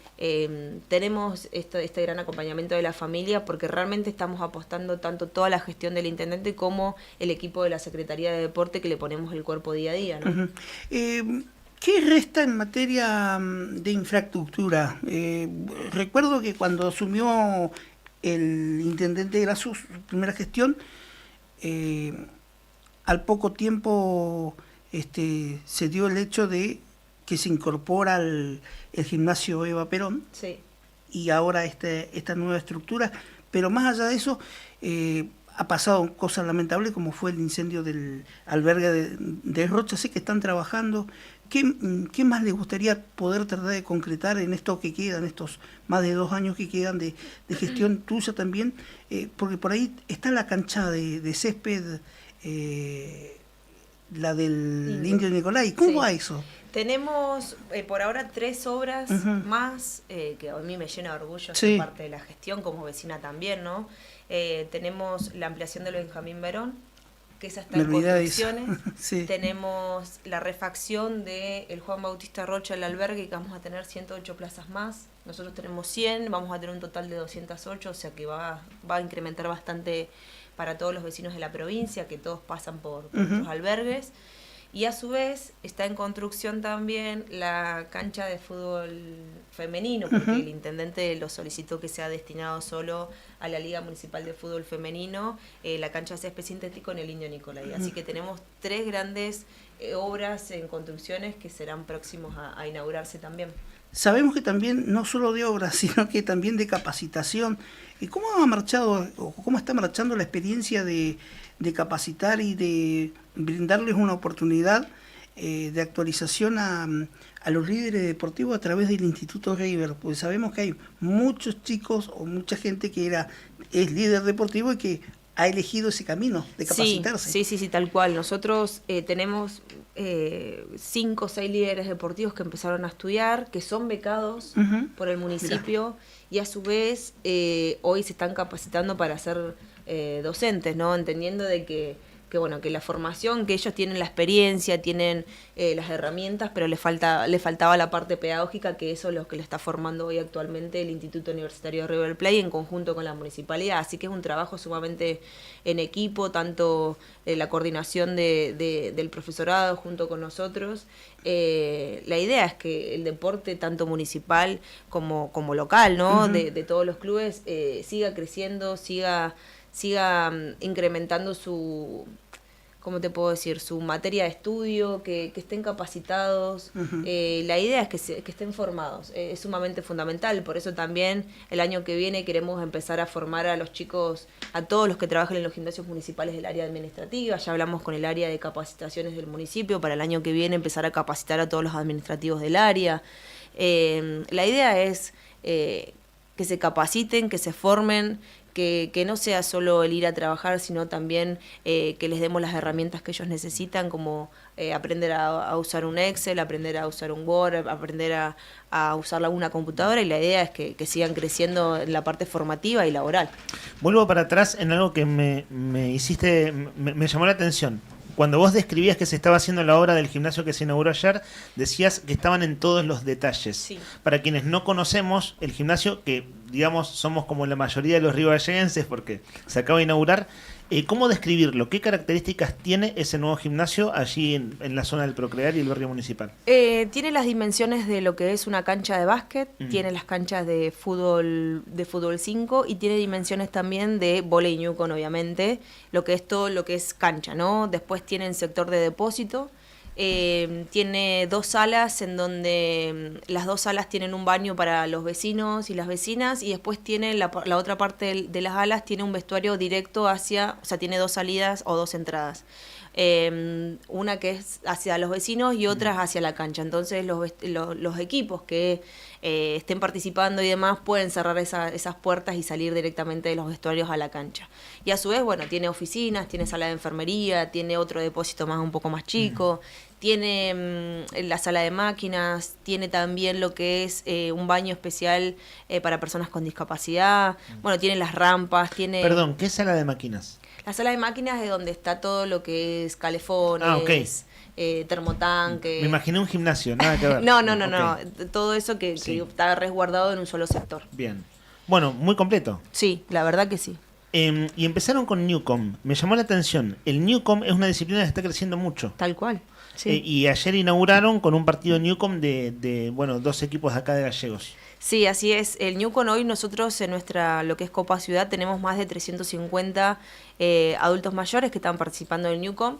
tenemos este gran acompañamiento de la familia porque realmente estamos apostando tanto toda la gestión del intendente como el equipo de la Secretaría de Deporte que le ponemos el cuerpo día a día, ¿no? ¿Qué resta en materia de infraestructura? Recuerdo que cuando asumió el intendente de su primera gestión, al poco tiempo se dio el hecho de que se incorpora el gimnasio Eva Perón, sí, y ahora esta nueva estructura, pero más allá de eso ha pasado cosas lamentables como fue el incendio del albergue de Rocha. Sé que están trabajando. ¿Qué más les gustaría poder tratar de concretar en esto que quedan, estos más de 2 años que quedan de gestión tuya también? Porque por ahí está la cancha de césped, la del Indio Nicolai. ¿Cómo va eso? Tenemos por ahora 3 obras más, que a mí me llena de orgullo ser parte de la gestión, como vecina también, ¿no? Tenemos la ampliación del Benjamín Verón, que esa está en construcciones. Sí. Tenemos la refacción del Juan Bautista Rocha, el albergue, que vamos a tener 108 plazas más. Nosotros tenemos 100, vamos a tener un total de 208, o sea que va a incrementar bastante para todos los vecinos de la provincia, que todos pasan por nuestros albergues. Y a su vez está en construcción también la cancha de fútbol femenino, porque el intendente lo solicitó que sea destinado solo a la Liga Municipal de Fútbol Femenino, la cancha de césped sintético en el Indio Nicolai. Así que tenemos 3 grandes obras en construcciones que serán próximos a inaugurarse también. Sabemos que también, no solo de obras, sino que también de capacitación. ¿Y cómo ha marchado, o cómo está marchando la experiencia de capacitar y de brindarles una oportunidad de actualización a los líderes deportivos a través del Instituto Reiber? Porque sabemos que hay muchos chicos o mucha gente que es líder deportivo y que ha elegido ese camino de capacitarse. Sí, tal cual. Nosotros tenemos 5 o 6 líderes deportivos que empezaron a estudiar, que son becados por el municipio. Mirá. Y a su vez hoy se están capacitando para ser docentes, ¿no? Entendiendo de que la formación, que ellos tienen la experiencia, tienen las herramientas, pero le faltaba la parte pedagógica, que eso es lo que le está formando hoy actualmente el Instituto Universitario de River Plate en conjunto con la municipalidad. Así que es un trabajo sumamente en equipo, tanto la coordinación del profesorado junto con nosotros. La idea es que el deporte, tanto municipal como local, ¿no? De todos los clubes, siga creciendo, siga incrementando su, ¿cómo te puedo decir?, su materia de estudio, que estén capacitados. La idea es que estén formados, es sumamente fundamental. Por eso también el año que viene queremos empezar a formar a los chicos, a todos los que trabajan en los gimnasios municipales del área administrativa. Ya hablamos con el área de capacitaciones del municipio, para el año que viene empezar a capacitar a todos los administrativos del área. La idea es que se capaciten, que se formen, que no sea solo el ir a trabajar, sino también que les demos las herramientas que ellos necesitan, como aprender a usar un Excel, aprender a usar un Word, aprender a usar alguna computadora, y la idea es que sigan creciendo en la parte formativa y laboral. Vuelvo para atrás en algo que me llamó la atención. cuando vos describías que se estaba haciendo la obra del gimnasio que se inauguró ayer, decías que estaban en todos los detalles. Sí. Para quienes no conocemos el gimnasio, que digamos somos como la mayoría de los ribayenses porque se acaba de inaugurar, ¿cómo describirlo? ¿Qué características tiene ese nuevo gimnasio allí en la zona del Procrear y el barrio municipal? Tiene las dimensiones de lo que es una cancha de básquet, tiene las canchas de fútbol 5 y tiene dimensiones también de vóley Newcom, obviamente, lo que es todo lo que es cancha, ¿no? Después tiene el sector de depósito. Tiene 2 salas en donde las 2 salas tienen un baño para los vecinos y las vecinas y después tiene la otra parte de las alas tiene un vestuario directo hacia, o sea, tiene 2 salidas o 2 entradas. Una que es hacia los vecinos y otra hacia la cancha. Entonces los equipos que estén participando y demás pueden cerrar esas puertas y salir directamente de los vestuarios a la cancha. Y a su vez, bueno, tiene oficinas, tiene sala de enfermería, tiene otro depósito un poco más chico, tiene la sala de máquinas, tiene también lo que es un baño especial para personas con discapacidad, bueno, tiene las rampas, tiene... Perdón, ¿qué sala de máquinas? La sala de máquinas es donde está todo lo que es calefones, termotanques. Me imaginé un gimnasio, nada que ver. No. Todo eso que está resguardado en un solo sector. Bien. Bueno, muy completo. Sí, la verdad que sí. Y empezaron con Newcom. Me llamó la atención. El Newcom es una disciplina que está creciendo mucho. Tal cual. Sí. Y ayer inauguraron con un partido Newcom de 2 equipos de acá de Gallegos. Sí, así es. El Newcom hoy nosotros en nuestra, lo que es Copa Ciudad, tenemos más de 350 adultos mayores que están participando del Newcom.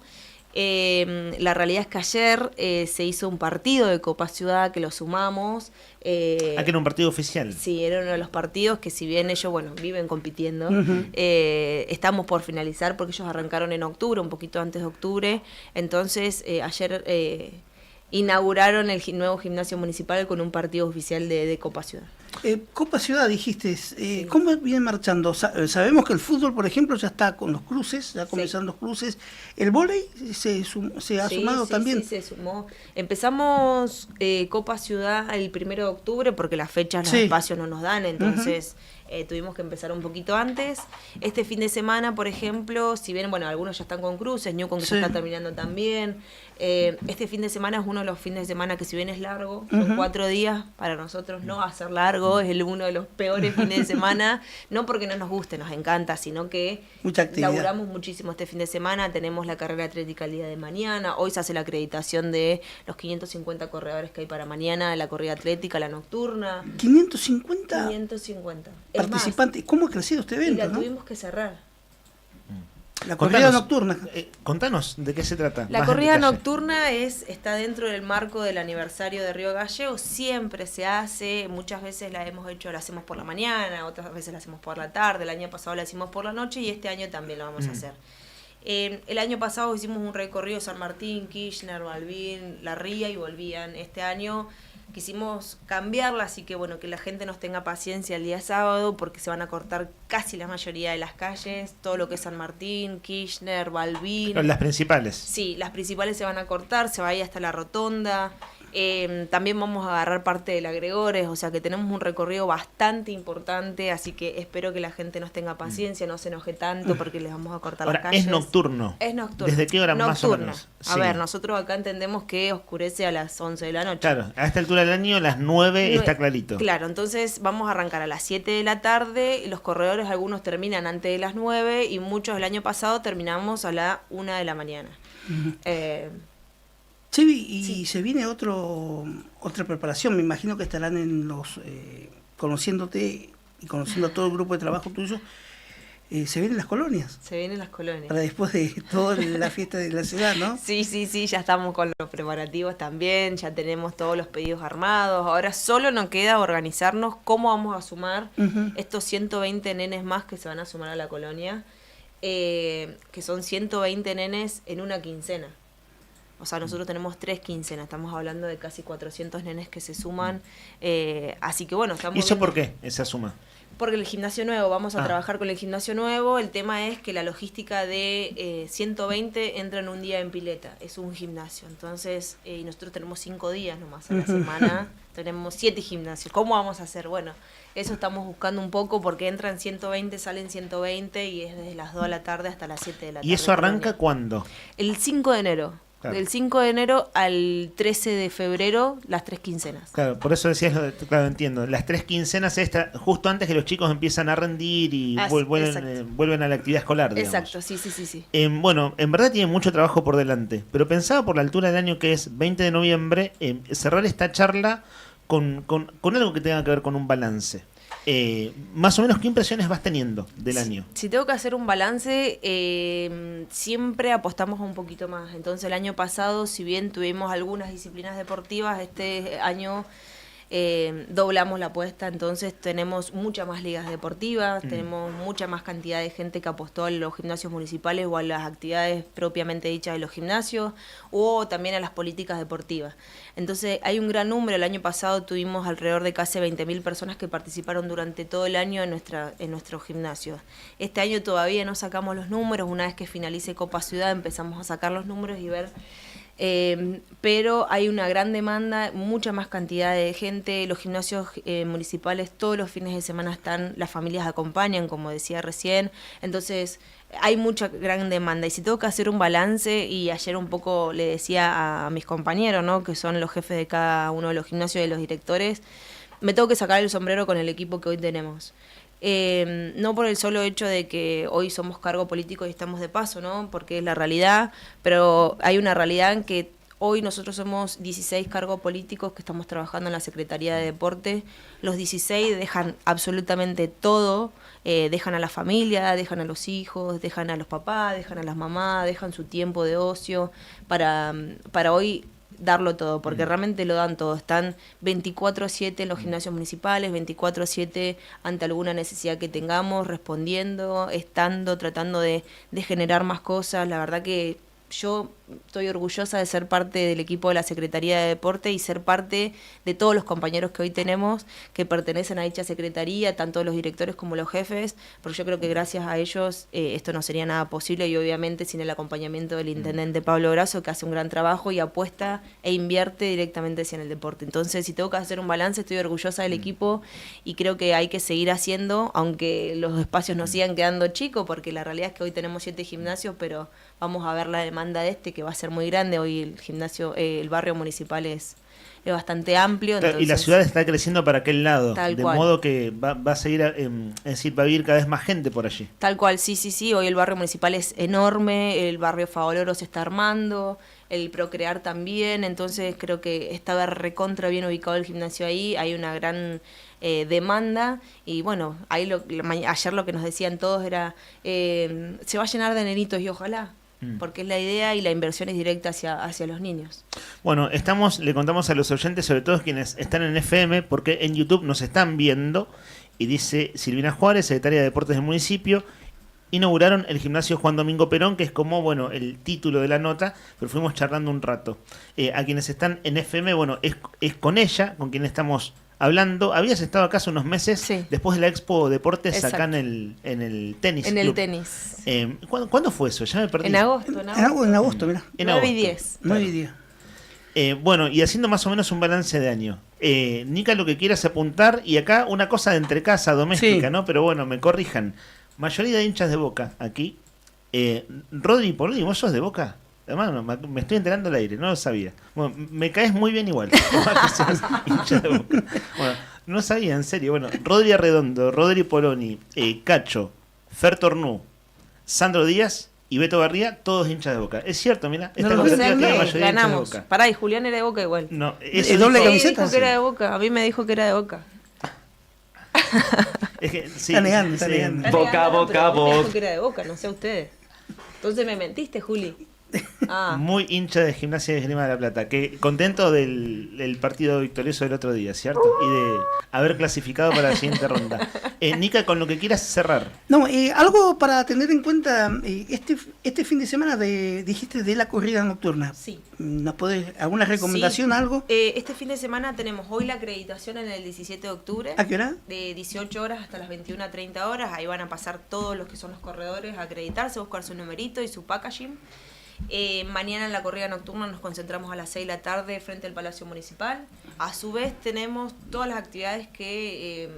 La realidad es que ayer se hizo un partido de Copa Ciudad que lo sumamos. Que era un partido oficial. Sí, era uno de los partidos que si bien ellos, viven compitiendo, estamos por finalizar porque ellos arrancaron en octubre, un poquito antes de octubre. Entonces, ayer inauguraron el nuevo gimnasio municipal con un partido oficial de Copa Ciudad. Copa Ciudad, dijiste, ¿cómo viene marchando? Sabemos que el fútbol, por ejemplo, ya está con los cruces, ya comenzaron los cruces. ¿El vóley se ha sumado también? Sí, se sumó. Empezamos Copa Ciudad el 1 de octubre porque las fechas, los espacios no nos dan, entonces tuvimos que empezar un poquito antes. Este fin de semana, por ejemplo, si bien, algunos ya están con cruces, Newcom que se está terminando también. Este fin de semana es uno de los fines de semana que si bien es largo, son 4 días, para nosotros no va a ser largo, es uno de los peores fines de semana, no porque no nos guste, nos encanta, sino que laburamos muchísimo este fin de semana, tenemos la carrera atlética el día de mañana, hoy se hace la acreditación de los 550 corredores que hay para mañana, la corrida atlética, la nocturna. ¿550? 550. Participantes. ¿Cómo ha crecido este evento? Y la tuvimos que cerrar. La corrida nocturna. Contanos de qué se trata. La corrida nocturna está dentro del marco del aniversario de Río Gallegos. Siempre se hace, muchas veces la hacemos por la mañana, otras veces la hacemos por la tarde. El año pasado la hicimos por la noche y este año también lo vamos a hacer. El año pasado hicimos un recorrido San Martín, Kirchner, Balbín, La Ría y volvían. Este año quisimos cambiarla, así que que la gente nos tenga paciencia el día sábado porque se van a cortar casi la mayoría de las calles, todo lo que es San Martín, Kirchner, Balbín. Las principales. Sí, las principales se van a cortar, se va a ir hasta la rotonda. También vamos a agarrar parte de la Gregores, o sea que tenemos un recorrido bastante importante, así que espero que la gente nos tenga paciencia, no se enoje tanto porque les vamos a cortar las calles. Es nocturno. Es nocturno. ¿Desde qué hora más o menos? A ver, nosotros acá entendemos que oscurece a las 11 de la noche. Claro, a esta altura del año, las 9 está clarito. Claro, entonces vamos a arrancar a las 7 de la tarde, los corredores algunos terminan antes de las 9 y muchos el año pasado terminamos a la 1 de la mañana. Chivi, y se viene otra preparación, me imagino que estarán en los conociéndote y conociendo a todo el grupo de trabajo tuyo, se vienen las colonias. Se vienen las colonias. Para después de toda la fiesta de la ciudad, ¿no? Sí, ya estamos con los preparativos también, ya tenemos todos los pedidos armados, ahora solo nos queda organizarnos cómo vamos a sumar estos 120 nenes más que se van a sumar a la colonia, que son 120 nenes en una quincena. O sea, nosotros tenemos 3 quincenas, estamos hablando de casi 400 nenes que se suman, así que estamos... ¿Y eso por qué, esa suma? Porque el gimnasio nuevo, vamos a trabajar con el gimnasio nuevo. El tema es que la logística de 120 entra en un día en pileta. Es un gimnasio. Entonces, y nosotros tenemos 5 días nomás a la semana. Tenemos 7 gimnasios. ¿Cómo vamos a hacer? Bueno, eso estamos buscando un poco porque entran 120, salen 120 y es desde las 2 de la tarde hasta las 7 de la tarde. ¿Y eso arranca cuándo? El 5 de enero. Claro. Del 5 de enero al 13 de febrero, las 3 quincenas. Claro, por eso decías, claro, entiendo. Las 3 quincenas justo antes que los chicos empiezan a rendir y vuelven a la actividad escolar, digamos. Exacto, sí. Bueno, en verdad tiene mucho trabajo por delante, pero pensaba por la altura del año que es 20 de noviembre, cerrar esta charla con algo que tenga que ver con un balance. Más o menos, ¿qué impresiones vas teniendo del año? Si tengo que hacer un balance, siempre apostamos un poquito más. Entonces el año pasado, si bien tuvimos algunas disciplinas deportivas, este año doblamos la apuesta. Entonces tenemos muchas más ligas deportivas, tenemos mucha más cantidad de gente que apostó a los gimnasios municipales o a las actividades propiamente dichas de los gimnasios, o también a las políticas deportivas. Entonces hay un gran número. El año pasado tuvimos alrededor de casi 20.000 personas que participaron durante todo el año en nuestros gimnasios. Este año todavía no sacamos los números. Una vez que finalice Copa Ciudad empezamos a sacar los números y ver, pero hay una gran demanda, mucha más cantidad de gente. Los gimnasios municipales todos los fines de semana están, las familias acompañan, como decía recién. Entonces hay mucha gran demanda, y si tengo que hacer un balance, y ayer un poco le decía a mis compañeros, ¿no?, que son los jefes de cada uno de los gimnasios y de los directores, me tengo que sacar el sombrero con el equipo que hoy tenemos. No por el solo hecho de que hoy somos cargo político y estamos de paso, ¿no?, porque es la realidad, pero hay una realidad en que hoy nosotros somos 16 cargos políticos que estamos trabajando en la Secretaría de Deporte. Los 16 dejan absolutamente todo, dejan a la familia, dejan a los hijos, dejan a los papás, dejan a las mamás, dejan su tiempo de ocio para hoy darlo todo, porque realmente lo dan todo. Están 24/7 en los gimnasios municipales, 24/7 ante alguna necesidad que tengamos, respondiendo, estando, tratando de generar más cosas. La verdad que yo estoy orgullosa de ser parte del equipo de la Secretaría de Deporte y ser parte de todos los compañeros que hoy tenemos que pertenecen a dicha secretaría, tanto los directores como los jefes, porque yo creo que gracias a ellos esto no sería nada posible, y obviamente sin el acompañamiento del intendente Pablo Brazo, que hace un gran trabajo y apuesta e invierte directamente hacia el deporte. Entonces, si tengo que hacer un balance, estoy orgullosa del equipo y creo que hay que seguir haciendo, aunque los espacios nos sigan quedando chicos, porque la realidad es que hoy tenemos 7 gimnasios, pero vamos a ver la demanda de este, que va a ser muy grande. Hoy el gimnasio, el barrio municipal es bastante amplio. Entonces, y la ciudad está creciendo para aquel lado, de cual. Modo que va a seguir, es decir, va a vivir cada vez más gente por allí. Tal cual, sí. Hoy el barrio municipal es enorme, el barrio Favaloro se está armando, el Procrear también. Entonces creo que estaba recontra bien ubicado el gimnasio ahí. Hay una gran demanda, y bueno, ahí ayer lo que nos decían todos era se va a llenar de nenitos, y ojalá, porque es la idea, y la inversión es directa hacia los niños. Bueno, le contamos a los oyentes, sobre todo quienes están en FM, porque en YouTube nos están viendo, y dice Silvina Juárez, secretaria de Deportes del municipio, inauguraron el gimnasio Juan Domingo Perón, que es como, bueno, el título de la nota, pero fuimos charlando un rato. A quienes están en FM, bueno, es con ella, con quien estamos hablando. Habías estado acá hace unos meses, después de la Expo Deportes. Exacto. Acá en el tenis. En el tenis. ¿Cuándo fue eso? Ya me perdí. En agosto, mira. 9 y 10. 9 y 10. Bueno, y haciendo más o menos un balance de año. Nica, lo que quieras apuntar, y acá una cosa de entrecasa doméstica, ¿no? Pero bueno, me corrijan. Mayoría de hinchas de Boca aquí. Rodri Poloni, ¿vos sos de Boca? Hermano, me estoy enterando al aire, no lo sabía. Bueno, me caes muy bien igual. Hincha de Boca. Bueno, no sabía, en serio. Bueno, Rodri Arredondo, Rodri Poloni, Cacho, Fer Tornú, Sandro Díaz y Beto Barría, todos hinchas de Boca. Es cierto, mira, esta cooperativa tiene la mayoría ganamos. De hinchas de Boca. Pará, y Julián era de Boca igual. No, ¿es doble camiseta? Dijo que era de Boca. A mí me dijo que era de Boca. Es que, sí, está negando. Boca, me dijo que era de Boca, no sé ustedes. Entonces me mentiste, Juli. muy hincha de Gimnasia de Esgrima de la Plata, que contento del partido victorioso del otro día, ¿cierto? Y de haber clasificado para la siguiente ronda. Nica, con lo que quieras cerrar. No, algo para tener en cuenta, este fin de semana dijiste de la corrida nocturna. Sí. ¿Nos podés, alguna recomendación, Sí. algo? Este fin de semana tenemos hoy la acreditación en el 17 de octubre. ¿A qué hora? De 18 horas hasta las 21:30 horas. Ahí van a pasar todos los que son los corredores a acreditarse, buscar su numerito y su packaging. Mañana en la corrida nocturna nos concentramos a las 6 de la tarde frente al Palacio Municipal. A su vez tenemos todas las actividades que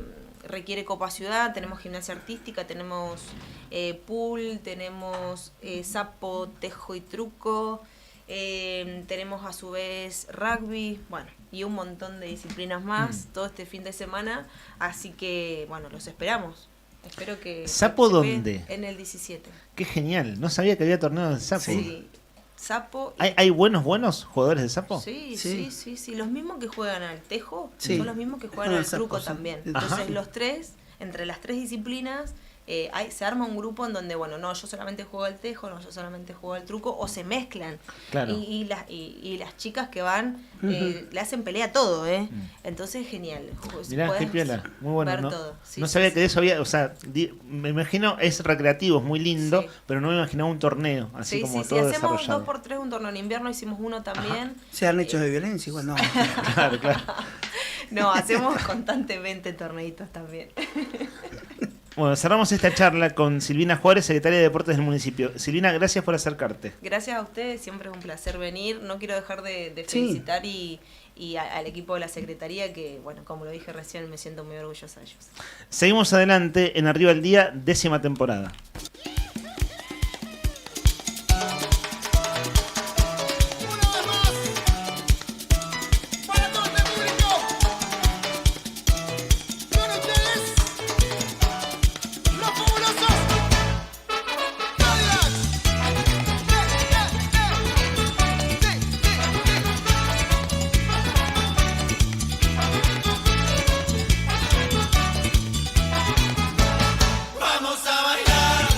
requiere Copa Ciudad. Tenemos gimnasia artística, tenemos pool, tenemos sapo, tejo y truco. Tenemos a su vez rugby, bueno, y un montón de disciplinas más todo este fin de semana, así que bueno, los esperamos. Espero que ¿Sapo participe dónde? En el 17. Qué genial, no sabía que había torneos de sapo. Sí. Sapo. ¿Hay buenos jugadores de sapo? Sí. Los mismos que juegan al tejo Sí. son los mismos que juegan Ah, al sapo, truco sí. también. Ajá. Entonces entre las tres disciplinas se arma un grupo en donde, bueno, no, yo solamente juego al tejo, no, yo solamente juego al truco, o se mezclan. Claro. Y las chicas que van Ujú. le hacen pelea a todo, Entonces, genial. Mirá, Podés qué piola, muy bueno. ver No, todo. Sí, no sí, sabía sí. que de eso había, o sea, me imagino es recreativo, es muy lindo, pero no me imaginaba un torneo, así como todo hacemos desarrollado. 2x3 un torneo en invierno, hicimos uno también. ¿Sean hechos de violencia? Igual no. Claro. No, hacemos constantemente torneitos también. Bueno, cerramos esta charla con Silvina Juárez, secretaria de Deportes del municipio. Silvina, gracias por acercarte. Gracias a ustedes, siempre es un placer venir. No quiero dejar de Sí. felicitar al equipo de la Secretaría, que, bueno, como lo dije recién, me siento muy orgullosa de ellos. Seguimos adelante en Arriba el Día, 10ª temporada. Vamos a bailar.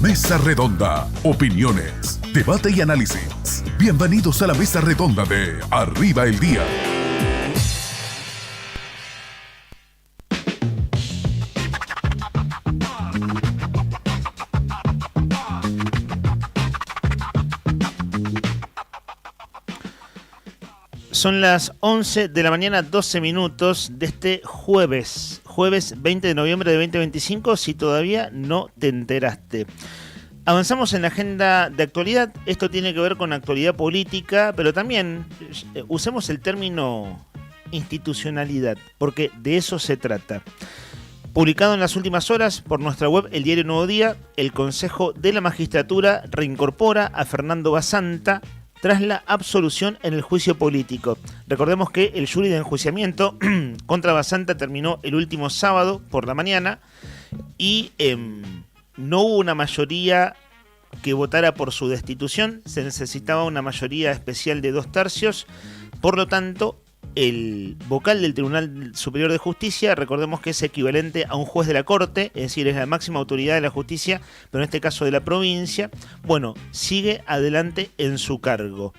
Mesa Redonda. Opiniones, debate y análisis. Bienvenidos a la Mesa Redonda de Arriba el Día. Son las 11 de la mañana, 12 minutos de este jueves 20 de noviembre de 2025, si todavía no te enteraste. Avanzamos en la agenda de actualidad. Esto tiene que ver con actualidad política, pero también usemos el término institucionalidad, porque de eso se trata. Publicado en las últimas horas por nuestra web El Diario Nuevo Día, el Consejo de la Magistratura reincorpora a Fernando Basanta tras la absolución en el juicio político. Recordemos que el jury de enjuiciamiento contra Basanta terminó el último sábado por la mañana y no hubo una mayoría que votara por su destitución. Se necesitaba una mayoría especial de 2/3. Por lo tanto, el vocal del Tribunal Superior de Justicia, recordemos que es equivalente a un juez de la Corte, es decir, es la máxima autoridad de la justicia, pero en este caso de la provincia, bueno, sigue adelante en su cargo.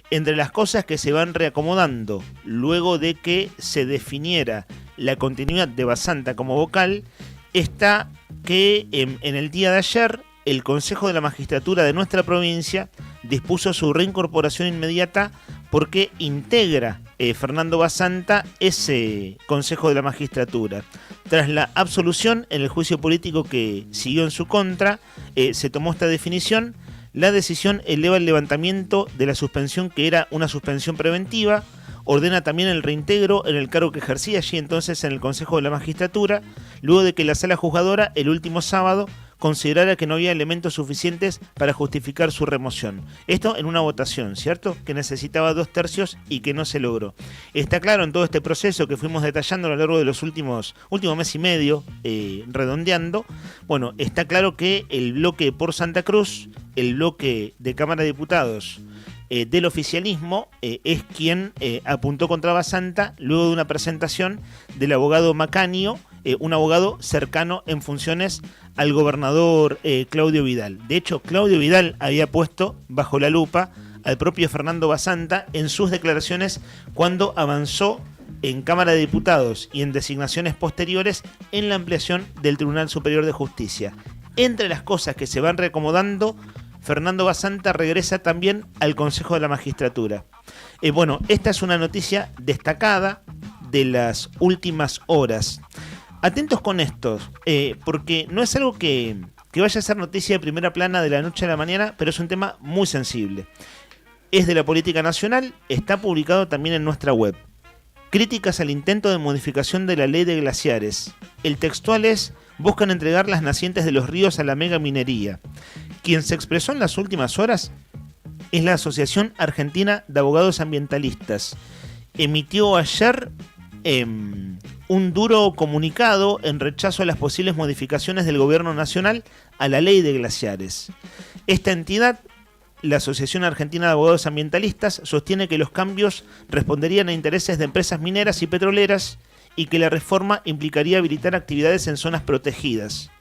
Entre las cosas que se van reacomodando luego de que se definiera la continuidad de Basanta como vocal, está que en el día de ayer el Consejo de la Magistratura de nuestra provincia dispuso su reincorporación inmediata porque integra Fernando Basanta ese Consejo de la Magistratura. Tras la absolución en el juicio político que siguió en su contra, se tomó esta definición. La decisión eleva el levantamiento de la suspensión, que era una suspensión preventiva, ordena también el reintegro en el cargo que ejercía allí entonces en el Consejo de la Magistratura, luego de que la sala juzgadora el último sábado considerara que no había elementos suficientes para justificar su remoción. Esto en una votación, ¿cierto? Que necesitaba 2/3 y que no se logró. Está claro en todo este proceso que fuimos detallando a lo largo de los últimos mes y medio, redondeando, bueno, está claro que el bloque por Santa Cruz, el bloque de Cámara de Diputados del oficialismo, es quien apuntó contra Basanta luego de una presentación del abogado Macaño, un abogado cercano en funciones al gobernador Claudio Vidal. De hecho, Claudio Vidal había puesto bajo la lupa al propio Fernando Basanta en sus declaraciones cuando avanzó en Cámara de Diputados y en designaciones posteriores en la ampliación del Tribunal Superior de Justicia. Entre las cosas que se van reacomodando, Fernando Basanta regresa también al Consejo de la Magistratura. Bueno, esta es una noticia destacada de las últimas horas. Atentos con esto, porque no es algo que vaya a ser noticia de primera plana de la noche a la mañana, pero es un tema muy sensible. Es de la política nacional, está publicado también en nuestra web. Críticas al intento de modificación de la ley de glaciares. El textual es: buscan entregar las nacientes de los ríos a la mega minería. Quien se expresó en las últimas horas es la Asociación Argentina de Abogados Ambientalistas. Emitió ayer un duro comunicado en rechazo a las posibles modificaciones del gobierno nacional a la ley de glaciares. Esta entidad, la Asociación Argentina de Abogados Ambientalistas, sostiene que los cambios responderían a intereses de empresas mineras y petroleras y que la reforma implicaría habilitar actividades en zonas protegidas.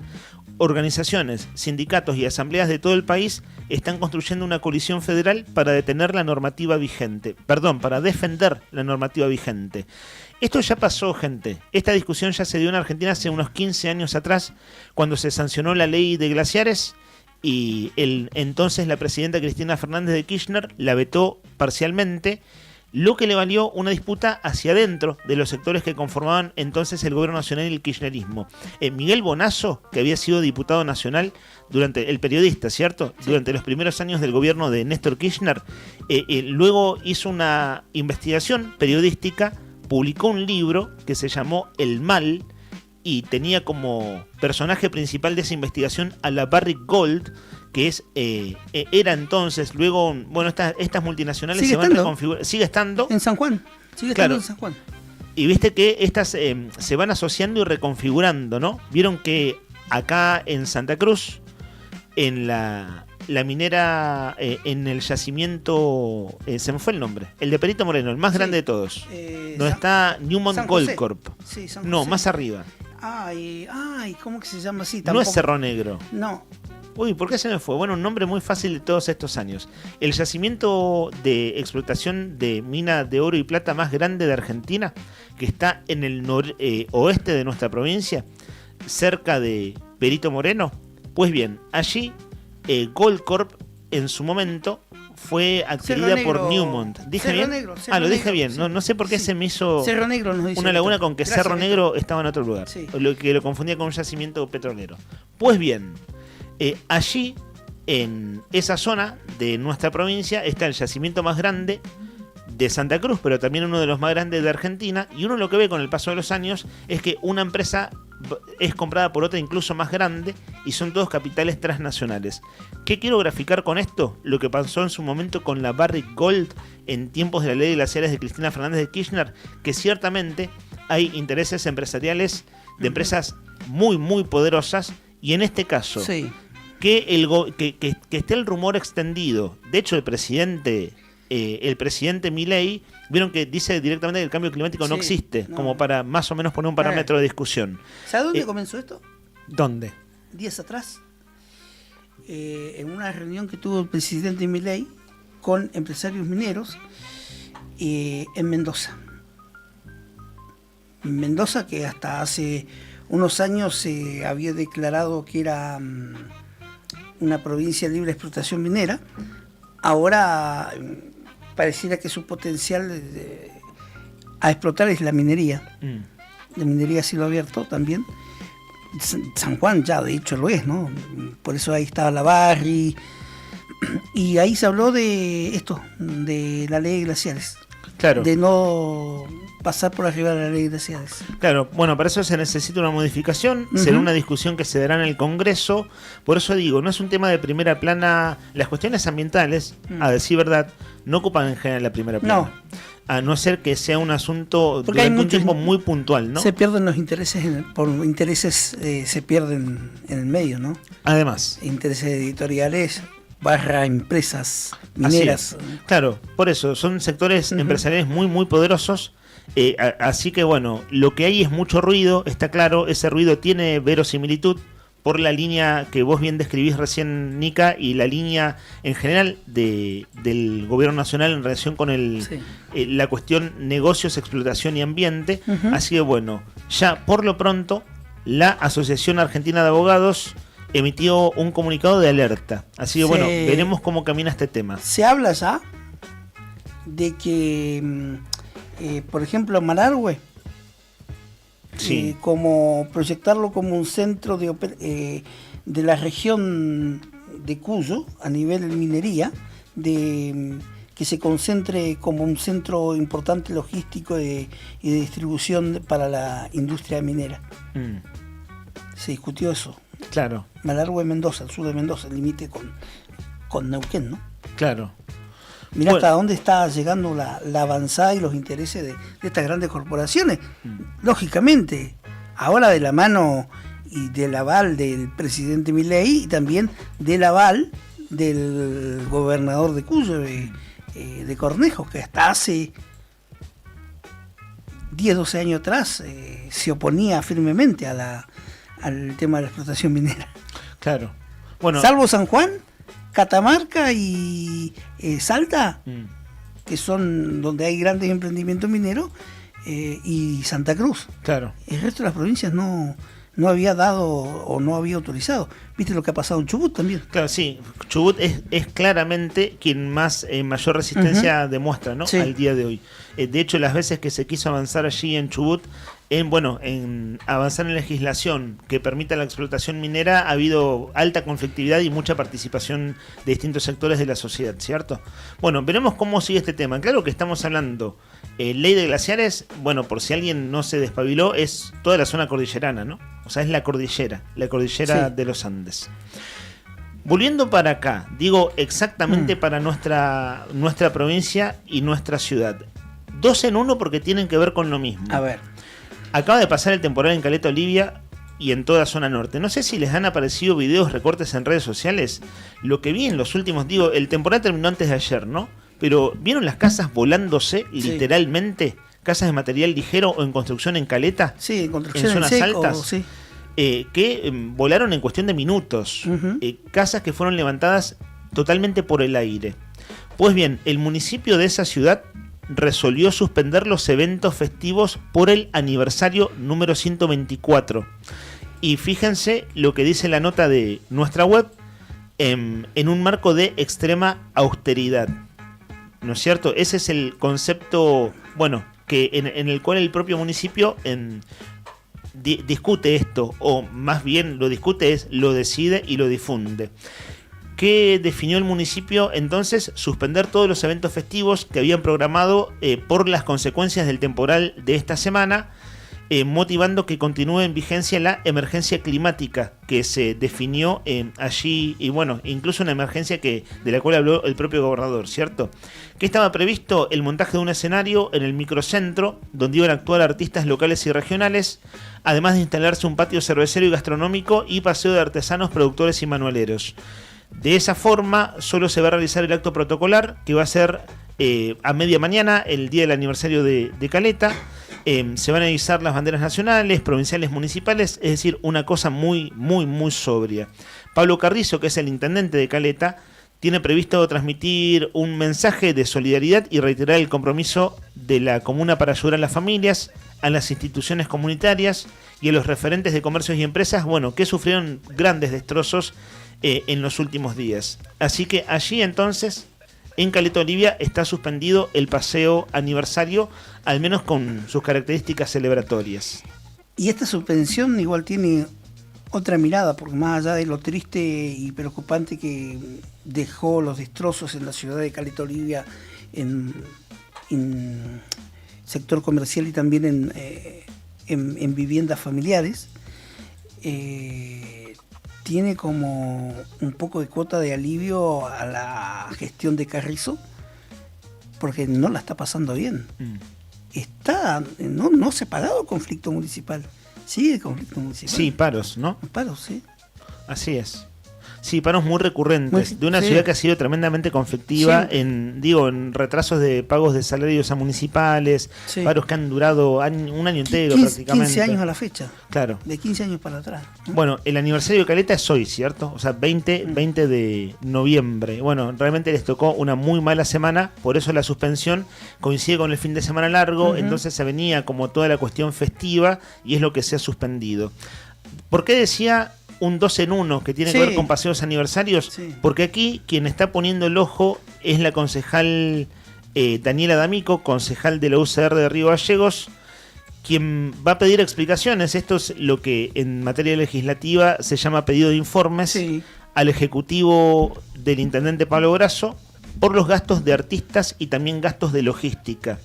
Organizaciones, sindicatos y asambleas de todo el país están construyendo una coalición federal para defender la normativa vigente. Esto ya pasó, gente. Esta discusión ya se dio en Argentina hace unos 15 años atrás, cuando se sancionó la ley de glaciares y entonces la presidenta Cristina Fernández de Kirchner la vetó parcialmente, lo que le valió una disputa hacia adentro de los sectores que conformaban entonces el gobierno nacional y el kirchnerismo. Miguel Bonazo, que había sido diputado nacional durante el periodista, ¿cierto? Sí. Durante los primeros años del gobierno de Néstor Kirchner, luego hizo una investigación periodística, publicó un libro que se llamó El Mal y tenía como personaje principal de esa investigación a la Barrick Gold, que era entonces, luego, bueno, estas multinacionales se van reconfigurando. Sigue estando en San Juan. En San Juan. Y viste que estas se van asociando y reconfigurando, ¿no? Vieron que acá en Santa Cruz, en la minera, en el yacimiento, se me fue el nombre, el de Perito Moreno, el más grande de todos, donde está Newmont Gold Corp. Sí, no, más arriba. Ay, ¿cómo que se llama así? No es Cerro Negro. No. Uy, ¿por qué se me fue? Bueno, un nombre muy fácil de todos estos años. El yacimiento de explotación de mina de oro y plata más grande de Argentina, que está en el oeste de nuestra provincia, cerca de Perito Moreno. Pues bien, allí Goldcorp en su momento fue adquirida por Newmont. ¿Dije Cerro bien? Negro, Lo dije Negro, bien. sí. No sé por qué se me hizo Cerro Negro nos dice una laguna Víctor. con que Gracias, Cerro Víctor. Negro estaba en otro lugar. Sí. Lo que lo confundía con un yacimiento petrolero. Pues bien, allí, en esa zona de nuestra provincia, está el yacimiento más grande de Santa Cruz, pero también uno de los más grandes de Argentina. Y uno lo que ve con el paso de los años es que una empresa es comprada por otra incluso más grande y son todos capitales transnacionales. ¿Qué quiero graficar con esto? Lo que pasó en su momento con la Barrick Gold en tiempos de la ley de glaciares de Cristina Fernández de Kirchner, que ciertamente hay intereses empresariales de empresas muy muy poderosas, y en este caso que esté el rumor extendido. De hecho, el presidente Milei, vieron que dice directamente que el cambio climático no existe, como para más o menos poner un parámetro de discusión. ¿Sabes dónde comenzó esto? ¿Dónde? Días atrás, en una reunión que tuvo el presidente Milei con empresarios mineros en Mendoza. Mendoza, que hasta hace unos años se había declarado que era una provincia de libre explotación minera, ahora pareciera que su potencial a explotar es la minería. La minería a cielo abierto también. San Juan ya de hecho lo es, ¿no? Por eso ahí estaba la Barri. Y ahí se habló de esto, de la ley de glaciares. Claro. De no pasar por arriba de la ley de glaciares. Claro, bueno, para eso se necesita una modificación, será una discusión que se dará en el Congreso. Por eso digo, no es un tema de primera plana. Las cuestiones ambientales, a decir verdad, no ocupan en general la primera plana. No. A no ser que sea un asunto Porque hay durante un muchos- tiempo muy puntual, ¿no? Se pierden los intereses, por intereses se pierden en el medio, ¿no? Además. Intereses editoriales / empresas Así mineras. es. Claro, por eso, son sectores empresariales muy, muy poderosos. Así que bueno, lo que hay es mucho ruido, está claro, ese ruido tiene verosimilitud por la línea que vos bien describís recién, Nica, y la línea en general del gobierno nacional en relación con la cuestión negocios, explotación y ambiente. Así que bueno, ya por lo pronto, la Asociación Argentina de Abogados emitió un comunicado de alerta. Así que bueno, veremos cómo camina este tema. Se habla ya de que, por ejemplo, Malargüe, como proyectarlo como un centro de la región de Cuyo a nivel de minería, que se concentre como un centro importante logístico y de distribución para la industria minera. Se discutió eso. Claro. Malargüe, Mendoza, el sur de Mendoza, el límite con Neuquén, ¿no? Claro. Mirá hasta dónde está llegando la avanzada y los intereses de estas grandes corporaciones. Lógicamente, ahora de la mano y del aval del presidente Milei y también del aval del gobernador de Cuyo, de Cornejo, que hasta hace 10, 12 años atrás se oponía firmemente al tema de la explotación minera. Claro. Bueno, salvo San Juan, Catamarca y Salta, que son donde hay grandes emprendimientos mineros, y Santa Cruz. Claro. El resto de las provincias no había dado o no había autorizado. ¿Viste lo que ha pasado en Chubut también? Claro, sí. Chubut es claramente quien más mayor resistencia demuestra, ¿no? Sí. Al día de hoy. De hecho, las veces que se quiso avanzar allí en Chubut, en avanzar en legislación que permita la explotación minera, ha habido alta conflictividad y mucha participación de distintos sectores de la sociedad, ¿cierto? Bueno, veremos cómo sigue este tema. Claro que estamos hablando ley de glaciares, bueno, por si alguien no se despabiló, es toda la zona cordillerana, ¿no? O sea, es la cordillera de los Andes. Volviendo para acá, digo exactamente para nuestra provincia y nuestra ciudad. 2 en 1 porque tienen que ver con lo mismo. A ver. Acaba de pasar el temporal en Caleta Olivia y en toda zona norte. No sé si les han aparecido videos, recortes en redes sociales. Lo que vi en los últimos, el temporal terminó antes de ayer, ¿no? Pero ¿vieron las casas volándose literalmente? Casas de material ligero o en construcción en Caleta. Sí, en construcción en zonas seco, altas. sí. que volaron en cuestión de minutos. Casas que fueron levantadas totalmente por el aire. Pues bien, el municipio de esa ciudad resolvió suspender los eventos festivos por el aniversario número 124. Y fíjense lo que dice la nota de nuestra web, en un marco de extrema austeridad. ¿No es cierto? Ese es el concepto, bueno, que en el cual el propio municipio discute esto, o más bien lo discute lo decide y lo difunde. ¿Qué definió el municipio? Entonces, suspender todos los eventos festivos que habían programado por las consecuencias del temporal de esta semana, motivando que continúe en vigencia la emergencia climática que se definió allí, y bueno, incluso una emergencia de la cual habló el propio gobernador, ¿cierto? Que estaba previsto el montaje de un escenario en el microcentro, donde iban a actuar artistas locales y regionales, además de instalarse un patio cervecero y gastronómico y paseo de artesanos, productores y manualeros. De esa forma, solo se va a realizar el acto protocolar, que va a ser a media mañana, el día del aniversario de Caleta. Se van a izar las banderas nacionales, provinciales, municipales, es decir, una cosa muy, muy, muy sobria. Pablo Carrizo, que es el intendente de Caleta, tiene previsto transmitir un mensaje de solidaridad y reiterar el compromiso de la comuna para ayudar a las familias, a las instituciones comunitarias y a los referentes de comercios y empresas, bueno, que sufrieron grandes destrozos en los últimos días. Así que allí entonces, en Caleta Olivia, está suspendido el paseo aniversario, al menos con sus características celebratorias. Y esta suspensión igual tiene otra mirada, porque más allá de lo triste y preocupante que dejó los destrozos en la ciudad de Caleta Olivia, en sector comercial y también en viviendas familiares, tiene como un poco de cuota de alivio a la gestión de Carrizo, porque no la está pasando bien. No se ha parado el conflicto municipal. Sigue el conflicto municipal. Sí, paros, ¿no? Paros, sí. Así es. Sí, paros muy recurrentes, de una ciudad que ha sido tremendamente conflictiva, en retrasos de pagos de salarios a municipales, paros que han durado un año entero prácticamente. 15 años a la fecha. Claro. De 15 años para atrás. Bueno, el aniversario de Caleta es hoy, ¿cierto? O sea, 20 de noviembre. Bueno, realmente les tocó una muy mala semana, por eso la suspensión coincide con el fin de semana largo, entonces se venía como toda la cuestión festiva y es lo que se ha suspendido. ¿Por qué decía un 2 en 1 que tiene que ver con paseos aniversarios? Porque aquí quien está poniendo el ojo es la concejal Daniela D'Amico, concejal de la UCR de Río Gallegos, quien va a pedir explicaciones. Esto es lo que en materia legislativa se llama pedido de informes al Ejecutivo del intendente Pablo Grasso por los gastos de artistas y también gastos de logística.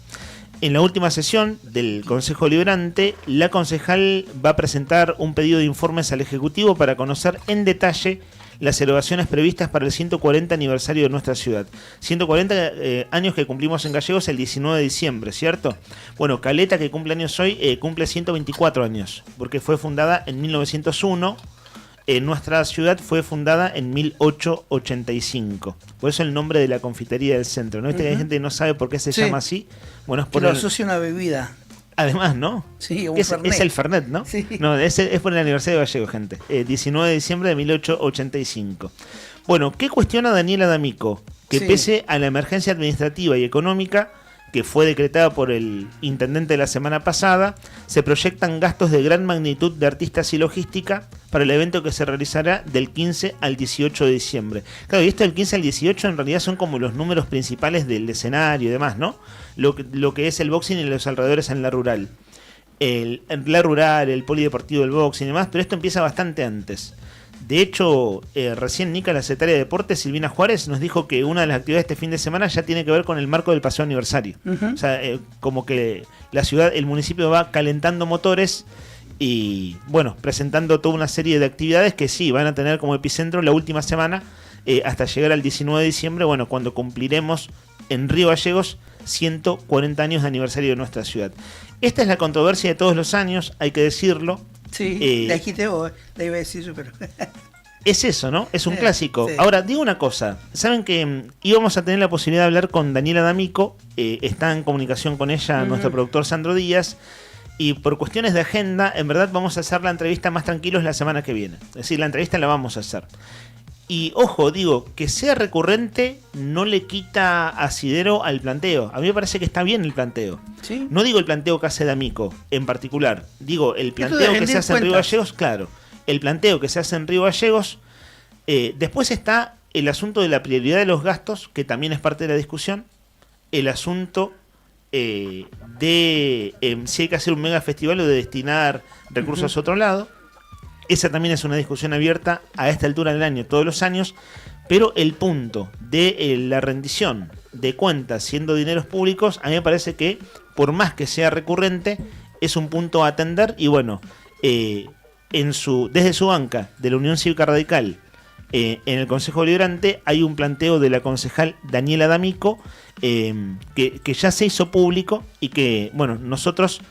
En la última sesión del Consejo Deliberante, la concejal va a presentar un pedido de informes al Ejecutivo para conocer en detalle las erogaciones previstas para el 140 aniversario de nuestra ciudad. 140 años que cumplimos en Gallegos el 19 de diciembre, ¿cierto? Bueno, Caleta, que cumple años hoy, cumple 124 años, porque fue fundada en 1901. Nuestra ciudad fue fundada en 1885. Por eso el nombre de la confitería del centro. ¿No? Hay gente que no sabe por qué se llama así. Bueno, es por lo asocia una bebida. Además, ¿no? Sí, un es el Fernet, ¿no? Sí. No, es por el aniversario de Gallegos, gente. 19 de diciembre de 1885. Bueno, ¿qué cuestiona Daniela D'Amico? Que pese a la emergencia administrativa y económica que fue decretada por el intendente la semana pasada, se proyectan gastos de gran magnitud de artistas y logística para el evento que se realizará del 15 al 18 de diciembre. Claro, y esto del 15 al 18 en realidad son como los números principales del escenario y demás, ¿no? Lo que es el boxing y los alrededores en la rural. El polideportivo del boxing y demás, pero esto empieza bastante antes. De hecho, recién Nica, la secretaria de Deportes, Silvina Juárez, nos dijo que una de las actividades de este fin de semana ya tiene que ver con el marco del paseo aniversario. O sea, como que la ciudad, el municipio va calentando motores y, bueno, presentando toda una serie de actividades que sí, van a tener como epicentro la última semana hasta llegar al 19 de diciembre, bueno, cuando cumpliremos en Río Gallegos 140 años de aniversario de nuestra ciudad. Esta es la controversia de todos los años, hay que decirlo. Sí, la dijiste vos, la iba a decir yo, pero... Es eso, ¿no? Es un clásico. Sí. Ahora, digo una cosa. Saben que íbamos a tener la posibilidad de hablar con Daniela D'Amico. Está en comunicación con ella nuestro productor Sandro Díaz. Y por cuestiones de agenda, en verdad vamos a hacer la entrevista más tranquilos la semana que viene. Es decir, la entrevista la vamos a hacer. Y ojo, digo, que sea recurrente no le quita asidero al planteo. A mí me parece que está bien el planteo. ¿Sí? No digo el planteo que hace D'Amico en particular. Digo, el planteo que se hace en Río Gallegos, claro. El planteo que se hace en Río Gallegos. Después está el asunto de la prioridad de los gastos, que también es parte de la discusión. El asunto de si hay que hacer un mega festival o de destinar recursos a otro lado. Esa también es una discusión abierta a esta altura del año, todos los años, pero el punto de la rendición de cuentas siendo dineros públicos, a mí me parece que, por más que sea recurrente, es un punto a atender. Y bueno, desde su banca de la Unión Cívica Radical, en el Consejo Deliberante, hay un planteo de la concejal Daniela D'Amico que ya se hizo público y que, bueno, nosotros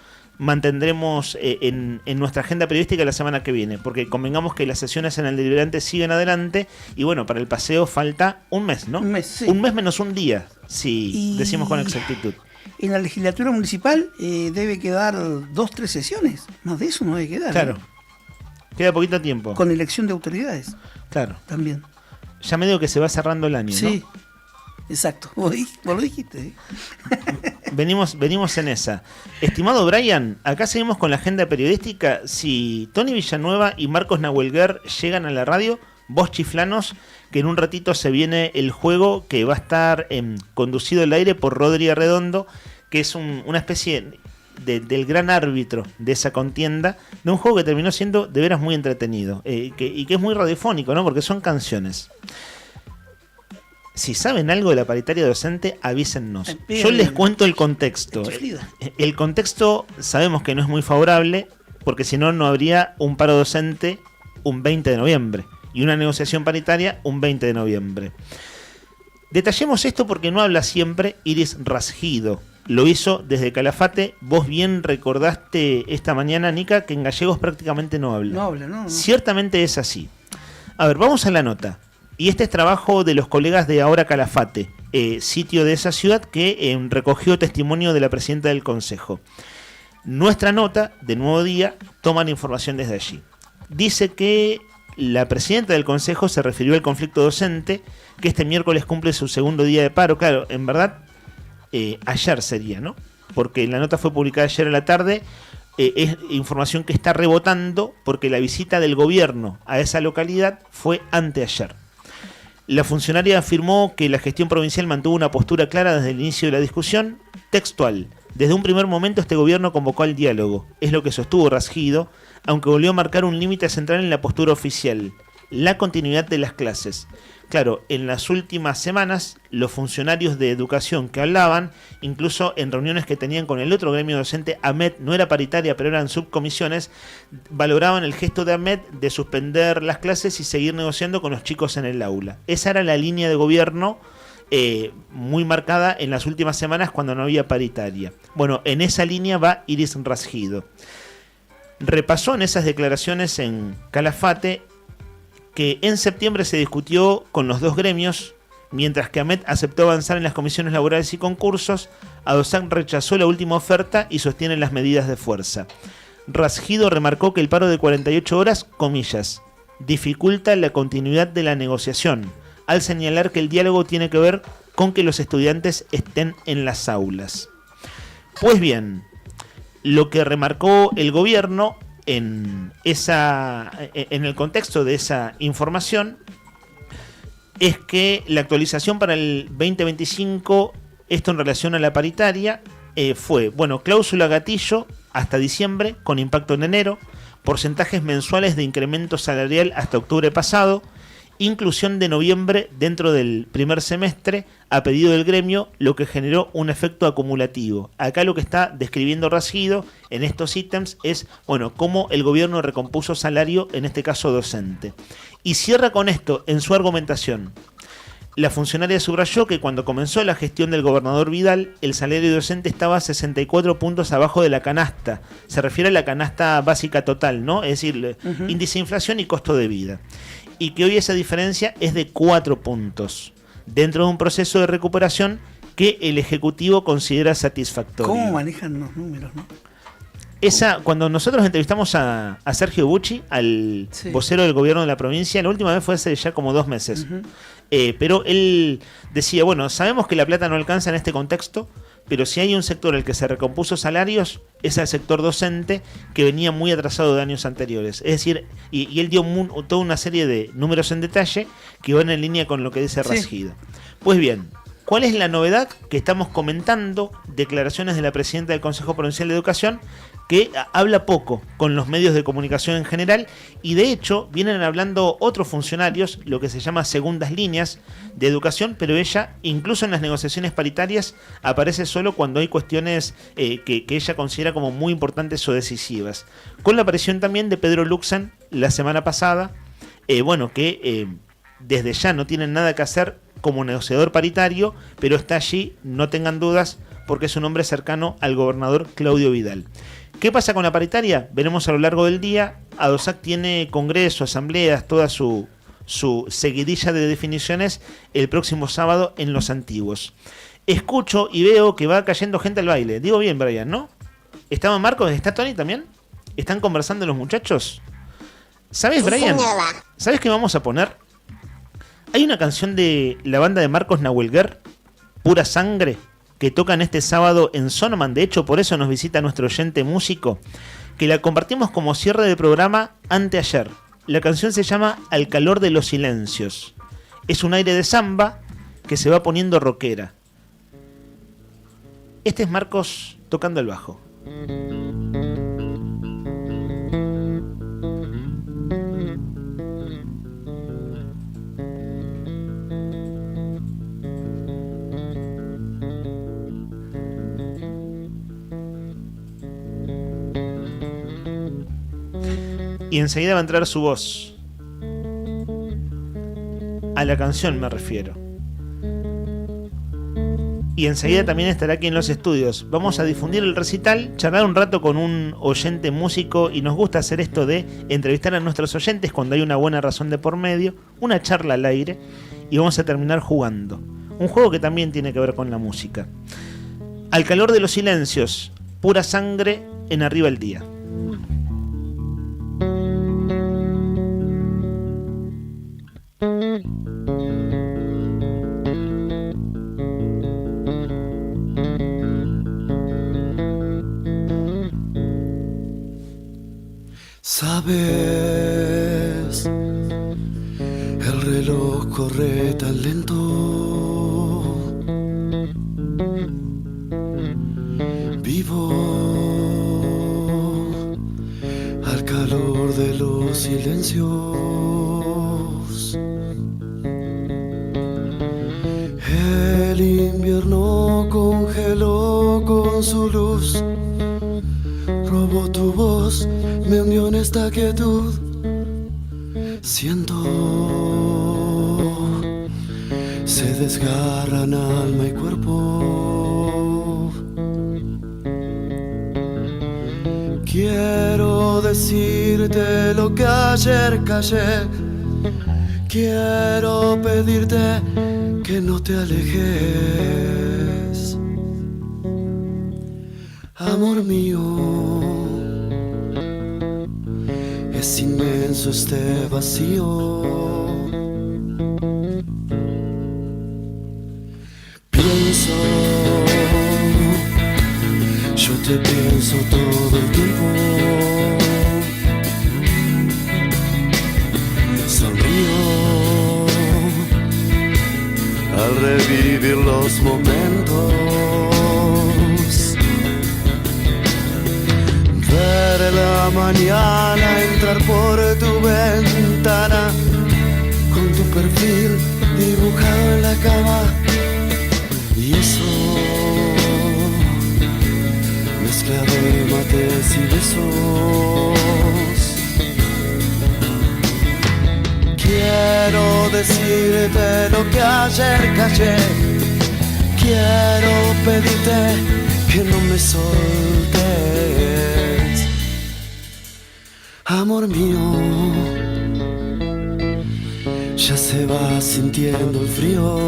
mantendremos en nuestra agenda periodística la semana que viene, porque convengamos que las sesiones en el Deliberante siguen adelante y bueno, para el paseo falta un mes, ¿no? Un mes, sí. Un mes menos un día, si decimos con exactitud. En la legislatura municipal debe quedar 2-3 sesiones, más de eso no debe quedar. Claro, queda poquito tiempo. Con elección de autoridades. Claro. También. Ya medio que se va cerrando el año, sí, ¿no? Exacto, vos lo dijiste. Venimos en esa. Estimado Brian, acá seguimos con la agenda periodística. Si Tony Villanueva y Marcos Nahuelguer llegan a la radio, vos chiflanos, que en un ratito se viene el juego que va a estar conducido al aire por Rodri Arredondo, que es una especie del gran árbitro de esa contienda, de un juego que terminó siendo de veras muy entretenido y que es muy radiofónico, ¿no? Porque son canciones. Si saben algo de la paritaria docente, avísennos. Yo les cuento el contexto. El contexto sabemos que no es muy favorable, porque si no, no habría un paro docente un 20 de noviembre y una negociación paritaria un 20 de noviembre. Detallemos esto porque no habla siempre Iris Rasgido. Lo hizo desde Calafate. Vos bien recordaste esta mañana, Nica, que en Gallegos prácticamente no habla. No habla, no. Ciertamente es así. A ver, vamos a la nota. Y este es trabajo de los colegas de Ahora Calafate, sitio de esa ciudad que recogió testimonio de la presidenta del Consejo. Nuestra nota, de Nuevo Día, toma la información desde allí. Dice que la presidenta del Consejo se refirió al conflicto docente, que este miércoles cumple su segundo día de paro. Claro, en verdad, ayer sería, ¿no? Porque la nota fue publicada ayer a la tarde. Es información que está rebotando porque la visita del gobierno a esa localidad fue anteayer. La funcionaria afirmó que la gestión provincial mantuvo una postura clara desde el inicio de la discusión. Textual: desde un primer momento este gobierno convocó al diálogo, es lo que sostuvo Rasgido, aunque volvió a marcar un límite central en la postura oficial: la continuidad de las clases. Claro, en las últimas semanas, los funcionarios de educación que hablaban, incluso en reuniones que tenían con el otro gremio docente, AMED, no era paritaria, pero eran subcomisiones, valoraban el gesto de AMED de suspender las clases y seguir negociando con los chicos en el aula. Esa era la línea de gobierno muy marcada en las últimas semanas cuando no había paritaria. Bueno, en esa línea va Iris Rasgido. Repasó en esas declaraciones en Calafate que en septiembre se discutió con los dos gremios, mientras que AMED aceptó avanzar en las comisiones laborales y concursos. ADOSAC rechazó la última oferta y sostiene las medidas de fuerza. Rasgido remarcó que el paro de 48 horas, comillas, dificulta la continuidad de la negociación, al señalar que el diálogo tiene que ver con que los estudiantes estén en las aulas. Pues bien, lo que remarcó el gobierno en el contexto de esa información es que la actualización para el 2025, esto en relación a la paritaria, fue, bueno, cláusula gatillo hasta diciembre con impacto en enero, porcentajes mensuales de incremento salarial hasta octubre pasado, inclusión de noviembre dentro del primer semestre a pedido del gremio, lo que generó un efecto acumulativo. Acá lo que está describiendo Rasgido en estos ítems es, bueno, cómo el gobierno recompuso salario, en este caso docente. Y cierra con esto en su argumentación. La funcionaria subrayó que cuando comenzó la gestión del gobernador Vidal, el salario docente estaba 64 puntos abajo de la canasta. Se refiere a la canasta básica total, ¿no? Es decir, índice de inflación y costo de vida. Y que hoy esa diferencia es de 4 puntos, dentro de un proceso de recuperación que el Ejecutivo considera satisfactorio. ¿Cómo manejan los números, no? Cuando nosotros entrevistamos a Sergio Bucci, al vocero del gobierno de la provincia, la última vez fue hace ya como 2 meses. Pero él decía, bueno, sabemos que la plata no alcanza en este contexto, pero si hay un sector al que se recompuso salarios, es el sector docente, que venía muy atrasado de años anteriores. Es decir, y él dio toda una serie de números en detalle que van en línea con lo que dice Rasgido. Pues bien, ¿cuál es la novedad? Que estamos comentando declaraciones de la presidenta del Consejo Provincial de Educación, que habla poco con los medios de comunicación en general, y de hecho vienen hablando otros funcionarios, lo que se llama segundas líneas de educación, pero ella, incluso en las negociaciones paritarias, aparece solo cuando hay cuestiones que ella considera como muy importantes o decisivas. Con la aparición también de Pedro Luxan la semana pasada, que desde ya no tienen nada que hacer como negociador paritario, pero está allí, no tengan dudas, porque es un hombre cercano al gobernador Claudio Vidal. ¿Qué pasa con la paritaria? Veremos a lo largo del día. ADOSAC tiene congreso, asambleas, toda su seguidilla de definiciones el próximo sábado en Los Antiguos. Escucho y veo que va cayendo gente al baile. Digo bien, Brian, ¿no? ¿Estaba Marcos? ¿Está Tony también? ¿Están conversando los muchachos? ¿Sabes, Brian? ¿Sabes qué vamos a poner? Hay una canción de la banda de Marcos Nahuelguer, Pura Sangre, que tocan este sábado en Sonoman. De hecho, por eso nos visita nuestro oyente músico, que la compartimos como cierre de programa anteayer. La canción se llama Al calor de los silencios. Es un aire de samba que se va poniendo rockera. Este es Marcos tocando el bajo. Y enseguida va a entrar su voz. A la canción me refiero. Y enseguida también estará aquí en los estudios. Vamos a difundir el recital, charlar un rato con un oyente músico, y nos gusta hacer esto de entrevistar a nuestros oyentes cuando hay una buena razón de por medio, una charla al aire, y vamos a terminar jugando. Un juego que también tiene que ver con la música. Al calor de los silencios, Pura Sangre en Arriba el Día. Sabes, el reloj corre tan lento. Vivo al calor de los silencios. El invierno congeló con su luz. Robó tu voz, me hundió en esta quietud. Siento, se desgarran alma y cuerpo. Quiero decirte lo que ayer callé. Quiero pedirte que no te alejes. Amor mío, es inmenso este vacío. Pienso, yo te pienso todo el tiempo. Sonrío al revivir los momentos. Ver la mañana entrar por tu ventana, con tu perfil dibujado en la cama. Y eso, mezclado de mates y besos. Quiero decirte lo que ayer callé. Quiero pedirte que no me soltes. Amor mío, ya se va sintiendo el frío.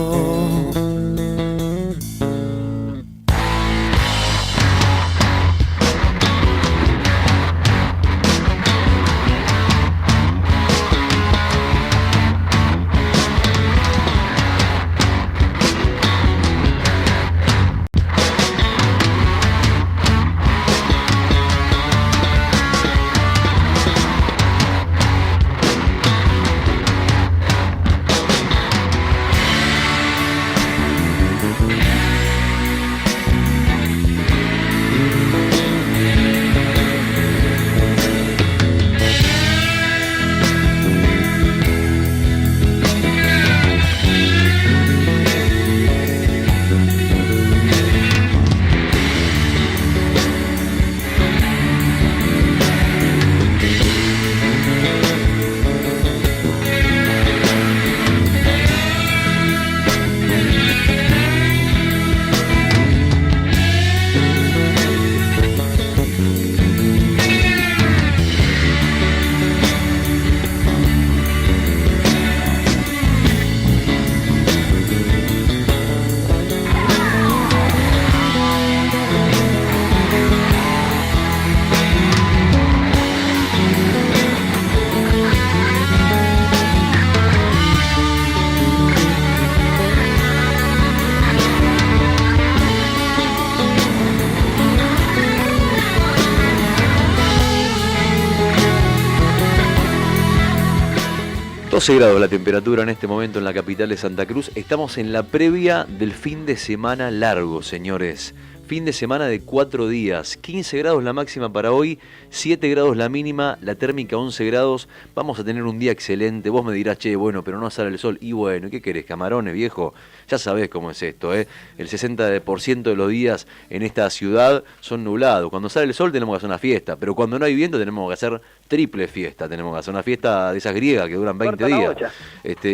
12 grados la temperatura en este momento en la capital de Santa Cruz. Estamos en la previa del fin de semana largo, señores. Fin de semana de 4 días. 15 grados la máxima para hoy, 7 grados la mínima, la térmica 11 grados. Vamos a tener un día excelente. Vos me dirás, che, bueno, pero no sale el sol. Y bueno, ¿qué querés, camarones, viejo? Ya sabés cómo es esto, ¿eh? El 60% de los días en esta ciudad son nublados. Cuando sale el sol tenemos que hacer una fiesta, pero cuando no hay viento tenemos que hacer triple fiesta. Tenemos que hacer una fiesta de esas griegas que duran 20 días.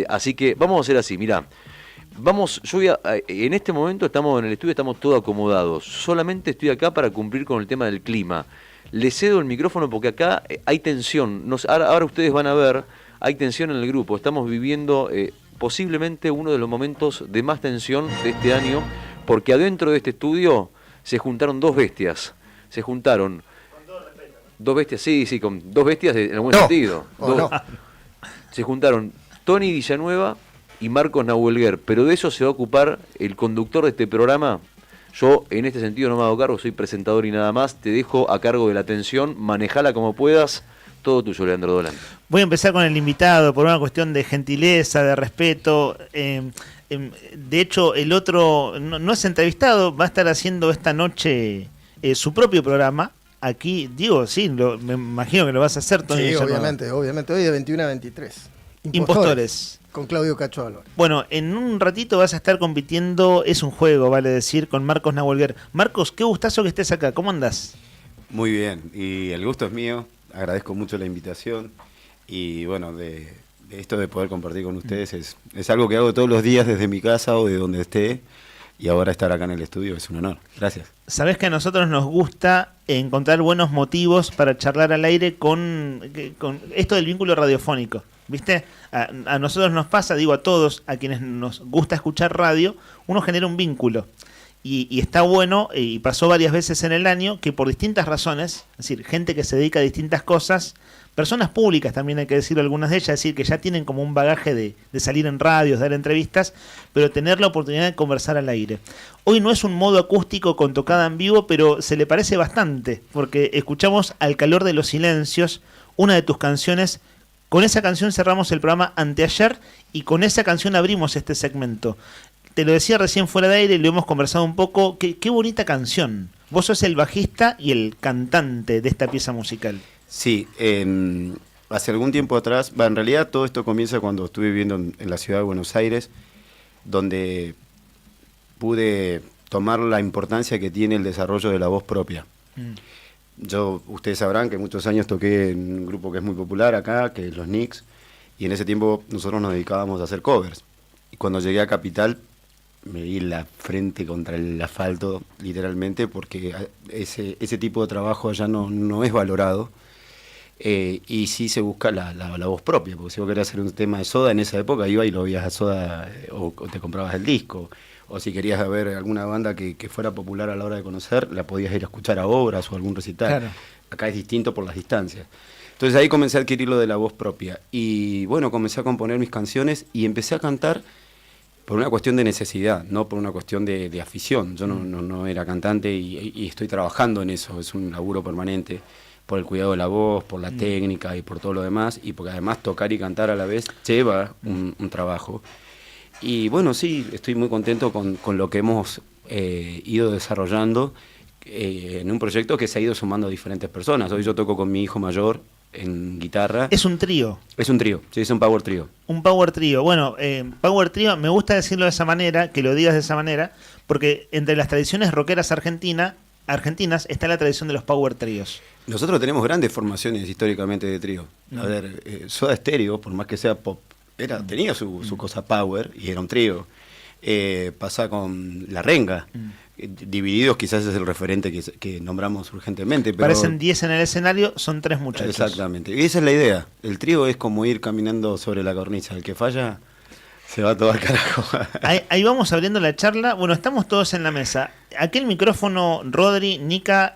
Así que vamos a hacer así, mirá. Vamos, en este momento estamos en el estudio, estamos todos acomodados. Solamente estoy acá para cumplir con el tema del clima. Le cedo el micrófono porque acá hay tensión. Ahora ustedes van a ver, hay tensión en el grupo. Estamos viviendo posiblemente uno de los momentos de más tensión de este año, porque adentro de este estudio se juntaron dos bestias. Se juntaron dos bestias, sí, con dos bestias en el buen sentido. Se juntaron Tony Villanueva y Marcos Nahuelguer, pero de eso se va a ocupar el conductor de este programa. Yo en este sentido no me hago cargo, soy presentador y nada más. Te dejo a cargo de la atención, manejala como puedas. Todo tuyo, Leandro Dolan. Voy a empezar con el invitado por una cuestión de gentileza, de respeto. De hecho, el otro no es entrevistado, va a estar haciendo esta noche su propio programa. Aquí, digo, sí, me imagino que lo vas a hacer, Tony. Sí, obviamente, hoy de 21 a 23. Impostores. Con Claudio Cacho Álvarez. Bueno, en un ratito vas a estar compitiendo, es un juego, vale decir, con Marcos Nahuelguer. Marcos, qué gustazo que estés acá, ¿cómo andás? Muy bien, y el gusto es mío, agradezco mucho la invitación y bueno, de esto de poder compartir con ustedes es algo que hago todos los días desde mi casa o de donde esté, y ahora estar acá en el estudio es un honor. Gracias. Sabés que a nosotros nos gusta encontrar buenos motivos para charlar al aire con esto del vínculo radiofónico. ¿Viste? A nosotros nos pasa, digo a todos, a quienes nos gusta escuchar radio, uno genera un vínculo. Y está bueno, y pasó varias veces en el año, que por distintas razones, es decir, gente que se dedica a distintas cosas, personas públicas también hay que decirlo, algunas de ellas, es decir, que ya tienen como un bagaje de salir en radios, dar entrevistas, pero tener la oportunidad de conversar al aire. Hoy no es un modo acústico con tocada en vivo, pero se le parece bastante, porque escuchamos Al calor de los silencios, una de tus canciones. Con esa canción cerramos el programa anteayer y con esa canción abrimos este segmento. Te lo decía recién fuera de aire y lo hemos conversado un poco. Qué bonita canción. Vos sos el bajista y el cantante de esta pieza musical. Sí, hace algún tiempo atrás, en realidad todo esto comienza cuando estuve viviendo en la ciudad de Buenos Aires, donde pude tomar la importancia que tiene el desarrollo de la voz propia. Ustedes sabrán que muchos años toqué en un grupo que es muy popular acá, que es los Knicks, y en ese tiempo nosotros nos dedicábamos a hacer covers. Y cuando llegué a Capital me di la frente contra el asfalto, literalmente, porque ese tipo de trabajo allá no es valorado, y sí se busca la voz propia, porque si vos querías hacer un tema de Soda en esa época, iba y lo veías a Soda o te comprabas el disco. O si querías ver alguna banda que fuera popular a la hora de conocer, la podías ir a escuchar a obras o algún recital. Claro. Acá es distinto por las distancias. Entonces ahí comencé a adquirir lo de la voz propia. Y bueno, comencé a componer mis canciones y empecé a cantar por una cuestión de necesidad, no por una cuestión de afición. Yo no era cantante y estoy trabajando en eso, es un laburo permanente, por el cuidado de la voz, por la técnica y por todo lo demás, y porque además tocar y cantar a la vez lleva un trabajo. Y bueno, sí, estoy muy contento con lo que hemos ido desarrollando en un proyecto que se ha ido sumando a diferentes personas. Hoy yo toco con mi hijo mayor en guitarra. ¿Es un trío? Es un trío, sí, es un power trío. Un power trío. Bueno, power trío, me gusta decirlo de esa manera, que lo digas de esa manera, porque entre las tradiciones rockeras argentinas está la tradición de los power tríos. Nosotros tenemos grandes formaciones históricamente de trío. A ver, Soda Stereo, por más que sea pop, tenía su cosa power y era un trío. Pasa con La Renga. Divididos quizás es el referente que nombramos urgentemente. Pero parecen 10 en el escenario, son 3 muchachos. Exactamente. Y esa es la idea. El trío es como ir caminando sobre la cornisa. El que falla se va todo al carajo. Ahí vamos abriendo la charla. Bueno, estamos todos en la mesa. Aquel micrófono, Rodri, Nica,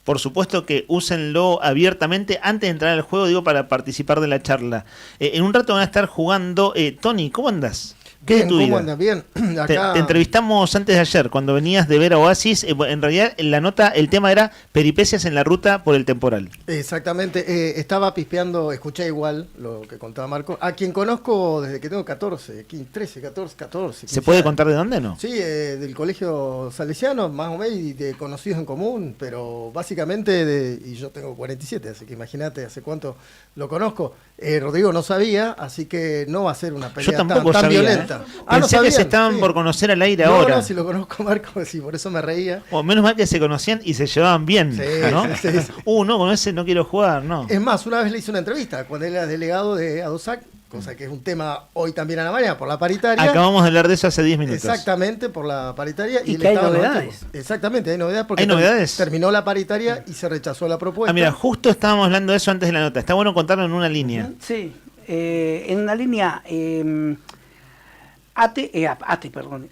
por supuesto que úsenlo abiertamente antes de entrar al juego, digo, para participar de la charla. En un rato van a estar jugando. Tony, ¿cómo andás? ¿Qué es Bien, tu ¿cómo vida? andas? Bien. Te Acá, entrevistamos antes de ayer, cuando venías de ver a Oasis. En realidad, en la nota, el tema era peripecias en la ruta por el temporal. exactamente, estaba pispeando, escuché igual lo que contaba Marco, a quien conozco desde que tengo 14, 15, 13, 14. ¿Se puede contar de dónde, no? Sí, del colegio salesiano, más o menos, y de conocidos en común, pero básicamente, y yo tengo 47, así que imagínate hace cuánto lo conozco. Rodrigo no sabía, así que no va a ser una Yo pelea tampoco tan sabía, violenta. Pensé ¿no que se sabían? estaban Sí. por conocer al aire No, ahora. no, si lo conozco Marco, sí, por eso me reía. O menos mal que se conocían y se llevaban bien, Sí, ¿no? sí. No, con ese no quiero jugar, no. Es más, una vez le hice una entrevista cuando él era delegado de ADOSAC, cosa que es un tema hoy también a la mañana por la paritaria. Acabamos de hablar de eso hace 10 minutos. Exactamente, por la paritaria. Y él que hay estaba en los novedades. últimos. Exactamente, hay novedades porque ¿Hay novedades? terminó la paritaria y se rechazó la propuesta. Mira, justo estábamos hablando de eso antes de la nota. Está bueno contarlo en una línea. Sí, en una línea,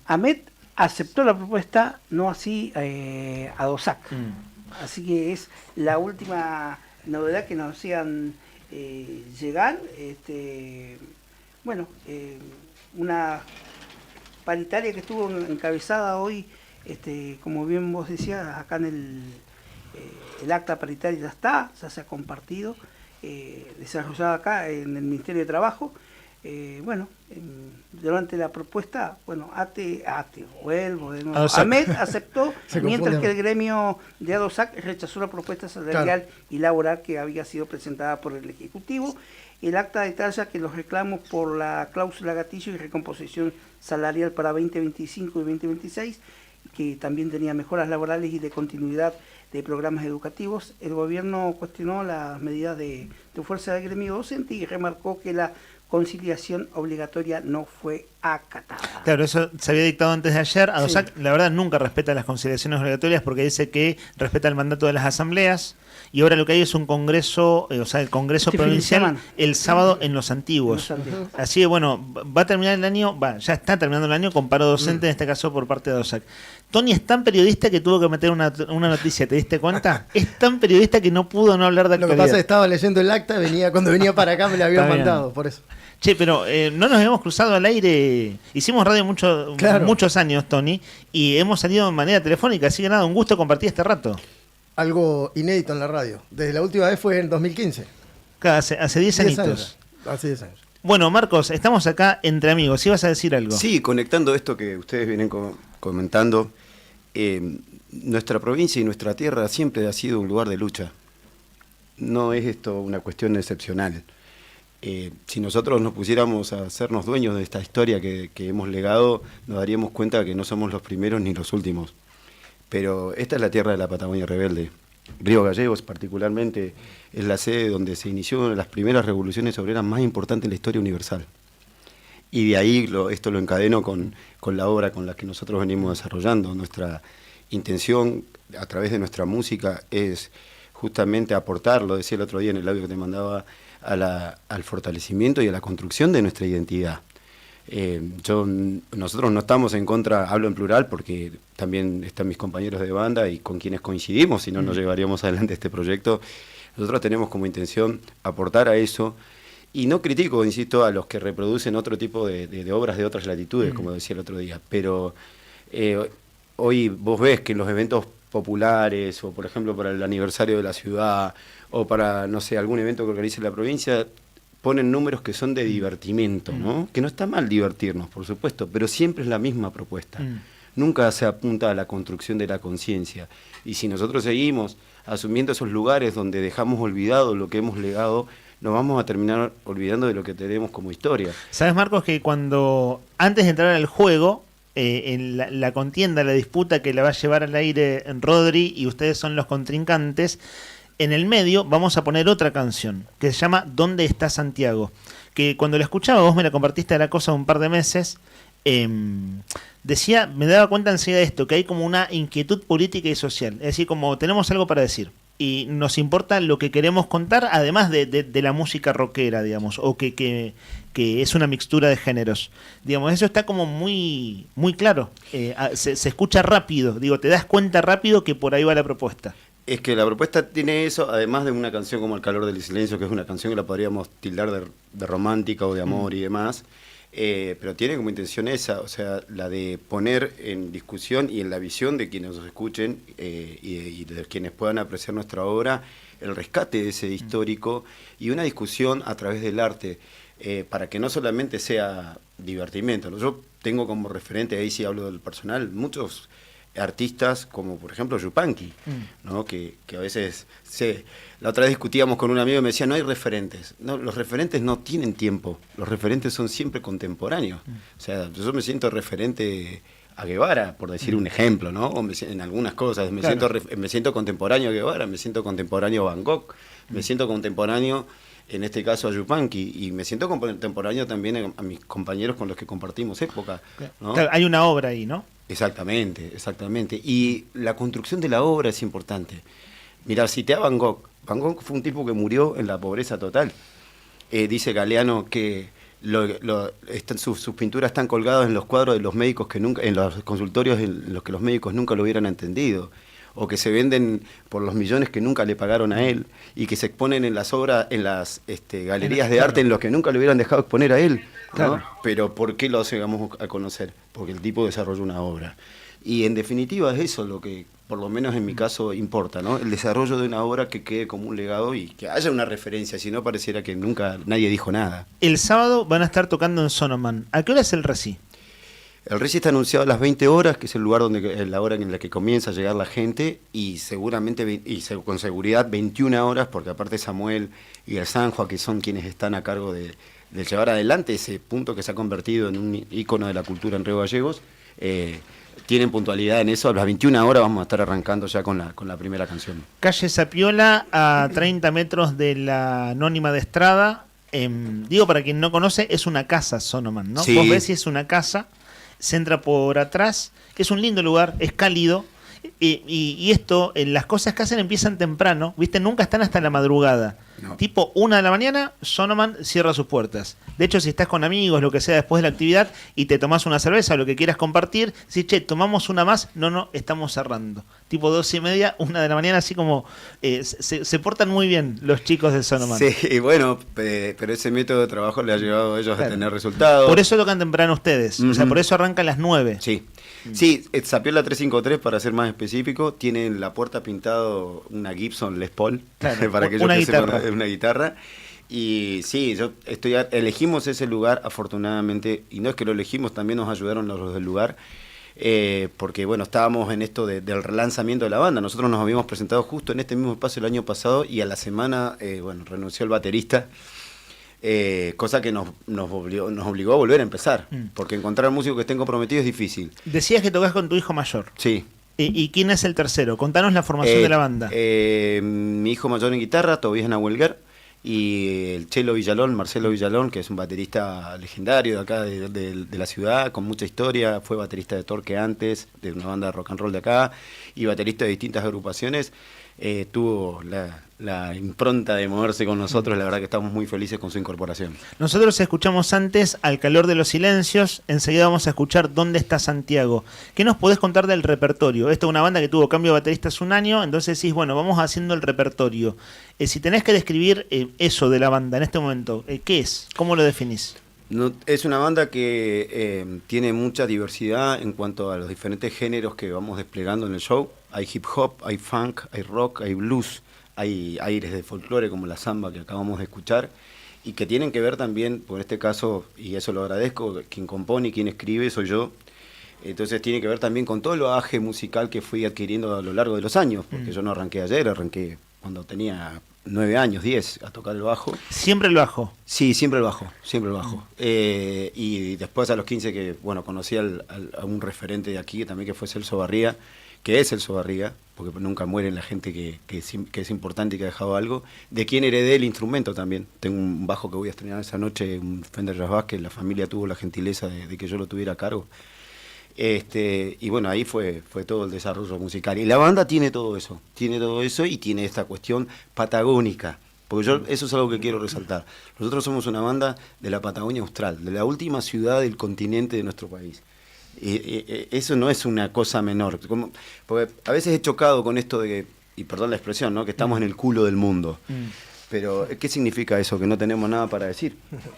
Ahmed aceptó la propuesta, no así ADOSAC. Así que es la última novedad que nos hacían llegar. Una paritaria que estuvo encabezada hoy, como bien vos decías, acá en el acta paritaria ya se ha compartido, desarrollada acá en el Ministerio de Trabajo. Durante la propuesta, Ahmed aceptó, mientras que el gremio de ADOSAC rechazó la propuesta salarial y laboral que había sido presentada por el Ejecutivo. El acta detalla que los reclamos por la cláusula gatillo y recomposición salarial para 2025 y 2026, que también tenía mejoras laborales y de continuidad de programas educativos, el gobierno cuestionó las medidas de fuerza del gremio docente y remarcó que la conciliación obligatoria no fue acatada. Claro, eso se había dictado antes de ayer. ADOSAC, la verdad, nunca respeta las conciliaciones obligatorias porque dice que respeta el mandato de las asambleas. Y ahora lo que hay es un congreso, el congreso provincial el sábado en Los Antiguos. Así que bueno, va a terminar el año, ya está terminando el año con paro docente, en este caso por parte de ADOSAC. Tony es tan periodista que tuvo que meter una noticia, ¿te diste cuenta? Es tan periodista que no pudo no hablar de actualidad. Lo que pasa es que estaba leyendo el acta, cuando venía para acá me la habían mandado, por eso. Che, pero no nos hemos cruzado al aire. Hicimos radio muchos años, Tony, y hemos salido de manera telefónica, así que nada, un gusto compartir este rato. Algo inédito en la radio. Desde la última vez fue en 2015. Hace 10 añitos. Hace 10 años. Bueno, Marcos, estamos acá entre amigos. ¿Sí vas a decir algo? Sí, conectando esto que ustedes vienen comentando, nuestra provincia y nuestra tierra siempre ha sido un lugar de lucha. No es esto una cuestión excepcional. Si nosotros nos pusiéramos a hacernos dueños de esta historia que hemos legado, nos daríamos cuenta que no somos los primeros ni los últimos. Pero esta es la tierra de la Patagonia rebelde. Río Gallegos particularmente es la sede donde se inició una de las primeras revoluciones obreras más importantes en la historia universal. Y de ahí esto lo encadeno con la obra con la que nosotros venimos desarrollando. Nuestra intención a través de nuestra música es justamente aportar, lo decía el otro día en el audio que te mandaba, al fortalecimiento y a la construcción de nuestra identidad. Nosotros no estamos en contra, hablo en plural porque también están mis compañeros de banda y con quienes coincidimos, si no, no llevaríamos adelante este proyecto. Nosotros tenemos como intención aportar a eso, y no critico, insisto, a los que reproducen otro tipo de obras de otras latitudes, como decía el otro día, pero hoy vos ves que en los eventos populares, o por ejemplo para el aniversario de la ciudad, o para, no sé, algún evento que organice la provincia, ponen números que son de divertimento, ¿no? Que no está mal divertirnos, por supuesto, pero siempre es la misma propuesta. Nunca se apunta a la construcción de la conciencia. Y si nosotros seguimos asumiendo esos lugares donde dejamos olvidado lo que hemos legado, nos vamos a terminar olvidando de lo que tenemos como historia. ¿Sabes, Marcos, que antes de entrar al juego, en la contienda, la disputa que la va a llevar al aire Rodri y ustedes son los contrincantes, en el medio vamos a poner otra canción que se llama ¿Dónde está Santiago? Que cuando la escuchaba, vos me la compartiste a la cosa un par de meses, me daba cuenta enseguida de esto, que hay como una inquietud política y social, es decir, como tenemos algo para decir y nos importa lo que queremos contar, además de la música rockera, digamos, o que es una mixtura de géneros, digamos, eso está como muy, muy claro, se escucha rápido, te das cuenta rápido que por ahí va la propuesta. Es que la propuesta tiene eso, además de una canción como El calor del silencio, que es una canción que la podríamos tildar de romántica o de amor y demás. pero tiene como intención esa, o sea, la de poner en discusión y en la visión de quienes nos escuchen y de quienes puedan apreciar nuestra obra, el rescate de ese histórico y una discusión a través del arte, para que no solamente sea divertimento, ¿no? Yo tengo como referente, ahí sí hablo del personal, muchos artistas como por ejemplo Yupanqui, ¿no? que a veces la otra vez discutíamos con un amigo y me decía, no hay referentes. No, los referentes no tienen tiempo, los referentes son siempre contemporáneos. O sea, yo me siento referente a Guevara, por decir un ejemplo, ¿no? O en algunas cosas, me siento contemporáneo a Guevara, me siento contemporáneo a Van Gogh, me siento contemporáneo en este caso a Yupanqui, y me siento contemporáneo también a mis compañeros con los que compartimos época, ¿no? Claro, hay una obra ahí, ¿no? Exactamente. Y la construcción de la obra es importante. Mirá, cité a Van Gogh. Van Gogh fue un tipo que murió en la pobreza total. Dice Galeano que sus pinturas están colgadas en los cuadros de los médicos que nunca, en los consultorios en los que los médicos nunca lo hubieran entendido, o que se venden por los millones que nunca le pagaron a él, y que se exponen en las obras, en las galerías de arte en los que nunca le hubieran dejado exponer a él, ¿no? Claro. Pero ¿por qué lo llegamos a conocer? Porque el tipo desarrolló una obra. Y en definitiva es eso lo que, por lo menos en mi caso, importa, ¿no? El desarrollo de una obra que quede como un legado y que haya una referencia, si no pareciera que nunca nadie dijo nada. El sábado van a estar tocando en Sonoman. ¿A qué hora es el reci? El reci está anunciado a las 20 horas, que es el lugar la hora en la que comienza a llegar la gente, y seguramente, con seguridad, 21 horas, porque aparte Samuel y el Sanjua, que son quienes están a cargo de llevar adelante ese punto que se ha convertido en un ícono de la cultura en Río Gallegos, tienen puntualidad en eso. A las 21 horas vamos a estar arrancando ya con la primera canción. Calle Sapiola, a 30 metros de la Anónima de Estrada. Digo, para quien no conoce, es una casa Sonoman, ¿no? Sí. Vos ves si es una casa, se entra por atrás, es un lindo lugar, es cálido, y esto, las cosas que hacen empiezan temprano, ¿viste? Nunca están hasta la madrugada. No. Tipo 1 de la mañana, Sonoman cierra sus puertas. De hecho, si estás con amigos, lo que sea, después de la actividad, y te tomás una cerveza o lo que quieras compartir, si che, tomamos una más, no, estamos cerrando. Tipo 2:30, 1 de la mañana, así como se portan muy bien los chicos de Sonoman. Sí, bueno, pero ese método de trabajo le ha llevado a ellos a tener resultados. Por eso tocan temprano ustedes, o sea, por eso arrancan a las 9. Sí. Sí, Sapiola 353, para ser más específico, tiene en la puerta pintado una Gibson Les Paul, claro, para que una yo guitarra. Una guitarra. Y sí, elegimos ese lugar, afortunadamente, y no es que lo elegimos, también nos ayudaron los del lugar, porque bueno, estábamos en esto del relanzamiento de la banda. Nosotros nos habíamos presentado justo en este mismo espacio el año pasado, y a la semana, renunció el baterista. Cosa que nos obligó a volver a empezar, porque encontrar músicos que estén comprometidos es difícil. Decías que tocas con tu hijo mayor. Sí. ¿Y quién es el tercero? Contanos la formación de la banda. Mi hijo mayor en guitarra, Tobias Nahuelguer, y el Chelo Villalón, Marcelo Villalón, que es un baterista legendario de acá, de la ciudad, con mucha historia. Fue baterista de Torque antes, de una banda de rock and roll de acá, y baterista de distintas agrupaciones. Tuvo la impronta de moverse con nosotros. La verdad que estamos muy felices con su incorporación. Nosotros escuchamos antes Al calor de los silencios, enseguida vamos a escuchar ¿Dónde está Santiago? ¿Qué nos podés contar del repertorio? Esta es una banda que tuvo cambio de baterista hace un año, entonces decís, bueno, vamos haciendo el repertorio. Si tenés que describir eso de la banda en este momento, ¿qué es? ¿Cómo lo definís? No, es una banda que tiene mucha diversidad en cuanto a los diferentes géneros que vamos desplegando en el show. Hay hip hop, hay funk, hay rock, hay blues, hay aires de folclore como la samba que acabamos de escuchar, y que tienen que ver también, por este caso, y eso lo agradezco, quien compone y quien escribe soy yo. Entonces tiene que ver también con todo el bagaje musical que fui adquiriendo a lo largo de los años, porque yo no arranqué ayer, arranqué cuando tenía 9 años, 10, a tocar el bajo. ¿Siempre el bajo? Sí, siempre el bajo, siempre el bajo. Y después a los 15 que, conocí a un referente de aquí también, que fue Celso Barría, que es Celso Barría, porque nunca muere la gente que es importante y que ha dejado algo, de quien heredé el instrumento también. Tengo un bajo que voy a estrenar esa noche, un Fender Jazz Bass, que la familia tuvo la gentileza de que yo lo tuviera a cargo. Y bueno, ahí fue todo el desarrollo musical. Y la banda tiene todo eso y tiene esta cuestión patagónica, porque eso es algo que quiero resaltar. Nosotros somos una banda de la Patagonia Austral, de la última ciudad del continente de nuestro país. Eso no es una cosa menor, porque a veces he chocado con esto de que, y perdón la expresión, ¿no?, que estamos en el culo del mundo. Pero, ¿qué significa eso? ¿Que no tenemos nada para decir?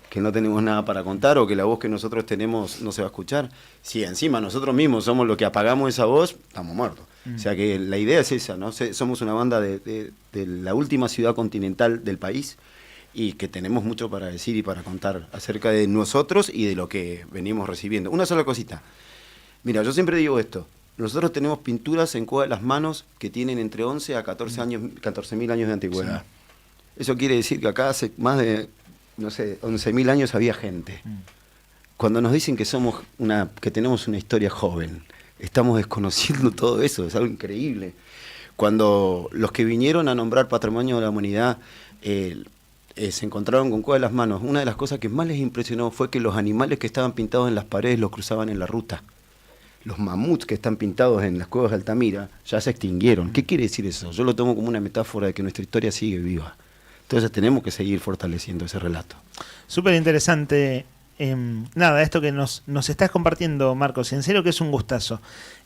¿Que no tenemos nada para contar? ¿O que la voz que nosotros tenemos no se va a escuchar? Si encima nosotros mismos somos los que apagamos esa voz, estamos muertos. O sea que la idea es esa, ¿no? Somos una banda de la última ciudad continental del país y que tenemos mucho para decir y para contar acerca de nosotros y de lo que venimos recibiendo. Una sola cosita. Mira, yo siempre digo esto. Nosotros tenemos pinturas en Cueva de las Manos que tienen entre 11 a 14.000 años de antigüedad. Sí. Eso quiere decir que acá hace más de, 11.000 años había gente. Cuando nos dicen que que tenemos una historia joven, estamos desconociendo todo eso, es algo increíble. Cuando los que vinieron a nombrar Patrimonio de la Humanidad se encontraron con Cueva de las Manos, una de las cosas que más les impresionó fue que los animales que estaban pintados en las paredes los cruzaban en la ruta. Los mamuts que están pintados en las cuevas de Altamira ya se extinguieron. ¿Qué quiere decir eso? Yo lo tomo como una metáfora de que nuestra historia sigue viva. Entonces tenemos que seguir fortaleciendo ese relato. Súper interesante. Esto que nos estás compartiendo, Marcos, en serio que es un gustazo.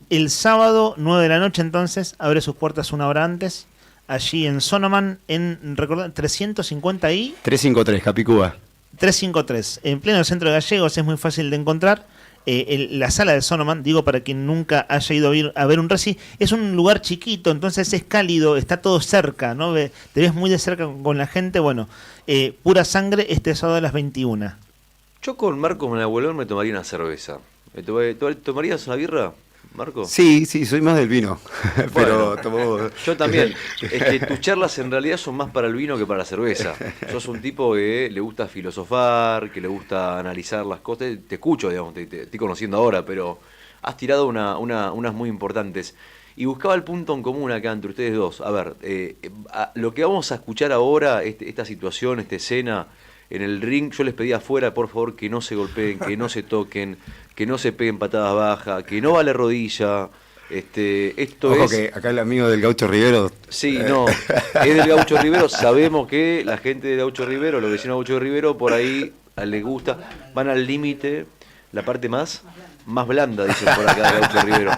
El sábado, 9 de la noche, entonces, abre sus puertas una hora antes, allí en Sonoman, en 350 y... 353, Capicúa. 353, en pleno centro de Gallegos, es muy fácil de encontrar. La sala de Sonoman, digo para quien nunca haya ido a ver un reci, es un lugar chiquito, entonces es cálido, está todo cerca, ¿no? Te ves muy de cerca con la gente. Bueno, Pura Sangre este sábado a las 21. Yo con Marcos Menabuelón me tomaría una cerveza. ¿Tomarías una birra, Marco? Sí, soy más del vino. Pero yo también. Tus charlas en realidad son más para el vino que para la cerveza. Sos un tipo que le gusta filosofar, que le gusta analizar las cosas. Te escucho, digamos, te estoy conociendo ahora, pero has tirado unas muy importantes. Y buscaba el punto en común acá entre ustedes dos. A ver, lo que vamos a escuchar ahora, esta situación, esta escena en el ring, yo les pedía afuera, por favor, que no se golpeen, que no se toquen, que no se peguen patadas bajas, que no vale rodilla. Ojo que acá el amigo del Gaucho Rivero. Sí, no, es del Gaucho Rivero. Sabemos que la gente del Gaucho Rivero, los vecinos del Gaucho Rivero, por ahí les gusta, van al límite, la parte más blanda, dicen por acá del Gaucho Rivero.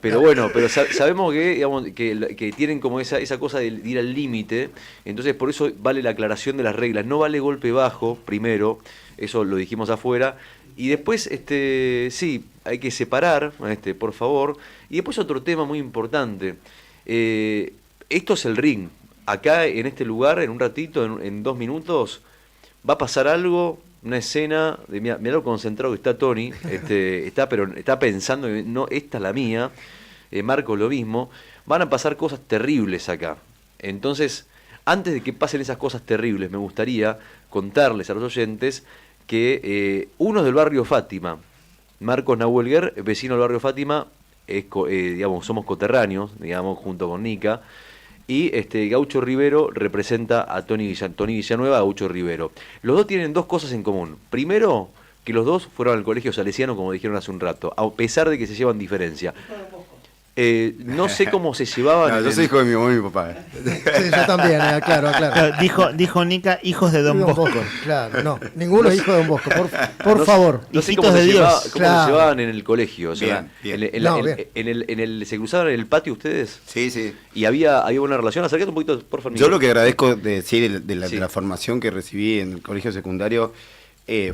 Pero bueno, sabemos que, digamos, que tienen como esa cosa de ir al límite, entonces por eso vale la aclaración de las reglas. No vale golpe bajo, primero, eso lo dijimos afuera. Y después, sí, hay que separar, por favor. Y después otro tema muy importante. Esto es el ring. Acá, en este lugar, en un ratito, en 2 minutos, va a pasar algo, una escena. Mirá lo concentrado que está Tony. Está pensando, no, esta es la mía. Marco, lo mismo. Van a pasar cosas terribles acá. Entonces, antes de que pasen esas cosas terribles, me gustaría contarles a los oyentes que uno es del barrio Fátima, Marcos Nahuelguer, vecino del barrio Fátima, digamos, somos coterráneos, digamos, junto con Nica, y Gaucho Rivero representa a Tony Villanueva, a Gaucho Rivero. Los dos tienen 2 cosas en común. Primero, que los dos fueron al colegio salesiano, como dijeron hace un rato, a pesar de que se llevan diferencia. No sé cómo se llevaban. No, yo soy hijo de mi mamá y mi papá. Sí, yo también, claro. Dijo Nica, hijos de Don Bosco. Claro, no, ninguno es hijo de Don Bosco, por favor. No sé cómo se llevaban en el colegio. O sea, bien. ¿Se cruzaban en el patio ustedes? Sí. ¿Y había buena relación? Acércate un poquito, por favor. Yo lo que agradezco de la formación que recibí en el colegio secundario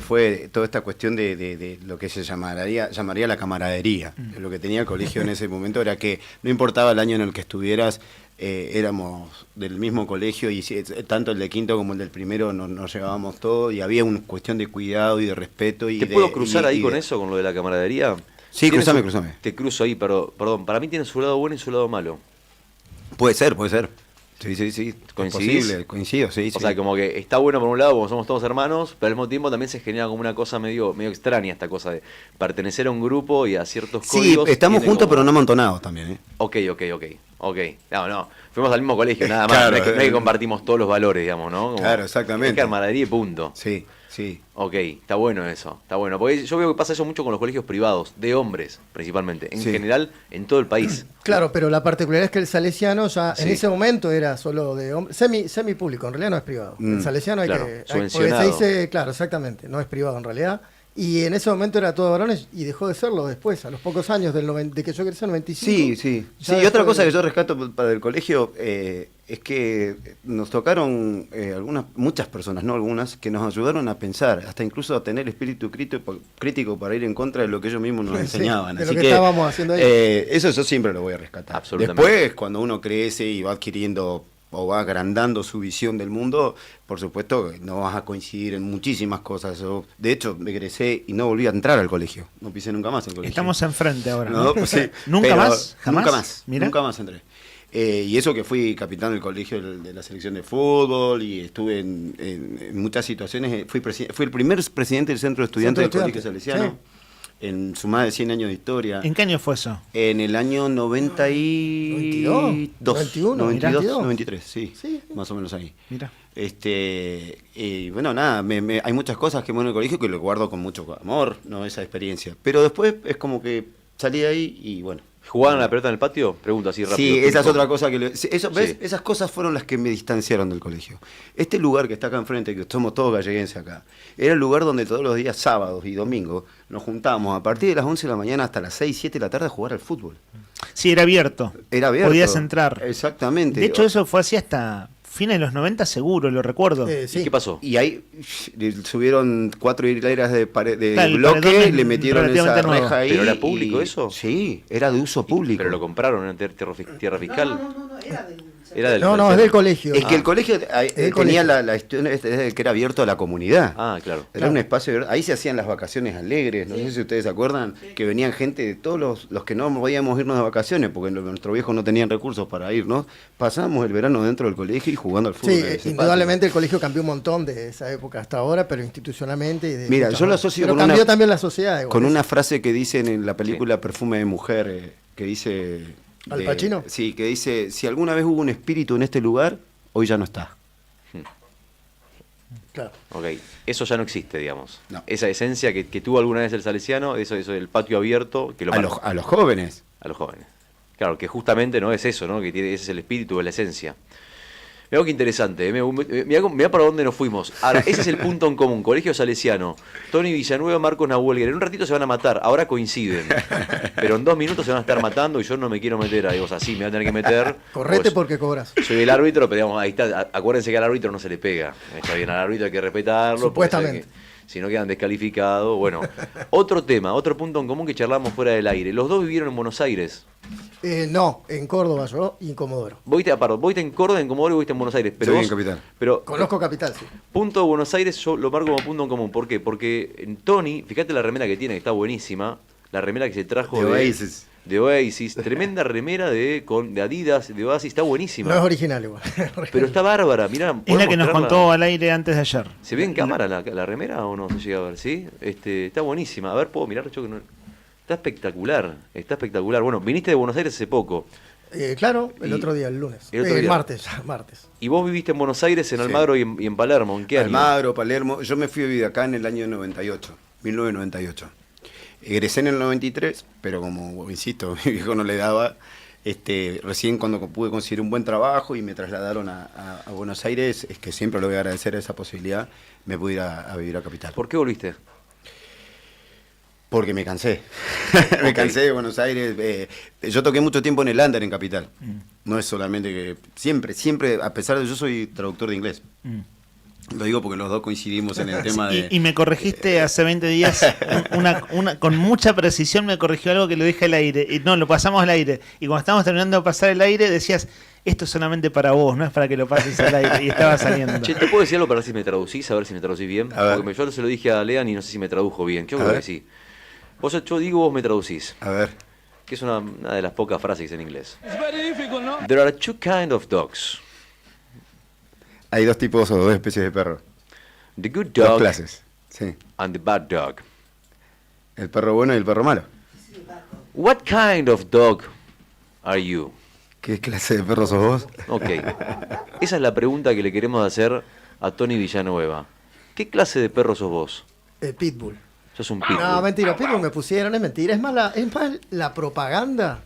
fue toda esta cuestión de lo que se llamaría la camaradería. Lo que tenía el colegio en ese momento era que no importaba el año en el que estuvieras, éramos del mismo colegio y tanto el de quinto como el del primero nos llevábamos todo y había una cuestión de cuidado y de respeto. ¿Te puedo cruzar ahí con eso, con lo de la camaradería? Sí, cruzame. Te cruzo ahí, pero perdón, para mí tiene su lado bueno y su lado malo. Puede ser. Sí. ¿Coincidís? Coincido, sí. O sea, como que está bueno por un lado, como somos todos hermanos, pero al mismo tiempo también se genera como una cosa medio extraña, esta cosa de pertenecer a un grupo y a ciertos códigos. Sí, estamos juntos, pero no amontonados también. Ok. No, fuimos al mismo colegio, nada más. Claro, no es que compartimos todos los valores, digamos, ¿no? Como, claro, exactamente. Es camaradería y punto. Sí. Ok, está bueno eso, está bueno. Porque yo veo que pasa eso mucho con los colegios privados, de hombres principalmente, en general en todo el país. Claro, pero la particularidad es que el salesiano ya en ese momento era solo de hombres, semi público, en realidad no es privado. El salesiano porque se dice, claro, exactamente, no es privado en realidad. Y en ese momento era todo varones y dejó de serlo después, a los pocos años de que yo crecí en 95. Sí, y otra cosa que yo rescato para el colegio es que nos tocaron muchas personas, no algunas, que nos ayudaron a pensar, hasta incluso a tener espíritu crítico para ir en contra de lo que ellos mismos nos enseñaban. De Así lo que estábamos haciendo ahí. Eso yo siempre lo voy a rescatar. Absolutamente. Después, cuando uno crece y va adquiriendo o va agrandando su visión del mundo, por supuesto no vas a coincidir en muchísimas cosas. Yo, de hecho, me egresé y no volví a entrar al colegio. No pisé nunca más el colegio. Estamos enfrente ahora. No, pues sí, ¿Nunca pero más? ¿Jamás? Nunca más. Mirá. Nunca más entré. Y eso que fui capitán del colegio de la selección de fútbol y estuve en muchas situaciones. Fui el primer presidente del centro de estudiantes del Colegio Salesiano. Sí. En su más de 100 años de historia. ¿En qué año fue eso? En el año 92. 91, 92, 93, sí, más o menos ahí. Mira. Y bueno, nada, hay muchas cosas que en el colegio que lo guardo con mucho amor, ¿no? Esa experiencia. Pero después es como que salí de ahí y bueno. ¿Jugaban a la pelota en el patio? Pregunta así rápido. Sí, esa es otra cosa que... ¿ves? Esas cosas fueron las que me distanciaron del colegio. Este lugar que está acá enfrente, que somos todos galleguenses acá, era el lugar donde todos los días, sábados y domingos, nos juntábamos a partir de las 11 de la mañana hasta las 6, 7 de la tarde a jugar al fútbol. Sí, era abierto. Era abierto. Podías entrar. Exactamente. De hecho, eso fue así hasta fines de los 90 seguro, lo recuerdo. Sí. ¿Y qué pasó? Y ahí subieron 4 hileras de bloque, le metieron esa reja ahí. ¿Pero era público eso? Sí, era de uso público. ¿Pero lo compraron en tierra fiscal? No, era de... Es del colegio. Es que el colegio tenía la historia que era abierto a la comunidad. Ah, claro. Era un espacio, ahí se hacían las vacaciones alegres, no sé si ustedes se acuerdan, que venían gente de todos los que no podíamos irnos de vacaciones, porque nuestros viejos no tenían recursos para irnos, pasábamos el verano dentro del colegio y jugando al fútbol. Sí, indudablemente el colegio cambió un montón de esa época hasta ahora, pero institucionalmente... Mira, yo lo asocio pero cambió también la sociedad. Con una frase que dicen en la película Perfume de Mujer, que dice... ¿Al Pacino? Sí, que dice, si alguna vez hubo un espíritu en este lugar, hoy ya no está. Claro. Ok, eso ya no existe, digamos. No. Esa esencia que tuvo alguna vez el salesiano, eso del patio abierto... que a los jóvenes. A los jóvenes. Claro, que justamente no es eso, ¿no? Que ese es el espíritu, es la esencia. Mirá qué interesante, mirá para dónde nos fuimos. Ahora, ese es el punto en común. Colegio Salesiano, Tony Villanueva, Marcos Nahuelguer. En un ratito se van a matar, ahora coinciden. Pero en 2 minutos se van a estar matando y yo no me quiero meter ahí. O sea, sí, me voy a tener que meter. Correte porque cobras. Soy el árbitro, pero digamos, ahí está. Acuérdense que al árbitro no se le pega. Está bien, al árbitro hay que respetarlo. Supuestamente. Si no quedan descalificados. Bueno, otro tema, otro punto en común que charlamos fuera del aire. Los dos vivieron en Buenos Aires. No, en Córdoba yo y en Comodoro. Vos viste en Córdoba, en Comodoro y viste en Buenos Aires. Pero en Capital. Conozco Capital, sí. Punto de Buenos Aires yo lo marco como punto en común. ¿Por qué? Porque en Tony, fíjate la remera que tiene, que está buenísima. La remera que se trajo de Oasis. Tremenda remera de Adidas, de Oasis, está buenísima. No es original igual. Pero está bárbara, mirá. Es la que nos contó al aire antes de ayer. ¿Se ve en cámara la remera o no se llega a ver? ¿Sí? Está buenísima. A ver, puedo mirar, yo que no... Está espectacular, está espectacular. Bueno, viniste de Buenos Aires hace poco. Claro, el otro día, el lunes. Martes. ¿Y vos viviste en Buenos Aires, en Almagro y en Palermo? ¿En qué año? Almagro, Palermo. Yo me fui a vivir acá en el año 1998. Egresé en el 93, pero como, insisto, mi viejo no le daba. Recién cuando pude conseguir un buen trabajo y me trasladaron a Buenos Aires, es que siempre le voy a agradecer esa posibilidad, me pude ir a vivir a Capital. ¿Por qué volviste? Porque me cansé. Me cansé de Buenos Aires. Yo toqué mucho tiempo en el Under en Capital. No es solamente que... Siempre, a pesar de que yo soy traductor de inglés. Lo digo porque los dos coincidimos en el tema de... Y me corregiste hace 20 días, con mucha precisión me corrigió algo que lo dije al aire. Y no, lo pasamos al aire. Y cuando estábamos terminando de pasar el aire, decías, esto es solamente para vos, no es para que lo pases al aire. Y estaba saliendo. Che, ¿te puedo decir algo para ver si me traducís? A ver si me traducís bien. Porque yo se lo dije a Lean y no sé si me tradujo bien. Yo creo que sí. Yo digo, vos me traducís. A ver. Que es una de las pocas frases en inglés. There are 2 kinds of dogs. Hay 2 tipos o 2 especies de perro. The good dog 2 clases. Sí. And the bad dog. El perro bueno y el perro malo. What kind of dog are you? ¿Qué clase de perro sos vos? Ok. Esa es la pregunta que le queremos hacer a Tony Villanueva. ¿Qué clase de perro sos vos? Pitbull. Sos un pitbull. No, mentira, pitbull me pusieron, es mentira. Es más la propaganda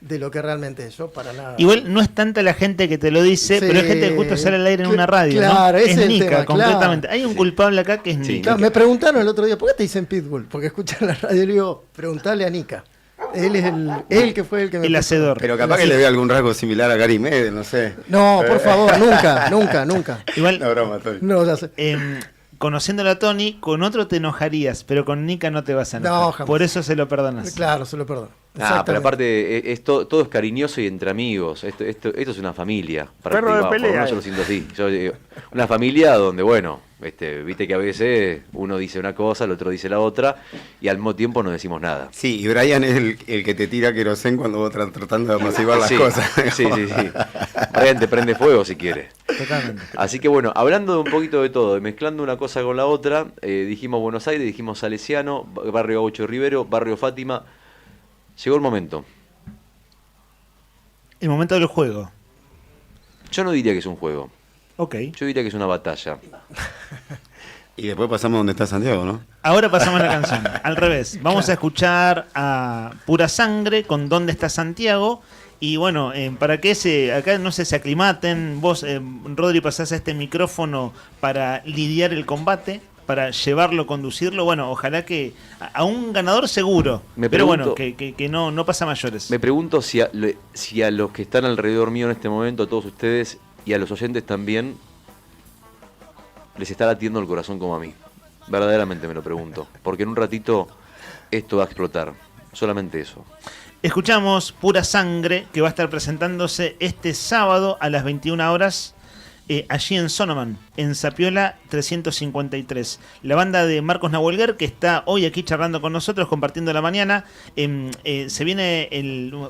de lo que realmente es. Yo para nada. Igual no es tanta la gente que te lo dice, pero es gente que justo sale al aire en una radio, claro, ¿no? Es Nica, tema, completamente. Hay un culpable acá que es Nica. Claro, me preguntaron el otro día, ¿por qué te dicen pitbull? Porque escuchan la radio y le digo, preguntale a Nica. Él es el que fue el que me... El hacedor. Pero capaz que le ve algún rasgo similar a Gary Medel, no sé. No, por favor, nunca. Igual, no, broma, Tony. No, ya sé. Conociéndolo a Tony, con otro te enojarías, pero con Nika no te vas a enojar. No, jamás. Por eso se lo perdonas. Claro, se lo perdono. Pero aparte, todo es cariñoso y entre amigos. Esto es una familia. Perro de pelea. Por lo menos yo lo siento así. Una familia donde, bueno, viste que a veces uno dice una cosa, el otro dice la otra, y al mismo tiempo no decimos nada. Sí, y Brian es el que te tira querosén cuando vos tratando de apaciguar las cosas. Sí. Brian te prende fuego si quiere. Totalmente. Así que bueno, hablando de un poquito de todo, mezclando una cosa con la otra, dijimos Buenos Aires, dijimos Salesiano, Barrio Gaucho Rivero, Barrio Fátima. Llegó el momento. El momento del juego. Yo no diría que es un juego. Ok. Yo diría que es una batalla. Y después pasamos donde está Santiago, ¿no? Ahora pasamos a la canción. Al revés. Vamos a escuchar a Pura Sangre con ¿Dónde está Santiago? Y bueno, para que acá no se aclimaten, vos, Rodri, pasás a este micrófono para lidiar el combate, para llevarlo, conducirlo. Bueno, ojalá que a un ganador seguro. Pero bueno, que no pasa mayores. Me pregunto si a los que están alrededor mío en este momento, a todos ustedes y a los oyentes también, les está latiendo el corazón como a mí. Verdaderamente me lo pregunto. Porque en un ratito esto va a explotar. Solamente eso. Escuchamos Pura Sangre, que va a estar presentándose este sábado a las 21 horas allí en Sonoman, en Zapiola 353. La banda de Marcos Nahuelguer, que está hoy aquí charlando con nosotros, compartiendo la mañana. Se viene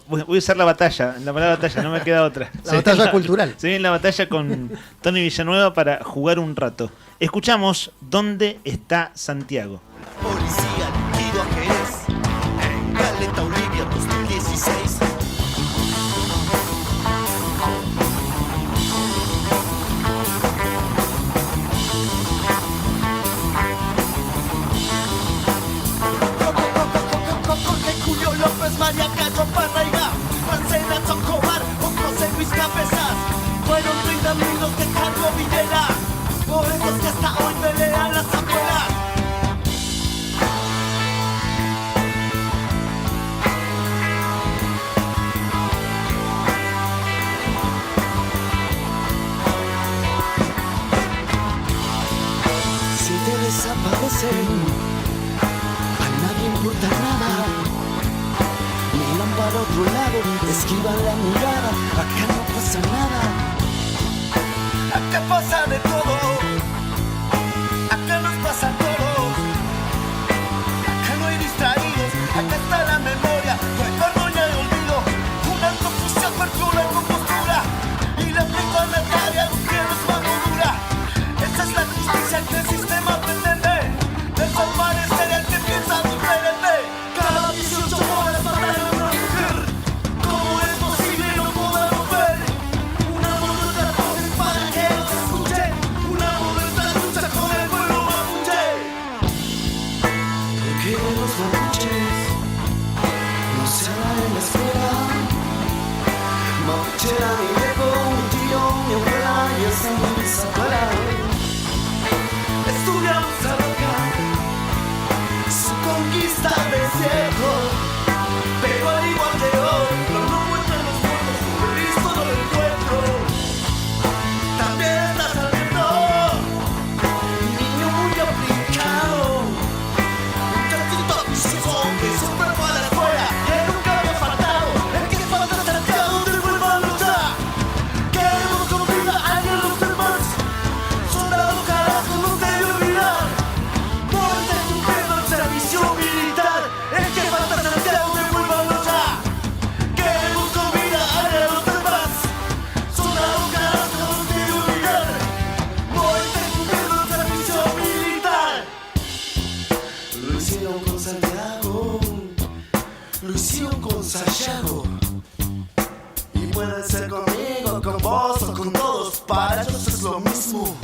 voy a usar la palabra batalla, no me queda otra. La batalla cultural. Se viene la batalla con Tony Villanueva para jugar un rato. Escuchamos ¿Dónde está Santiago? Policía, liquido a Jerez, Caleta Olivia 2016. Julio López, María Cacho, Parraiga, Marcela Tocobar, o José Luis Cabezas. Fueron 30 minutos de Carlos Villela, poetas que hasta hoy pelean las abuelas. Si te desaparecen, a nadie importa nada. Miran para otro lado, esquivan la mirada. Acá no pasa nada. Acá pasa de todo. Acá nos pasa todo. Acá no hay distraídos. Acá está la memoria. No hay paranoia de olvido. Una confusión, apertura y compostura. Y la planetaria no tiene mano dura. Esa es la justicia que el sistema pretende. Desaparecer al que piensa diferente. Cada 18 horas matan a una mujer. ¿Cómo es posible no poderlo ver? Una moderna voz para que nos escuche. Una moderna lucha con el pueblo mapuche. Porque los mapuches no se van en la escuela. Mapuche era mi viejo, mi tío, mi abuela y hasta mi bisabuela. Estudiamos a loca su conquista del desierto, pero al igual que hoy no muestran los muertos como listo del encuentro. También está saliendo un niño muy aplicado, un gatito vicioso que siempre fue a la escuela, que nunca había faltado, el que falta Santiago de vuelva a luchar. Queremos con vida a los demás, soldado carajo no te debe olvidar. Muerte cumpliendo el servicio militar, el que falta Santiago de vuelva a luchar. Queremos con vida a los demás, soldado carajo no te debe olvidar. Muerte cumpliendo el servicio militar. Lo hicieron con Santiago, lo hicieron con Sayago. Y pueden ser conmigo, con vos o con todos, para ellos es lo mismo.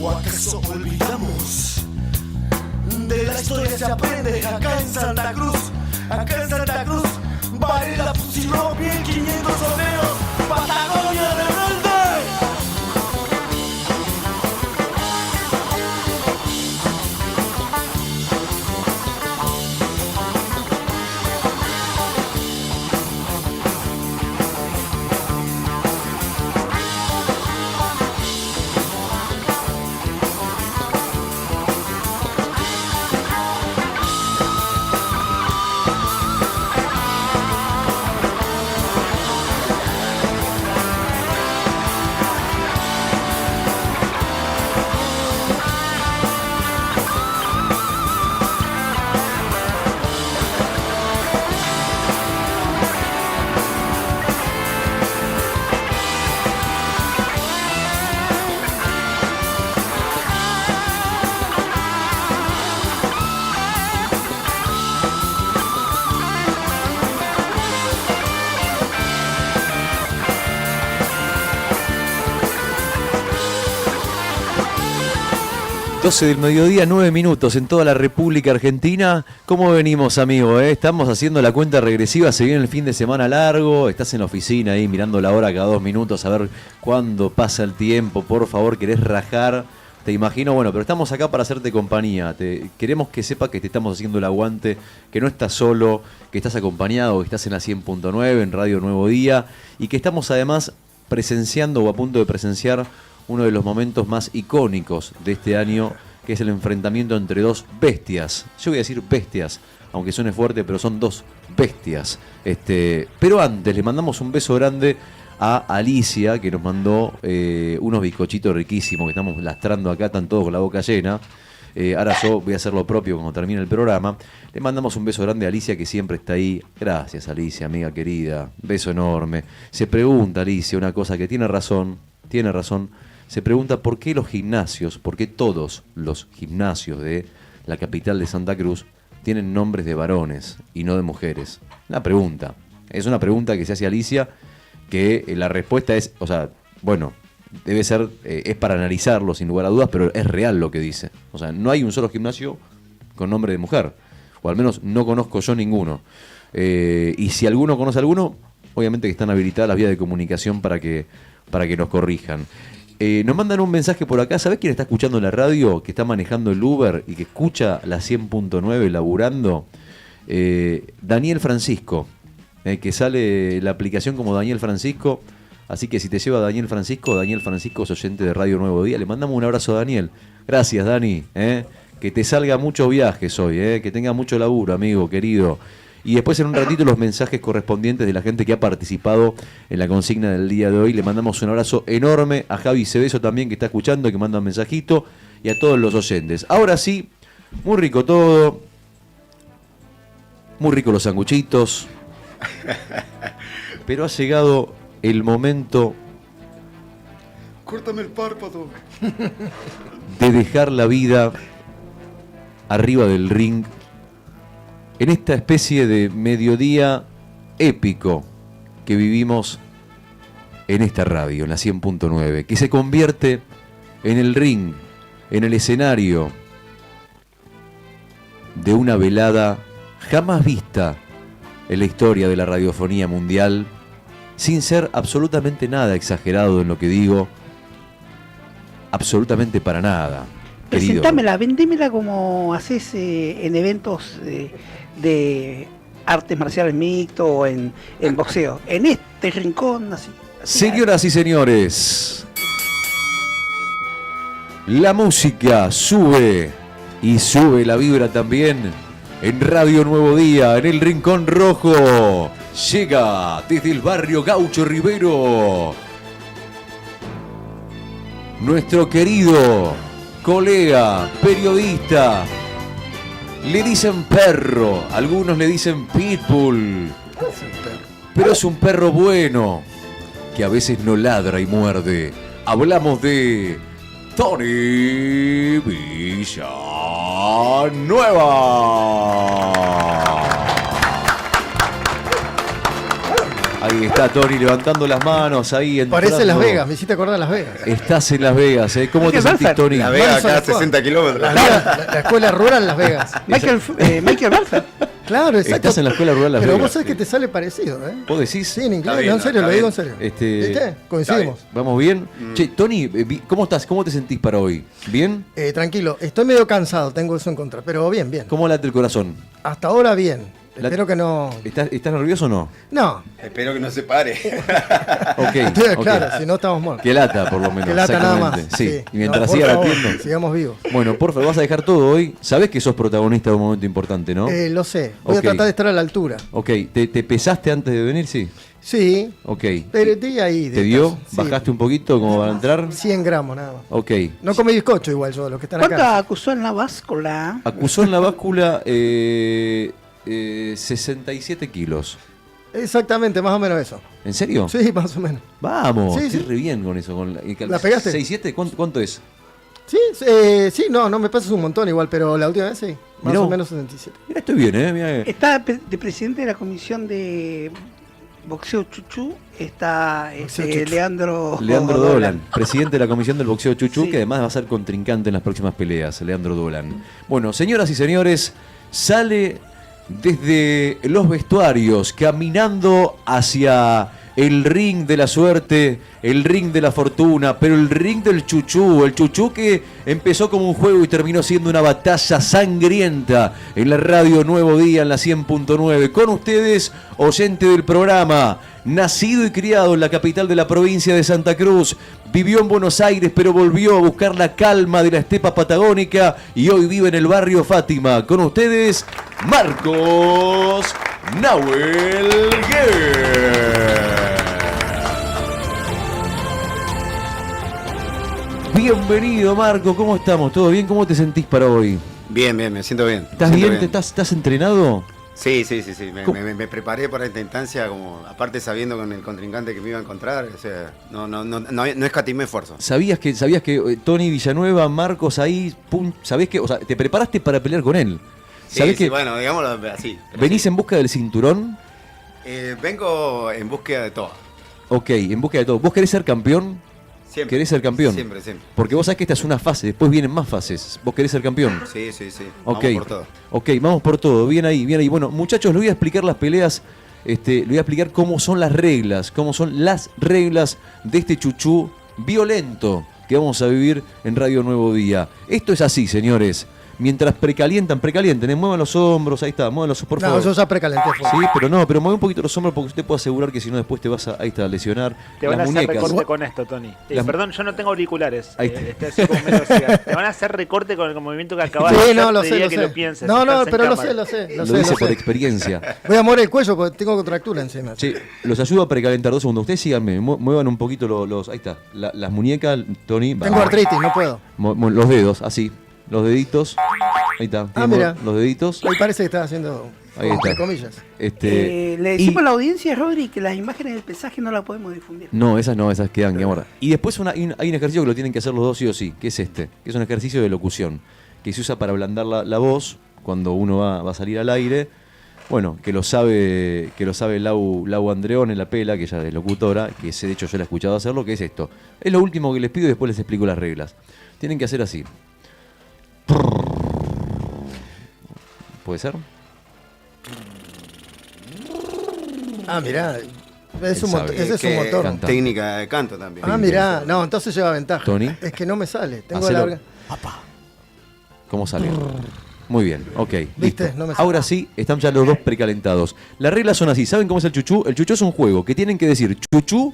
¿O acaso olvidamos? De la historia se aprende acá en Santa Cruz. Acá en Santa Cruz, Varela fusiló 1500 obreros. Patagonia rebelde. 12 del mediodía, 9 minutos en toda la República Argentina. ¿Cómo venimos, amigo? Estamos haciendo la cuenta regresiva, se viene el fin de semana largo, estás en la oficina ahí mirando la hora cada 2 minutos a ver cuándo pasa el tiempo, por favor, querés rajar, te imagino, bueno, pero estamos acá para hacerte compañía, queremos que sepas que te estamos haciendo el aguante, que no estás solo, que estás acompañado, que estás en la 100.9, en Radio Nuevo Día, y que estamos además presenciando o a punto de presenciar uno de los momentos más icónicos de este año, que es el enfrentamiento entre dos bestias. Yo voy a decir bestias, aunque suene fuerte, pero son dos bestias. Pero antes, le mandamos un beso grande a Alicia, que nos mandó unos bizcochitos riquísimos que estamos lastrando acá, están todos con la boca llena. Ahora yo voy a hacer lo propio cuando termine el programa. Le mandamos un beso grande a Alicia, que siempre está ahí. Gracias, Alicia, amiga querida. Beso enorme. Se pregunta, Alicia, una cosa que tiene razón. Se pregunta por qué los gimnasios, por qué todos los gimnasios de la capital de Santa Cruz tienen nombres de varones y no de mujeres. Una pregunta. Es una pregunta que se hace a Alicia, que la respuesta es, o sea, bueno, debe ser, es para analizarlo sin lugar a dudas, pero es real lo que dice. O sea, no hay un solo gimnasio con nombre de mujer, o al menos no conozco yo ninguno. Y si alguno conoce alguno, obviamente que están habilitadas las vías de comunicación para que nos corrijan. Nos mandan un mensaje por acá. ¿Sabés quién está escuchando la radio? Que está manejando el Uber y que escucha la 100.9 laburando. Daniel Francisco, que sale la aplicación como Daniel Francisco. Así que si te lleva Daniel Francisco es oyente de Radio Nuevo Día. Le mandamos un abrazo a Daniel. Gracias, Dani. Que te salga muchos viajes hoy. Que tenga mucho laburo, amigo, querido. Y después en un ratito los mensajes correspondientes de la gente que ha participado en la consigna del día de hoy. Le mandamos un abrazo enorme a Javi Cebeso también, que está escuchando, que manda un mensajito, y a todos los oyentes. Ahora sí, muy rico todo, muy rico los sanguchitos, pero ha llegado el momento Córtame el párpado. de dejar la vida arriba del ring en esta especie de mediodía épico que vivimos en esta radio, en la 100.9, que se convierte en el ring, en el escenario de una velada jamás vista en la historia de la radiofonía mundial, sin ser absolutamente nada exagerado en lo que digo, absolutamente para nada. Presentámela, vendémela como haces en eventos de artes marciales mixtos o en boxeo. En este rincón, así. Señoras y señores, la música sube y sube la vibra también en Radio Nuevo Día, en el Rincón Rojo. Llega desde el barrio Gaucho Rivero nuestro querido colega, periodista. Le dicen perro, algunos le dicen pitbull, pero es un perro bueno, que a veces no ladra y muerde. Hablamos de Tony Villanueva. Ahí está Tony levantando las manos, ahí entrando. Parece Las Vegas, me hiciste acordar Las Vegas. Estás en Las Vegas, ¿eh? ¿Cómo te sentís, Tony? Las Vegas acá a 60 kilómetros. La escuela rural Las Vegas. Michael Balfer. Claro, exacto. Estás en la escuela rural Las Pero Vegas. vos sabés que te sale parecido, ¿eh? ¿Vos decís? Sí, en inglés, no, en serio, lo digo en serio. ¿Viste? Coincidimos. ¿Vamos bien? Che, Tony, ¿cómo estás? ¿Cómo te sentís para hoy? ¿Bien? Tranquilo, estoy medio cansado, tengo eso en contra, pero bien, bien. ¿Cómo late el corazón? Hasta ahora bien. Espero que no... ¿Estás nervioso o no? No. Espero que no se pare. Ok. Claro, si no estamos muertos. Que lata, por lo menos. Que lata nada más. Sí. Y mientras no, siga favor, latiendo. sigamos vivos. Bueno, por favor, vas a dejar todo hoy. Sabés que sos protagonista de un momento importante, ¿no? Lo sé. Voy a tratar de estar a la altura. Ok. ¿Te pesaste antes de venir? Sí. Sí. Ok. Pero di ahí. ¿Te dio? Sí. ¿Bajaste un poquito como para entrar? 100 gramos nada más. Ok. No comí bizcocho igual yo, los que están acá. ¿Cuánto acusó en la báscula? Acusó en la báscula 67 kilos. Exactamente, más o menos eso. ¿En serio? Sí, más o menos. Vamos, sí, estoy re bien con eso. ¿La pegaste? ¿6-7? ¿Cuánto es? Sí, sí, no me pasas un montón igual, pero la última vez sí. Más o menos 67. Mira, estoy bien, ¿eh? Mirá. Está de presidente de la comisión de Boxeo Chuchú está Leandro Dolan, presidente de la Comisión del Boxeo Chuchú, que además va a ser contrincante en las próximas peleas, Leandro Dolan. Bueno, señoras y señores, sale desde los vestuarios, caminando hacia el ring de la suerte, el ring de la fortuna, pero el ring del Chuchú, el Chuchú que empezó como un juego y terminó siendo una batalla sangrienta en la radio Nuevo Día, en la 100.9. Con ustedes, oyente del programa, nacido y criado en la capital de la provincia de Santa Cruz, vivió en Buenos Aires, pero volvió a buscar la calma de la estepa patagónica y hoy vive en el barrio Fátima. Con ustedes, Marcos Nahuel Guerra. Bienvenido, Marco, ¿cómo estamos? ¿Todo bien? ¿Cómo te sentís para hoy? Bien, me siento bien. ¿Estás bien? ¿Estás entrenado? Sí. Me preparé para esta instancia, como aparte sabiendo con el contrincante que me iba a encontrar, o sea, no escatimé esfuerzo. ¿Sabías que Tony Villanueva, Marcos ahí, sabés que, o sea, te preparaste para pelear con él? ¿Sabés que bueno, digámoslo así. ¿Venís en busca del cinturón? Vengo en búsqueda de todo. Ok, en búsqueda de todo. ¿Vos querés ser campeón? Siempre. ¿Querés ser campeón? Siempre. Porque vos sabés que esta es una fase, después vienen más fases. ¿Vos querés ser campeón? Sí. Okay. Vamos por todo. Ok, vamos por todo. Bien ahí. Bueno, muchachos, les voy a explicar las peleas. Les voy a explicar cómo son las reglas de este Chuchú violento que vamos a vivir en Radio Nuevo Día. Esto es así, señores. Mientras precalientan, muevan los hombros, ahí está, muevan los hombros, por favor. No, yo ya precalenté. Sí, pero mueve un poquito los hombros porque usted puede asegurar que si no después te vas a, ahí está, lesionar. Te van las a hacer muñecas. recorte con esto, Tony. Perdón, yo no tengo auriculares. Ahí Te van a hacer recorte con el movimiento que acabas de hacer. No, lo sé. Que lo pienses. No, pero lo sé. Lo dice por experiencia. Voy a mover el cuello porque tengo contractura encima. Sí, los ayudo a precalentar 2 segundos. Ustedes síganme, muevan un poquito los ahí está, las muñecas, Tony. Tengo artritis, no puedo. Los dedos, así. Los deditos. Ahí está. Mira. Los deditos. Ahí parece que está haciendo, entre comillas. Le decimos a la audiencia, Rodri, que las imágenes del pesaje no las podemos difundir. No, esas quedan. Y después hay un ejercicio que lo tienen que hacer los dos sí o sí, que es que es un ejercicio de locución, que se usa para ablandar la voz cuando uno va a salir al aire. Bueno, que lo sabe Lau Andreón en la pela, que ella es locutora, que de hecho yo la he escuchado hacerlo, que es esto. Es lo último que les pido y después les explico las reglas. Tienen que hacer así. ¿Puede ser? Mirá. Ese es un motor. Canta. Técnica de canto también. Mirá. No, entonces lleva ventaja. Tony. Es que no me sale. Tengo Hacelo. larga. ¿Cómo sale? Muy bien, ok. ¿Viste? Listo. No me sale. Ahora sí, están ya los dos precalentados. Las reglas son así. ¿Saben cómo es el Chuchú? El Chuchú es un juego que tienen que decir Chuchú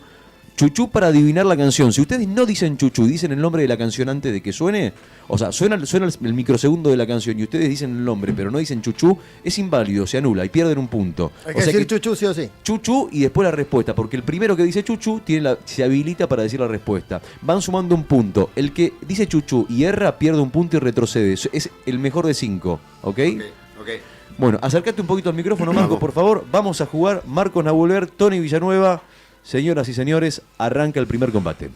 para adivinar la canción. Si ustedes no dicen Chuchú y dicen el nombre de la canción antes de que suene, o sea, suena el microsegundo de la canción y ustedes dicen el nombre, pero no dicen Chuchú, es inválido, se anula y pierden un punto. Hay que decir Chuchú sí o sí. Chuchú y después la respuesta, porque el primero que dice Chuchú se habilita para decir la respuesta. Van sumando un punto. El que dice Chuchú y erra pierde un punto y retrocede. Es el mejor de 5, ¿ok? Ok. Bueno, acércate un poquito al micrófono, Marco, por favor. Vamos a jugar Marcos Nahuel, Tony Villanueva. Señoras y señores, arranca el primer combate.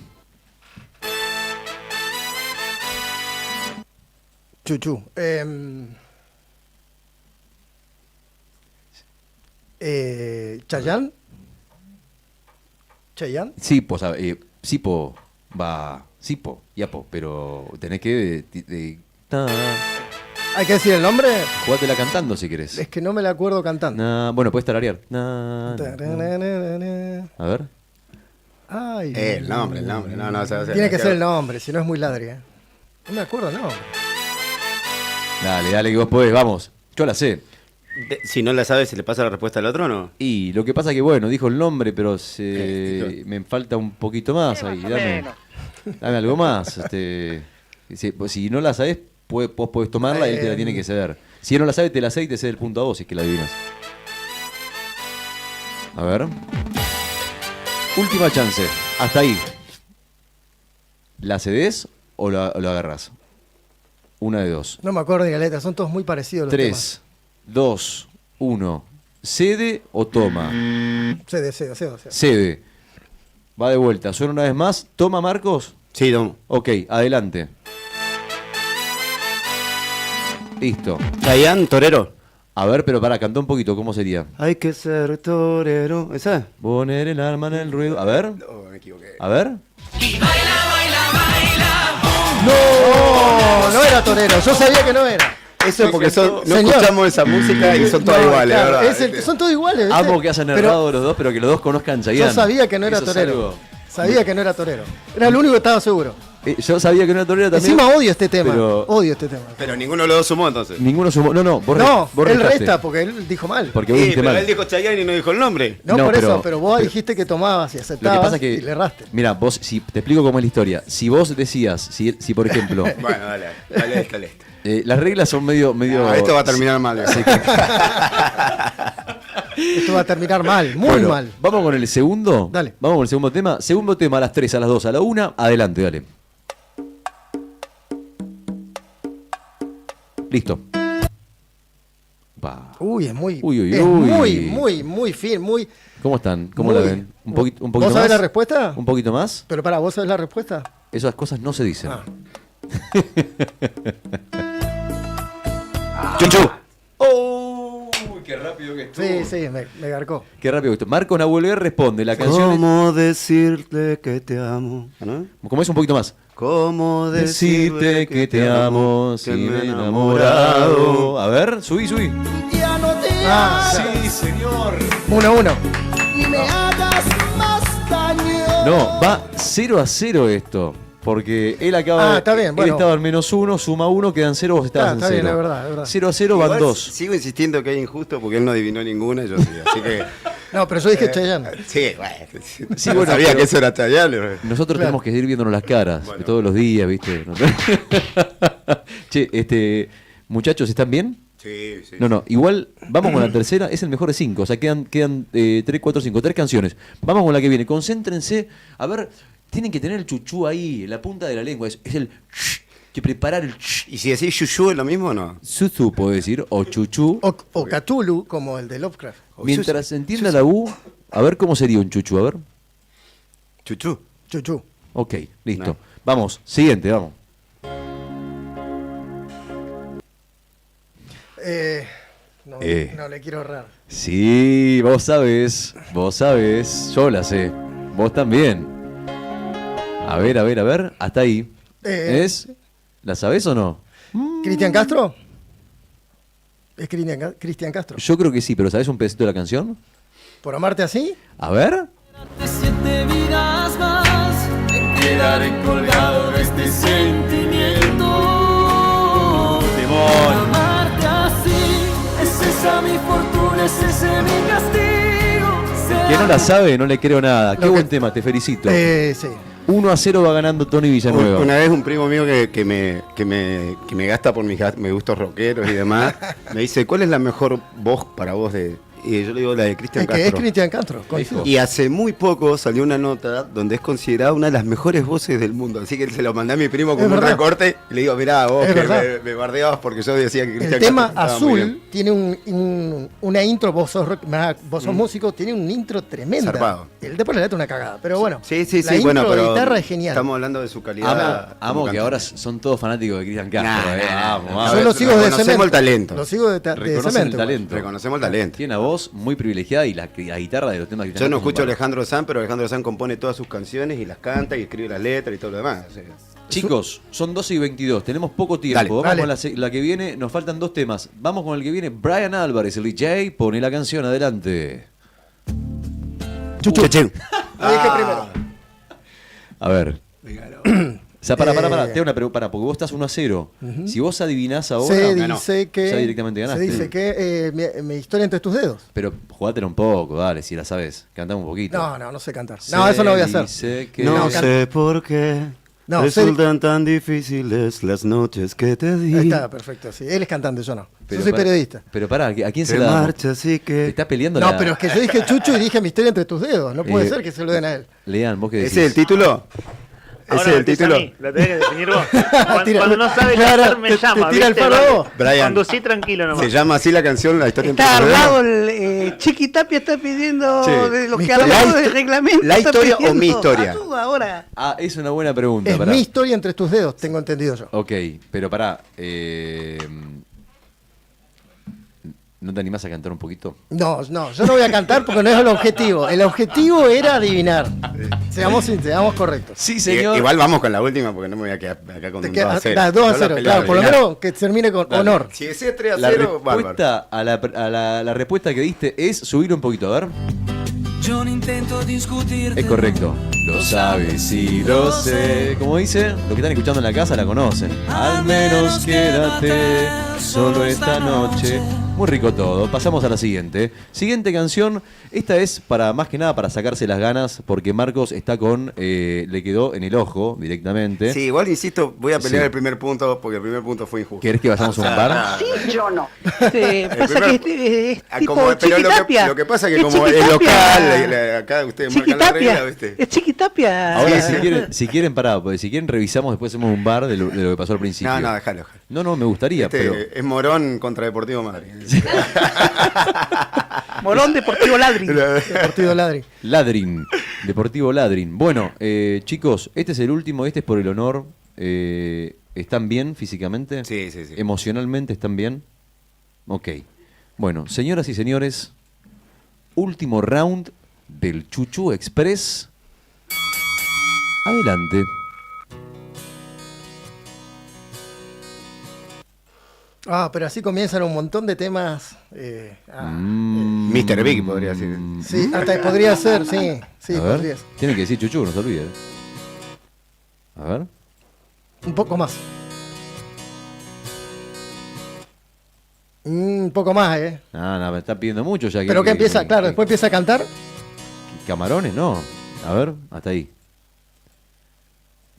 Chuchú. ¿Chayán? ¿Chayán? Sipo, Sipo va. Sipo, Yapo, pero tenés que. ¿Hay que decir el nombre? Jugátela cantando si querés. Es que no me la acuerdo cantando. Bueno, puedes tararear. A ver. Ay, el nombre. No, tiene que ser el nombre, si no es muy ladri. No me acuerdo el nombre. Dale, que vos podés, vamos. Yo la sé. Si no la sabes, ¿se le pasa la respuesta al otro o no? Y lo que pasa que, bueno, dijo el nombre, pero me falta un poquito más ahí. Dame algo más. Si no la sabés, vos podés tomarla y él te la tiene que ceder. Si él no la sabe, te la cede y te cede el punto a vos, si es que la adivinas. A ver. Última chance. Hasta ahí. ¿La cedés o lo agarrás? Una de dos. No me acuerdo ni la letra, son todos muy parecidos los 3, 2, 1. ¿Cede o toma? Cede. Cede. Va de vuelta. Suena una vez más. ¿Toma, Marcos? Sí, tomo. Ok, adelante. Listo. Chayanne, Torero. A ver, pero pará, cantó un poquito, ¿cómo sería? Hay que ser torero. ¿Esa? Poner el alma en el ruido. A ver. No, me equivoqué. A ver. No era torero, yo sabía que no era. Eso es porque no Señor. escuchamos esa música y son todas No, iguales, claro, ¿verdad? son todos iguales. ¿viste? Amo que hayan Pero errado los dos, pero que los dos conozcan Chayanne. yo sabía que no era Eso es torero. algo. Sabía que no era torero. Era lo único que estaba seguro. Yo sabía que no era torero también. Encima odio este tema. Pero Odio este tema. Pero ninguno de los dos sumó entonces. ninguno sumó. No, vos No, vos él restaste. resta porque él dijo mal. Porque vos Sí, dijiste pero mal. él dijo Chayanne y no dijo el nombre. No, No, por pero- eso, pero vos dijiste que tomabas y Lo aceptabas que pasa es que. y le erraste. Mira, vos, si te explico cómo es la historia. Si vos decías, si por ejemplo. Bueno, dale esto. Las reglas son medio. Esto va a terminar mal. Esto va a terminar mal, muy Bueno, mal. Vamos con el segundo. Dale. Vamos con el segundo tema. Segundo tema a las 3, a las 2, a la 1. Adelante, dale. Listo. Va. Uy, es muy. Uy, es uy. muy fin, muy. ¿Cómo están? ¿Cómo Muy la ven? ¿Un poquito ¿Vos más? sabés la respuesta? ¿Un poquito más? Pero pará, ¿vos sabés la respuesta? Esas cosas no se dicen. Chuchu. ¡Uy, qué rápido que estuvo! Sí, me garcó. Qué rápido que estuvo. Marco Nahuelguer responde. La canción es... ¿Cómo decirte que te amo? ¿No? ¿Cómo es un poquito más? ¿Cómo Decirte que te amo, si me he enamorado. A ver, subí. Ya no te Sí, señor. 1-1. ni me hagas más daño. No, va 0-0 esto. Porque él acaba. Está bien, bueno. Él estaba en -1, suma 1, quedan 0, vos estabas en Está 0. bien, es verdad, es verdad. 0-0 van Igual 2. Sigo insistiendo que es injusto porque él no adivinó ninguna y yo sí. Así que. No, pero yo dije Chayanne. Sí, bueno. Sí, No bueno, sabía pero- que eso era Chayanne. Nosotros tenemos que ir viéndonos las caras de todos los días, ¿viste? Che, muchachos, ¿están bien? Sí. No, igual vamos con la tercera, es el mejor de 5, o sea, quedan 3, 4, 5, 3 canciones. Vamos con la que viene, concéntrense, a ver, tienen que tener el chuchú ahí, en la punta de la lengua, es el que preparar el ¿Y si decís chuchu es lo mismo o no? Suzu, puedo decir, o chuchú. O Cthulhu, como el de Lovecraft. Mientras se entienda la U, a ver cómo sería un chuchú, a ver. Chuchu. Chuchú. Ok, listo. No. Vamos, siguiente, vamos. No le quiero ahorrar. Sí, vos sabés, yo la sé, vos también. A ver, hasta ahí. ¿La sabés o no? ¿Cristian Castro? ¿Es Cristian Castro? Yo creo que sí, pero ¿sabés un pedacito de la canción? ¿Por amarte así? A ver. 7 vidas más me quedaré colgado de este sentimiento. Amarte así, es esa mi fortuna, es ese mi castigo. Quien no la sabe, no le creo nada. Qué buen tema, te felicito. Sí. 1-0 va ganando Tony Villanueva. Una vez un primo mío que me gasta por mis gustos rockeros y demás, me dice, ¿cuál es la mejor voz para vos de...? Y yo le digo la de Cristian Castro. Es Cristian Castro, coincido. Y hace muy poco salió una nota donde es considerada una de las mejores voces del mundo. Así que se lo mandé a mi primo como un recorte y le digo, mirá, vos Es que verdad. me bardeabas porque yo decía que Cristian El tema Castro estaba muy bien. Azul tiene una intro, vos sos músico, tiene un intro tremenda. Zarpado. El después le da una cagada, pero bueno. Sí, la intro bueno, de pero guitarra es genial. estamos hablando de su calidad. Amo que ahora son todos fanáticos de Cristian Castro. Vamos. Yo lo sigo de Reconocemos Cemento. el talento. Lo sigo de Reconocen Cemento. el talento. Reconocemos el talento. Tiene una voz muy privilegiada y la guitarra de los temas que Yo no escucho a Alejandro Sanz, pero Alejandro Sanz compone todas sus canciones y las canta y escribe las letras y todo lo demás. O sea, Chicos, son 12:22, tenemos poco tiempo. Dale, Vamos dale. con la que viene, nos faltan 2 temas. Vamos con el que viene, Brian Álvarez, el DJ, pone la canción, adelante. Chuchu. Lo dije primero. A ver. O sea, para, te hago una pregunta, porque vos estás 1-0. Ujú. Si vos adivinás ahora, Se dice que. ya directamente ganaste. Se dice que mi historia entre tus dedos. Pero jugátela un poco, dale, si la sabes. Cantame un poquito. No sé cantar. No, eso no voy a hacer. Dice que... No sé por qué No, resultan tan difíciles las noches que te di. Ahí está, perfecto. Sí. Él es cantante, yo no. Pero yo soy pará, periodista. Pero pará, ¿a quién se Te la damos? marchas y que... Te está peleando No, la... pero es que yo dije Chucho y dije mi historia entre tus dedos. No puede ser que se lo den a él. Lean, vos qué decís. ¿Ese es el título? Ahora ¿Ese es el me título? a mí, lo tenés que definir vos. Cuando no sabes qué Claro, hacer, me te llama. tira el ¿viste? faro a vos. Brian, Conducí tranquilo nomás. ¿se llama así la canción, la historia Está entre tus al dedos? lado, Chiqui Tapia está pidiendo Sí. de lo Mi que historia. hablamos del reglamento. ¿La está historia o pidiendo mi historia? ayuda ahora. Ah, es una buena pregunta. Es pará. mi historia entre tus dedos, tengo entendido yo. Ok, pero pará. ¿No te animás a cantar un poquito? No, yo no voy a cantar porque no es el objetivo. El objetivo era adivinar. Seamos correctos. Sí, señor. Igual vamos con la última porque no me voy a quedar acá con un 2-0. 2-0, claro, por lo menos que termine con honor. Si decís 3-0, La respuesta a la respuesta que diste es subir un poquito, a ver. Yo no intento discutir. Es correcto. Lo sabes y lo sé. Como dice, los que están escuchando en la casa la conocen. Al menos quédate solo esta noche. Muy rico todo. Pasamos a la siguiente. Siguiente canción. Esta es para más que nada para sacarse las ganas porque Marcos está con... le quedó en el ojo directamente. Sí, igual insisto, voy a pelear el primer punto porque el primer punto fue injusto. ¿Querés que vayamos a un bar? Sí, yo no. Pasa que es tipo pero Chiquitapia. lo que pasa es que como es local, acá ustedes marcan la regla, ¿viste? Es Chiquitapia. Ahora si quieren pará, porque si quieren revisamos, después hacemos un bar de lo que pasó al principio. No, déjalo. No, me gustaría, pero... Es Morón contra Deportivo Madrid. Morón Deportivo Ladrin. Deportivo Ladrin. Ladrin. Deportivo Ladrin. Bueno, chicos, este es el último, este es por el honor. ¿Están bien físicamente? Sí. ¿Emocionalmente están bien? Ok. Bueno, señoras y señores, último round del Chuchu Express. Adelante. Pero así comienzan un montón de temas. Mr. Big podría decir. Sí, hasta podría ser, sí. Sí, a ver, podría ser. tiene que decir Chuchu, no se olvide. A ver. Un poco más. Un poco más, No, me está pidiendo mucho ya. Pero que empieza, claro, después empieza a cantar. Camarones, no. A ver, hasta ahí.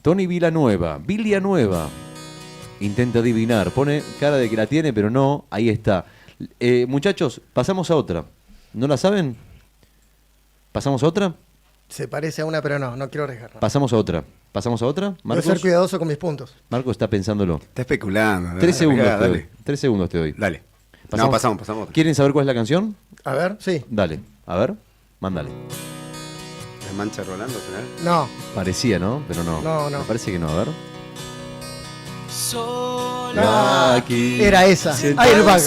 Tony Villanueva. Intenta adivinar. Pone cara de que la tiene, pero no. Ahí está. Muchachos, pasamos a otra. ¿No la saben? ¿Pasamos a otra? Se parece a una, pero no quiero arriesgar. ¿Pasamos a otra? Voy a ser cuidadoso con mis puntos. Marcos está pensándolo. Está especulando. 3 segundos te doy. 3 segundos te doy. Dale. Pasamos otra. ¿Quieren saber cuál es la canción? A ver, sí. Dale. A ver, mándale. ¿La mancha Rolando final? No. Parecía, ¿no? Pero no. No. Me parece que no. A ver. Era esa. Airbag.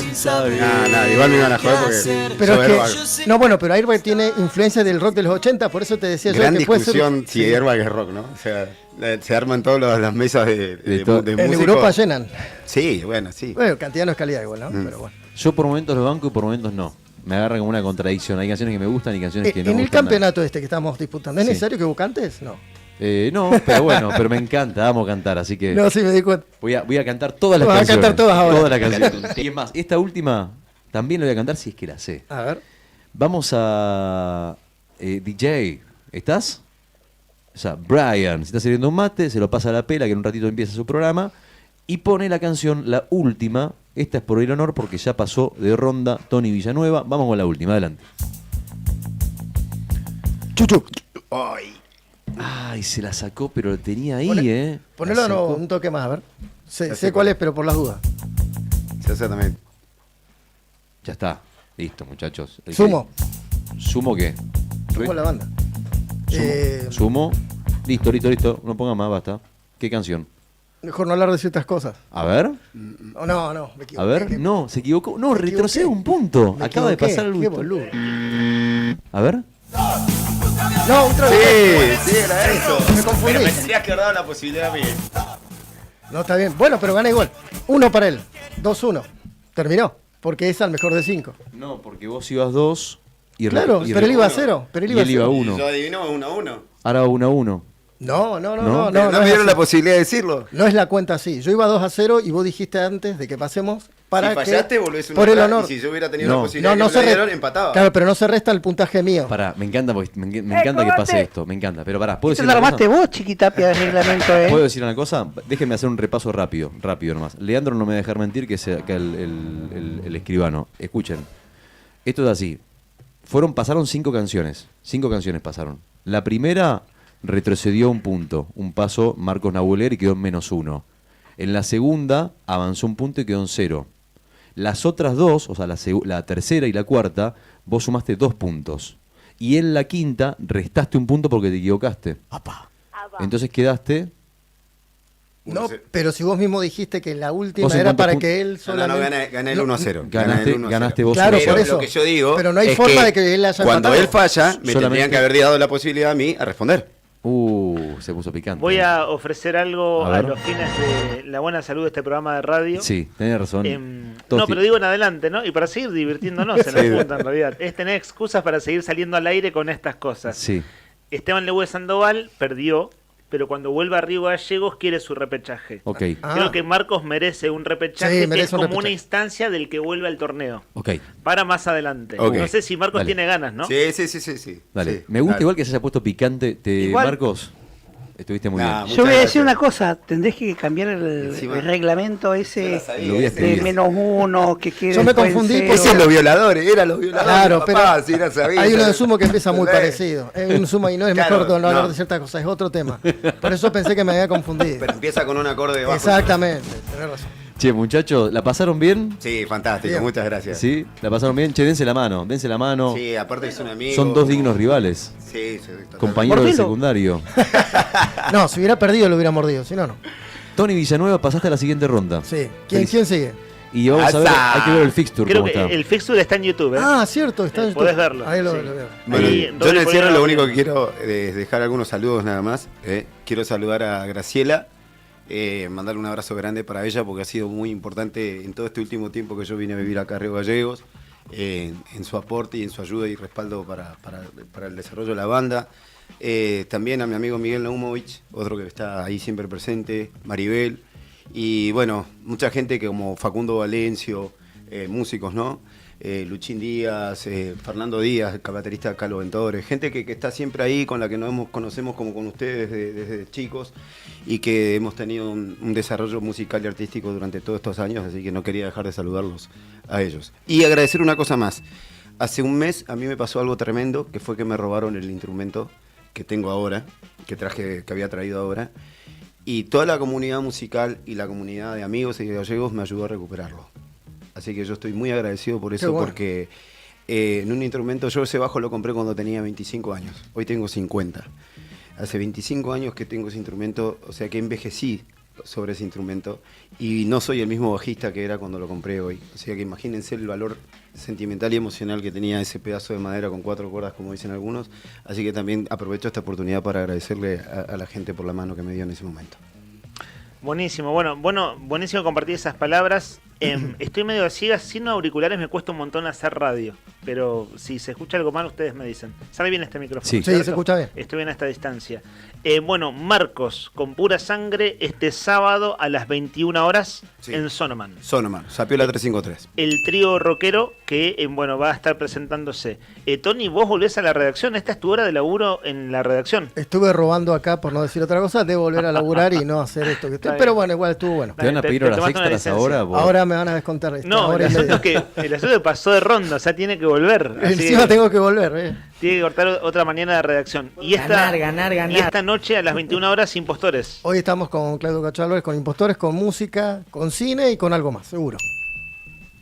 Igual me iban a joder porque... Pero es que... No, bueno, pero Airbag tiene influencia del rock de los 80, por eso te decía Gran yo que puede ser... discusión si Airbag es rock, ¿no? O sea, se arman todas las mesas de músicos. En Europa llenan. Sí, bueno, sí. Bueno, cantidad no es calidad igual, ¿no? Pero bueno. Yo por momentos lo banco y por momentos no. Me agarra como una contradicción. Hay canciones que me gustan y canciones que no me En el gustan campeonato que estamos disputando, ¿es necesario que vos cantes? No. No, pero bueno, pero me encanta, amo cantar, así que... No, sí me di cuenta. Voy a cantar todas las canciones. Voy a cantar todas ahora. Todas las canciones. Y es más, esta última también la voy a cantar si es que la sé. A ver. Vamos a... DJ, ¿estás? O sea, Brian, se está sirviendo un mate, se lo pasa a la pela, que en un ratito empieza su programa, y pone la canción, la última. Esta es por el honor porque ya pasó de ronda Tony Villanueva. Vamos con la última, adelante. Chuchu. Ay, se la sacó, pero lo tenía ahí, Ponelo un toque más, a ver. Sé cuál es, pero por las dudas. Sí, exactamente. Ya está. Listo, muchachos. Sumo. ¿Sumo qué? Sumo la banda. Sumo. Listo. No ponga más, basta. ¿Qué canción? Mejor no hablar de ciertas cosas. A ver. No, me equivoqué. A ver, no, se equivocó. No, retrocede un punto. Acaba de pasar algo. Qué boludo. A ver. No, otra vez. Sí, era eso. Me confundí. Pero me tendrías que haber dado la posibilidad bien. No, está bien. Bueno, pero gana igual. 1 para él. 2-1. Terminó. Porque es al mejor de 5. No, porque vos ibas 2 y claro, pero él iba a 0. Pero él iba a 1. Yo adivino 1-1. Ahora 1-1. No. No me dieron la posibilidad de decirlo. No es la cuenta así. Yo iba 2-0 y vos dijiste antes de que pasemos para si fallaste, volvés por el honor. Y si yo hubiera tenido la posibilidad de que me dieron, empataba. Claro, pero no se resta el puntaje mío. Pará, me encanta que pase esto. Me encanta. Pero pará, ¿puedo decir lo una cosa? armaste vos, Chiquitapia, de reglamento, ¿Puedo decir una cosa? Déjenme hacer un repaso rápido nomás. Leandro no me va a dejar mentir que es el escribano. Escuchen. Esto es así. Pasaron 5 canciones. 5 canciones pasaron. La primera retrocedió un punto. Un paso Marcos Nahueler y quedó en -1. En la segunda avanzó un punto y quedó en 0. Las otras 2, o sea, la tercera y la cuarta, vos sumaste 2 puntos. Y en la quinta restaste un punto porque te equivocaste. Entonces quedaste No, pero si vos mismo dijiste que la última ¿Vos en era cuántos para puntos? que él solamente... No, gané el 1-0. Ganaste vos. Claro, Pero por eso. lo que yo digo pero no hay es forma de que él haya cuando empatado. él falla, me Solamente- tendrían que haber dado la posibilidad a mí a responder. Se puso picante. Voy a ofrecer algo A a, ver. los fines de la buena salud de este programa de radio. Sí, tenés razón. Todos No, pero digo en adelante, ¿no? Y para seguir divirtiéndonos en Sí. la punta, en realidad. Es tener excusas para seguir saliendo al aire con estas cosas. Sí. Esteban Leue Sandoval perdió, pero cuando vuelva a Río Gallegos quiere su repechaje. Ok. Creo que Marcos merece un repechaje Sí, que merece es un como una repechaje. instancia del que vuelve al torneo. Ok. Para más adelante. Ok. No sé si Marcos Dale. tiene ganas, ¿no? Sí. Dale. Sí, Me gusta dale. igual que se haya puesto picante. Igual. Marcos, estuviste muy Nah, bien. Yo voy a decir gracias. una cosa, tendrés que cambiar el Lo reglamento voy a ese escribir. de -1, que quede Yo me después en confundí, cero. Ese es los violadores, eran los violadores. Claro, papá, pero si no sabía, hay uno ya- de sumo que empieza muy Sí. parecido. Es un sumo y no es Claro, mejor no hablar no. de ciertas cosas, es otro tema. Por eso pensé que me había confundido. Pero empieza con un acorde bajo. Exactamente, tenés razón. Che, muchachos, ¿la pasaron bien? Sí, fantástico, Bien. muchas gracias. ¿Sí? ¿La pasaron bien? Che, dense la mano, dense la mano. Sí, aparte es un amigo. Son dos dignos rivales. Sí, totalmente. Compañeros de Mordilo. secundario. No, si hubiera perdido lo hubiera mordido, si no, no. Tony Villanueva, pasaste a la siguiente ronda. Sí. ¿Quién sigue? Y vamos a ver, ¡Asa! hay que ver el fixture Creo cómo que está. el fixture está en YouTube, ¿eh? Ah, cierto, está en YouTube. Podés verlo. Ahí lo sí. veo. Bueno, Ahí, yo en Rodri el cierre Polino lo único que también. quiero es dejar algunos saludos nada más. Quiero saludar a Graciela, mandarle un abrazo grande para ella porque ha sido muy importante en todo este último tiempo que yo vine a vivir acá a Río Gallegos, en su aporte y en su ayuda y respaldo para el desarrollo de la banda. También a mi amigo Miguel Naumovich, otro que está ahí siempre presente, Maribel, y bueno, mucha gente que como Facundo Valencio, músicos, ¿no? Luchín Díaz, Fernando Díaz, el baterista de Calo Ventores, gente que está siempre ahí, con la que nos conocemos como con ustedes desde chicos y que hemos tenido un desarrollo musical y artístico durante todos estos años, así que no quería dejar de saludarlos a ellos. Y agradecer una cosa más. Hace un mes a mí me pasó algo tremendo, que fue que me robaron el instrumento que tengo ahora, que había traído ahora, y toda la comunidad musical y la comunidad de amigos y de gallegos me ayudó a recuperarlo. Así que yo estoy muy agradecido por eso, bueno. porque en un instrumento, yo ese bajo lo compré cuando tenía 25 años, hoy tengo 50. Hace 25 años que tengo ese instrumento, o sea que envejecí sobre ese instrumento y no soy el mismo bajista que era cuando lo compré hoy. O sea que imagínense el valor sentimental y emocional que tenía ese pedazo de madera con 4 cuerdas, como dicen algunos. Así que también aprovecho esta oportunidad para agradecerle a la gente por la mano que me dio en ese momento. Buenísimo, bueno, buenísimo compartir esas palabras. Estoy medio a ciegas, sin auriculares me cuesta un montón hacer radio, pero si se escucha algo mal ustedes me dicen. ¿Sale bien este micrófono? Sí. Sí, se escucha bien. Estoy bien a esta distancia. Bueno, Marcos, con pura sangre, este sábado a las 21 horas Sí. en Sonoman. Sonoman, Sapiola 353. El trío rockero que, bueno, va a estar presentándose. Tony, vos volvés a la redacción, esta es tu hora de laburo en la redacción. Estuve robando acá, por no decir otra cosa, debo volver a laburar y no hacer esto que estoy. Está Pero bien. bueno, igual estuvo bueno. ¿Te van a pedir te horas tomaste una extras licencia. ahora? vos? Ahora me van a descontar esta No, el hora y asunto, media. es que el asunto pasó de ronda, o sea, tiene que volver. Así Encima que tengo que volver. tiene que cortar otra mañana de redacción. Y Ganar. Y esta noche a las 21 horas, Impostores. Hoy estamos con Claudio Cacho Álvarez, con Impostores, con música, con cine y con algo más, seguro.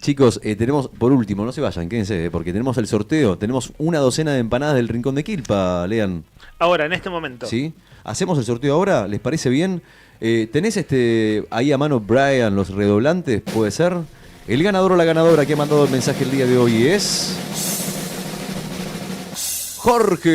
Chicos, tenemos, por último, no se vayan, quédense, porque tenemos el sorteo. Tenemos una docena de empanadas del Rincón de Quilpa, Lean. Ahora, en este momento. ¿Sí? ¿Hacemos el sorteo ahora? ¿Les parece bien? ¿Tenés ahí a mano, Brian, los redoblantes? ¿Puede ser? El ganador o la ganadora que ha mandado el mensaje el día de hoy es... Jorge.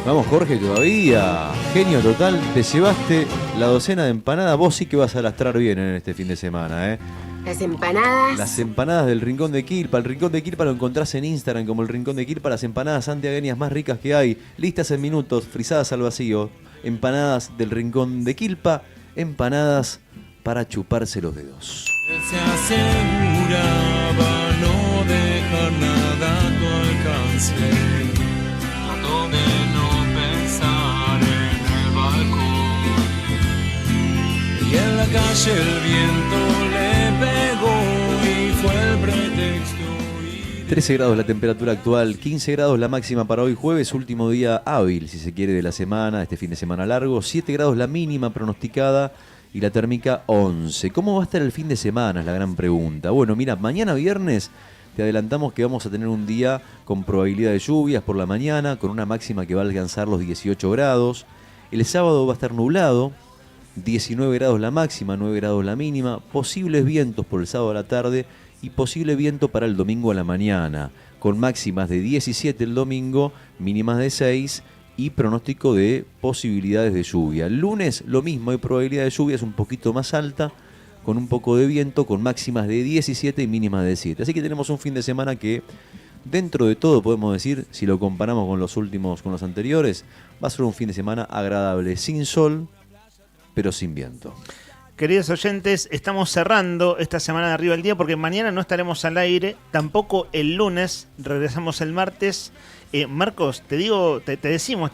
Vamos, Jorge, todavía. Genio total. Te llevaste la docena de empanadas. Vos sí que vas a lastrar bien en este fin de semana, ¿eh? Las empanadas. Las empanadas del Rincón de Quilpa. El Rincón de Quilpa lo encontrás en Instagram como el Rincón de Quilpa. Las empanadas santiagueñas más ricas que hay. Listas en minutos, frisadas al vacío. Empanadas del Rincón de Quilpa. Empanadas para chuparse los dedos. Él se aseguraba no dejar nada a tu alcance. Trató de no pensar en el balcón. Y en la calle el viento le pegó y fue el pretexto. 13 grados la temperatura actual, 15 grados la máxima para hoy jueves, último día hábil, si se quiere, de la semana, este fin de semana largo. 7 grados la mínima pronosticada y la térmica 11. ¿Cómo va a estar el fin de semana? Es la gran pregunta. Bueno, mira, mañana viernes te adelantamos que vamos a tener un día con probabilidad de lluvias por la mañana, con una máxima que va a alcanzar los 18 grados. El sábado va a estar nublado, 19 grados la máxima, 9 grados la mínima, posibles vientos por el sábado a la tarde y posible viento para el domingo a la mañana, con máximas de 17 el domingo, mínimas de 6 y pronóstico de posibilidades de lluvia. El lunes lo mismo, hay probabilidad de lluvia, es un poquito más alta, con un poco de viento, con máximas de 17 y mínimas de 7. Así que tenemos un fin de semana que, dentro de todo, podemos decir, si lo comparamos con los anteriores, va a ser un fin de semana agradable, sin sol, pero sin viento. Queridos oyentes, estamos cerrando esta semana de Arriba del Día porque mañana no estaremos al aire, tampoco el lunes, regresamos el martes. Marcos, te despedimos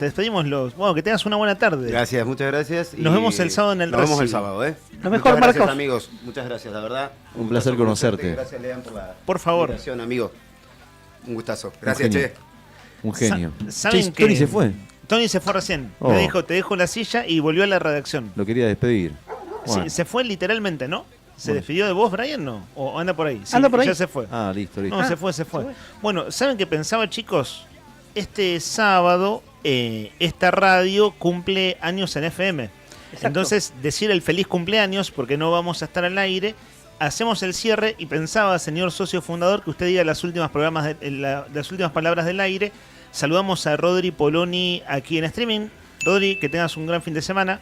bueno, que tengas una buena tarde. Gracias, muchas gracias. Nos vemos el sábado en el Nos vemos el Racing. sábado, Lo mejor, muchas gracias, Marcos. amigos. Muchas gracias, la verdad. Un placer conocerte. Gracias, Lean, por favor. invitación, amigo. Un gustazo. Gracias, Che. Un genio. ¿Saben Che, que Tony se fue. Tony se fue recién. Oh. Me dijo, te dejo la silla y volvió a la redacción. Lo quería despedir. Bueno. Sí, se fue literalmente, ¿no? ¿Se Bueno. despidió de vos, Brian, no? ¿O anda por ahí? Sí, Anda por ahí. Ya se fue. Ah, listo. No, se fue. Bueno, ¿saben qué pensaba, chicos? Este sábado, esta radio cumple años en FM. Exacto. Entonces, decir el feliz cumpleaños, porque no vamos a estar al aire, hacemos el cierre y pensaba, señor socio fundador, que usted diga las últimas palabras del aire. Saludamos a Rodri Poloni aquí en streaming. Rodri, que tengas un gran fin de semana.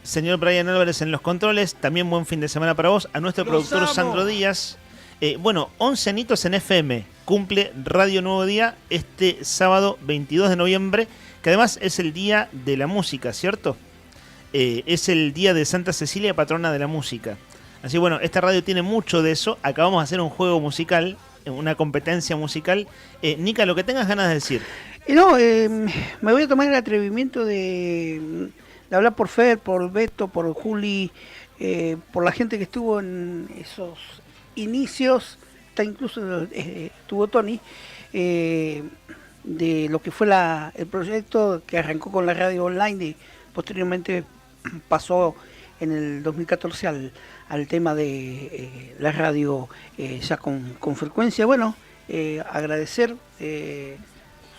Señor Brian Álvarez en los controles, también buen fin de semana para vos. A nuestro productor Sandro Díaz. 11 añitos en FM. Cumple Radio Nuevo Día este sábado 22 de noviembre, que además es el Día de la Música, ¿cierto? Es el Día de Santa Cecilia, patrona de la música. Así bueno, esta radio tiene mucho de eso. Acabamos de hacer un juego musical, una competencia musical. Nica, lo que tengas ganas de decir. Me voy a tomar el atrevimiento de hablar por Fer, por Beto, por Juli, por la gente que estuvo en esos inicios, está incluso estuvo Tony, de lo que fue el proyecto que arrancó con la radio online y posteriormente pasó en el 2014 al tema de la radio ya con frecuencia. Bueno, agradecer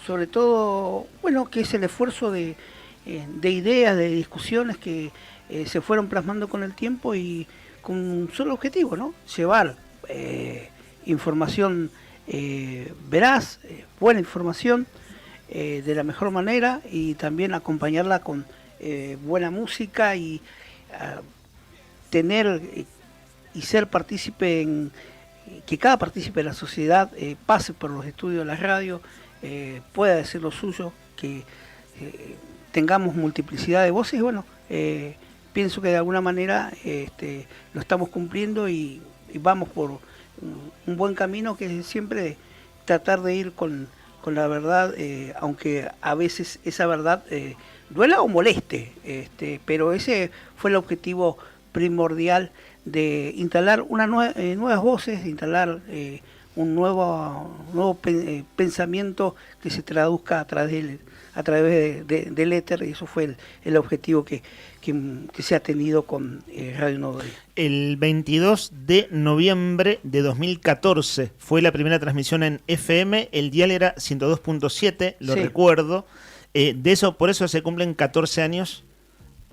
sobre todo, que es el esfuerzo de ideas, de discusiones que se fueron plasmando con el tiempo y con un solo objetivo, ¿no? Llevar información veraz, buena información, de la mejor manera y también acompañarla con buena música y tener y ser partícipe que cada partícipe de la sociedad pase por los estudios de la radio, pueda decir lo suyo, que tengamos multiplicidad de voces. Bueno, pienso que de alguna manera lo estamos cumpliendo y vamos por un buen camino, que es siempre tratar de ir con la verdad, aunque a veces esa verdad duela o moleste, pero ese fue el objetivo primordial de instalar nuevas voces, de instalar un nuevo pensamiento que se traduzca a través del éter, y eso fue el objetivo que se ha tenido con Radio Nuevo Día. El 22 de noviembre de 2014 fue la primera transmisión en FM, el dial era 102.7, lo recuerdo. Por eso se cumplen 14 años.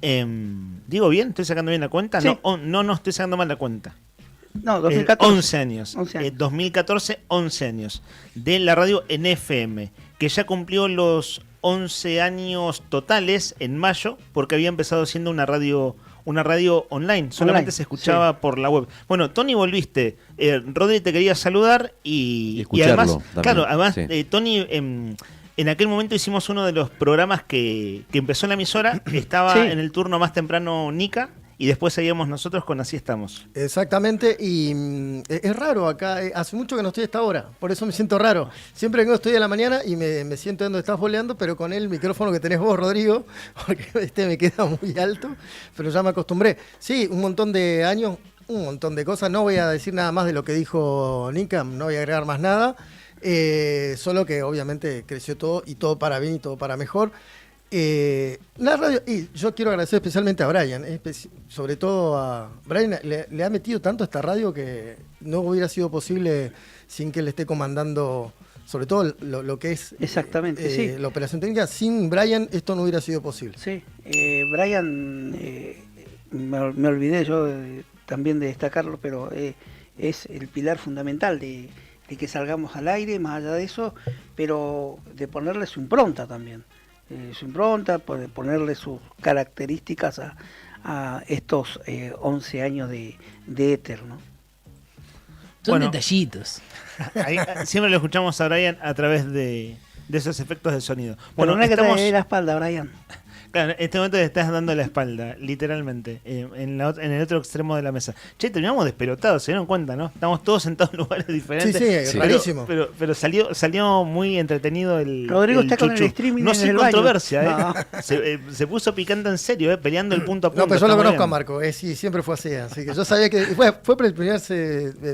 ¿Digo bien? ¿Estoy sacando bien la cuenta? Sí. No, estoy sacando mal la cuenta. No, 2014. 11 años. 2014, 11 años de la radio en FM, que ya cumplió los 11 años totales en mayo, porque había empezado siendo una radio online, solamente se escuchaba por la web. Bueno, Tony, volviste. Rodri te quería saludar y además, Tony, en aquel momento hicimos uno de los programas que empezó en la emisora, estaba en el turno más temprano Nica, y después seguíamos nosotros con Así Estamos. Exactamente, y es raro acá, hace mucho que no estoy a esta hora, por eso me siento raro. Siempre vengo, estoy a la mañana y me siento donde estás boleando, pero con el micrófono que tenés vos, Rodrigo, porque me queda muy alto, pero ya me acostumbré. Sí, un montón de años, un montón de cosas, no voy a decir nada más de lo que dijo Nica, no voy a agregar más nada, solo que obviamente creció todo, y todo para bien y todo para mejor. La radio, y yo quiero agradecer especialmente a Brian, sobre todo a Brian, le ha metido tanto a esta radio que no hubiera sido posible sin que él esté comandando, sobre todo lo que es exactamente, sí. La operación técnica. Sin Brian esto no hubiera sido posible. Sí, Brian, me olvidé yo también de destacarlo, pero es el pilar fundamental de que salgamos al aire, más allá de eso, pero de ponerle su impronta también. Su impronta, ponerle sus características a estos 11 años de éter, ¿no? Son detallitos. Ahí, siempre lo escuchamos a Brian a través de esos efectos de sonido. Bueno, no es que te dé la espalda, Brian. Claro, en este momento te estás dando la espalda, literalmente, en el otro extremo de la mesa. Che, terminamos despelotados, se dieron cuenta, ¿no? Estamos todos sentados en lugares diferentes. Sí, rarísimo. Pero salió muy entretenido el Rodrigo el está con chuchu. el streaming no en sin el baño. controversia, No. Se puso picante en serio, peleando el punto a punto. No, pero yo lo Está muy conozco a bien. Marco, sí, siempre fue así que yo sabía que fue el primer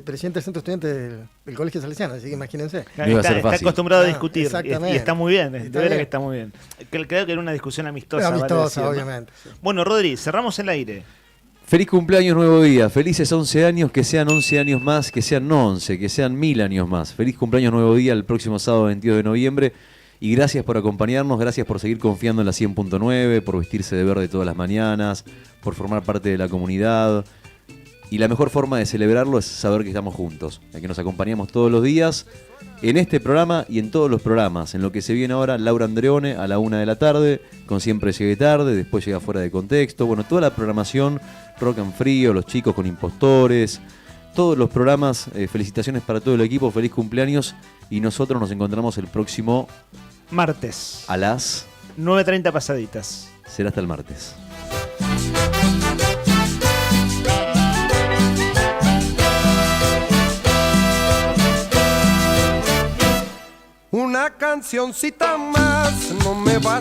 presidente del centro estudiante del Colegio Salesiano, así que imagínense. Está acostumbrado a discutir exactamente. y está muy bien, de Está veras bien. que está muy bien. Creo que era una discusión amistosa. Amistosa, vale decir, obviamente. ¿no? Bueno, Rodri, cerramos el aire. Feliz cumpleaños, nuevo día. Felices 11 años, que sean 11 años más, que sean no 11, que sean 1000 años más. Feliz cumpleaños, nuevo día, el próximo sábado 22 de noviembre. Y gracias por acompañarnos, gracias por seguir confiando en la 100.9, por vestirse de verde todas las mañanas, por formar parte de la comunidad. Y la mejor forma de celebrarlo es saber que estamos juntos, que nos acompañamos todos los días en este programa y en todos los programas. En lo que se viene ahora, Laura Andreone a la 1 de la tarde, con Siempre Llegué Tarde, después llega Fuera de Contexto. Bueno, toda la programación, Rock and Frío, Los Chicos con Impostores, todos los programas. Felicitaciones para todo el equipo, feliz cumpleaños. Y nosotros nos encontramos el próximo martes a las 9:30 pasaditas. Será hasta el martes. Una cancioncita más no me va